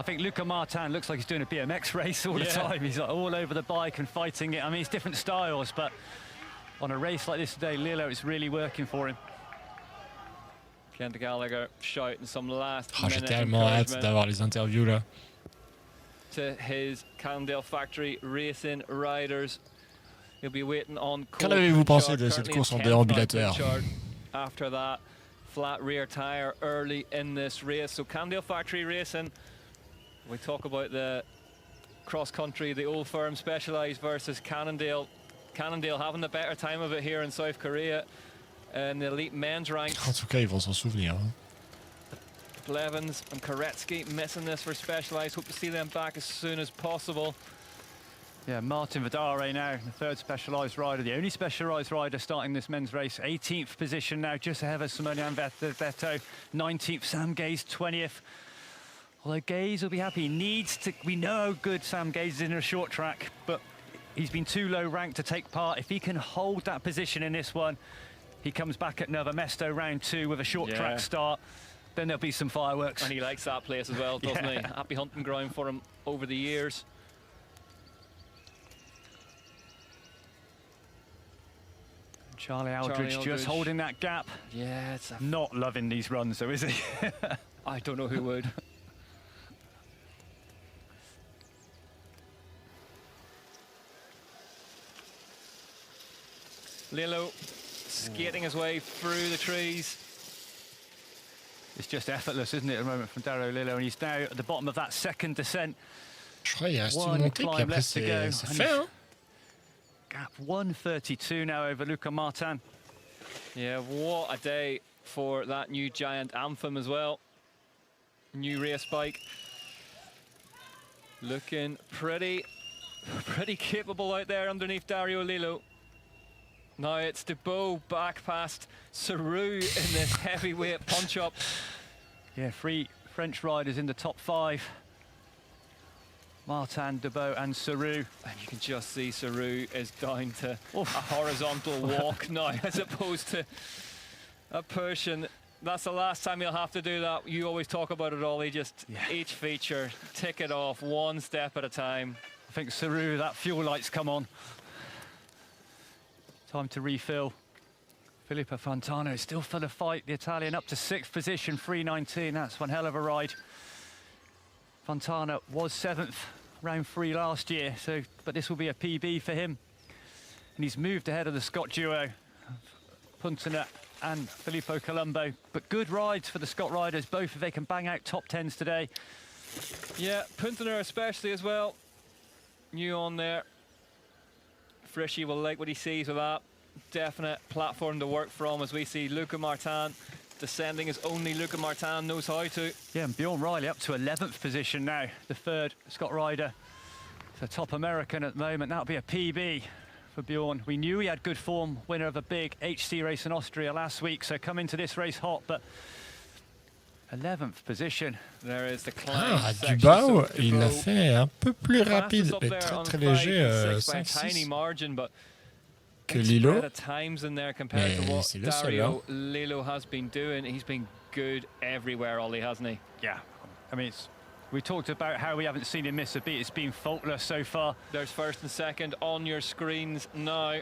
I think Luca Martin looks like he's doing a BMX race all the time. He's like all over the bike and fighting it. I mean, it's different styles, but on a race like this today, Lilo is really working for him. Kent Gallagher shouting some last J'ai minute tellement hâte encouragement d'avoir les interviews là. to his Cannondale Factory Racing riders. He'll be waiting on Qu'en avez-vous pensé de cette course en déambulateur? After that flat rear tire early in this race. So Cannondale Factory Racing, we talk about the cross country, the old firm Specialized versus Cannondale. Cannondale having the better time of it here in South Korea in the elite men's ranks. En tout cas, ils vont s'en souvenir. Hein. Blevins and Koretsky missing this for Specialized. Hope to see them back as soon as possible. Yeah, Martin Vidare now, the third Specialized rider, the only Specialized rider starting this men's race. 18th position now, just ahead of Simone Beto. 19th, Sam Gaze, 20th. Although Gaze will be happy, he needs to, we know how good Sam Gaze is in a short track, but he's been too low ranked to take part. If he can hold that position in this one, he comes back at Nova Mesto round 2 with a short track start, then there'll be some fireworks. And he likes that place as well, doesn't he? Happy hunting ground for him over the years. Charlie Aldridge just holding that gap. Yeah, it's not loving these runs though, is he? I don't know who would. Lilo skating his way through the trees. It's just effortless, isn't it, at the moment from Dario Lilo, and he's now at the bottom of that second descent. Je crois qu'il reste une montée, puis après c'est fait, hein. Gap 1:32 now over Luca Martin. Yeah, what a day for that new Giant Anthem as well. New race bike. Looking pretty capable out there underneath Dario Lilo. Now it's Debo back past Saru in this heavyweight punch-up. Yeah, 3 French riders in the top 5. Martin, Debo and Saru. And you can just see Saru is down to a horizontal walk now as opposed to a push, and that's the last time you'll have to do that. You always talk about it, Ollie, just each feature, tick it off one step at a time. I think Saru, that fuel light's come on. Time to refill. Filippo Fontana is still for the fight. The Italian up to 6th position, 3:19. That's one hell of a ride. Fontana was 7th, round 3 last year, but this will be a PB for him. And he's moved ahead of the Scott duo, Fontana and Filippo Colombo. But good rides for the Scott riders, both if they can bang out top 10s today. Yeah, Puntner especially as well. New on there. Frischi will like what he sees with that. Definite platform to work from as we see Luca Martin descending as only Luca Martin knows how to. Yeah, and Bjorn Riley up to 11th position now, the 3rd Scott rider. So top American at the moment. That'll be a PB for Bjorn. We knew he had good form, winner of a big HC race in Austria last week, so come into this race hot, but 11th position. There is the climb Dubao, il l'a fait un peu plus rapide, mais très léger, 5-6 que Lilo. Mais c'est le seul, hein. Lilo has been doing. He's been good everywhere, Ollie, hasn't he? Yeah, I mean, we talked about how we haven't seen him miss a beat. It's been faultless so far. There's 1st and 2nd on your screens now.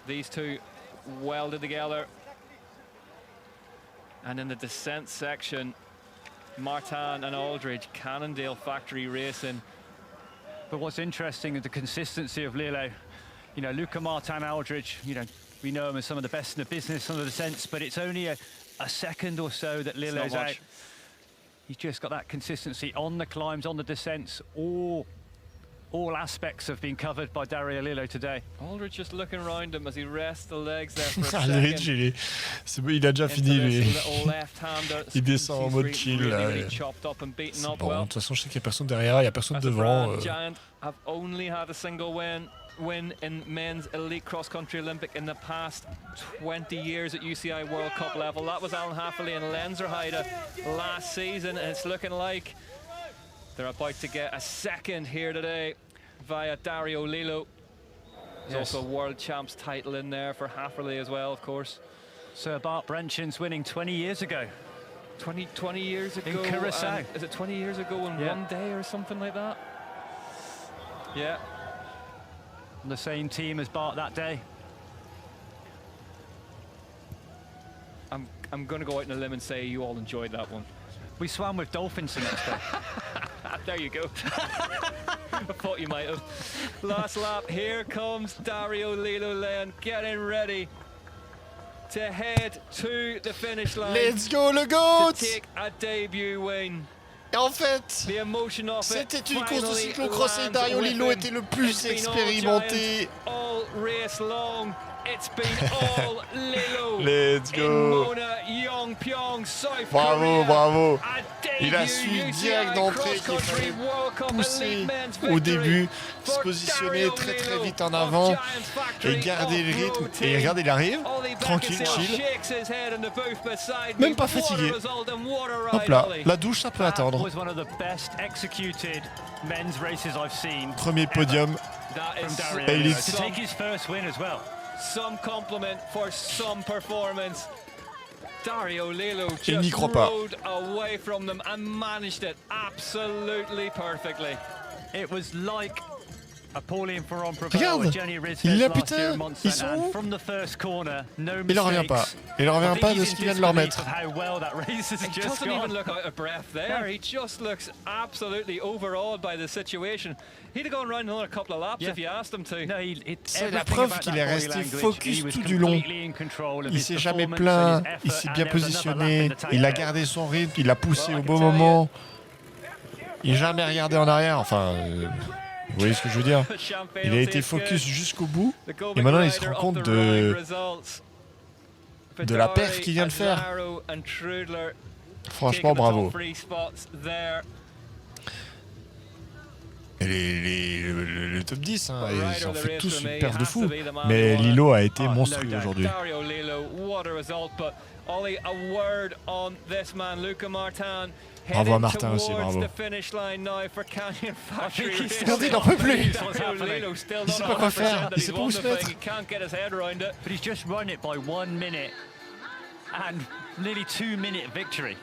These two welded together. And in the descent section, Martin and Aldridge, Cannondale Factory Racing. But what's interesting is the consistency of Lilo. You know, Luca Martin, Aldridge, you know, we know him as some of the best in the business, some of the descents, but it's only a second or so that Lilo's out. He's just got that consistency on the climbs, on the descents. All aspects have been covered by Dario Lilo today. Aldridge just looking around him as he rests the legs there for a second. Aldridge, il a déjà fini, lui. Il descend en mode chill. C'est bon, de toute façon, je sais qu'il n'y a personne derrière, il n'y a personne devant. Giant have only had a single win in men's elite cross-country Olympic in the past 20 years at UCI World Cup level. That was Alan Hafferley and Lenzerheide last season, and it's looking like they're about to get a second here today via Dario Lilo. There's also a world champs title in there for Hafferley as well, of course. Sir Bart Brenchins winning 20 years ago. 20 years ago. In Curacao. Is it 20 years ago in one day or something like that? Yeah. On the same team as Bart that day. I'm going to go out on a limb and say you all enjoyed that one. We swam with dolphins the next day. There you go. I thought you might have. Last lap, here comes Dario Lilo Lane getting ready to head to the finish line. Let's go, le GOAT! To take a debut win. Et en fait, c'était une course de cyclocross et Dario Lilo était le plus expérimenté. All race long. It's been all Lilo. Let's go. Bravo, bravo. Il a su direct d'entrée qu'il fallait pousser au début, se positionner très très vite en avant et garder le rythme. Et regardez, il arrive, tranquille, chill, même pas fatigué. Hop là, la douche ça peut attendre. Premier podium. Elite. Some compliment for some performance. Dario Lilo just rode away from them and managed it absolutely perfectly. It was like Regarde, il l'a putain, ils sont où? Il en revient pas. Il en revient pas de ce qu'il vient de leur mettre. He doesn't even look out of breath there. He just looks absolutely overawed by the situation. He'd have gone around another couple of laps if you asked him to. C'est la preuve qu'il est resté focus tout du long. Il s'est jamais plaint, il s'est bien positionné, il a gardé son rythme, il a poussé au bon moment. Il n'a jamais regardé en arrière, enfin... vous voyez ce que je veux dire? Il a été focus jusqu'au bout, et maintenant il se rend compte de la perf qu'il vient de faire. Franchement, bravo. Et le top 10, hein, ils ont fait tous une perf de fou, mais Lilo a été monstrueux aujourd'hui. Bravo à Martin aussi, bravo. Regardez, il n'en peut plus. Il sait pas quoi faire, il sait pas où se mettre. But he's just run it by 1 minute and nearly 2 minute victory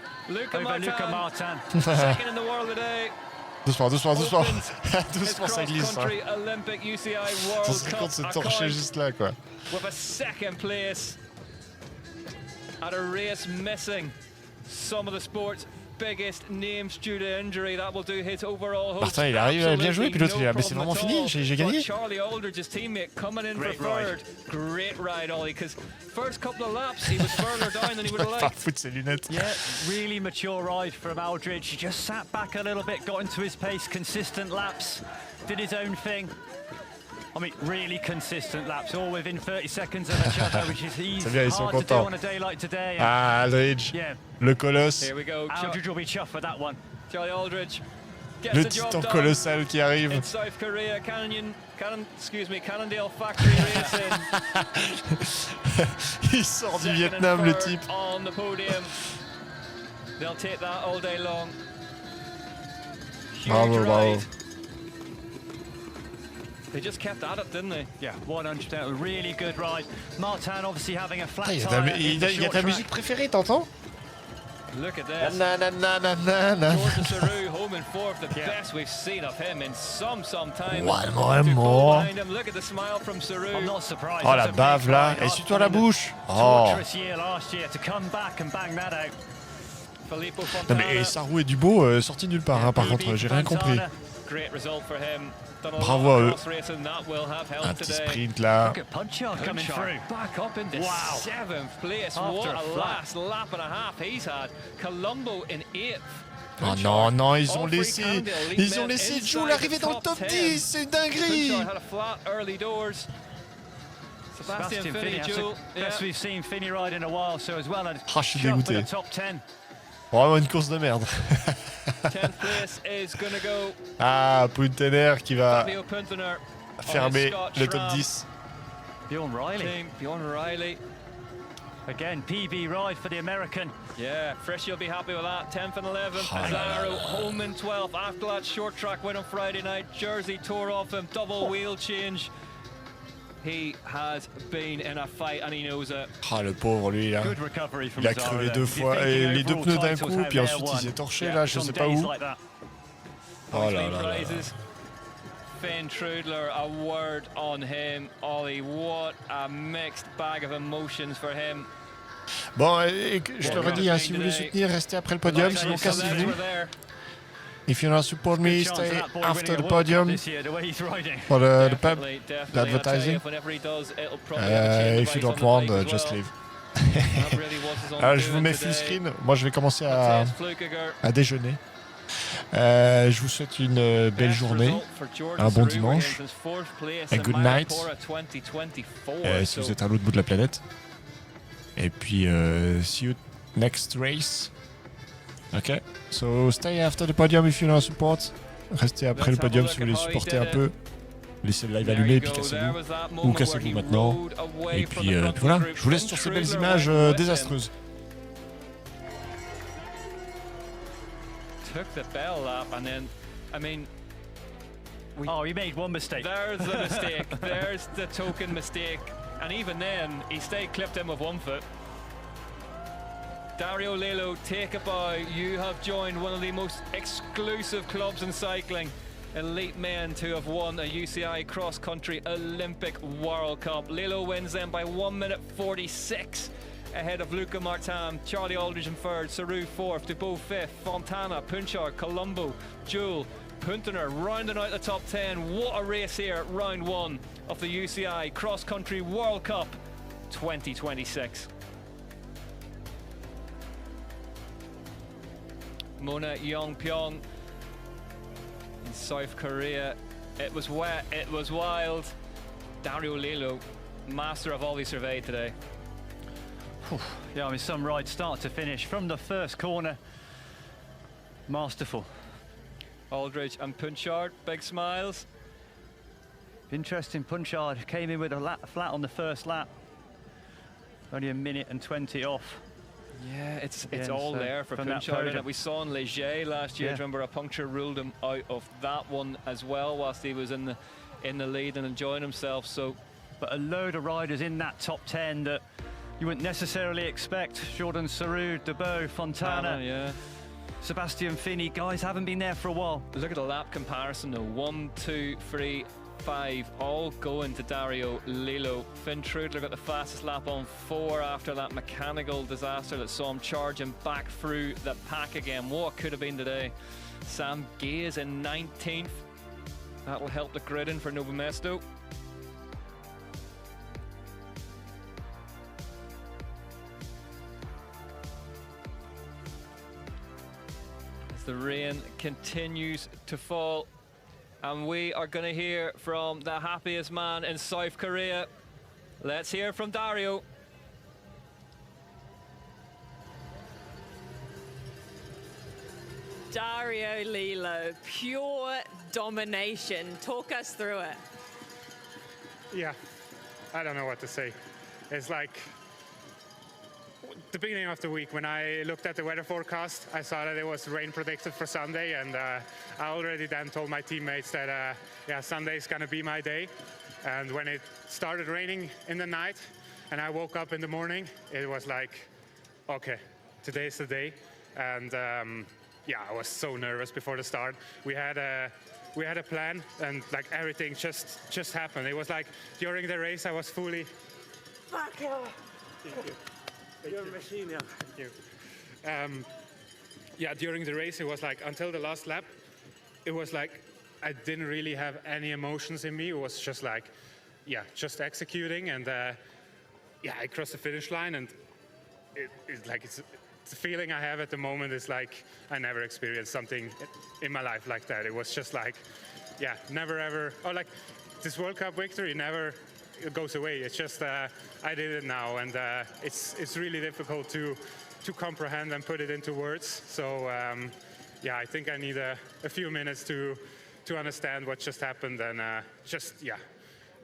over Luca Martin. Second in the world today. Doucement, doucement, doucement. Doucement, ça glisse. Hein. 150 se torcher juste là, quoi. With a second place at a race missing some of the sport's biggest names due to injury. That will do his overall host. Martin, il arrive à bien jouer, puis l'autre, il a, mais c'est vraiment fini, j'ai gagné. Charlie Aldridge's teammate coming in for third. Great ride, Ollie, because first couple of laps he was further down than he would have liked. Pas foutre ses lunettes. Yeah, really mature ride from Aldridge. He just sat back a little bit, got into his pace, consistent laps, did his own thing. I mean, really consistent laps, all within 30 seconds of each other, which is hard to do on a day like today. Ah, Aldridge, le colosse. Here we go. Aldridge will be chuffed for that one. Charlie Aldridge. Le titan colossal qui arrive. In South Korea, Cannondale Factory Racing. Il sort du Vietnam, le type. On the podium. They'll take that all day long. Bravo, bravo. They just kept at it, didn't they? Yeah, 100%. A really good ride. Martin obviously having a flat tire. Il y a ta musique préférée, t'entends? Look at this. George Saru home in fourth, the best we've seen of him in some time. One more. Look at the smile from Saru. I'm not surprised. Oh, la bave là. Essuie-toi la bouche. Oh. Year last year to come back and bang that out. Non mais Saru et Dubo sorti nulle part, hein, par contre, j'ai rien compris. Great result for him. Bravo à eux. Un petit sprint là. Back up into 7th place. What a last lap and a half he's had. Colombo in 8th. Oh non, non, ils ont laissé Joe l'arriver dans le top 10, c'est une dinguerie. Sebastian Finney, best we've seen Finney ride in a while, so as well. Je suis dégoûté. Top 10. Vraiment une course de merde. 10th place is gonna go. Ah, Puntener qui va fermer le top 10. Bjorn Riley. Again, PB ride for the American. Yeah, Fresh, you'll be happy with that. 10th and 11th. Azaro home in 12th. After that short track win on Friday night, Jersey tore off him. Double wheel change. He has been in a fight and he knows it. Ah, le pauvre lui là. Il a crevé 2 fois et les 2 pneus d'un coup, puis ensuite il s'est torché là, je sais pas où. Oh là là là. Finn Trudler, a word on him. Ollie, what a mixed bag of emotions for him. Bon, je te redis, hein, si vous voulez soutenir, restez après le podium, sinon cassez-vous. If you want to support me, stay after the podium for the pub, the advertising. If you don't want, just leave. Alors, je vous mets full screen. Moi, je vais commencer à déjeuner. Je vous souhaite une belle journée, un bon dimanche, a good night, si vous êtes à l'autre bout de la planète. Et puis, see you next race. Ok, so stay after the podium if you want to support. Restez après le podium si vous voulez supporter un peu. Laissez le live allumé et puis cassez-vous. Ou cassez-vous maintenant. Et puis voilà, je vous laisse sur ces belles images désastreuses. Took the bell up and then, I mean... Oh, he made one mistake. There's the mistake. There's the token mistake. And even then, he stayed clipped in with 1 foot. Dario Lelo, take a bow. You have joined one of the most exclusive clubs in cycling elite men to have won a UCI cross-country Olympic World Cup. Lilo wins then by 1 minute 46 ahead of Luca Martin, Charlie Aldridge in third, Saru fourth, Dubois fifth, Fontana, Punchard, Colombo, Jewel, Puntener rounding out the top 10. What a race here at round one of the UCI cross-country World Cup 2026. Mona Yongpyong in South Korea. It was wet, it was wild. Dario Lilo, master of Ollie Survey today. Yeah, I mean, some rides start to finish from the first corner. Masterful. Aldridge and Punchard, big smiles. Interesting, Punchard came in with a flat on the first lap. Only 1 minute and 20 off. Yeah, it's all there for Punchard. And we saw in Leger last year, remember, a puncture ruled him out of that one as well whilst he was in the lead and enjoying himself. So, but a load of riders in that top 10 that you wouldn't necessarily expect. Jordan Saru, Dubois, Fontana, yeah. Sebastian Finney, guys haven't been there for a while. Look at the lap comparison though. 1, 2, 3, 5, all going to Dario Lilo. Finn Trudler got the fastest lap on 4 after that mechanical disaster that saw him charging back through the pack again. What could have been today? Sam Gay is in 19th. That will help the grid in for Novo Mesto. The rain continues to fall, and we are going to hear from the happiest man in South Korea. Let's hear from Dario. Dario Lilo, pure domination. Talk us through it. Yeah, I don't know what to say. It's like the beginning of the week when I looked at the weather forecast, I saw that it was rain predicted for Sunday, and I already then told my teammates that yeah, Sunday is going to be my day. And when it started raining in the night and I woke up in the morning, it was like, okay, today's the day. And yeah, I was so nervous before the start. We had a plan, and like everything just happened. It was like during the race I was fully Fuck you. Thank you. You're a machine, yeah. Thank you. Yeah, during the race, it was like, until the last lap, it was like I didn't really have any emotions in me. It was just like, yeah, just executing. And yeah, I crossed the finish line, and it's like, it's the feeling I have at the moment is like I never experienced something in my life like that. It was just like, yeah, never ever, or like this World Cup victory never it goes away. It's just I did it now, and it's really difficult to comprehend and put it into words. So yeah, I think I need a few minutes to understand what just happened, and just yeah,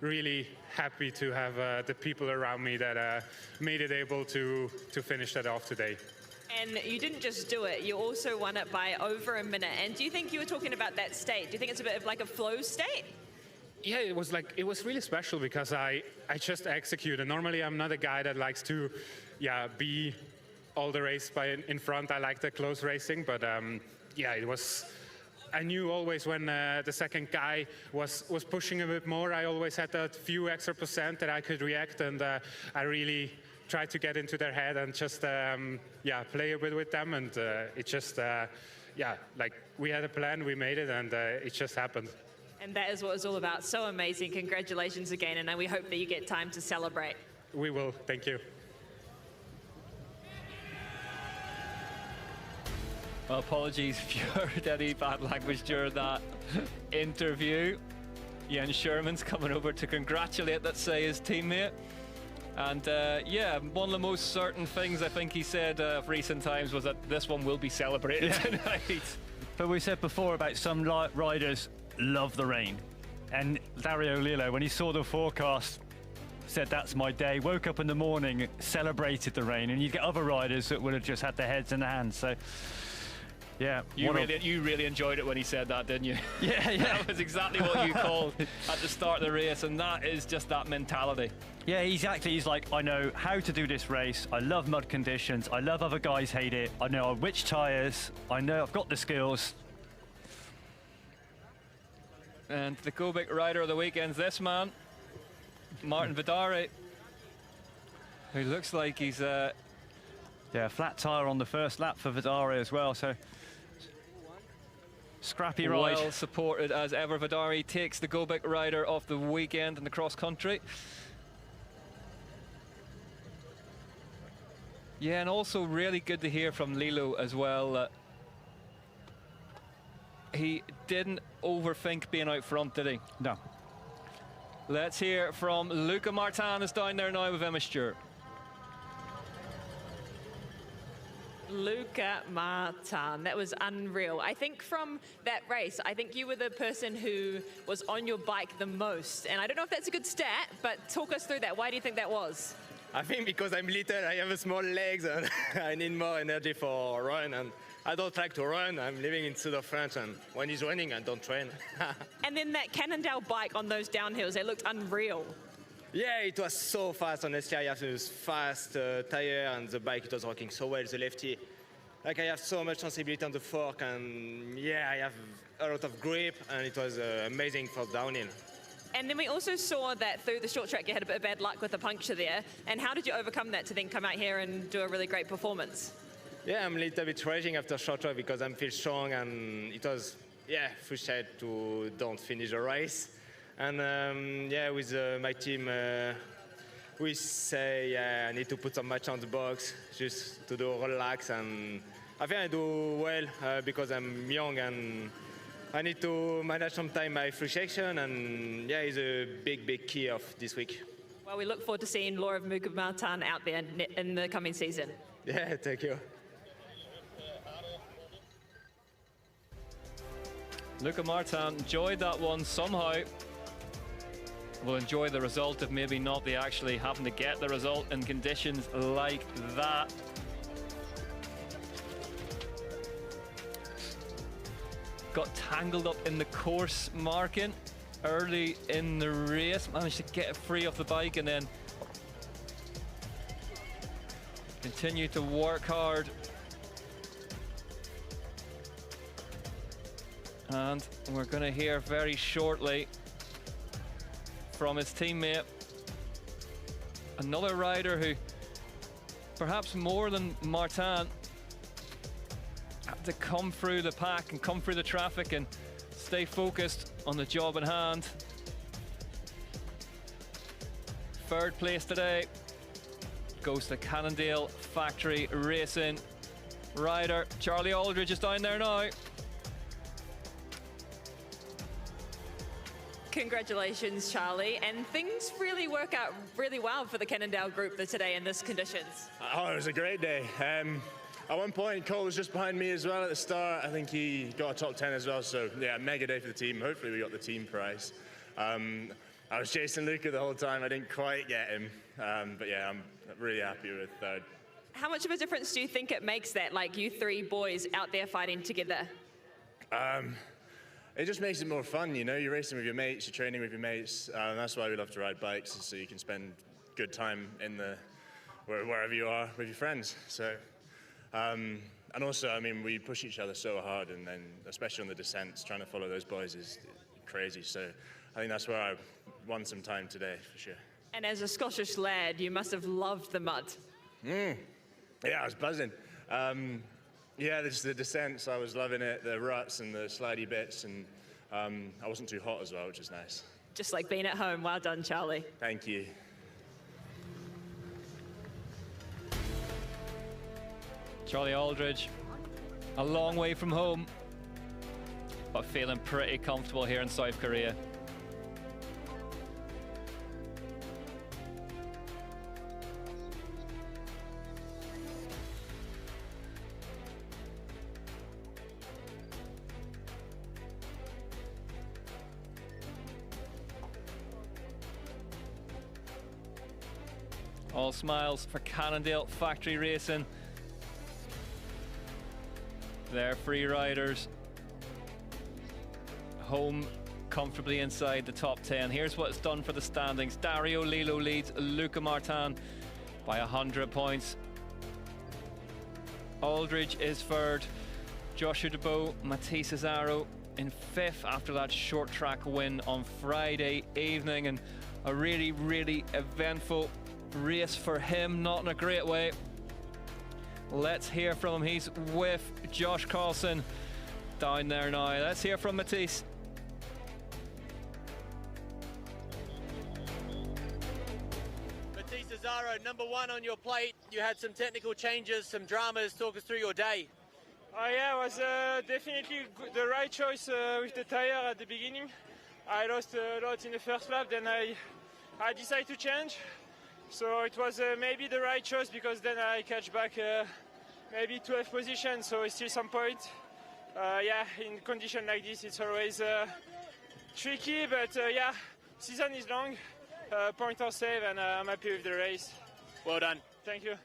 really happy to have the people around me that made it able to finish that off today. And you didn't just do it, you also won it by over a minute. And do you think you were talking about that state? Do you think it's a bit of like a flow state? Yeah, it was really special because I just executed. Normally, I'm not a guy that likes to, yeah, be all the race in front. I like the close racing, but yeah, it was. I knew always when the second guy was pushing a bit more, I always had that few extra percent that I could react, and I really tried to get into their head and just yeah, play a bit with them, and it just yeah, like we had a plan, we made it, and it just happened. And that is what it's all about. So amazing. Congratulations again. And we hope that you get time to celebrate. We will. Thank you. Well, apologies if you heard any bad language during that interview. Jens Sherman's coming over to congratulate, let's say, his teammate. And yeah, one of the most certain things I think he said of recent times was that this one will be celebrated tonight. But we said before about some riders love the rain, and Dario Lilo, when he saw the forecast, said that's my day, woke up in the morning, celebrated the rain. And you get other riders that would have just had their heads in the hands. So yeah, you really enjoyed it when he said that, didn't you? Yeah. That was exactly what you called at the start of the race, and that is just that mentality. Yeah, exactly. He's like, I know how to do this race. I love mud conditions. I love other guys hate it. I know which tyres. I know I've got the skills. And the Göbek rider of the weekend's this man, Martin Vidari, who looks like he's... Yeah, flat tyre on the first lap for Vidari as well, so scrappy ride. Well supported as ever. Vidari takes the Göbek rider of the weekend in the cross country. Yeah, and also really good to hear from Lilo as well. He didn't overthink being out front, did he? No. Let's hear from Luca Martin, is down there now with Emma Stewart. Luca Martin, that was unreal. I think from that race, I think you were the person who was on your bike the most. And I don't know if that's a good stat, but talk us through that. Why do you think that was? I think because I'm little, I have small legs and I need more energy for a run. And I don't like to run. I'm living in south of France, and when it's raining, I don't train. And then that Cannondale bike on those downhills, they looked unreal. Yeah, it was so fast. Honestly, I have this fast tire, and the bike, it was working so well, the lefty. Like, I have so much sensibility on the fork, and yeah, I have a lot of grip, and it was amazing for downhill. And then we also saw that through the short track, you had a bit of bad luck with the puncture there. And how did you overcome that to then come out here and do a really great performance? Yeah, I'm a little bit raging after short track because I feel strong, and it was, yeah, frustrated to don't finish the race. And yeah, with my team, we say, yeah, I need to put some match on the box just to do relax. And I think I do well because I'm young and I need to manage sometimes my frustration. And yeah, it's a big, big key of this week. Well, we look forward to seeing Laura Martin out there in the coming season. Yeah, thank you. Luca Martin enjoyed that one somehow. Will enjoy the result of maybe not the actually having to get the result in conditions like that. Got tangled up in the course marking early in the race, managed to get it free off the bike and then continue to work hard. And we're going to hear very shortly from his teammate, another rider who, perhaps more than Martin, had to come through the pack and come through the traffic and stay focused on the job at hand. Third place today goes to Cannondale Factory Racing rider Charlie Aldridge is down there now. Congratulations, Charlie. And things really work out really well for the Cannondale group today in this conditions. Oh, it was a great day. At one point, Cole was just behind me as well at the start. I think he got a top 10 as well. So, yeah, mega day for the team. Hopefully we got the team prize. I was chasing Luca the whole time. I didn't quite get him. But, yeah, I'm really happy with third. How much of a difference do you think it makes that, like, you three boys out there fighting together? It just makes it more fun, you know. You're racing with your mates, you're training with your mates. That's why we love to ride bikes, so you can spend good time in wherever you are with your friends. So, and also, I mean, we push each other so hard, and then especially on the descents, trying to follow those boys is crazy. So, I think that's where I won some time today for sure. And as a Scottish lad, you must have loved the mud. Yeah, I was buzzing. Yeah, just the descents, I was loving it, the ruts and the slidey bits, and I wasn't too hot as well, which is nice. Just like being at home. Well done, Charlie. Thank you. Charlie Aldridge, a long way from home, but feeling pretty comfortable here in South Korea. All smiles for Cannondale Factory Racing. Their free riders home comfortably inside the top 10. Here's what it's done for the standings. Dario Lilo leads Luca Martin by 100 points. Aldridge is third. Joshua DeBow, Matisse Cesaro, in 5th after that short track win on Friday evening, and a really, really eventful race for him, not in a great way. Let's hear from him. He's with Josh Carlson down there now. Let's hear from Matisse. Matisse Cesaro, number 1 on your plate. You had some technical changes, some dramas. Talk us through your day. Oh yeah, it was definitely the right choice with the tire at the beginning. I lost a lot in the first lap, then I decided to change. So it was maybe the right choice, because then I catch back maybe 12th position, so it's still some point. Yeah, in condition like this, it's always tricky, but yeah, season is long, points are safe, and I'm happy with the race. Well done. Thank you.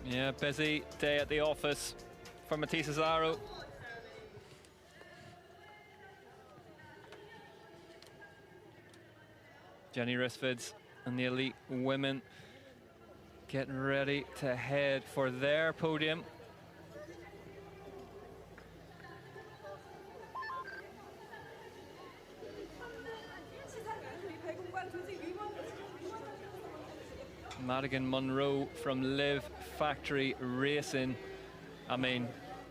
Yeah, busy day at the office for Matisse Cesaro. Jenny Rissfids and the elite women getting ready to head for their podium. Madigan Monroe from Live Factory Racing. I mean,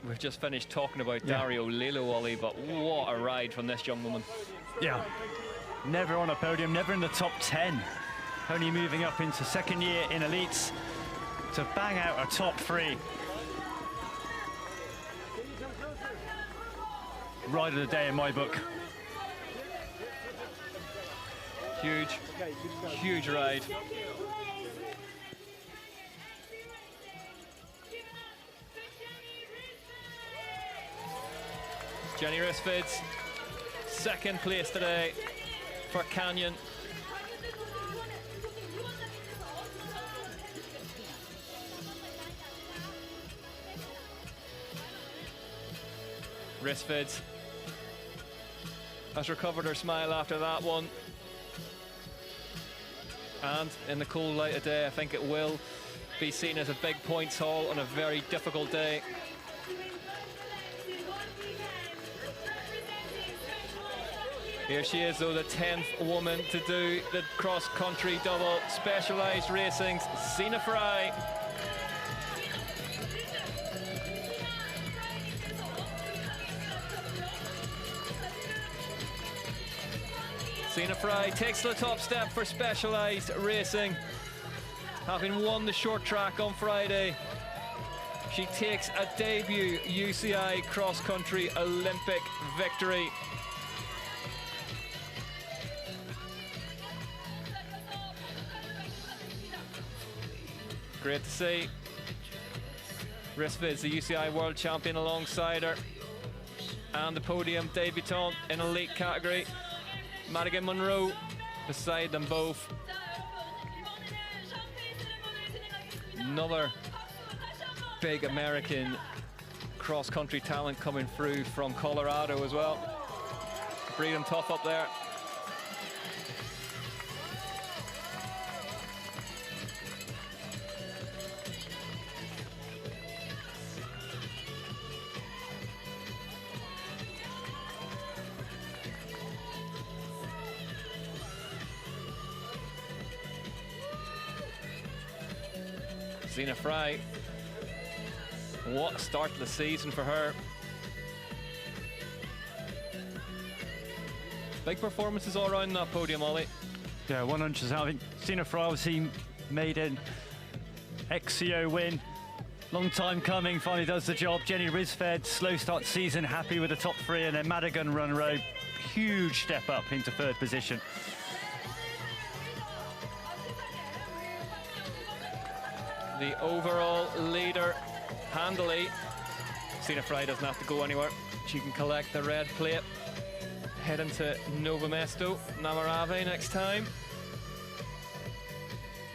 we've just finished talking about Dario Lilo, Ollie, but what a ride from this young woman. Yeah, never on a podium, never in the top 10. Only moving up into 2nd year in elites to bang out a top 3. Ride of the day in my book. Huge, huge ride. Jenny Rissfids, 2nd place today for Canyon. Rissfids has recovered her smile after that one. And in the cool light of day, I think it will be seen as a big points haul on a very difficult day. Here she is, though, the 10th woman to do the cross-country double specialised racing's Sina Fry. Sina Fry takes the top step for specialised racing. Having won the short track on Friday, she takes a debut UCI cross-country Olympic victory. Great to see. Rissfids, the UCI World Champion, alongside her. And the podium debutant in elite category, Madigan Monroe, beside them both. Another big American cross-country talent coming through from Colorado as well. Breeding tough up there. Sina Fry, what a start to the season for her. Big performances all around that podium, Ollie. Yeah, 100%. I think Sina Fry obviously made an XCO win. Long time coming, finally does the job. Jenny Rissfids, slow start season, happy with the top 3, and then Madigan Monroe, huge step up into 3rd position. The overall leader, handily. Sina Fry doesn't have to go anywhere. She can collect the red plate, head into Novo Mesto, Namarave next time.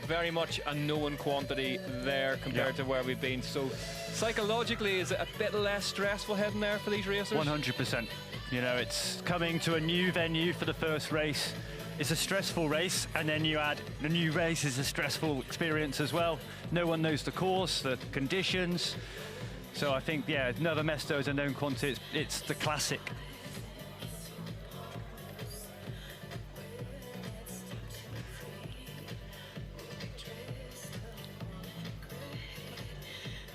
Very much a known quantity there compared to where we've been. So psychologically, is it a bit less stressful heading there for these racers? 100%. You know, it's coming to a new venue for the first race. It's a stressful race, and then you add the new race is a stressful experience as well. No one knows the course, the conditions. So I think, yeah, Nova Mesto is a known quantity. It's the classic.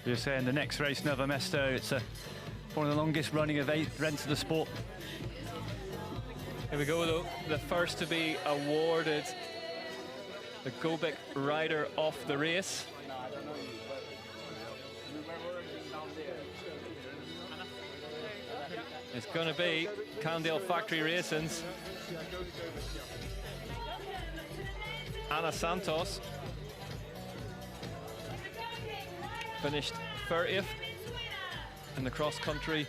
You're saying the next race, Nova Mesto, it's one of the longest running events of the sport. Here we go, though. The first to be awarded the Göbek Rider of the race. It's going to be Candale Factory Racing's Ana Santos. Finished 30th in the cross-country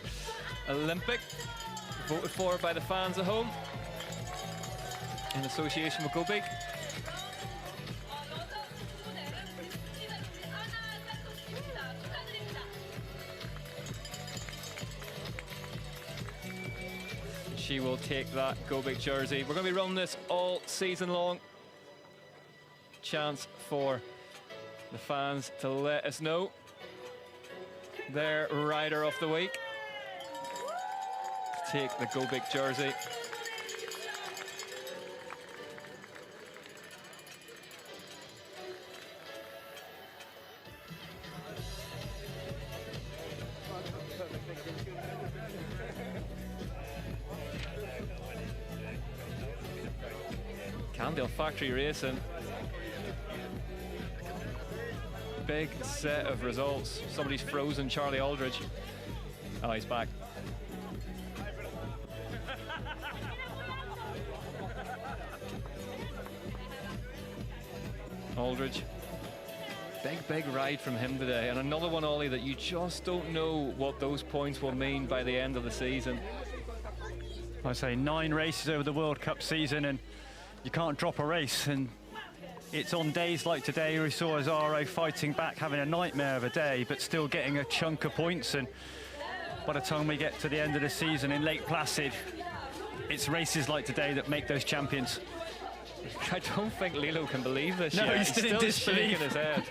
Olympic. Voted for by the fans at home in association with Göbek. She will take that Göbek jersey. We're going to be running this all season long. Chance for the fans to let us know their rider of the week. Take the Göbek jersey. Candale Factory Racing. Big set of results. Somebody's frozen Charlie Aldridge. Oh, he's back. Aldridge. Big ride from him today. And another one, Ollie, that you just don't know what those points will mean by the end of the season. I say 9 races over the World Cup season, and you can't drop a race. And it's on days like today we saw Azaro fighting back, having a nightmare of a day, but still getting a chunk of points. And by the time we get to the end of the season in Lake Placid, it's races like today that make those champions. I don't think Lilo can believe this no, yet. He's still shaking his head.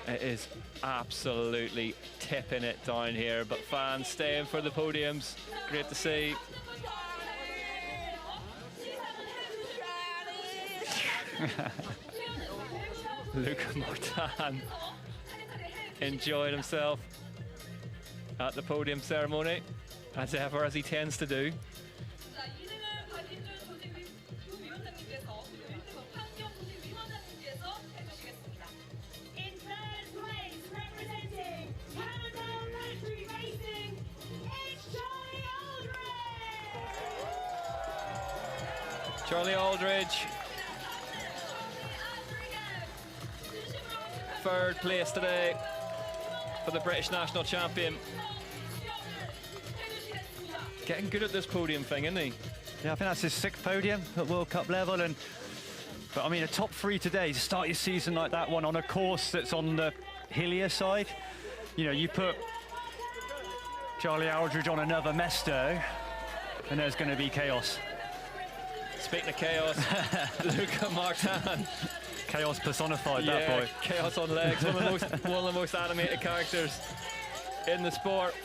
It is absolutely tipping it down here, but fans staying for the podiums. Great to see. Luca Martin enjoyed himself at the podium ceremony, as ever, as he tends to do. Charlie Aldridge, 3rd place today for the British national champion. Getting good at this podium thing, isn't he? Yeah, I think that's his 6th podium at World Cup level. But I mean, a top 3 today to start your season like that one on a course that's on the hillier side. You know, you put Charlie Aldridge on another Mesto, and there's going to be chaos. Speaking of chaos, Luca Martin. Chaos personified, that boy. Chaos on legs, one of the most animated characters in the sport.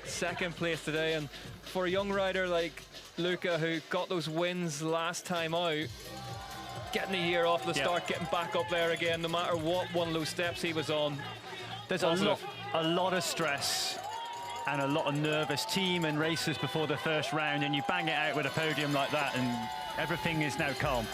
2nd place today, and for a young rider like Luca, who got those wins last time out, getting a year off the start, getting back up there again, no matter what one of those steps he was on. There's a lot of stress and a lot of nervous team and racers before the first round, and you bang it out with a podium like that, and everything is now calm.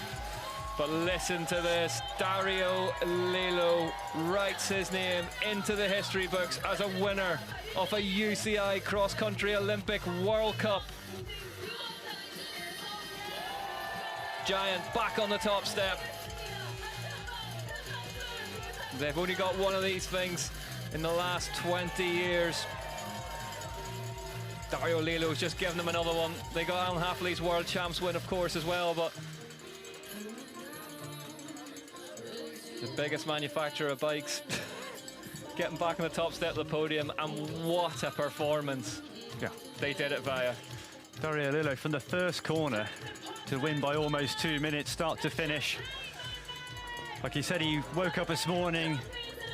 But listen to this, Dario Lelo writes his name into the history books as a winner of a UCI cross-country Olympic World Cup. Giant back on the top step. They've only got one of these things in the last 20 years. Dario Lelo's just given them another one. They got Alan Hafley's World Champs win, of course, as well, but the biggest manufacturer of bikes getting back on the top step of the podium, and what a performance. Yeah, they did it via. Dario Lelo from the first corner to win by almost 2 minutes, start to finish. Like he said, he woke up this morning,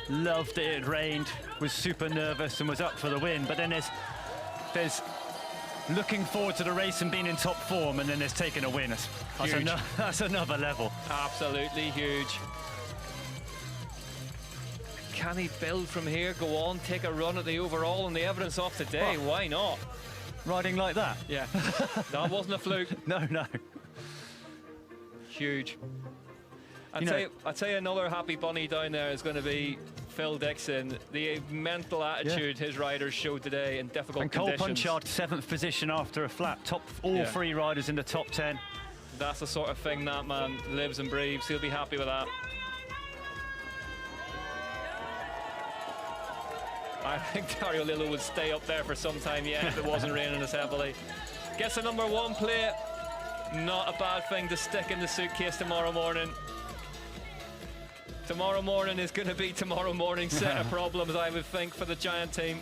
loved it had rained, was super nervous and was up for the win. But then there's looking forward to the race and being in top form, and then there's taking a win. That's another level. Absolutely huge. Can he build from here, go on, take a run at the overall, and the evidence of today? Well, why not? Riding like that? Yeah. That wasn't a fluke. No. Huge. I'd say another happy bunny down there is going to be Phil Dixon. The mental attitude his riders showed today in difficult conditions. And Cole Punchard, 7th position after a flat. Top all 3 riders in the top 10. That's the sort of thing that man lives and breathes. He'll be happy with that. I think Dario Lillo would stay up there for some time yet if it wasn't raining as heavily. Gets a number 1 plate. Not a bad thing to stick in the suitcase tomorrow morning. Tomorrow morning is going to be tomorrow morning's set of problems, I would think, for the Giant team.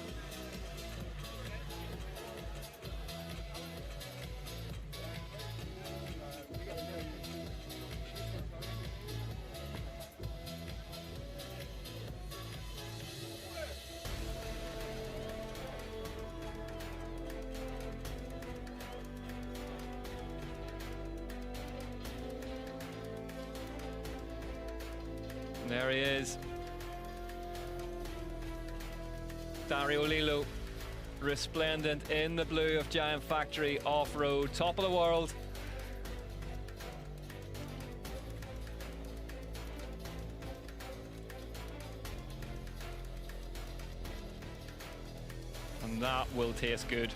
There he is. Dario Lillo, resplendent in the blue of Giant Factory off-road, top of the world. And that will taste good.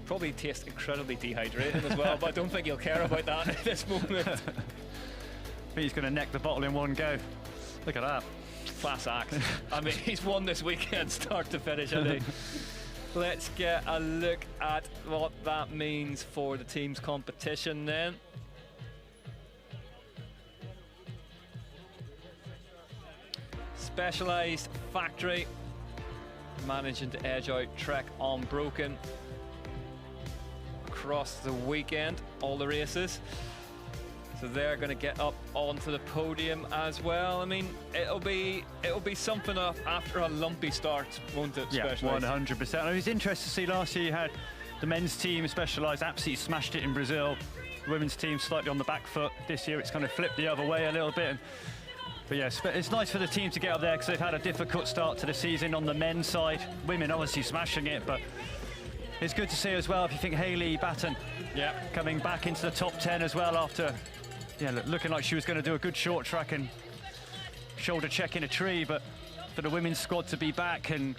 Probably taste incredibly dehydrated as well, but I don't think he'll care about that at this moment. I think he's going to neck the bottle in one go. Look at that. Class act. I mean, he's won this weekend start to finish, hasn't he? Let's get a look at what that means for the team's competition then. Specialized Factory managing to edge out Trek Unbroken across the weekend, all the races. So they're going to get up onto the podium as well. I mean, it'll be something after a lumpy start, won't it? Yeah, 100%. It was interesting to see last year you had the men's team, Specialized, absolutely smashed it in Brazil. The women's team slightly on the back foot. This year it's kind of flipped the other way a little bit. But yeah, it's nice for the team to get up there because they've had a difficult start to the season on the men's side. Women obviously smashing it, but it's good to see as well if you think Hayley Batten coming back into the top 10 as well after looking like she was going to do a good short track and shoulder check in a tree, but for the women's squad to be back, and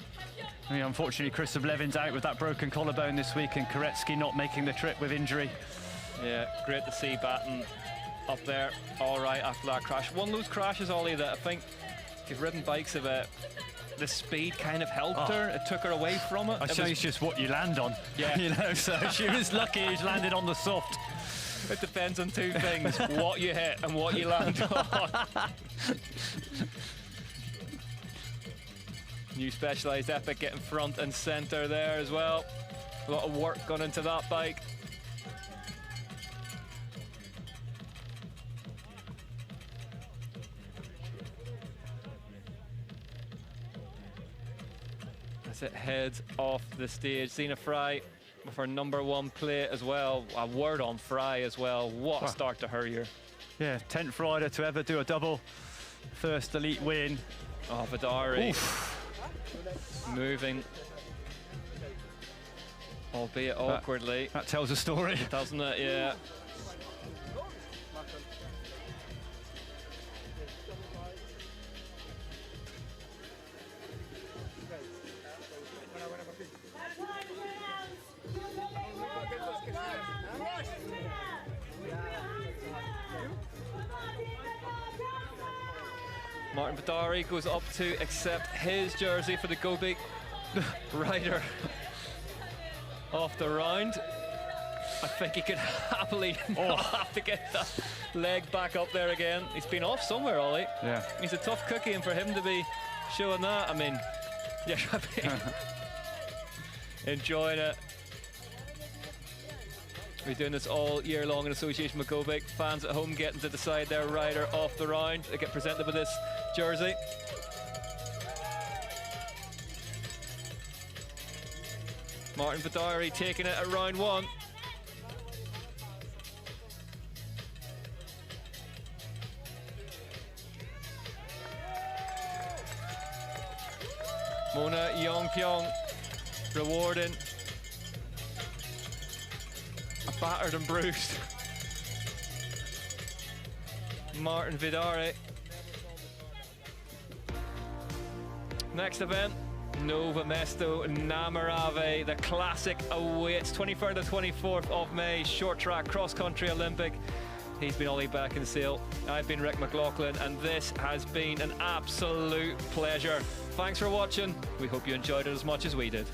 unfortunately Christoph Levin's out with that broken collarbone this week and Koretsky not making the trip with injury. Yeah, great to see Batten up there all right after that crash. One of those crashes, Ollie, that I think if you've ridden bikes of it, the speed kind of helped her. It took her away from it. I suppose it's just what you land on. Yeah. So she was lucky she landed on the soft. It depends on 2 things, what you hit and what you land on. New Specialized Epic getting front and center there as well. A lot of work gone into that bike. As it heads off the stage, Zena Fry with her number 1 plate as well. A word on Fry as well. What a start to her year. Yeah, 10th rider to ever do a double. First elite win. Oh, Vidari. Moving, albeit awkwardly. That tells a story. Doesn't it? Yeah. Martin Vidari goes up to accept his jersey for the Gobi rider off the round. I think he could happily not have to get that leg back up there again. He's been off somewhere, Ollie. Yeah. He's a tough cookie, and for him to be showing that, I mean, yeah, enjoying it. We're doing this all year long in association with Govik. Fans at home getting to decide their rider of the round. They get presented with this jersey. Martin Vidari taking it at round 1. Mona Yongpyong rewarding a battered and bruised Martin Vidari. Next event, Nova Mesto Namarave. The classic awaits 23rd to 24th of May, short track cross country Olympic. He's been Ollie Beckinsale. I've been Rick McLaughlin, and this has been an absolute pleasure. Thanks for watching. We hope you enjoyed it as much as we did.